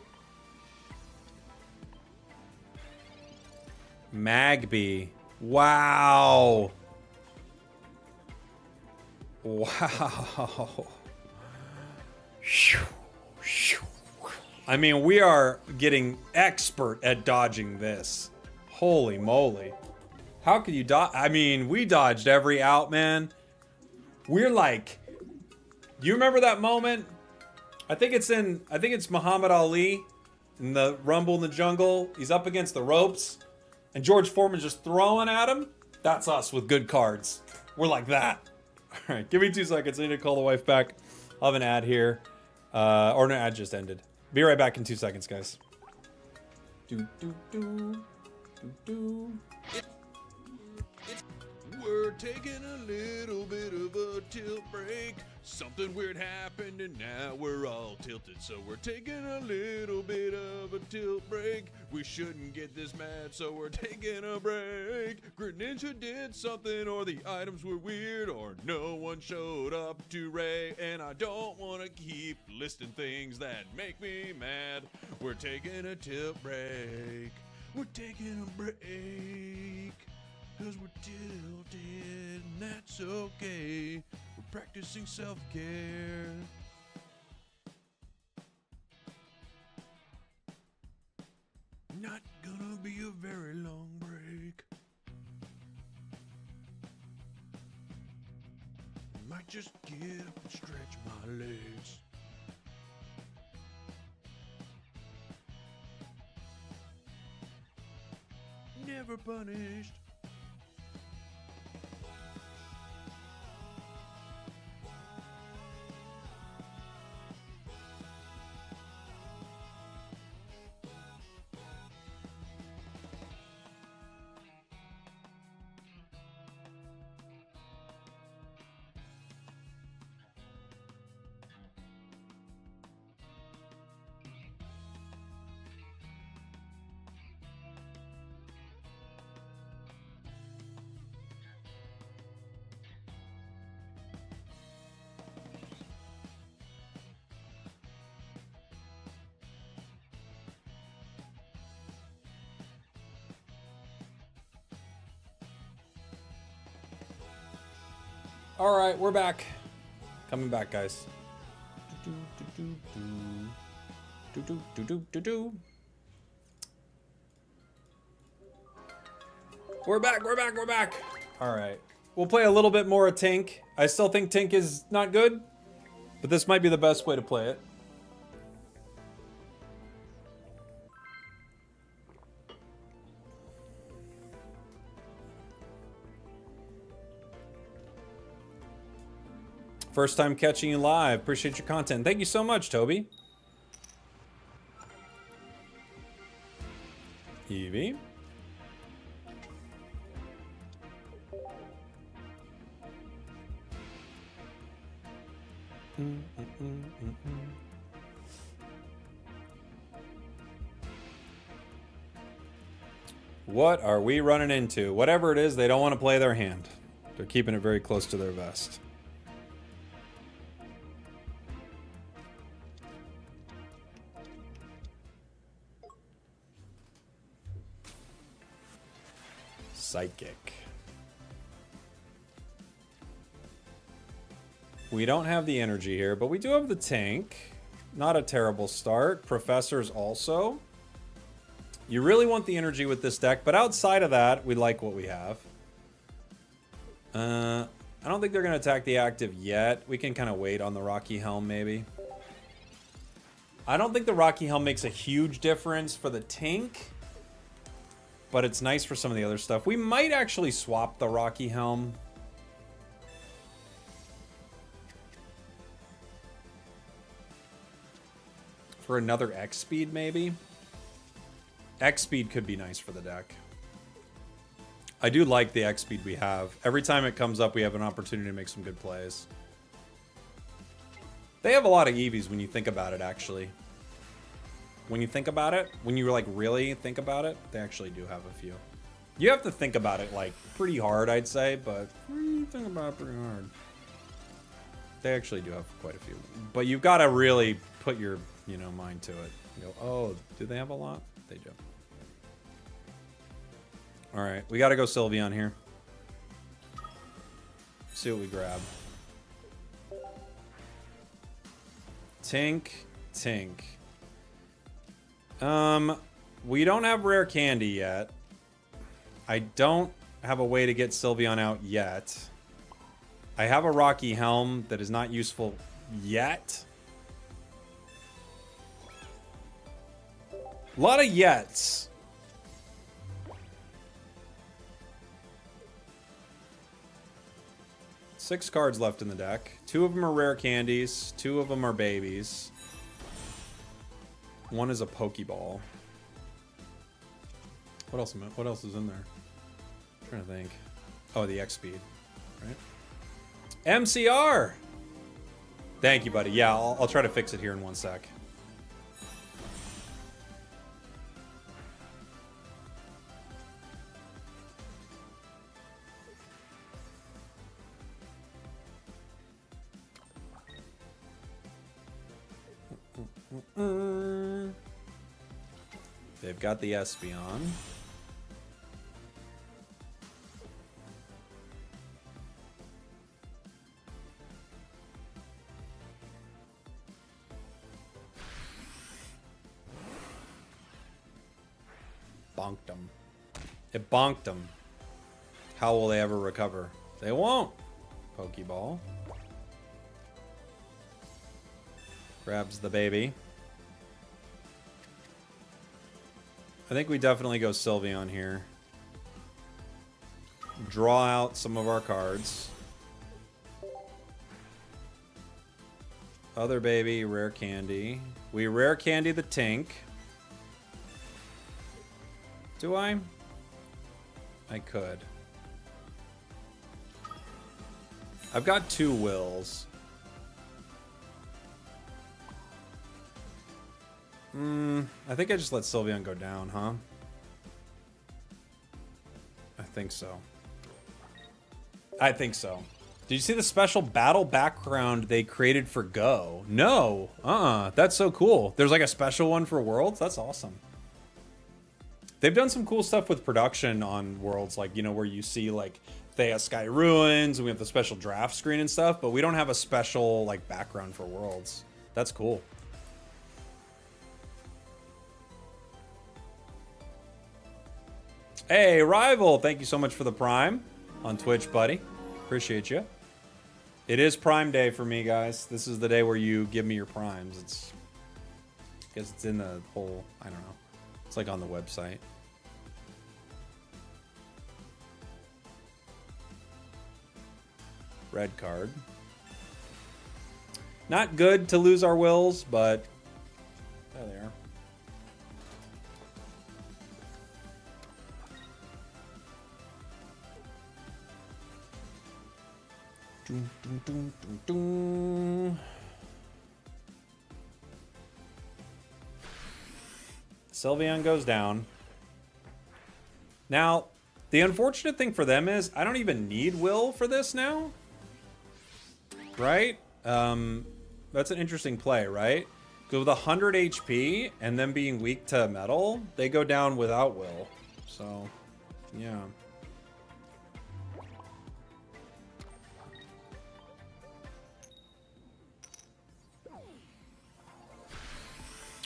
Magby. Wow. Wow. I mean, we are getting expert at dodging this. Holy moly. How could you dodge? I mean, we dodged every out, man. We're like, do you remember that moment? I think it's Muhammad Ali in the Rumble in the Jungle. He's up against the ropes and George Foreman's just throwing at him. That's us with good cards. We're like that. All right, give me 2 seconds. I need to call the wife back. I'll have an ad here. Or no, ad just ended. Be right back in 2 seconds, guys. We're taking a little bit of a tilt break. Something weird happened and now we're all tilted. So we're taking a little bit of a tilt break. We shouldn't get this mad, so we're taking a break. Grid Ninja did something, or the items were weird, or no one showed up to Ray. And I don't want to keep listing things that make me mad. We're taking a tilt break. We're taking a break. Cause we're tilted, and that's okay. We're practicing self-care. Not gonna be a very long break. just get up and stretch my legs. Never punished. All right, we're back. Coming back, guys. We're back, we're back, we're back. All right. We'll play a little bit more of Tink. I still think Tink is not good, but this might be the best way to play it. First time catching you live. Appreciate your content. Thank you so much, Toby. Eevee. What are we running into? Whatever it is, they don't want to play their hand. They're keeping it very close to their vest. Psychic. We don't have the energy here, but we do have the tank. Not a terrible start. Professors also. You really want the energy with this deck, but outside of that, we like what we have. I don't think they're going to attack the active yet. We can kind of wait on the Rocky Helm, maybe. I don't think the Rocky Helm makes a huge difference for the tank, but it's nice for some of the other stuff. We might actually swap the Rocky Helm. For another X speed, maybe? X speed could be nice for the deck. I do like the X speed we have. Every time it comes up, we have an opportunity to make some good plays. They have a lot of Eevees when you think about it, actually. When you think about it, when you like really think about it, they actually do have a few. You have to think about it like pretty hard, I'd say, but think about it pretty hard. They actually do have quite a few, but you've got to really put your, mind to it. You go, oh, do they have a lot? They do. All right, we got to go Sylveon here. See what we grab. Tink. We don't have rare candy yet. I don't have a way to get Sylveon out yet. I have a Rocky Helm that is not useful yet. A lot of yets. Six cards left in the deck. 2 of them are rare candies. 2 of them are babies. 1 is a Pokeball. What else is in there? I'm trying to think. Oh, the X speed, right? MCR. Thank you, buddy. Yeah, I'll try to fix it here in 1 sec. They've got the Espeon. Bonked them. It bonked them. How will they ever recover? They won't. Pokeball. Grabs the baby. I think we definitely go Sylveon here. Draw out some of our cards. Other baby, rare candy. We rare candy the Tink. Do I? I could. I've got 2 wills. I think I just let Sylveon go down, huh? I think so. I think so. Did you see the special battle background they created for Go? No. That's so cool. There's like a special one for Worlds? That's awesome. They've done some cool stuff with production on Worlds, like, you know, where you see like Thea Sky Ruins, and we have the special draft screen and stuff, but we don't have a special like background for Worlds. That's cool. Hey, Rival, thank you so much for the Prime on Twitch, buddy. Appreciate you. It is Prime Day for me, guys. This is the day where you give me your Primes. It's, I guess it's in the whole, I don't know. It's like on the website. Red card. Not good to lose our wills, but there they are. Dun, dun, dun, dun, dun. Sylveon goes down. Now, the unfortunate thing for them is I don't even need Will for this now. Right? That's an interesting play, right? Because with 100 HP and them being weak to metal, they go down without Will. So, yeah.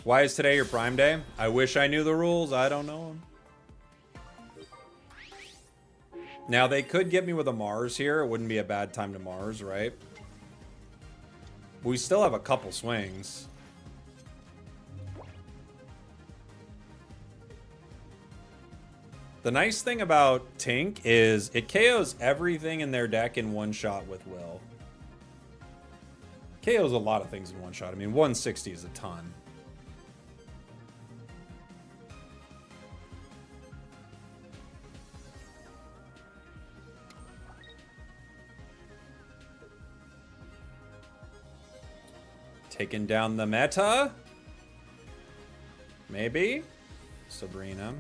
Why is today your Prime Day? I wish I knew the rules. I don't know them. Now, they could get me with a Mars here. It wouldn't be a bad time to Mars, right? We still have a couple swings. The nice thing about Tink is it KOs everything in their deck in one shot with Will. KOs a lot of things in one shot. I mean, 160 is a ton. Taking down the meta. Maybe. Sabrina.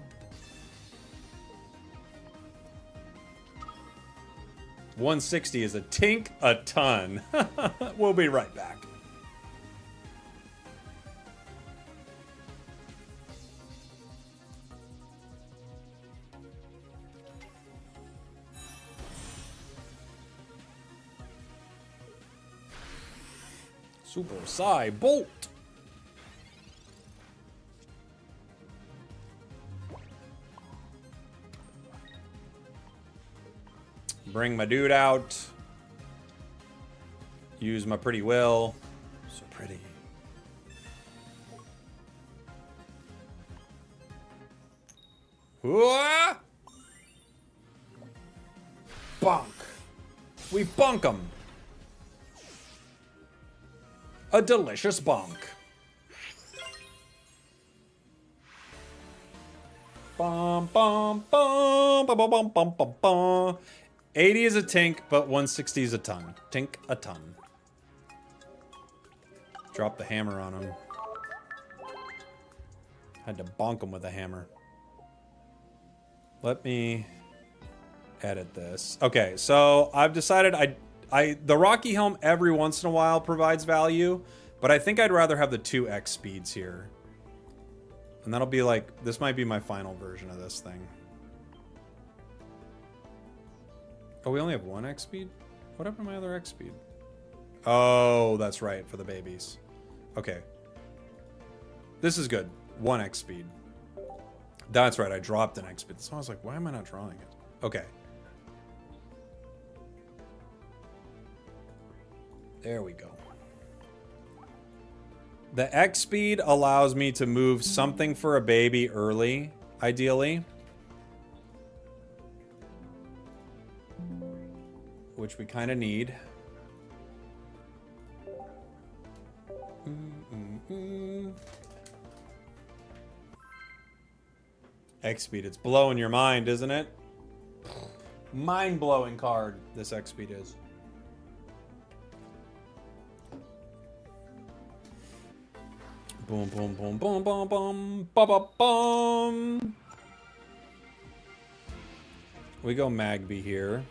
160 is a Tink a ton. We'll be right back. Super Psy Bolt. Bring my dude out. Use my pretty will. So pretty. Whoa! Bonk. We bonk 'em. A delicious bonk. Bum, bum, bum, bum, bum, bum, bum, bum. 80 is a Tink, but 160 is a ton. Tink a ton. Drop the hammer on him. Had to bonk him with a hammer. Let me edit this. Okay, so I've decided the Rocky Helm every once in a while provides value, but I think I'd rather have the 2x speeds here. And that'll be like, this might be my final version of this thing. Oh, we only have 1x speed? What happened to my other x speed? Oh, that's right, for the babies. Okay. This is good. 1x speed. That's right, I dropped an x speed. So I was like, why am I not drawing it? Okay. There we go. The X speed allows me to move something for a baby early, ideally. Which we kind of need. X speed, it's blowing your mind, isn't it? Mind-blowing card, this X speed is. Boom, boom, boom, boom, boom, boom, ba ba boom. We go Magby here.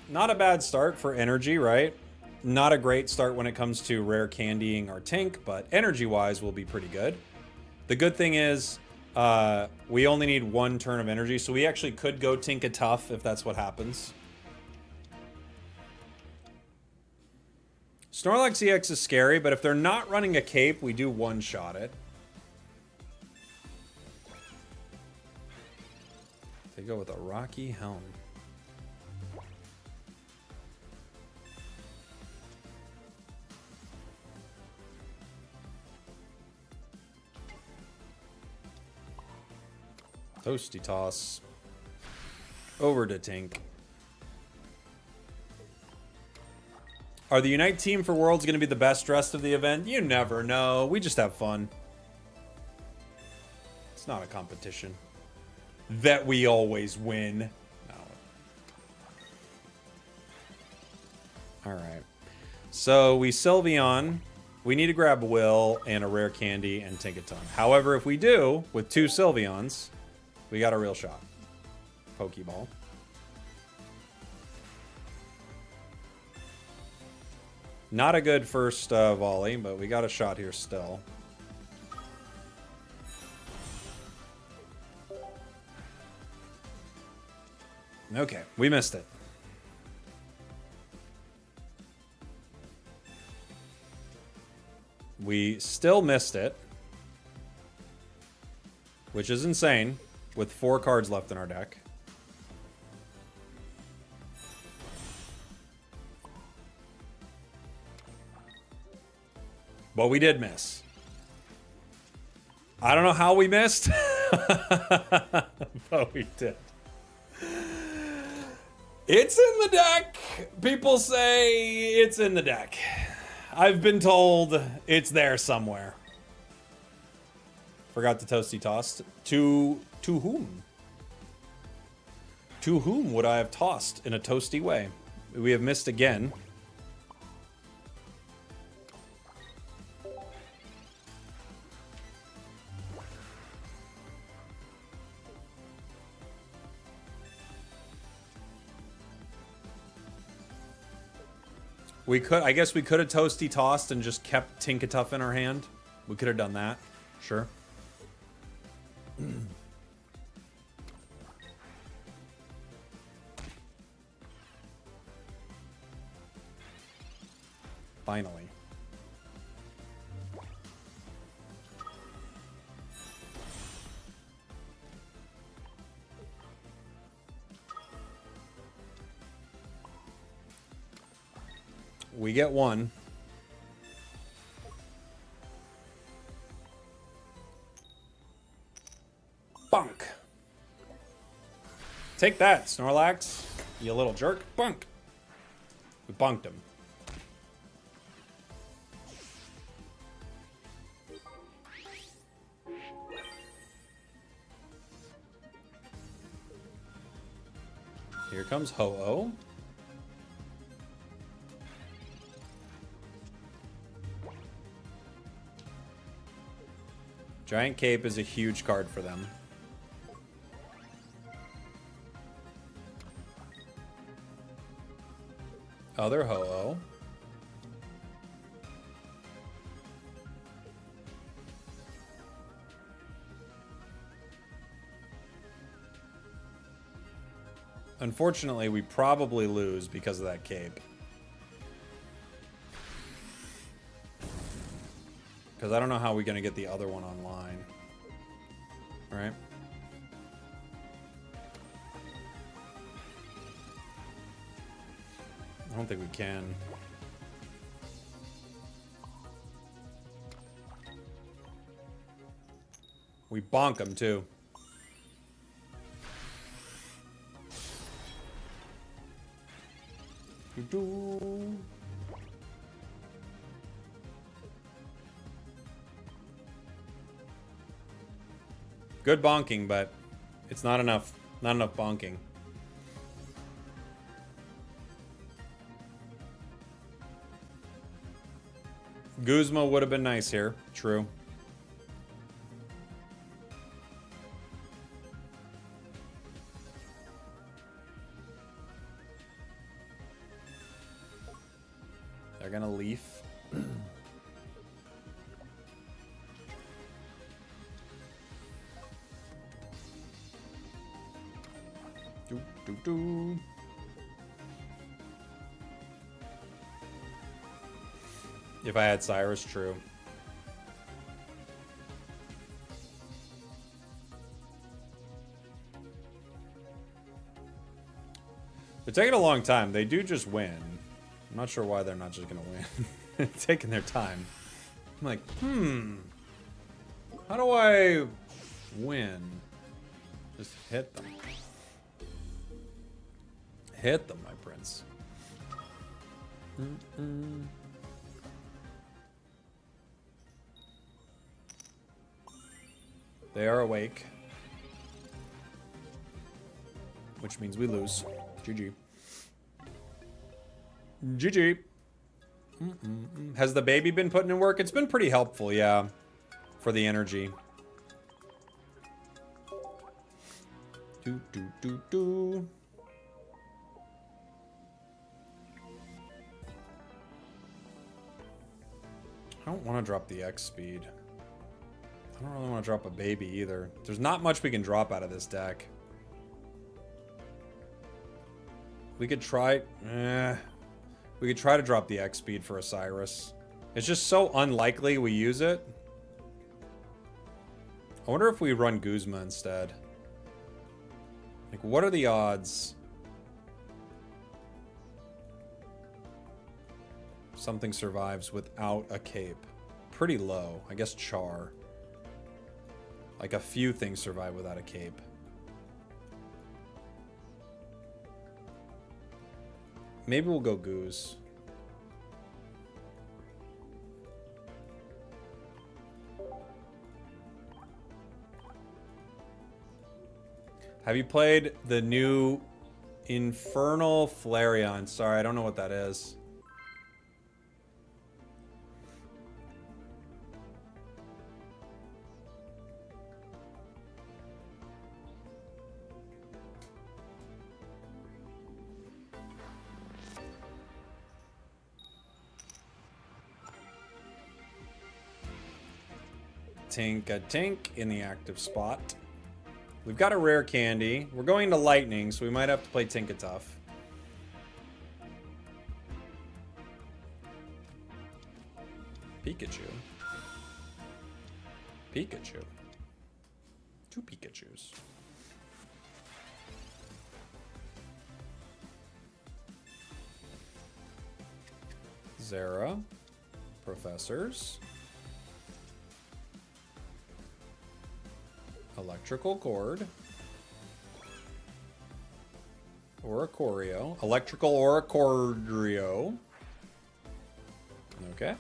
Not a bad start for energy, right? Not a great start when it comes to rare candying our Tink, but energy-wise will be pretty good. The good thing is, we only need 1 turn of energy, so we actually could go Tinkaton if that's what happens. Snorlax EX is scary, but if they're not running a cape, we do one-shot it. They go with a Rocky Helm. Toasty toss. Over to Tink. Are the Unite team for Worlds going to be the best dressed of the event? You never know. We just have fun. It's not a competition. That we always win. No. Alright. So we Sylveon. We need to grab Will and a rare candy and Tinkaton. However, if we do, with 2 Sylveons, we got a real shot. Pokeball. Not a good first volley, but we got a shot here still. Okay, we missed it. We still missed it. Which is insane, with 4 cards left in our deck. But we did miss. I don't know how we missed, but we did. It's in the deck. People say it's in the deck. I've been told it's there somewhere. Forgot to toasty tossed. To whom? To whom would I have tossed in a toasty way? We have missed again. We could, I guess we could have toasty tossed and just kept Tinkaton in our hand. We could have done that. Sure. Finally. We get 1. Bunk. Take that, Snorlax. You little jerk. Bunk. We bunked him. Here comes Ho-Oh. Giant Cape is a huge card for them. Other Ho-Oh. Unfortunately, we probably lose because of that cape. Because I don't know how we're going to get the other one online. Right? don't think we can. We bonk him, too. Good bonking, but it's not enough. Not enough bonking. Guzma would have been nice here. True. They're gonna leaf. Do, do, do. If I had Cyrus, true. They're taking a long time. They do just win. I'm not sure why they're not just gonna win. Taking their time. I'm like, how do I win? Just hit them. Hit them, my prince. They are awake. Which means we lose. GG. GG. Has the baby been putting in work? It's been pretty helpful, yeah. For the energy. Do, do, do, do. I don't want to drop the X speed. I don't really want to drop a baby either. There's not much we can drop out of this deck. We could try... we could try to drop the X speed for Osiris. It's just so unlikely we use it. I wonder if we run Guzma instead. Like, what are the odds? Something survives without a cape. Pretty low. I guess Char. Like, a few things survive without a cape. Maybe we'll go Guz. Have you played the new Infernal Flareon? Sorry, I don't know what that is. Tinkaton in the active spot. We've got a rare candy. We're going to lightning, so we might have to play Tinkaton. Pikachu. Pikachu. Two Pikachus. Zera. Professors. Electrical Cord. Oricorio. Electrical Oricorio. Okay.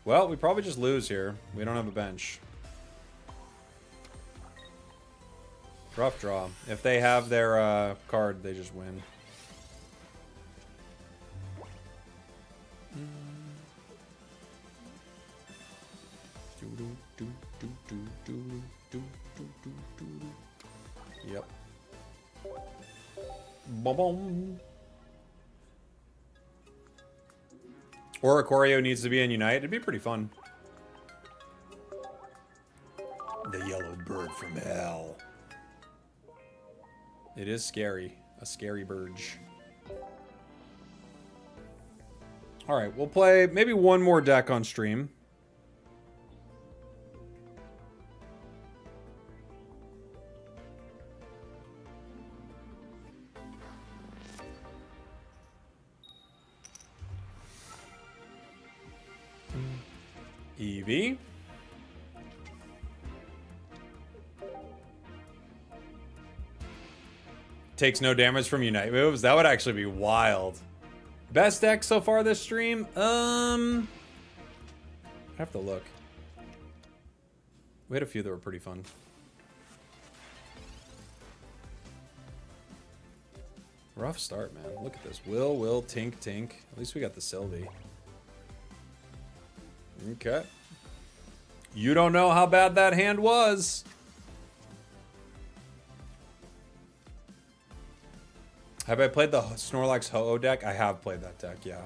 Well, we probably just lose here. We don't have a bench. Rough draw. If they have their card, they just win. Yep. Boom. Oricorio needs to be in Unite. It'd be pretty fun. The yellow bird from hell. It is scary. A scary bird. Alright, we'll play maybe one more deck on stream. Eevee. Takes no damage from Unite moves. That would actually be wild. Best deck so far this stream? I have to look. We had a few that were pretty fun. Rough start, man. Look at this. Will, Tink. At least we got the Sylvie. Okay. You don't know how bad that hand was. Have I played the Snorlax Ho-Oh deck? I have played that deck, yeah.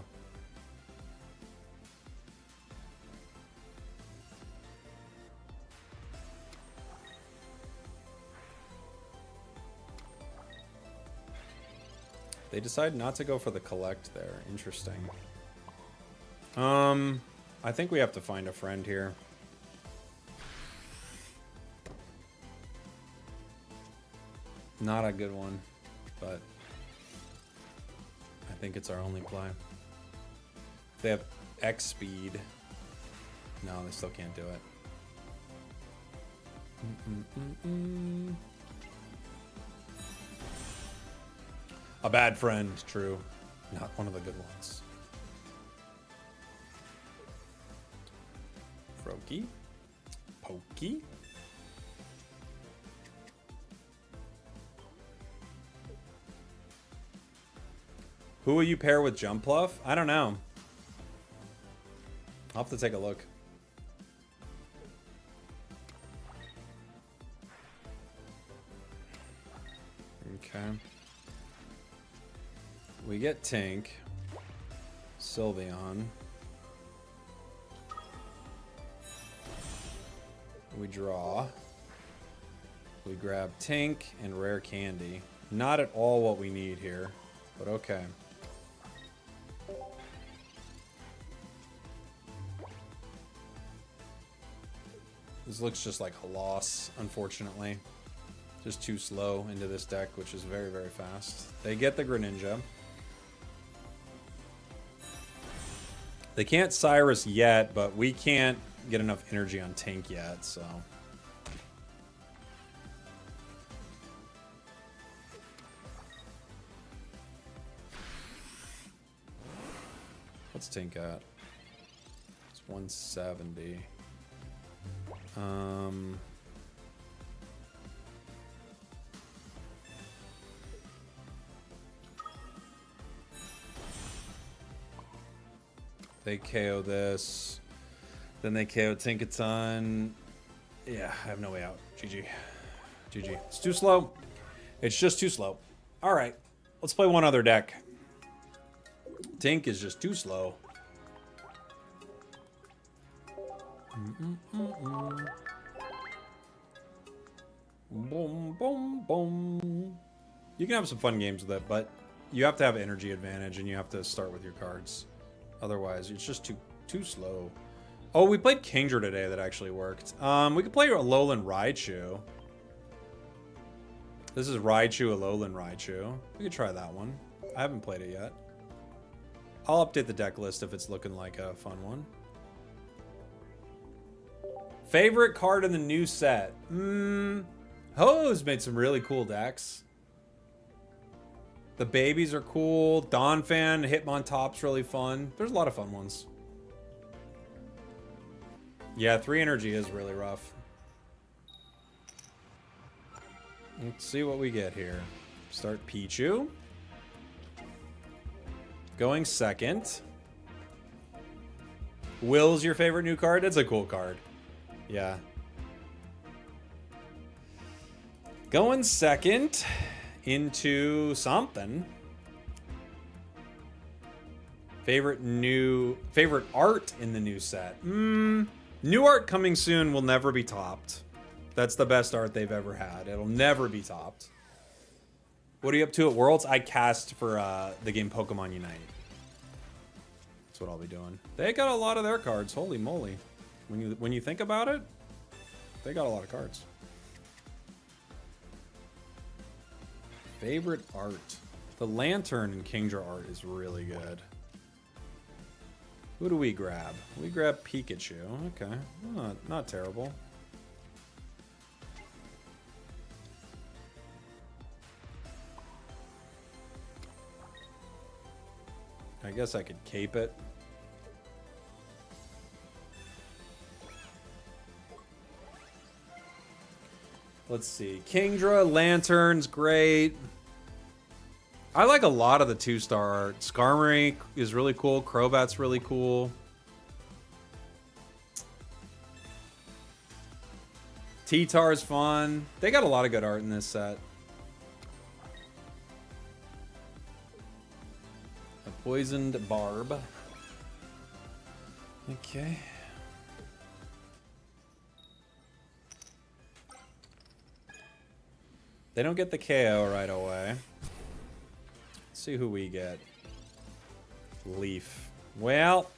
They decided not to go for the collect there. Interesting. I think we have to find a friend here. Not a good one, but I think it's our only play. If they have X speed. No, they still can't do it. A bad friend, true. Not one of the good ones. Froakie. Pokey. Who will you pair with Jumpluff? I don't know. I'll have to take a look. Okay. We get Tink. Sylveon. We draw. We grab Tink and Rare Candy. Not at all what we need here, but okay. This looks just like a loss, unfortunately. Just too slow into this deck, which is very, very fast. They get the Greninja. They can't Cyrus yet, but we can't get enough energy on Tink yet, so... What's Tink at? It's 170. They KO this. Then they KO Tinkaton. Yeah, I have no way out. GG. GG. It's too slow. It's just too slow. Alright. Let's play one other deck. Tink is just too slow. Boom, boom, boom. You can have some fun games with it, but you have to have energy advantage and you have to start with your cards. Otherwise, it's just too slow. Oh, we played Kingdra today that actually worked. We could play Alolan Raichu. This is Raichu, Alolan Raichu. We could try that one. I haven't played it yet. I'll update the deck list if it's looking like a fun one. Favorite card in the new set? Ho's made some really cool decks. The babies are cool. Donphan, Hitmontop's really fun. There's a lot of fun ones. Yeah, 3 energy is really rough. Let's see what we get here. Start Pichu. Going second. Will's your favorite new card? That's a cool card. Yeah. Going second into something. Favorite art in the new set. New art coming soon will never be topped. That's the best art they've ever had. It'll never be topped. What are you up to at Worlds? I cast for the game Pokemon Unite. That's what I'll be doing. They got a lot of their cards. Holy moly. When you think about it, they got a lot of cards. Favorite art. The Lantern in Kingdra art is really good. Who do we grab? We grab Pikachu. Okay. Not terrible. I guess I could cape it. Let's see. Kingdra, Lantern's great. I like a lot of the 2-star art. Skarmory is really cool. Crobat's really cool. T-Tar's fun. They got a lot of good art in this set. A poisoned barb. Okay. They don't get the KO right away. Let's see who we get. Leaf. Well,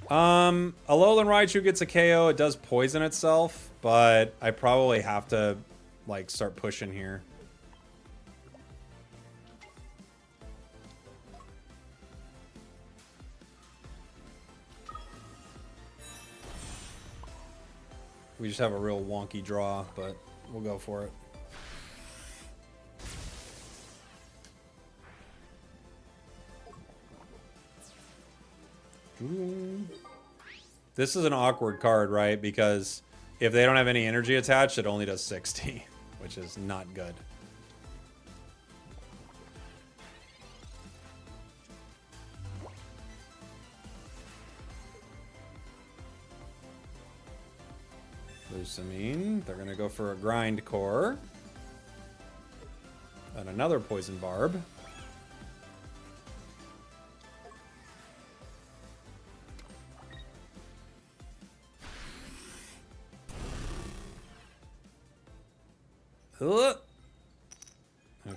Alolan Raichu gets a KO. It does poison itself, but I probably have to, like, start pushing here. We just have a real wonky draw, but we'll go for it. This is an awkward card, right? Because if they don't have any energy attached, it only does 60, which is not good. Lusamine. They're going to go for a grind core. And another poison barb.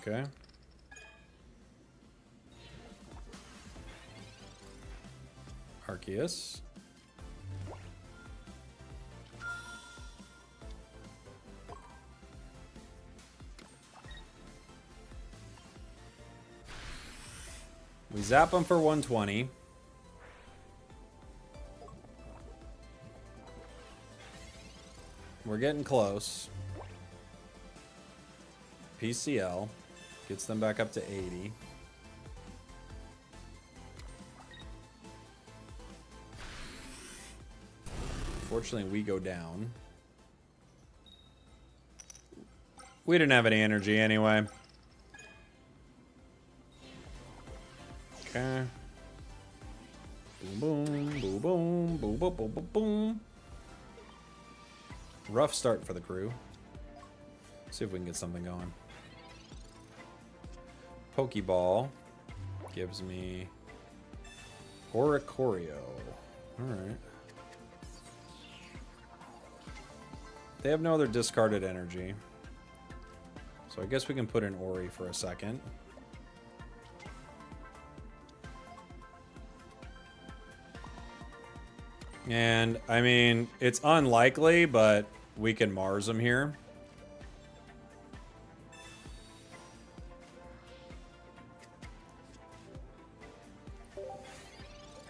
Okay. Arceus. We zap him for 120. We're getting close. PCL gets them back up to 80. Fortunately, we go down. We didn't have any energy anyway. Okay. Boom, boom, boom, boom, boom, boom, boom, boom, boom. Rough start for the crew. See if we can get something going. Pokeball gives me Oricorio. Alright. They have no other discarded energy. So I guess we can put in Ori for a second. And, I mean, it's unlikely, but we can Mars them here.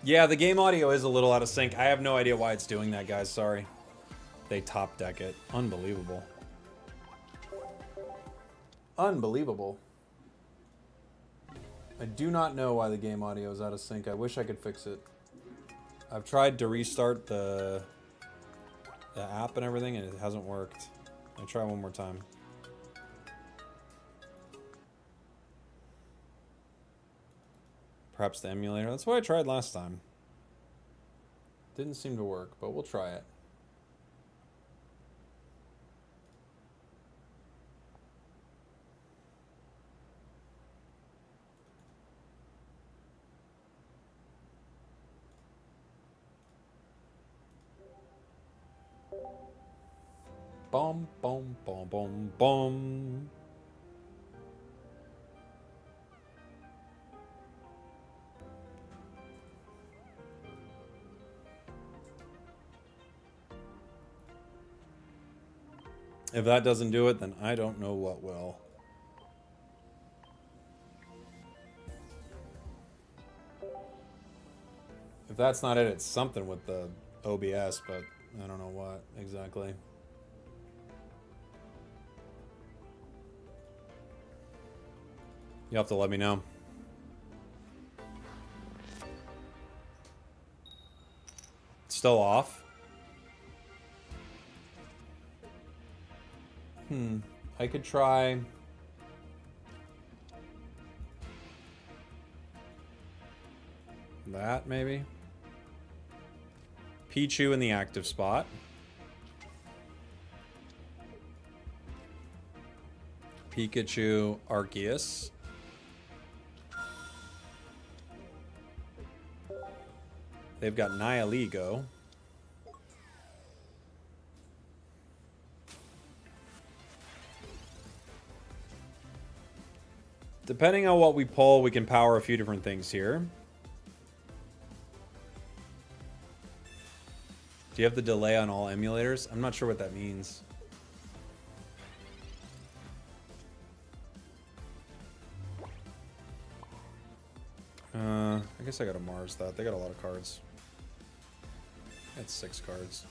Yeah, the game audio is a little out of sync. I have no idea why it's doing that, guys. Sorry. They top deck it. Unbelievable. Unbelievable. I do not know why the game audio is out of sync. I wish I could fix it. I've tried to restart the app and everything, and it hasn't worked. I'll try one more time. Perhaps the emulator. That's what I tried last time. Didn't seem to work, but we'll try it. Boom, boom, boom, boom, boom. If that doesn't do it, then I don't know what will. If that's not it, it's something with the OBS, but I don't know what exactly. You'll have to let me know. It's still off. I could try... that, maybe? Pichu in the active spot. Pikachu, Arceus. They've got Nihilego. Depending on what we pull, we can power a few different things here. Do you have the delay on all emulators? I'm not sure what that means. I guess I gotta Mars that. They got a lot of cards. That's 6 cards.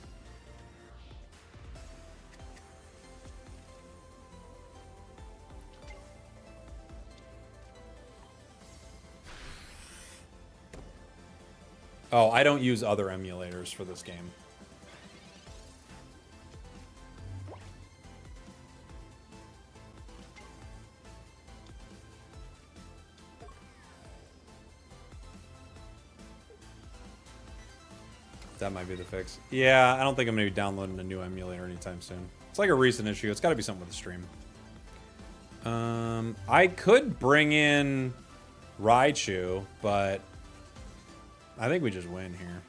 Oh, I don't use other emulators for this game. That might be the fix. Yeah, I don't think I'm going to be downloading a new emulator anytime soon. It's like a recent issue. It's got to be something with the stream. I could bring in Raichu, but I think we just win here.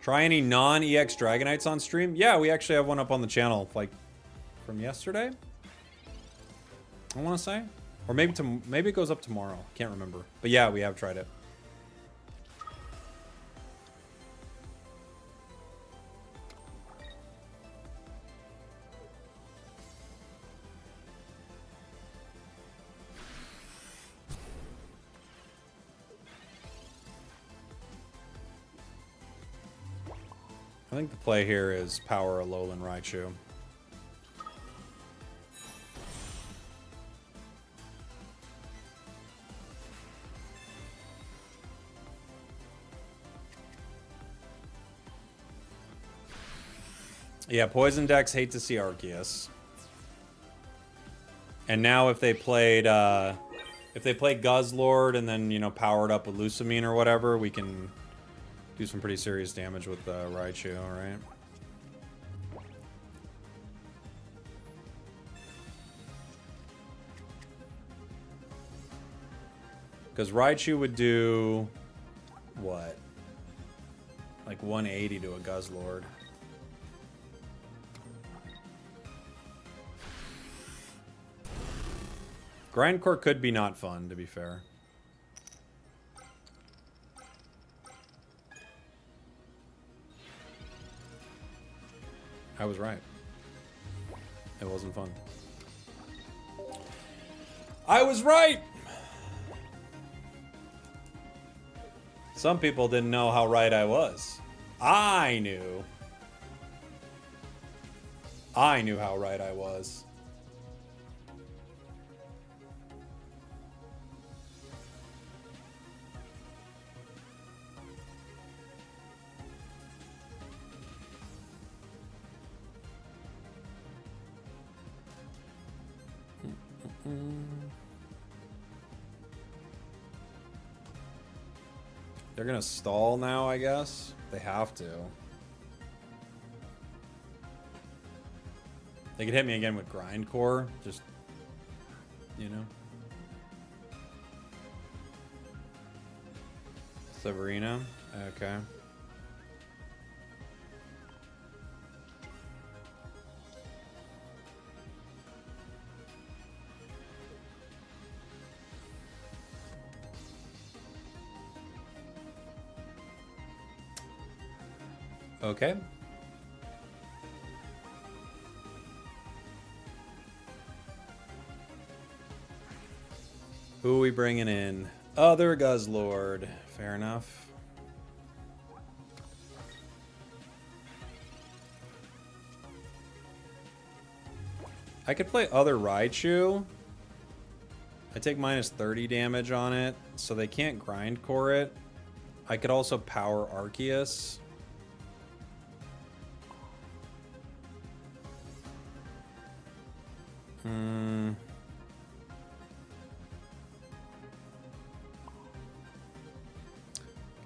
Try any non-EX Dragonites on stream? Yeah, we actually have one up on the channel, like, from yesterday? I want to say? Or maybe it goes up tomorrow. Can't remember. But yeah, we have tried it. I think the play here is power Alolan Raichu. Yeah, Poison decks hate to see Arceus. And now if they played Guz Lord and then, you know, powered up with Lusamine or whatever, we can do some pretty serious damage with Raichu, alright? Because Raichu would do... what? Like 180 to a Guz Lord. Grindcore could be not fun, to be fair. I was right. It wasn't fun. I was right! Some people didn't know how right I was. I knew. I knew how right I was. They're gonna stall now, I guess. They have to. They could hit me again with Grindcore, just, you know. Severino, okay. Okay. Who are we bringing in? Other Guz Lord. Fair enough. I could play other Raichu. I take minus 30 damage on it, so they can't grind core it. I could also power Arceus.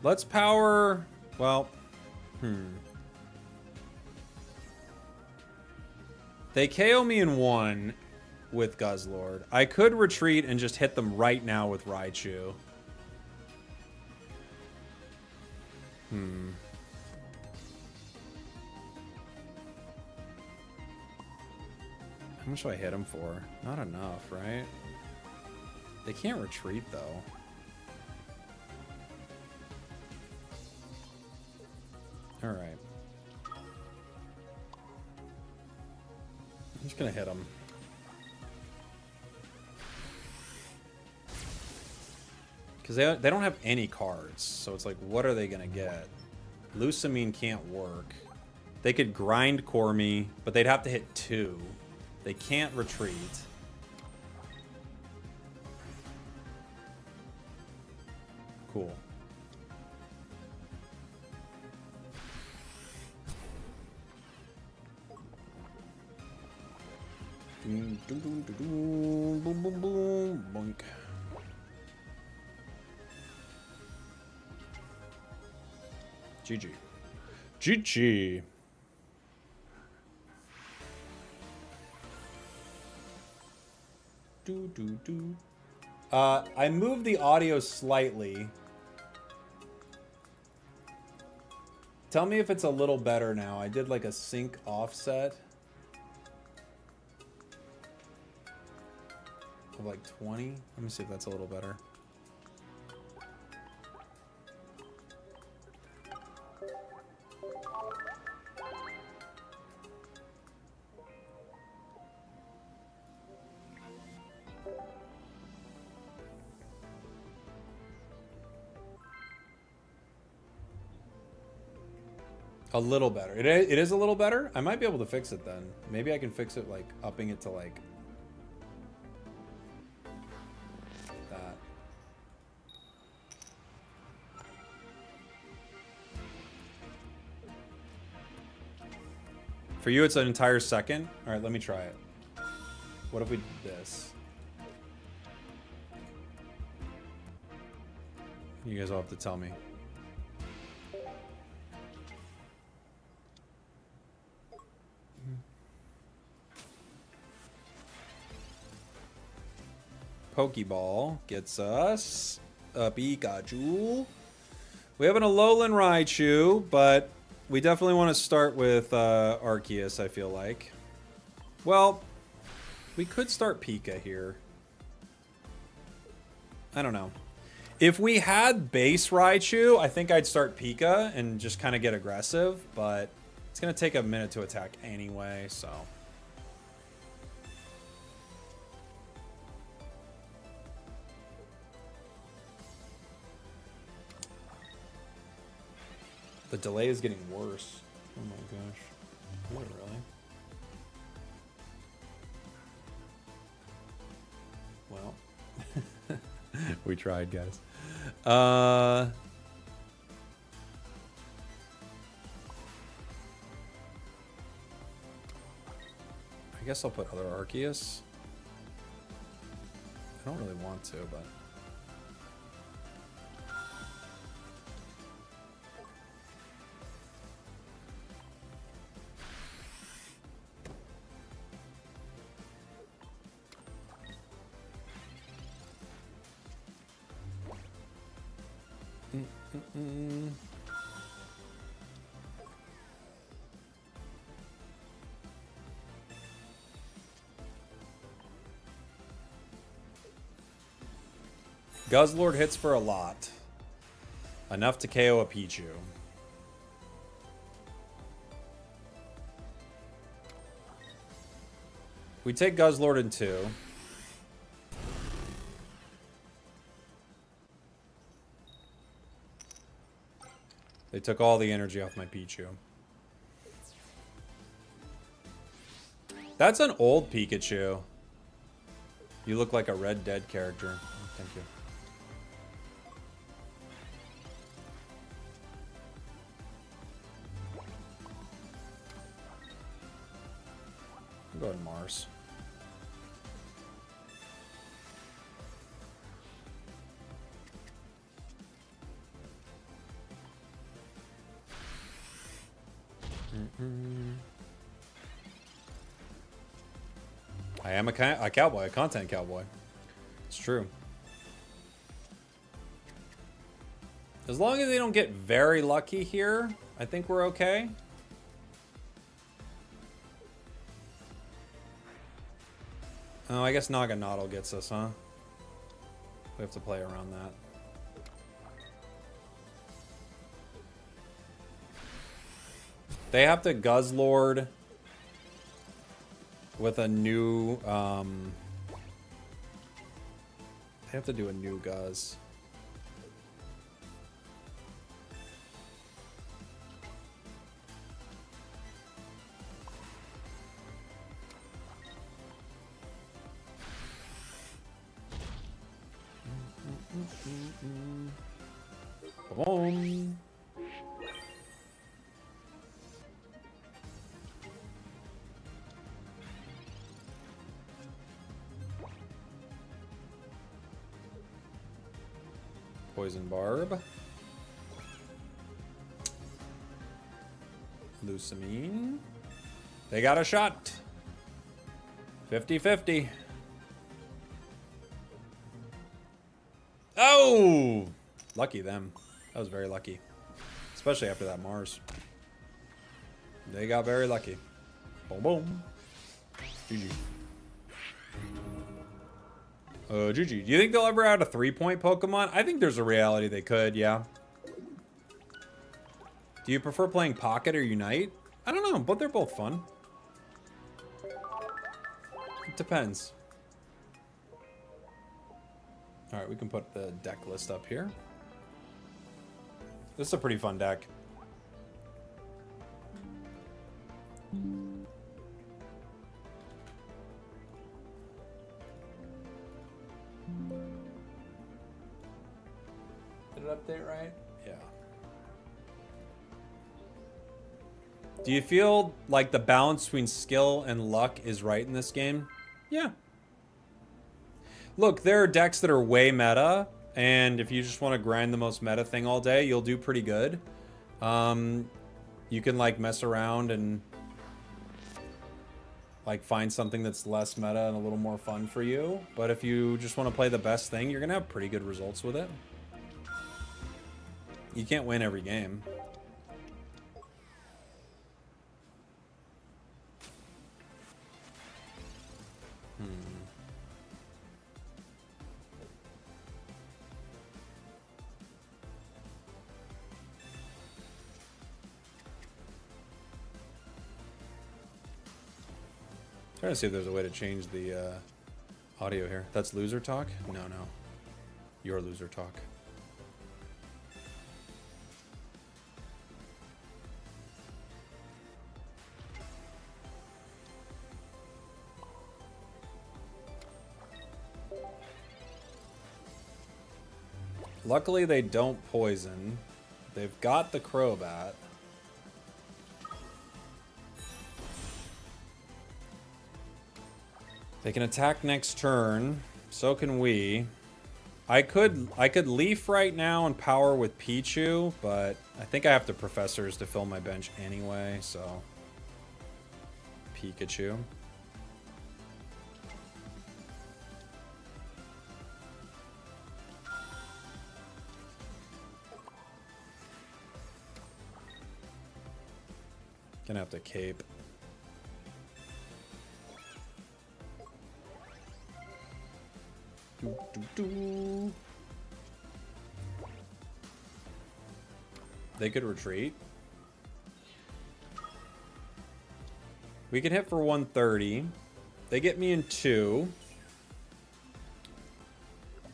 Let's power... Well... They KO me in one with Guz Lord. I could retreat and just hit them right now with Raichu. How much do I hit him for? Not enough, right? They can't retreat, though. Alright. I'm just gonna hit him. Because they don't have any cards, so it's like, what are they gonna get? Lusamine can't work. They could grind core me, but they'd have to hit 2. They can't retreat. Cool. Boom, boom, boom, boink. GG. GG. I moved the audio slightly. Tell me if it's a little better now. I did like a sync offset of like 20. Let me see if that's a little better. A little better. It is a little better. I might be able to fix it then. Maybe I can fix it like upping it to like that. For you, it's an entire second. All right, let me try it. What if we did this? You guys will have to tell me. Pokeball gets us a Pikachu. We have an Alolan Raichu, but we definitely want to start with Arceus, I feel like. Well, we could start Pika here. I don't know. If we had base Raichu, I think I'd start Pika and just kind of get aggressive, but it's going to take a minute to attack anyway, so... The delay is getting worse. Oh my gosh. Is it really? Well. We tried, guys. I guess I'll put other Arceus. I don't really want to, but... Guz Lord hits for a lot. Enough to KO a Pichu. We take Guz Lord in 2. They took all the energy off my Pichu. That's an old Pikachu. You look like a Red Dead character. Oh, thank you. I'll go to Mars. I am a cowboy, a content cowboy. It's true. As long as they don't get very lucky here, I think we're okay. Oh, I guess Naganadel gets us, huh? We have to play around that. They have to Guz Lord with a new, they have to do a new Guz. Boom. Poison Barb. Lucamine. They got a shot. 50-50. Oh! Lucky them. That was very lucky. Especially after that Mars. They got very lucky. Boom, boom. GG. GG. Do you think they'll ever add a 3-point Pokemon? I think there's a reality they could, yeah. Do you prefer playing Pocket or Unite? I don't know, but they're both fun. It depends. Alright, we can put the deck list up here. This is a pretty fun deck. Did it update right? Yeah. Do you feel like the balance between skill and luck is right in this game? Yeah. Look, there are decks that are way meta, and if you just want to grind the most meta thing all day, you'll do pretty good. You can like mess around and like find something that's less meta and a little more fun for you. But if you just want to play the best thing, you're gonna have pretty good results with it. You can't win every game. Trying to see if there's a way to change the audio here. That's loser talk? No. Your loser talk. Luckily, they don't poison. They've got the Crobat. They can attack next turn. So can we. I could Leaf right now and power with Pichu, but I think I have to Professors to fill my bench anyway, so Pikachu. Gonna have to Cape. They could retreat. We could hit for 130. They get me in 2.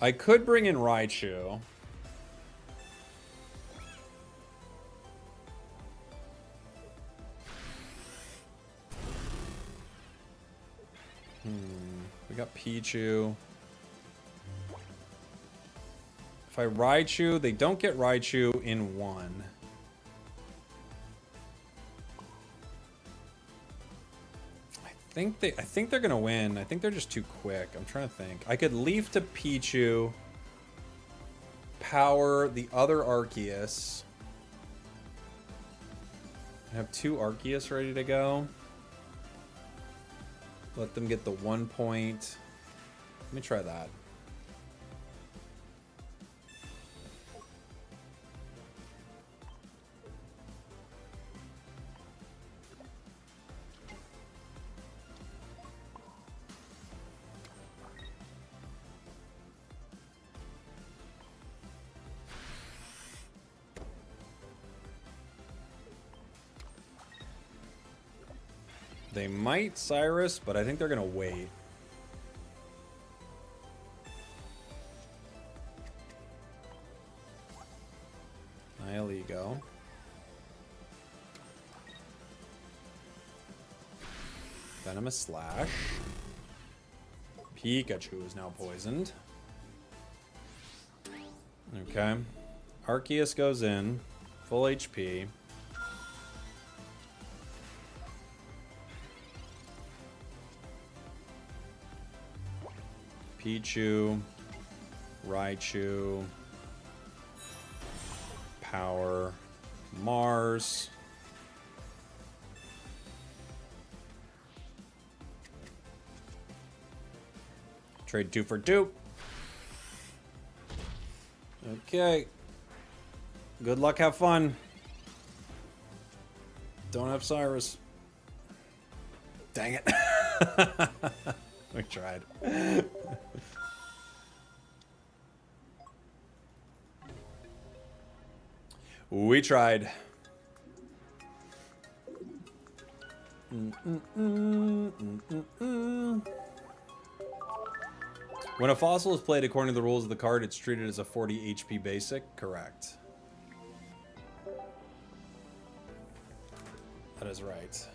I could bring in Raichu. We got Pichu. If I Raichu, they don't get Raichu in 1. I think they're gonna win. I think they're just too quick. I'm trying to think. I could leaf to Pichu, power the other Arceus, and have 2 Arceus ready to go. Let them get the 1 point. Let me try that. They might Cyrus, but I think they're gonna wait. Nihilego. Venomous Slash. Pikachu is now poisoned. Okay. Arceus goes in. Full HP. Pichu, Raichu, Power, Mars. Trade 2 for 2. Okay. Good luck, have fun. Don't have Cyrus. Dang it. We tried. We tried. When a fossil is played according to the rules of the card, it's treated as a 40 HP basic. Correct. That is right.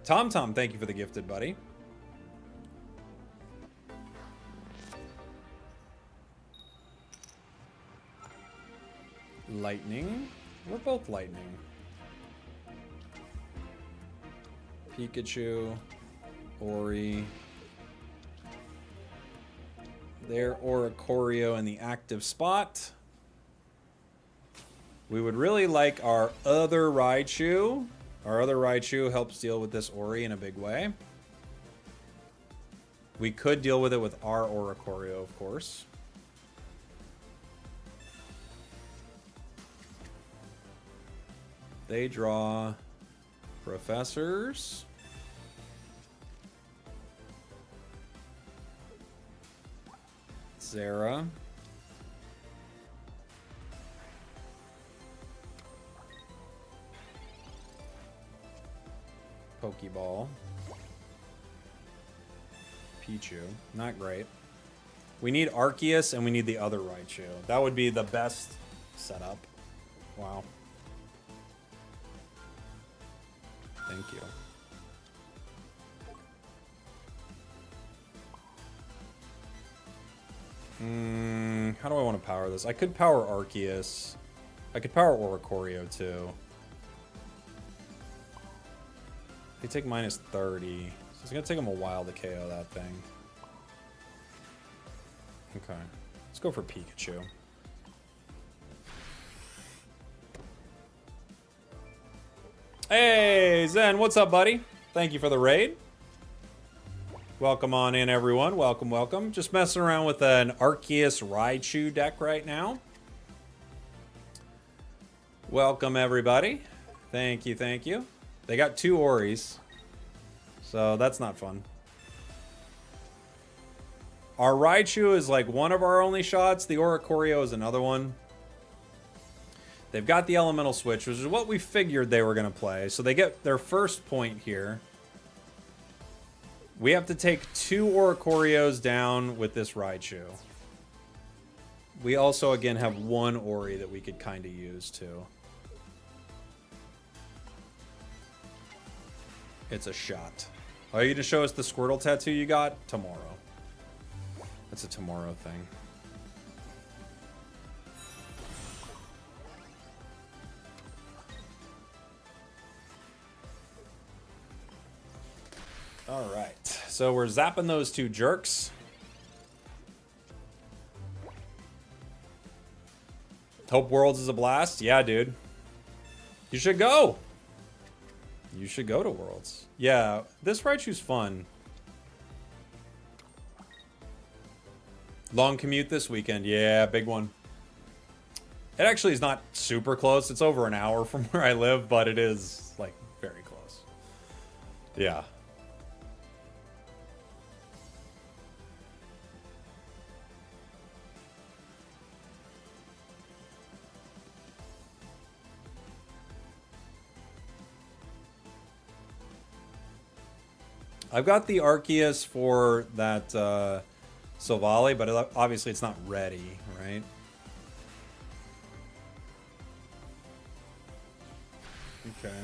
Tom, thank you for the gifted, buddy. Lightning. We're both lightning. Pikachu. Ori. There, Oricorio in the active spot. We would really like our other Raichu. Our other Raichu helps deal with this Ori in a big way. We could deal with it with our Oricorio, of course. They draw Professors. Zera. Pokeball. Pichu. Not great. We need Arceus and we need the other Raichu. That would be the best setup. Wow. Thank you. How do I want to power this? I could power Arceus. I could power Oricorio too. They take minus 30. So it's going to take them a while to KO that thing. Okay. Let's go for Pikachu. Hey, Zen, what's up, buddy? Thank you for the raid. Welcome on in, everyone. Welcome, welcome. Just messing around with an Arceus Raichu deck right now. Welcome, everybody. Thank you, thank you. They got 2 Oris, so that's not fun. Our Raichu is like one of our only shots. The Oricorio is another one. They've got the elemental switch, which is what we figured they were going to play. So they get their first point here. We have to take 2 Oricorios down with this Raichu. We also, again, have 1 Ori that we could kind of use, too. It's a shot. Are you going to show us the Squirtle tattoo you got? Tomorrow. That's a tomorrow thing. Alright, so we're zapping those 2 jerks. Hope Worlds is a blast? Yeah, dude. You should go! You should go to Worlds. Yeah, this Raichu's fun. Long commute this weekend. Yeah, big one. It actually is not super close. It's over an hour from where I live, but it is, like, very close. Yeah. I've got the Arceus for that Sylveon, but obviously it's not ready, right? Okay.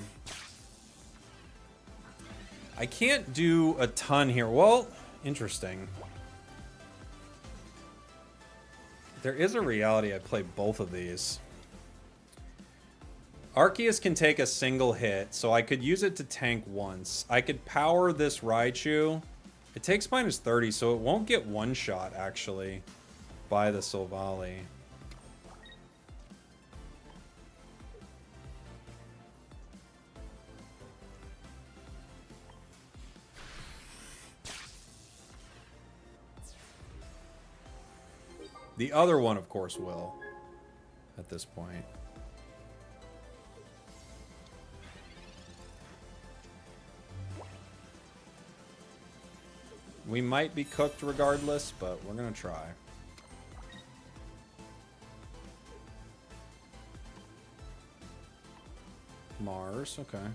I can't do a ton here. Well, interesting. There is a reality I play both of these. Arceus can take a single hit, so I could use it to tank once. I could power this Raichu. It takes -30, so it won't get one-shot, actually, by the Sylveon. The other one, of course, will, at this point. We might be cooked regardless, but we're gonna try. Mars, okay.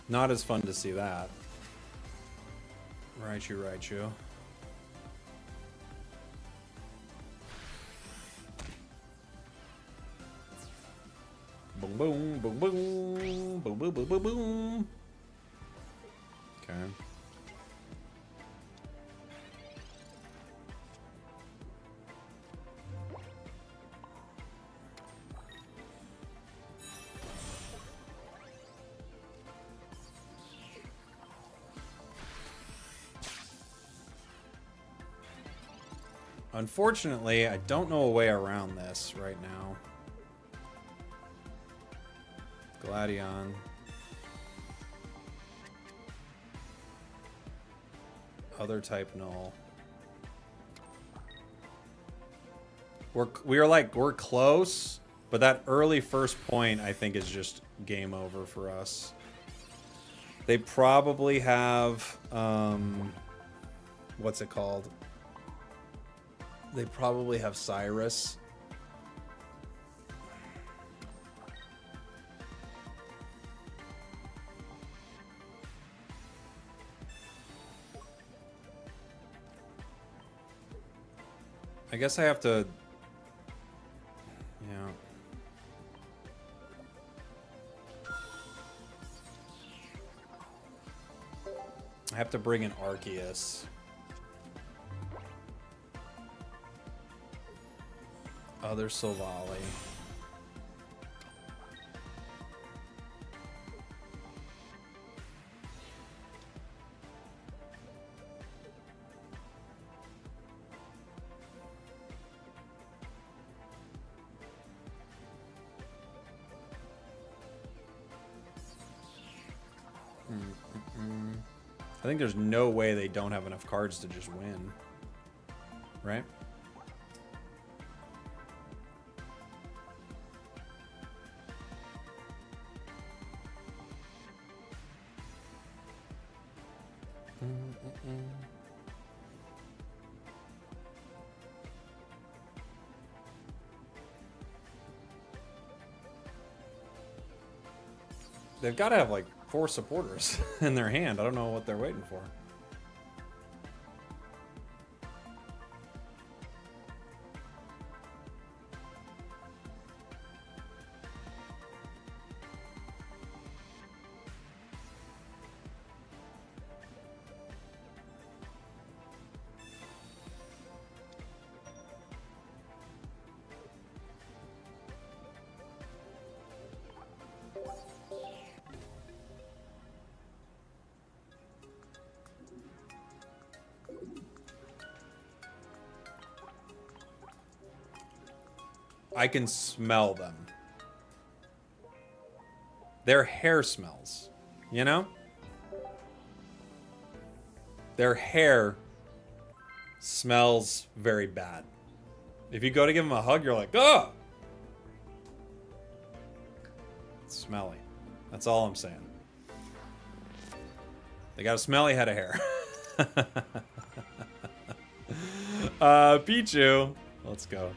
Not as fun to see that. Raichu. Boom, boom, boom, boom, boom, boom, boom, boom, boom. Okay. Unfortunately, I don't know a way around this right now. Gladion. Other type null. We're close, but that early first point I think is just game over for us. They probably have what's it called? They probably have Cyrus. I guess I have to... Yeah. I have to bring an Arceus. Other Sylveon. I think there's no way they don't have enough cards to just win. Right? they've got to have like 4 supporters in their hand. I don't know what they're waiting for. I can smell them. Their hair smells, you know? Their hair smells very bad. If you go to give them a hug, you're like, oh! It's smelly. That's all I'm saying. They got a smelly head of hair. Pichu. Let's go.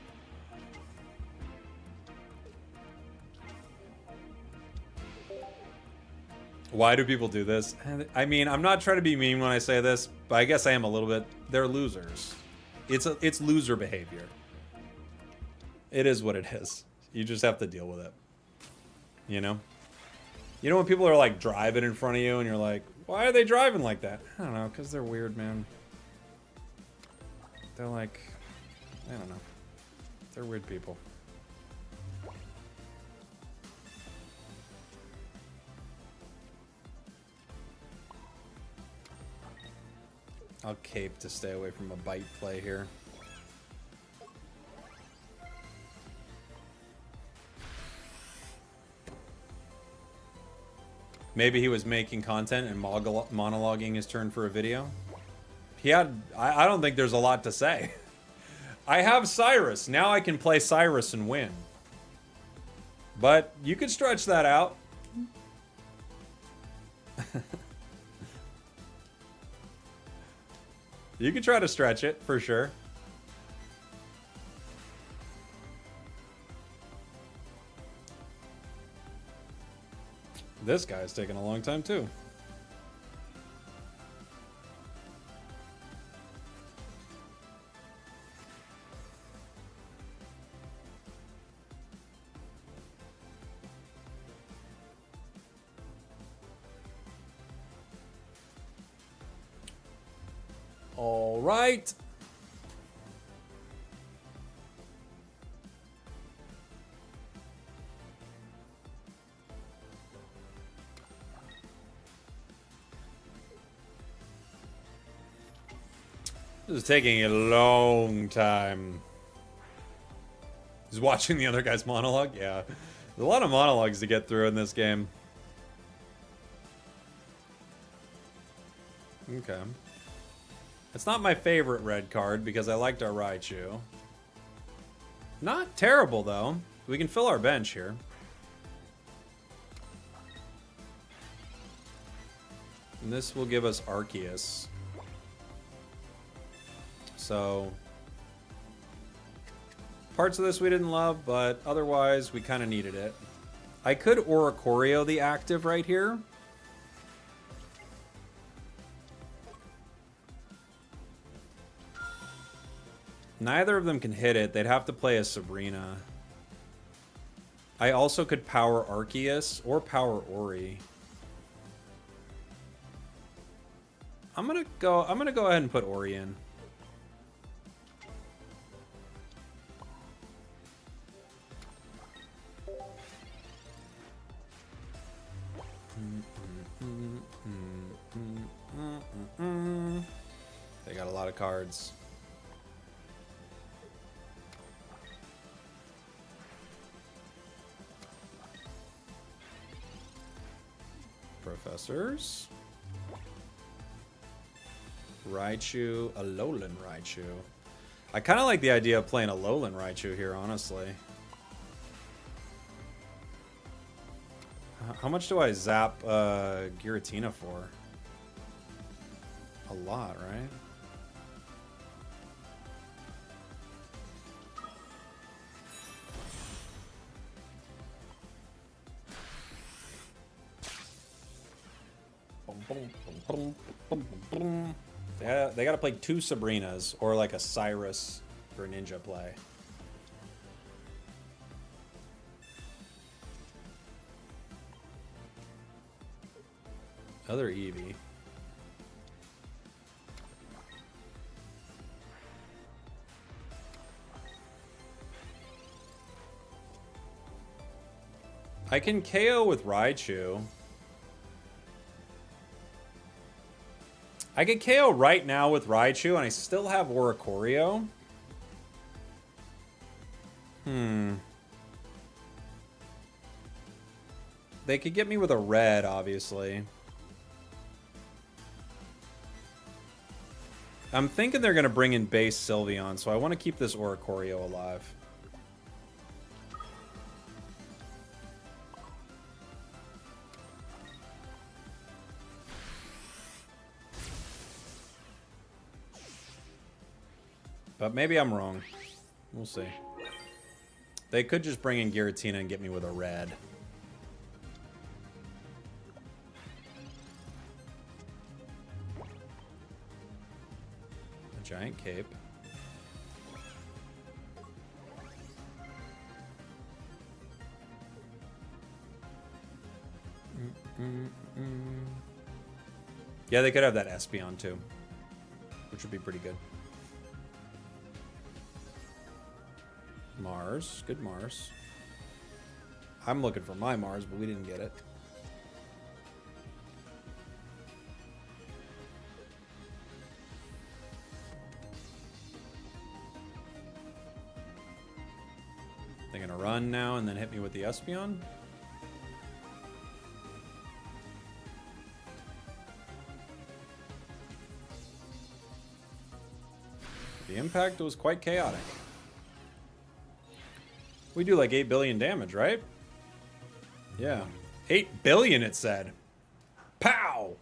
Why do people do this? I mean, I'm not trying to be mean when I say this, but I guess I am a little bit. They're losers. It's loser behavior. It is what it is. You just have to deal with it. You know? You know when people are like driving in front of you and you're like, why are they driving like that? I don't know, because they're weird, man. They're like, I don't know. They're weird people. I'll cape to stay away from a bite play here. Maybe he was making content and monologuing his turn for a video. He had... I don't think there's a lot to say. I have Cyrus. Now I can play Cyrus and win. But you could stretch that out. You could try to stretch it, for sure. This guy's taking a long time, too. All right. This is taking a long time. He's watching the other guy's monologue? Yeah. There's a lot of monologues to get through in this game. Okay. It's not my favorite red card because I liked our Raichu. Not terrible, though. We can fill our bench here. And this will give us Arceus. So... parts of this we didn't love, but otherwise we kind of needed it. I could Oricorio the active right here. Neither of them can hit it. They'd have to play a Sabrina. I also could power Arceus or power Ori. I'm gonna go ahead and put Ori in. They got a lot of cards. Professors. Raichu, Alolan Raichu. I kind of like the idea of playing Alolan Raichu here, honestly. How much do I zap Giratina for? A lot, right? They gotta play 2 Sabrinas or like a Cyrus for a ninja play. Other Eevee. I can KO with Raichu. I could KO right now with Raichu, and I still have Oricorio. They could get me with a red, obviously. I'm thinking they're going to bring in base Sylveon, so I want to keep this Oricorio alive. But maybe I'm wrong. We'll see. They could just bring in Giratina and get me with a red. A giant cape. Yeah, they could have that Espeon too, which would be pretty good. Mars. Good Mars. I'm looking for my Mars, but we didn't get it. They're gonna run now and then hit me with the Espeon. The impact was quite chaotic. We do like 8 billion damage, right? Yeah. 8 billion, it said. Pow!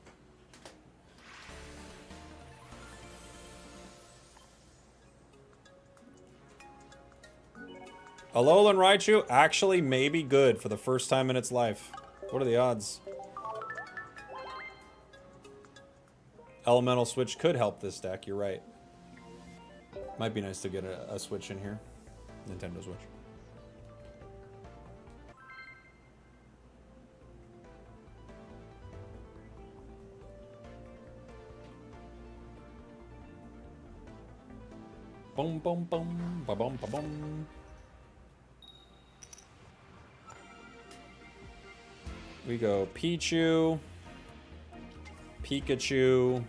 Alolan Raichu actually may be good for the first time in its life. What are the odds? Elemental Switch could help this deck, you're right. Might be nice to get a Switch in here. Nintendo Switch. Boom, boom, boom, ba boom, ba boom. We go Pichu, Pikachu,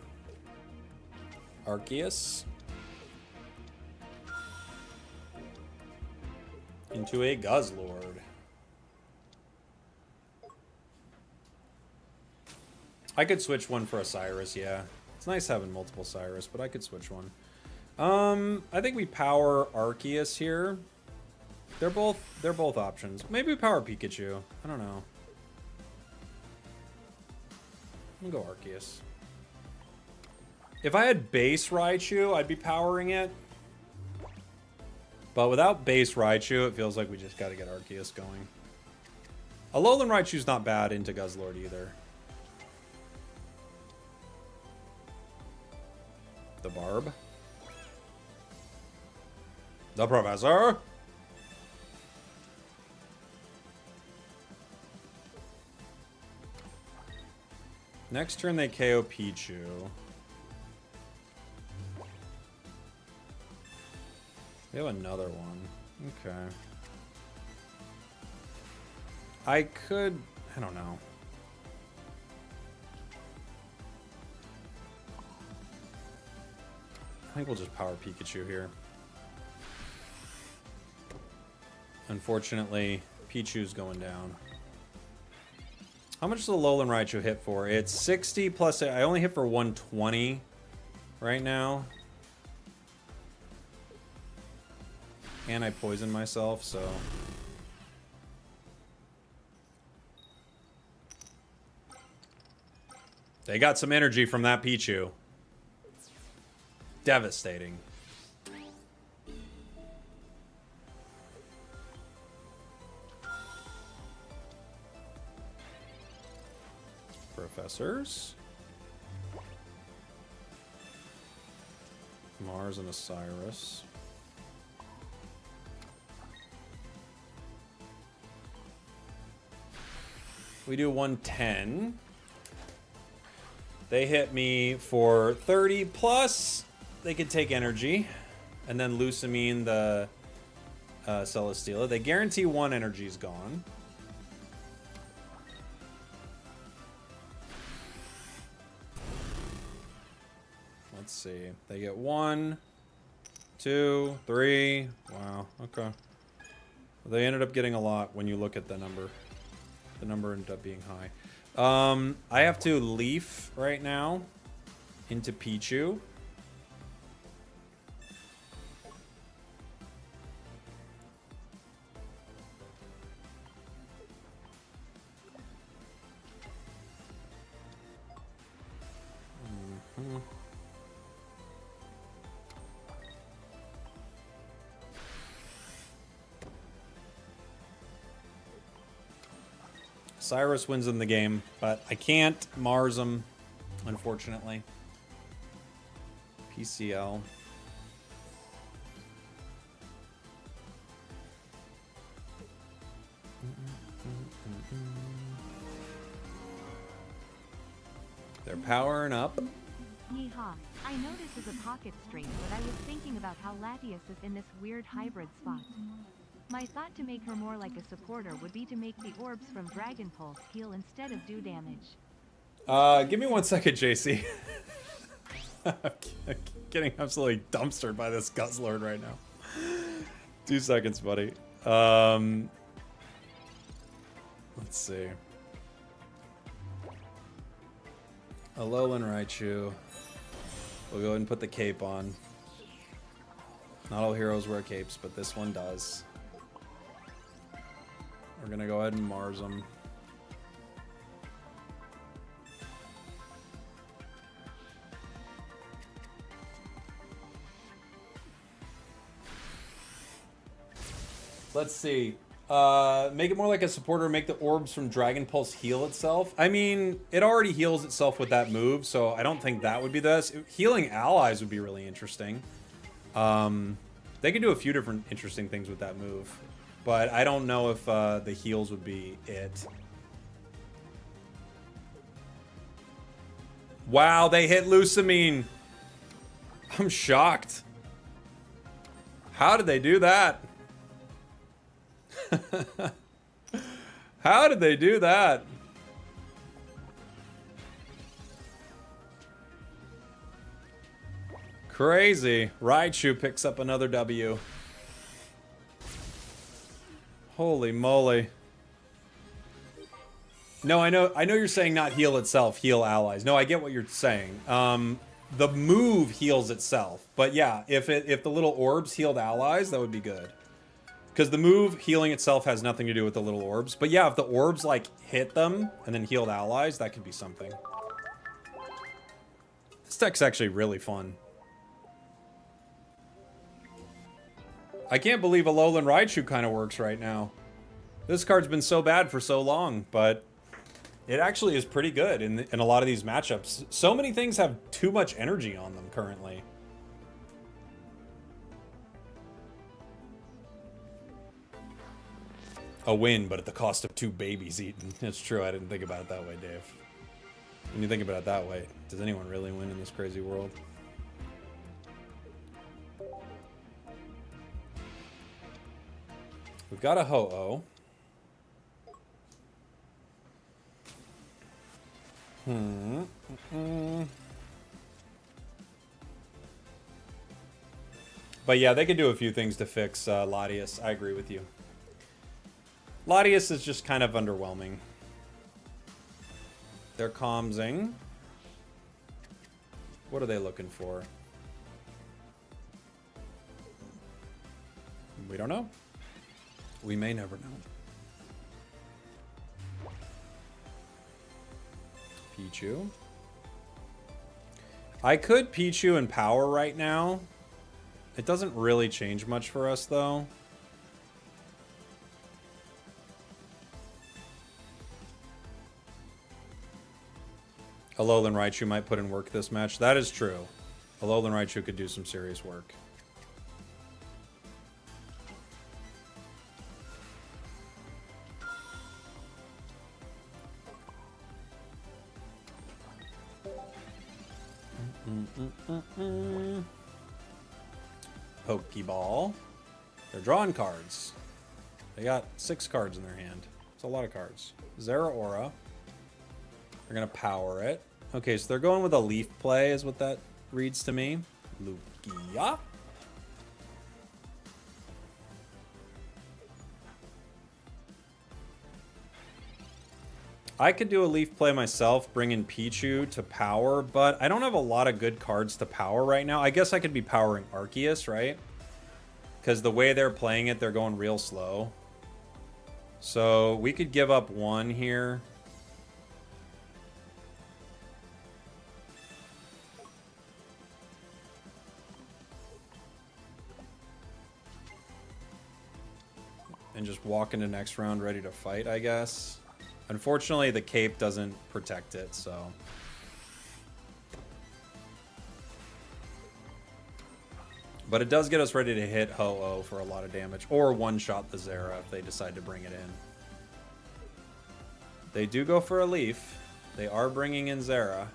Arceus into a Guz Lord. I could switch one for a Cyrus, yeah. It's nice having multiple Cyrus, but I could switch one. I think we power Arceus here. They're both options. Maybe we power Pikachu. I don't know. I'm gonna go Arceus. If I had base Raichu, I'd be powering it. But without base Raichu, it feels like we just gotta get Arceus going. Alolan Raichu's not bad into Guz Lord either. The Barb. The Professor. Next turn they KO Pichu. They have another one. Okay. I don't know. I think we'll just power Pikachu here. Unfortunately, Pichu's going down. How much does the Alolan Raichu hit for? It's 60 plus... I only hit for 120 right now. And I poisoned myself, so... They got some energy from that Pichu. Devastating. Professors. Mars and a Cyrus. We do 110. They hit me for 30 plus. They could take energy. And then Lucamine the Celesteela. They guarantee 1 energy is gone. Let's see. They get 1, 2, 3. Wow. Okay. They ended up getting a lot when you look at the number. The number ended up being high. I have to Leaf right now into Pichu. Cyrus wins in the game, but I can't Mars him, unfortunately. PCL. They're powering up. Yeehaw. I know this is a pocket stream, but I was thinking about how Latias is in this weird hybrid spot. My thought to make her more like a supporter would be to make the orbs from Dragon Pulse heal instead of do damage. Give me 1 second, JC. I'm getting absolutely dumpstered by this Guz Lord right now. 2 seconds, buddy. Let's see. Alolan Raichu. We'll go ahead and put the cape on. Not all heroes wear capes, but this one does. We're gonna go ahead and Mars them. Let's see. Make it more like a supporter. Make the orbs from Dragon Pulse heal itself. I mean, it already heals itself with that move, so I don't think that would be the best. Healing allies would be really interesting. They could do a few different interesting things with that move. But I don't know if the heals would be it. Wow, they hit Lucamine. I'm shocked. How did they do that? How did they do that? Crazy. Raichu picks up another W. Holy moly. No, I know you're saying not heal itself, heal allies. No, I get what you're saying. The move heals itself. But yeah, if the little orbs healed allies, that would be good. Because the move healing itself has nothing to do with the little orbs. But yeah, if the orbs like hit them and then healed allies, that could be something. This deck's actually really fun. I can't believe Alolan Raichu kind of works right now. This card's been so bad for so long, but it actually is pretty good in a lot of these matchups. So many things have too much energy on them currently. A win, but at the cost of 2 babies eaten. It's true, I didn't think about it that way, Dave. When you think about it that way, does anyone really win in this crazy world? We've got a Ho-Oh. But yeah, they could do a few things to fix Latias. I agree with you. Latias is just kind of underwhelming. They're Comsing. What are they looking for? We don't know. We may never know. Pichu. I could Pichu and Power right now. It doesn't really change much for us, though. Alolan Raichu might put in work this match. That is true. Alolan Raichu could do some serious work. Pokeball. They're drawing cards. They got 6 cards in their hand. It's a lot of cards. Zeraora. They're going to power it. Okay, so they're going with a leaf play is what that reads to me. Lugia. I could do a leaf play myself, bring in Pichu to power, but I don't have a lot of good cards to power right now. I guess I could be powering Arceus, right? Because the way they're playing it, they're going real slow. So we could give up 1 here. And just walk into next round ready to fight, I guess. Unfortunately, the cape doesn't protect it, so. But it does get us ready to hit Ho-Oh for a lot of damage. Or one-shot the Zera if they decide to bring it in. They do go for a leaf. They are bringing in Zera.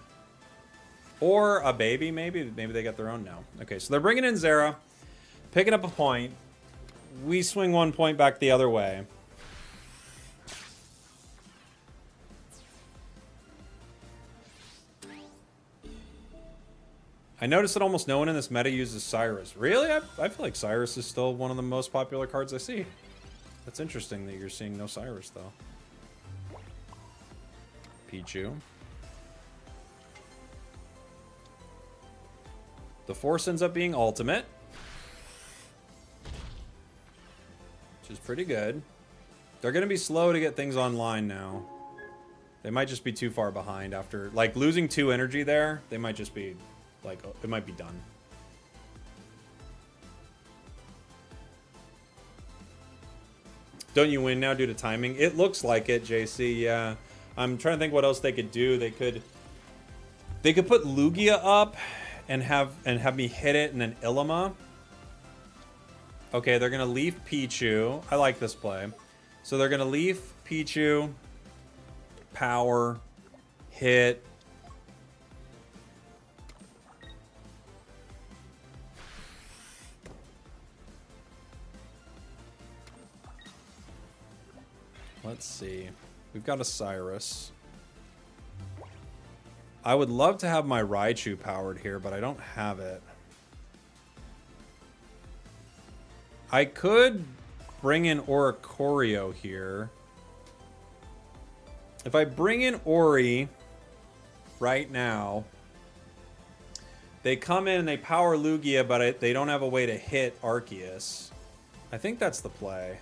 Or a baby, maybe. Maybe they got their own now. Okay, so they're bringing in Zera. Picking up a point. We swing 1 point back the other way. I noticed that almost no one in this meta uses Cyrus. Really? I feel like Cyrus is still one of the most popular cards I see. That's interesting that you're seeing no Cyrus, though. Pichu. The Force ends up being ultimate. Which is pretty good. They're going to be slow to get things online now. They might just be too far behind after... Like, losing 2 energy there, they might just be... Like, it might be done. Don't you win now due to timing? It looks like it, JC, yeah. I'm trying to think what else they could do. They could put Lugia up and have me hit it and then Illima. Okay, they're gonna leaf Pichu. I like this play. So they're gonna leaf Pichu, power, hit. Let's see. We've got a Cyrus. I would love to have my Raichu powered here, but I don't have it. I could bring in Oricorio here. If I bring in Ori right now, they come in and they power Lugia, but they don't have a way to hit Arceus. I think that's the play.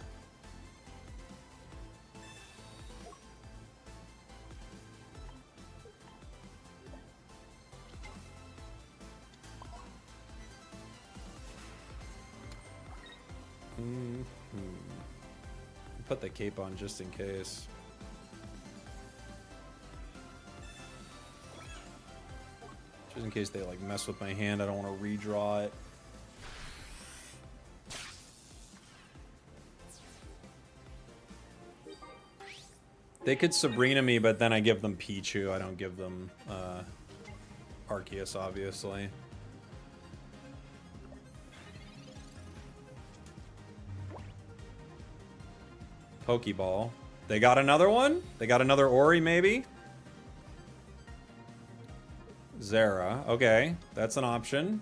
Put the cape on just in case. Just in case they like mess with my hand, I don't want to redraw it. They could Sabrina me, but then I give them Pichu. I don't give them Arceus, obviously. Pokeball. They got another one? They got another Ori, maybe? Zera. Okay, that's an option.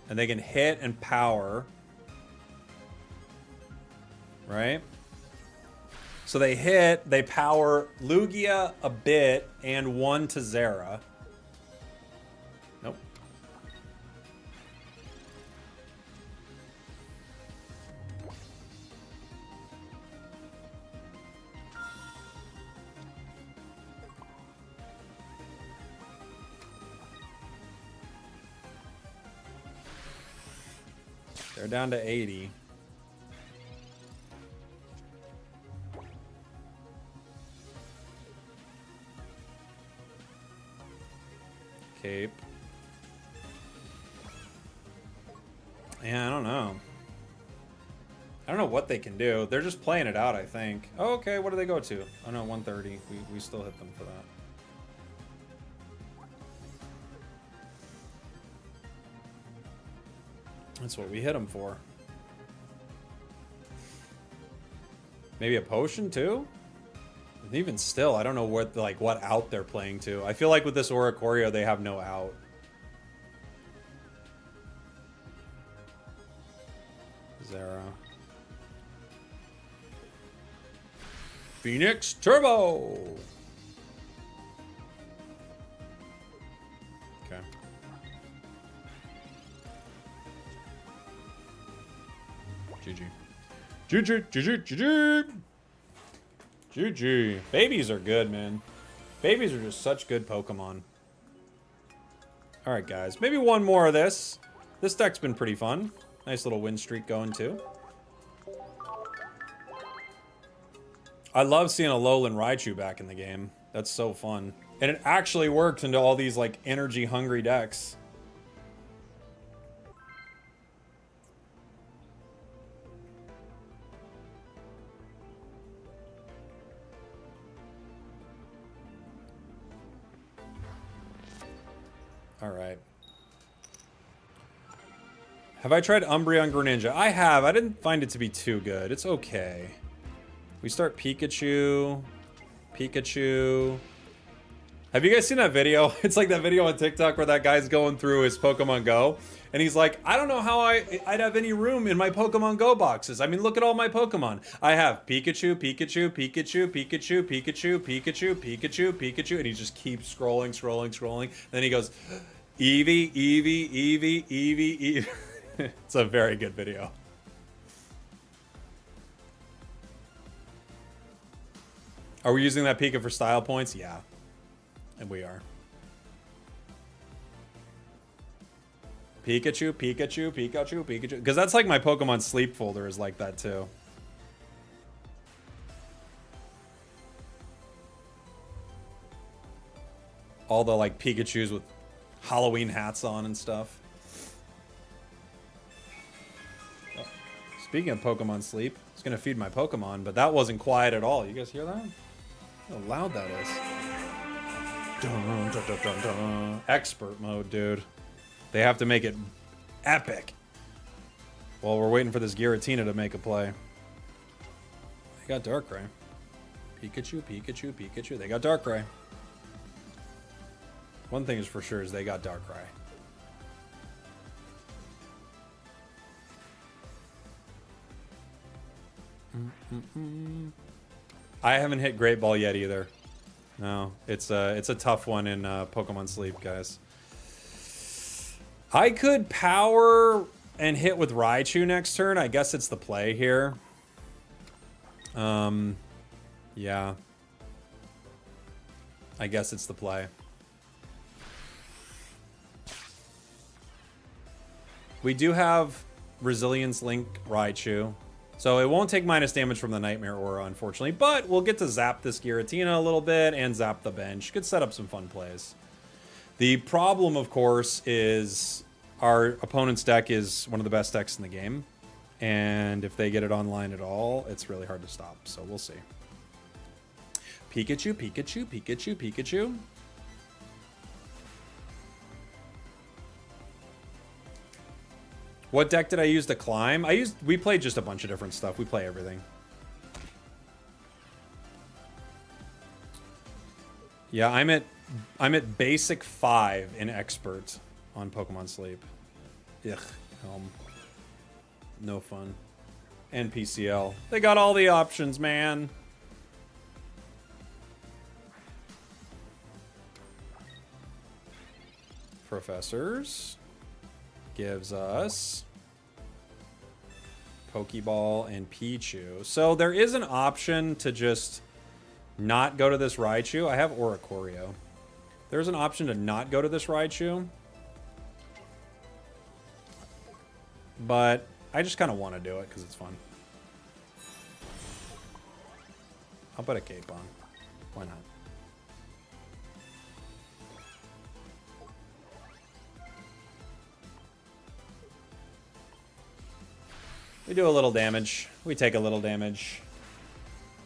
And they can hit and power. Right? So they hit, they power Lugia a bit, and 1 to Zera. Nope. They're down to 80. Cape. Yeah, I don't know. I don't know what they can do. They're just playing it out, I think. Oh, okay, what do they go to? Oh no, 130. We still hit them for that. That's what we hit them for. Maybe a potion too? And even still, I don't know what what out they're playing to. I feel like with this Oricorio, they have no out. Zera. Phoenix Turbo! Okay. GG. GG, GG, GG! GG. Babies are good, man. Babies are just such good Pokemon. Alright, guys. Maybe one more of this. This deck's been pretty fun. Nice little win streak going, too. I love seeing Alolan Raichu back in the game. That's so fun. And it actually works into all these, like, energy-hungry decks. Alright. Have I tried Umbreon Greninja? I have. I didn't find it to be too good. It's okay. We start Pikachu. Pikachu. Have you guys seen that video? It's like that video on TikTok where that guy's going through his Pokemon Go. And he's like, I don't know how I'd have any room in my Pokemon Go boxes. I mean, look at all my Pokemon. I have Pikachu, Pikachu, Pikachu, Pikachu, Pikachu, Pikachu, Pikachu, Pikachu. And he just keeps scrolling, scrolling, scrolling. And then he goes, Eevee, Eevee, Eevee, Eevee, Eevee. It's a very good video. Are we using that Pika for style points? Yeah. And we are. Pikachu, Pikachu, Pikachu, Pikachu. Because that's like my Pokemon sleep folder is like that too. All the like Pikachus with Halloween hats on and stuff. Oh. Speaking of Pokemon sleep, I was going to feed my Pokemon, but that wasn't quiet at all. You guys hear that? How loud that is. Dun, dun, dun, dun, dun. Expert mode, dude. They have to make it epic. Well, we're waiting for this Giratina to make a play. They got Darkrai. Pikachu, Pikachu, Pikachu. They got Darkrai. One thing is for sure is they got Darkrai. I haven't hit Great Ball yet either. No, it's a tough one in Pokemon Sleep, guys. I could power and hit with Raichu next turn. I guess it's the play here. Yeah. I guess it's the play. We do have Resilience Link Raichu. So it won't take minus damage from the Nightmare Aura, unfortunately. But we'll get to zap this Giratina a little bit and zap the bench. Could set up some fun plays. The problem, of course, is our opponent's deck is one of the best decks in the game. And if they get it online at all, it's really hard to stop. So we'll see. Pikachu, Pikachu, Pikachu, Pikachu. What deck did I use to climb? We played just a bunch of different stuff. We play everything. Yeah, I'm at basic 5 in expert on Pokemon Sleep. Ugh, no fun. And PCL. They got all the options, man. Professors gives us Pokeball and Pichu. So there is an option to just not go to this Raichu. I have Oricorio. There's an option to not go to this Raichu. But I just kind of want to do it because it's fun. I'll put a cape on. Why not? We do a little damage. We take a little damage.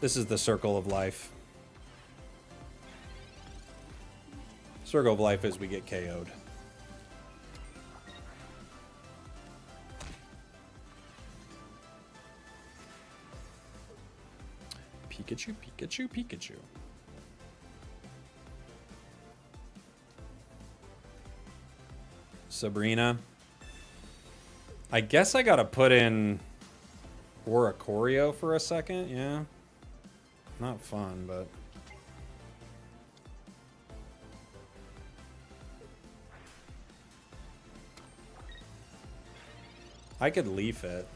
This is the circle of life. Circle of life is we get KO'd. Pikachu, Pikachu, Pikachu. Sabrina. I guess I gotta put in Oricorio for a second, yeah. Not fun, but... I could leaf it.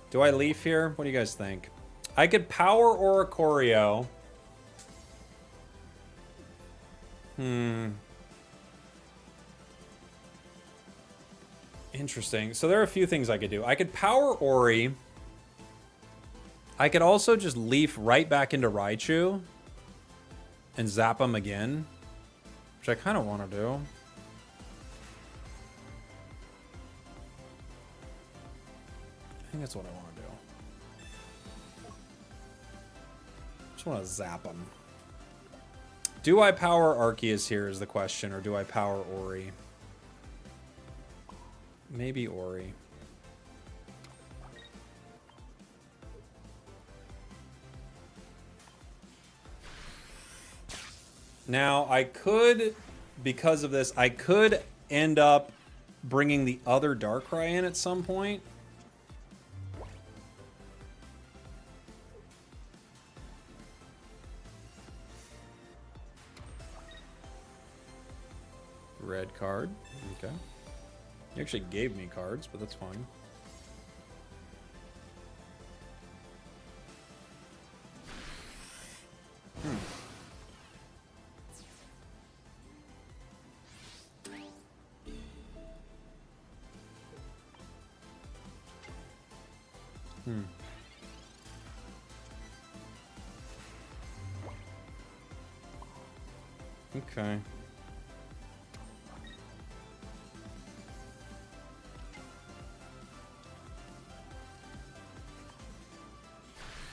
Do I leaf here? What do you guys think? I could power Oricorio. Interesting. So there are a few things I could do. I could power Ori. I could also just leaf right back into Raichu and zap him again, which I kind of want to do. I think that's what I want to do. Just want to zap him. Do I power Arceus here is the question, or do I power Ori? Maybe Ori. Now, I could, because of this, I could end up bringing the other Darkrai in at some point. Red card. Okay. He actually gave me cards, but that's fine. Okay.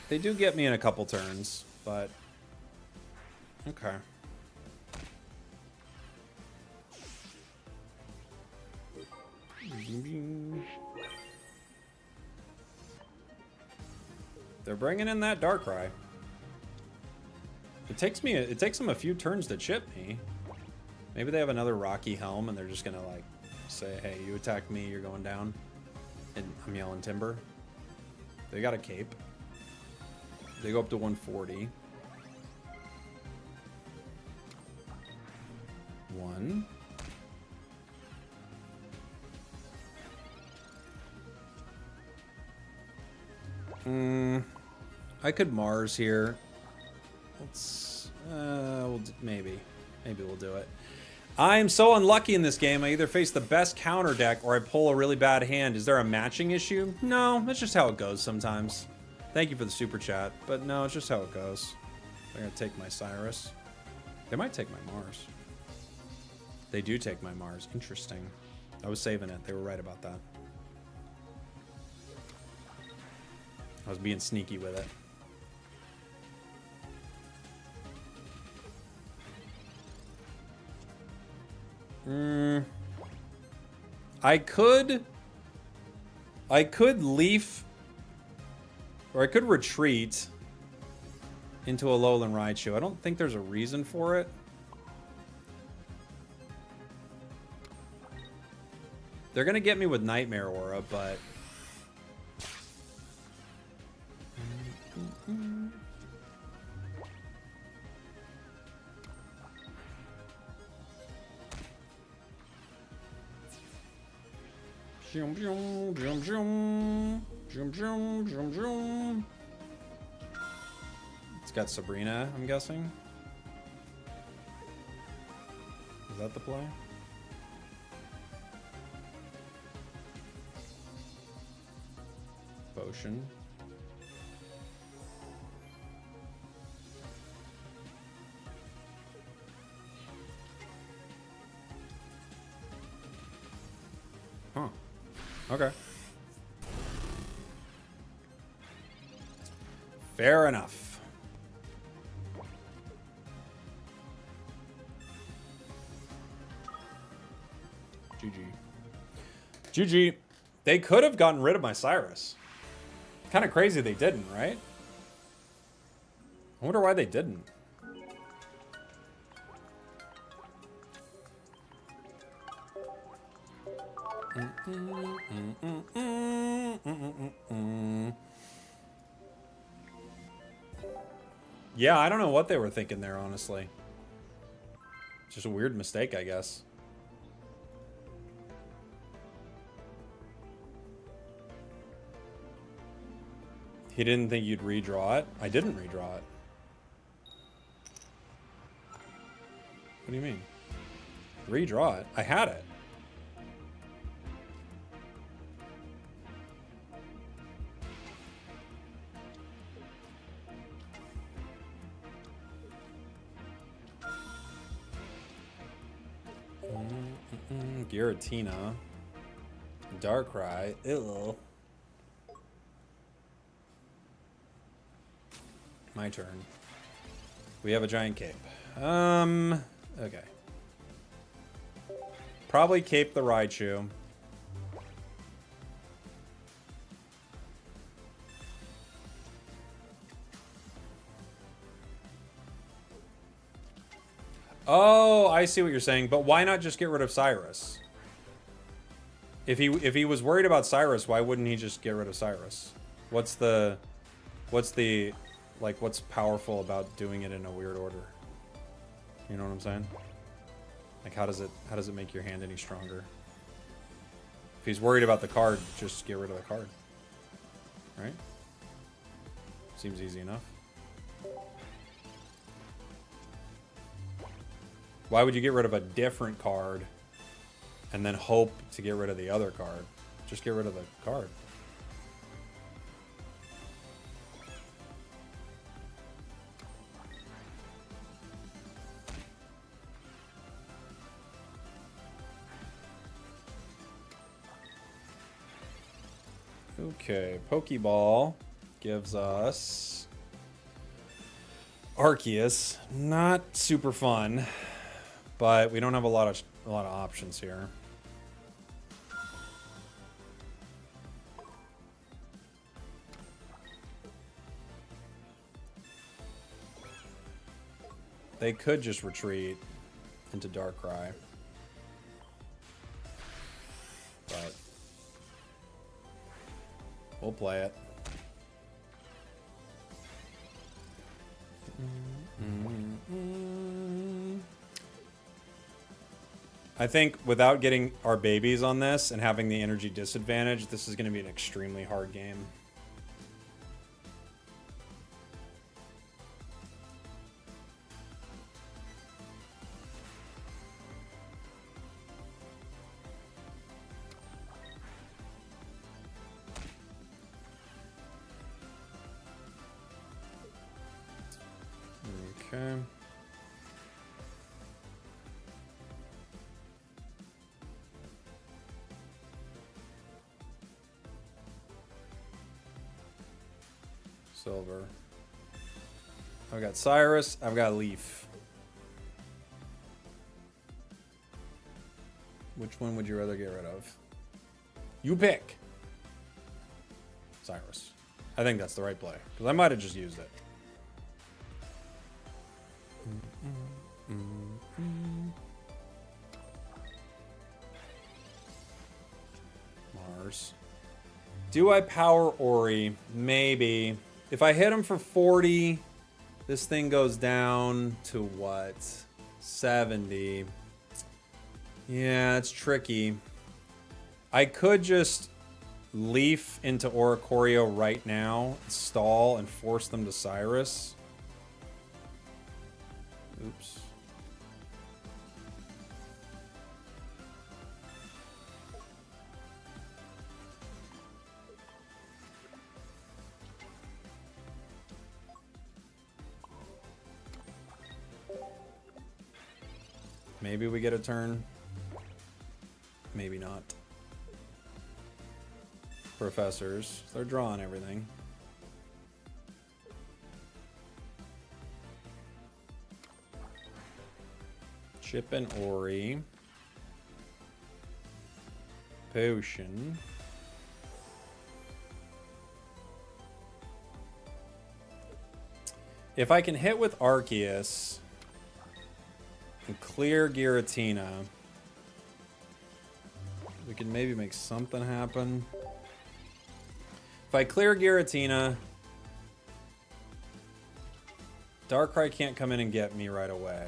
They do get me in a couple turns, but okay. They're bringing in that Darkrai. It takes them a few turns to chip me. Maybe they have another Rocky Helm and they're just gonna like say, "Hey, you attack me, you're going down." And I'm yelling timber. They got a cape. They go up to 140. 1. I could Mars here. Let's maybe we'll do it. I'm so unlucky in this game. I either face the best counter deck or I pull a really bad hand. Is there a matching issue? No, that's just how it goes sometimes. Thank you for the super chat, but no, it's just how it goes. They're gonna take my Cyrus. They might take my Mars. They do take my Mars. Interesting. I was saving it. They were right about that. I was being sneaky with it. I could leaf, or I could retreat into Alolan Raichu. I don't think there's a reason for it. They're gonna get me with Nightmare Aura, but zoom, zoom, zoom, zoom, zoom, zoom, zoom, zoom. It's got Sabrina, I'm guessing. Is that the play? Potion. Huh. Okay. Fair enough. GG. GG. They could have gotten rid of my Cyrus. Kind of crazy they didn't, right? I wonder why they didn't. Yeah, I don't know what they were thinking there, honestly. Just a weird mistake, I guess. He didn't think you'd redraw it? I didn't redraw it. What do you mean? Redraw it? I had it. Giratina. Darkrai. Ew. My turn. We have a giant cape. Okay. Probably cape the Raichu. Oh, I see what you're saying, but why not just get rid of Cyrus? If he was worried about Cyrus, why wouldn't he just get rid of Cyrus? What's powerful about doing it in a weird order? You know what I'm saying? Like, how does it make your hand any stronger? If he's worried about the card, just get rid of the card. Right? Seems easy enough. Why would you get rid of a different card and then hope to get rid of the other card? Just get rid of the card. Okay, Pokeball gives us Arceus. Not super fun, but we don't have a lot of options here. They could just retreat into Darkrai, but we'll play it. I think without getting our babies on this and having the energy disadvantage, this is going to be an extremely hard game. Okay. Silver. I've got Cyrus. I've got Leaf. Which one would you rather get rid of? You pick. Cyrus. I think that's the right play, because I might have just used it. Mars. Do I power Ori? Maybe. If I hit him for 40, this thing goes down to what? 70. Yeah, it's tricky. I could just Leaf into Oricorio right now, stall, and force them to Cyrus. Oops. Maybe we get a turn. Maybe not. Professors. They're drawing everything. Chip and Ori. Potion. If I can hit with Arceus and clear Giratina, we can maybe make something happen. If I clear Giratina, Darkrai can't come in and get me right away.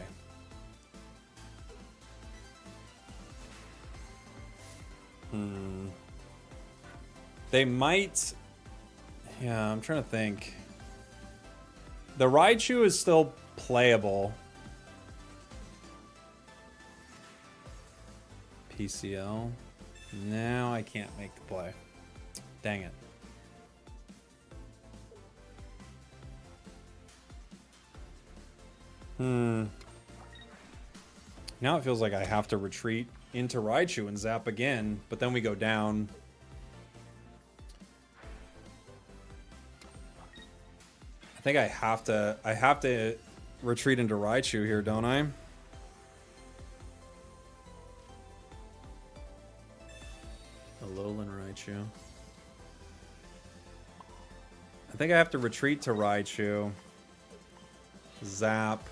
They might... Yeah, I'm trying to think. The Raichu is still playable. PCL. Now I can't make the play. Dang it. Now it feels like I have to retreat into Raichu and zap again, but then we go down. I think I have to retreat into Raichu here, don't I? Alolan Raichu. I think I have to retreat to Raichu. Zap.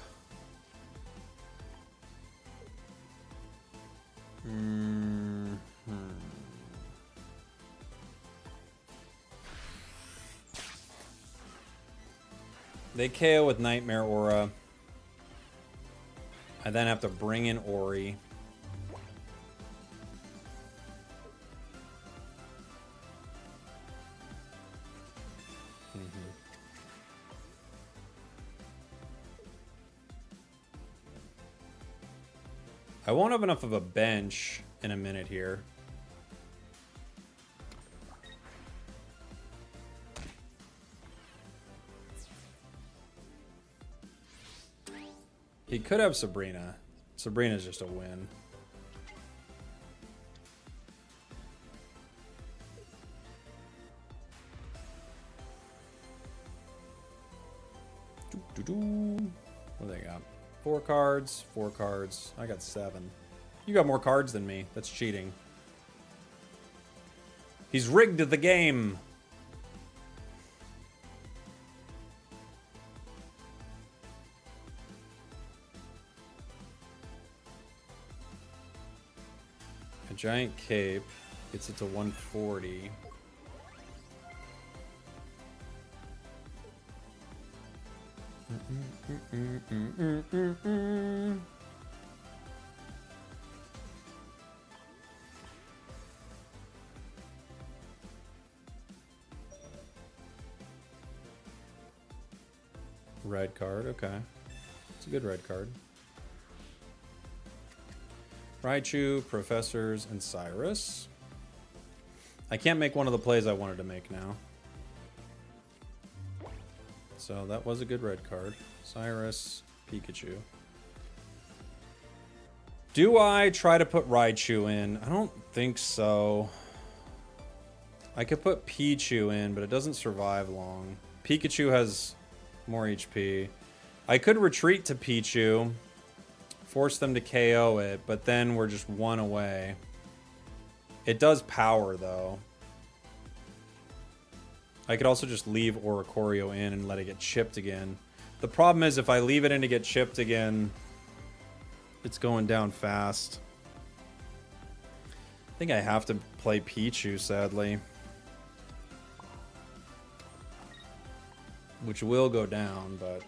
They KO with Nightmare Aura. I then have to bring in Ori. I won't have enough of a bench in a minute here. He could have Sabrina. Sabrina's just a win. What do they got? 4 cards, 4 cards. I got 7. You got more cards than me. That's cheating. He's rigged the game. A giant cape gets it to 140. Red card, okay. It's a good red card. Raichu, Professors, and Cyrus. I can't make one of the plays I wanted to make now. So that was a good red card. Cyrus, Pikachu. Do I try to put Raichu in? I don't think so. I could put Pichu in, but it doesn't survive long. Pikachu has more HP. I could retreat to Pichu, force them to KO it, but then we're just 1 away. It does power, though. I could also just leave Oricorio in and let it get chipped again. The problem is if I leave it in to get chipped again, it's going down fast. I think I have to play Pichu, sadly. Which will go down, but...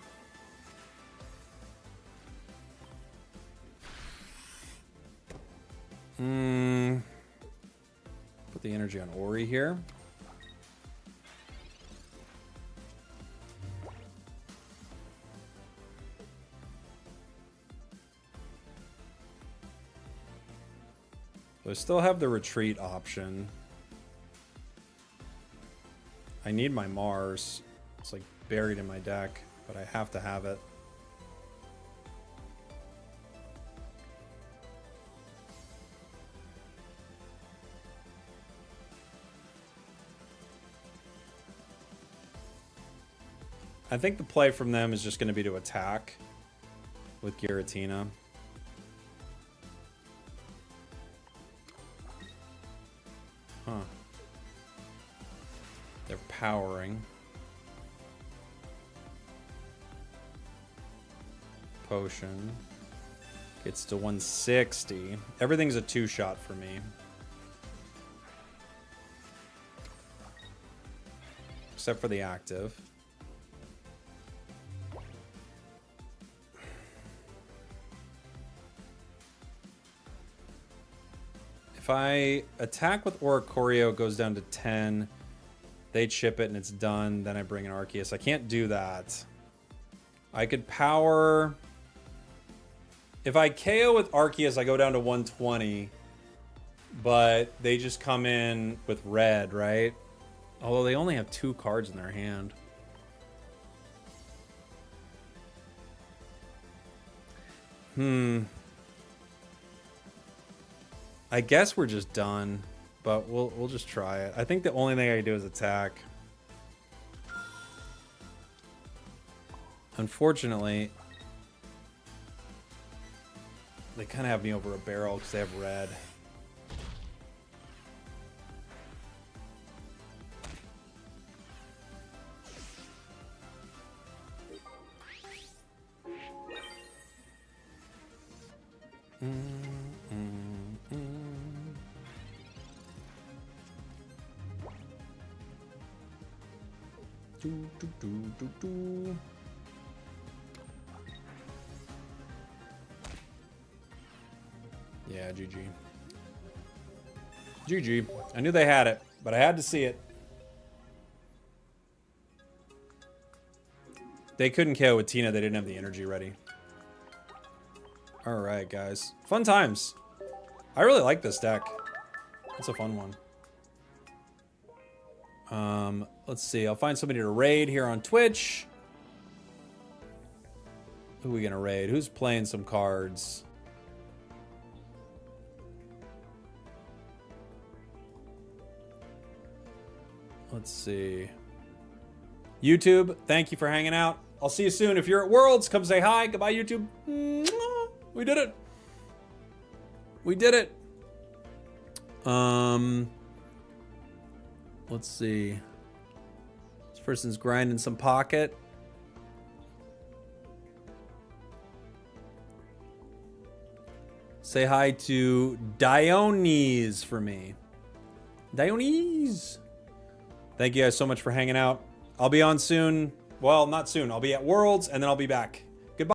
Put the energy on Ori here. I still have the retreat option. I need my Mars. It's like buried in my deck, but I have to have it. I think the play from them is just going to be to attack with Giratina. They're powering. Potion. Gets to 160. Everything's a 2-shot for me. Except for the active. If I attack with Oricorio, it goes down to 10. They chip it and it's done. Then I bring an Arceus. I can't do that. I could power... If I KO with Arceus, I go down to 120. But they just come in with red, right? Although they only have 2 cards in their hand. I guess we're just done, but we'll just try it. I think the only thing I can do is attack. Unfortunately, they kind of have me over a barrel because they have red. Yeah, GG. GG. I knew they had it, but I had to see it. They couldn't KO with Tina. They didn't have the energy ready. Alright, guys. Fun times. I really like this deck. It's a fun one. Let's see. I'll find somebody to raid here on Twitch. Who are we gonna raid? Who's playing some cards? Let's see. YouTube, thank you for hanging out. I'll see you soon. If you're at Worlds, come say hi. Goodbye, YouTube. We did it. We did it. Let's see. This person's grinding some pocket. Say hi to Dionys for me. Dionys. Thank you guys so much for hanging out. I'll be on soon. Well, not soon. I'll be at Worlds and then I'll be back.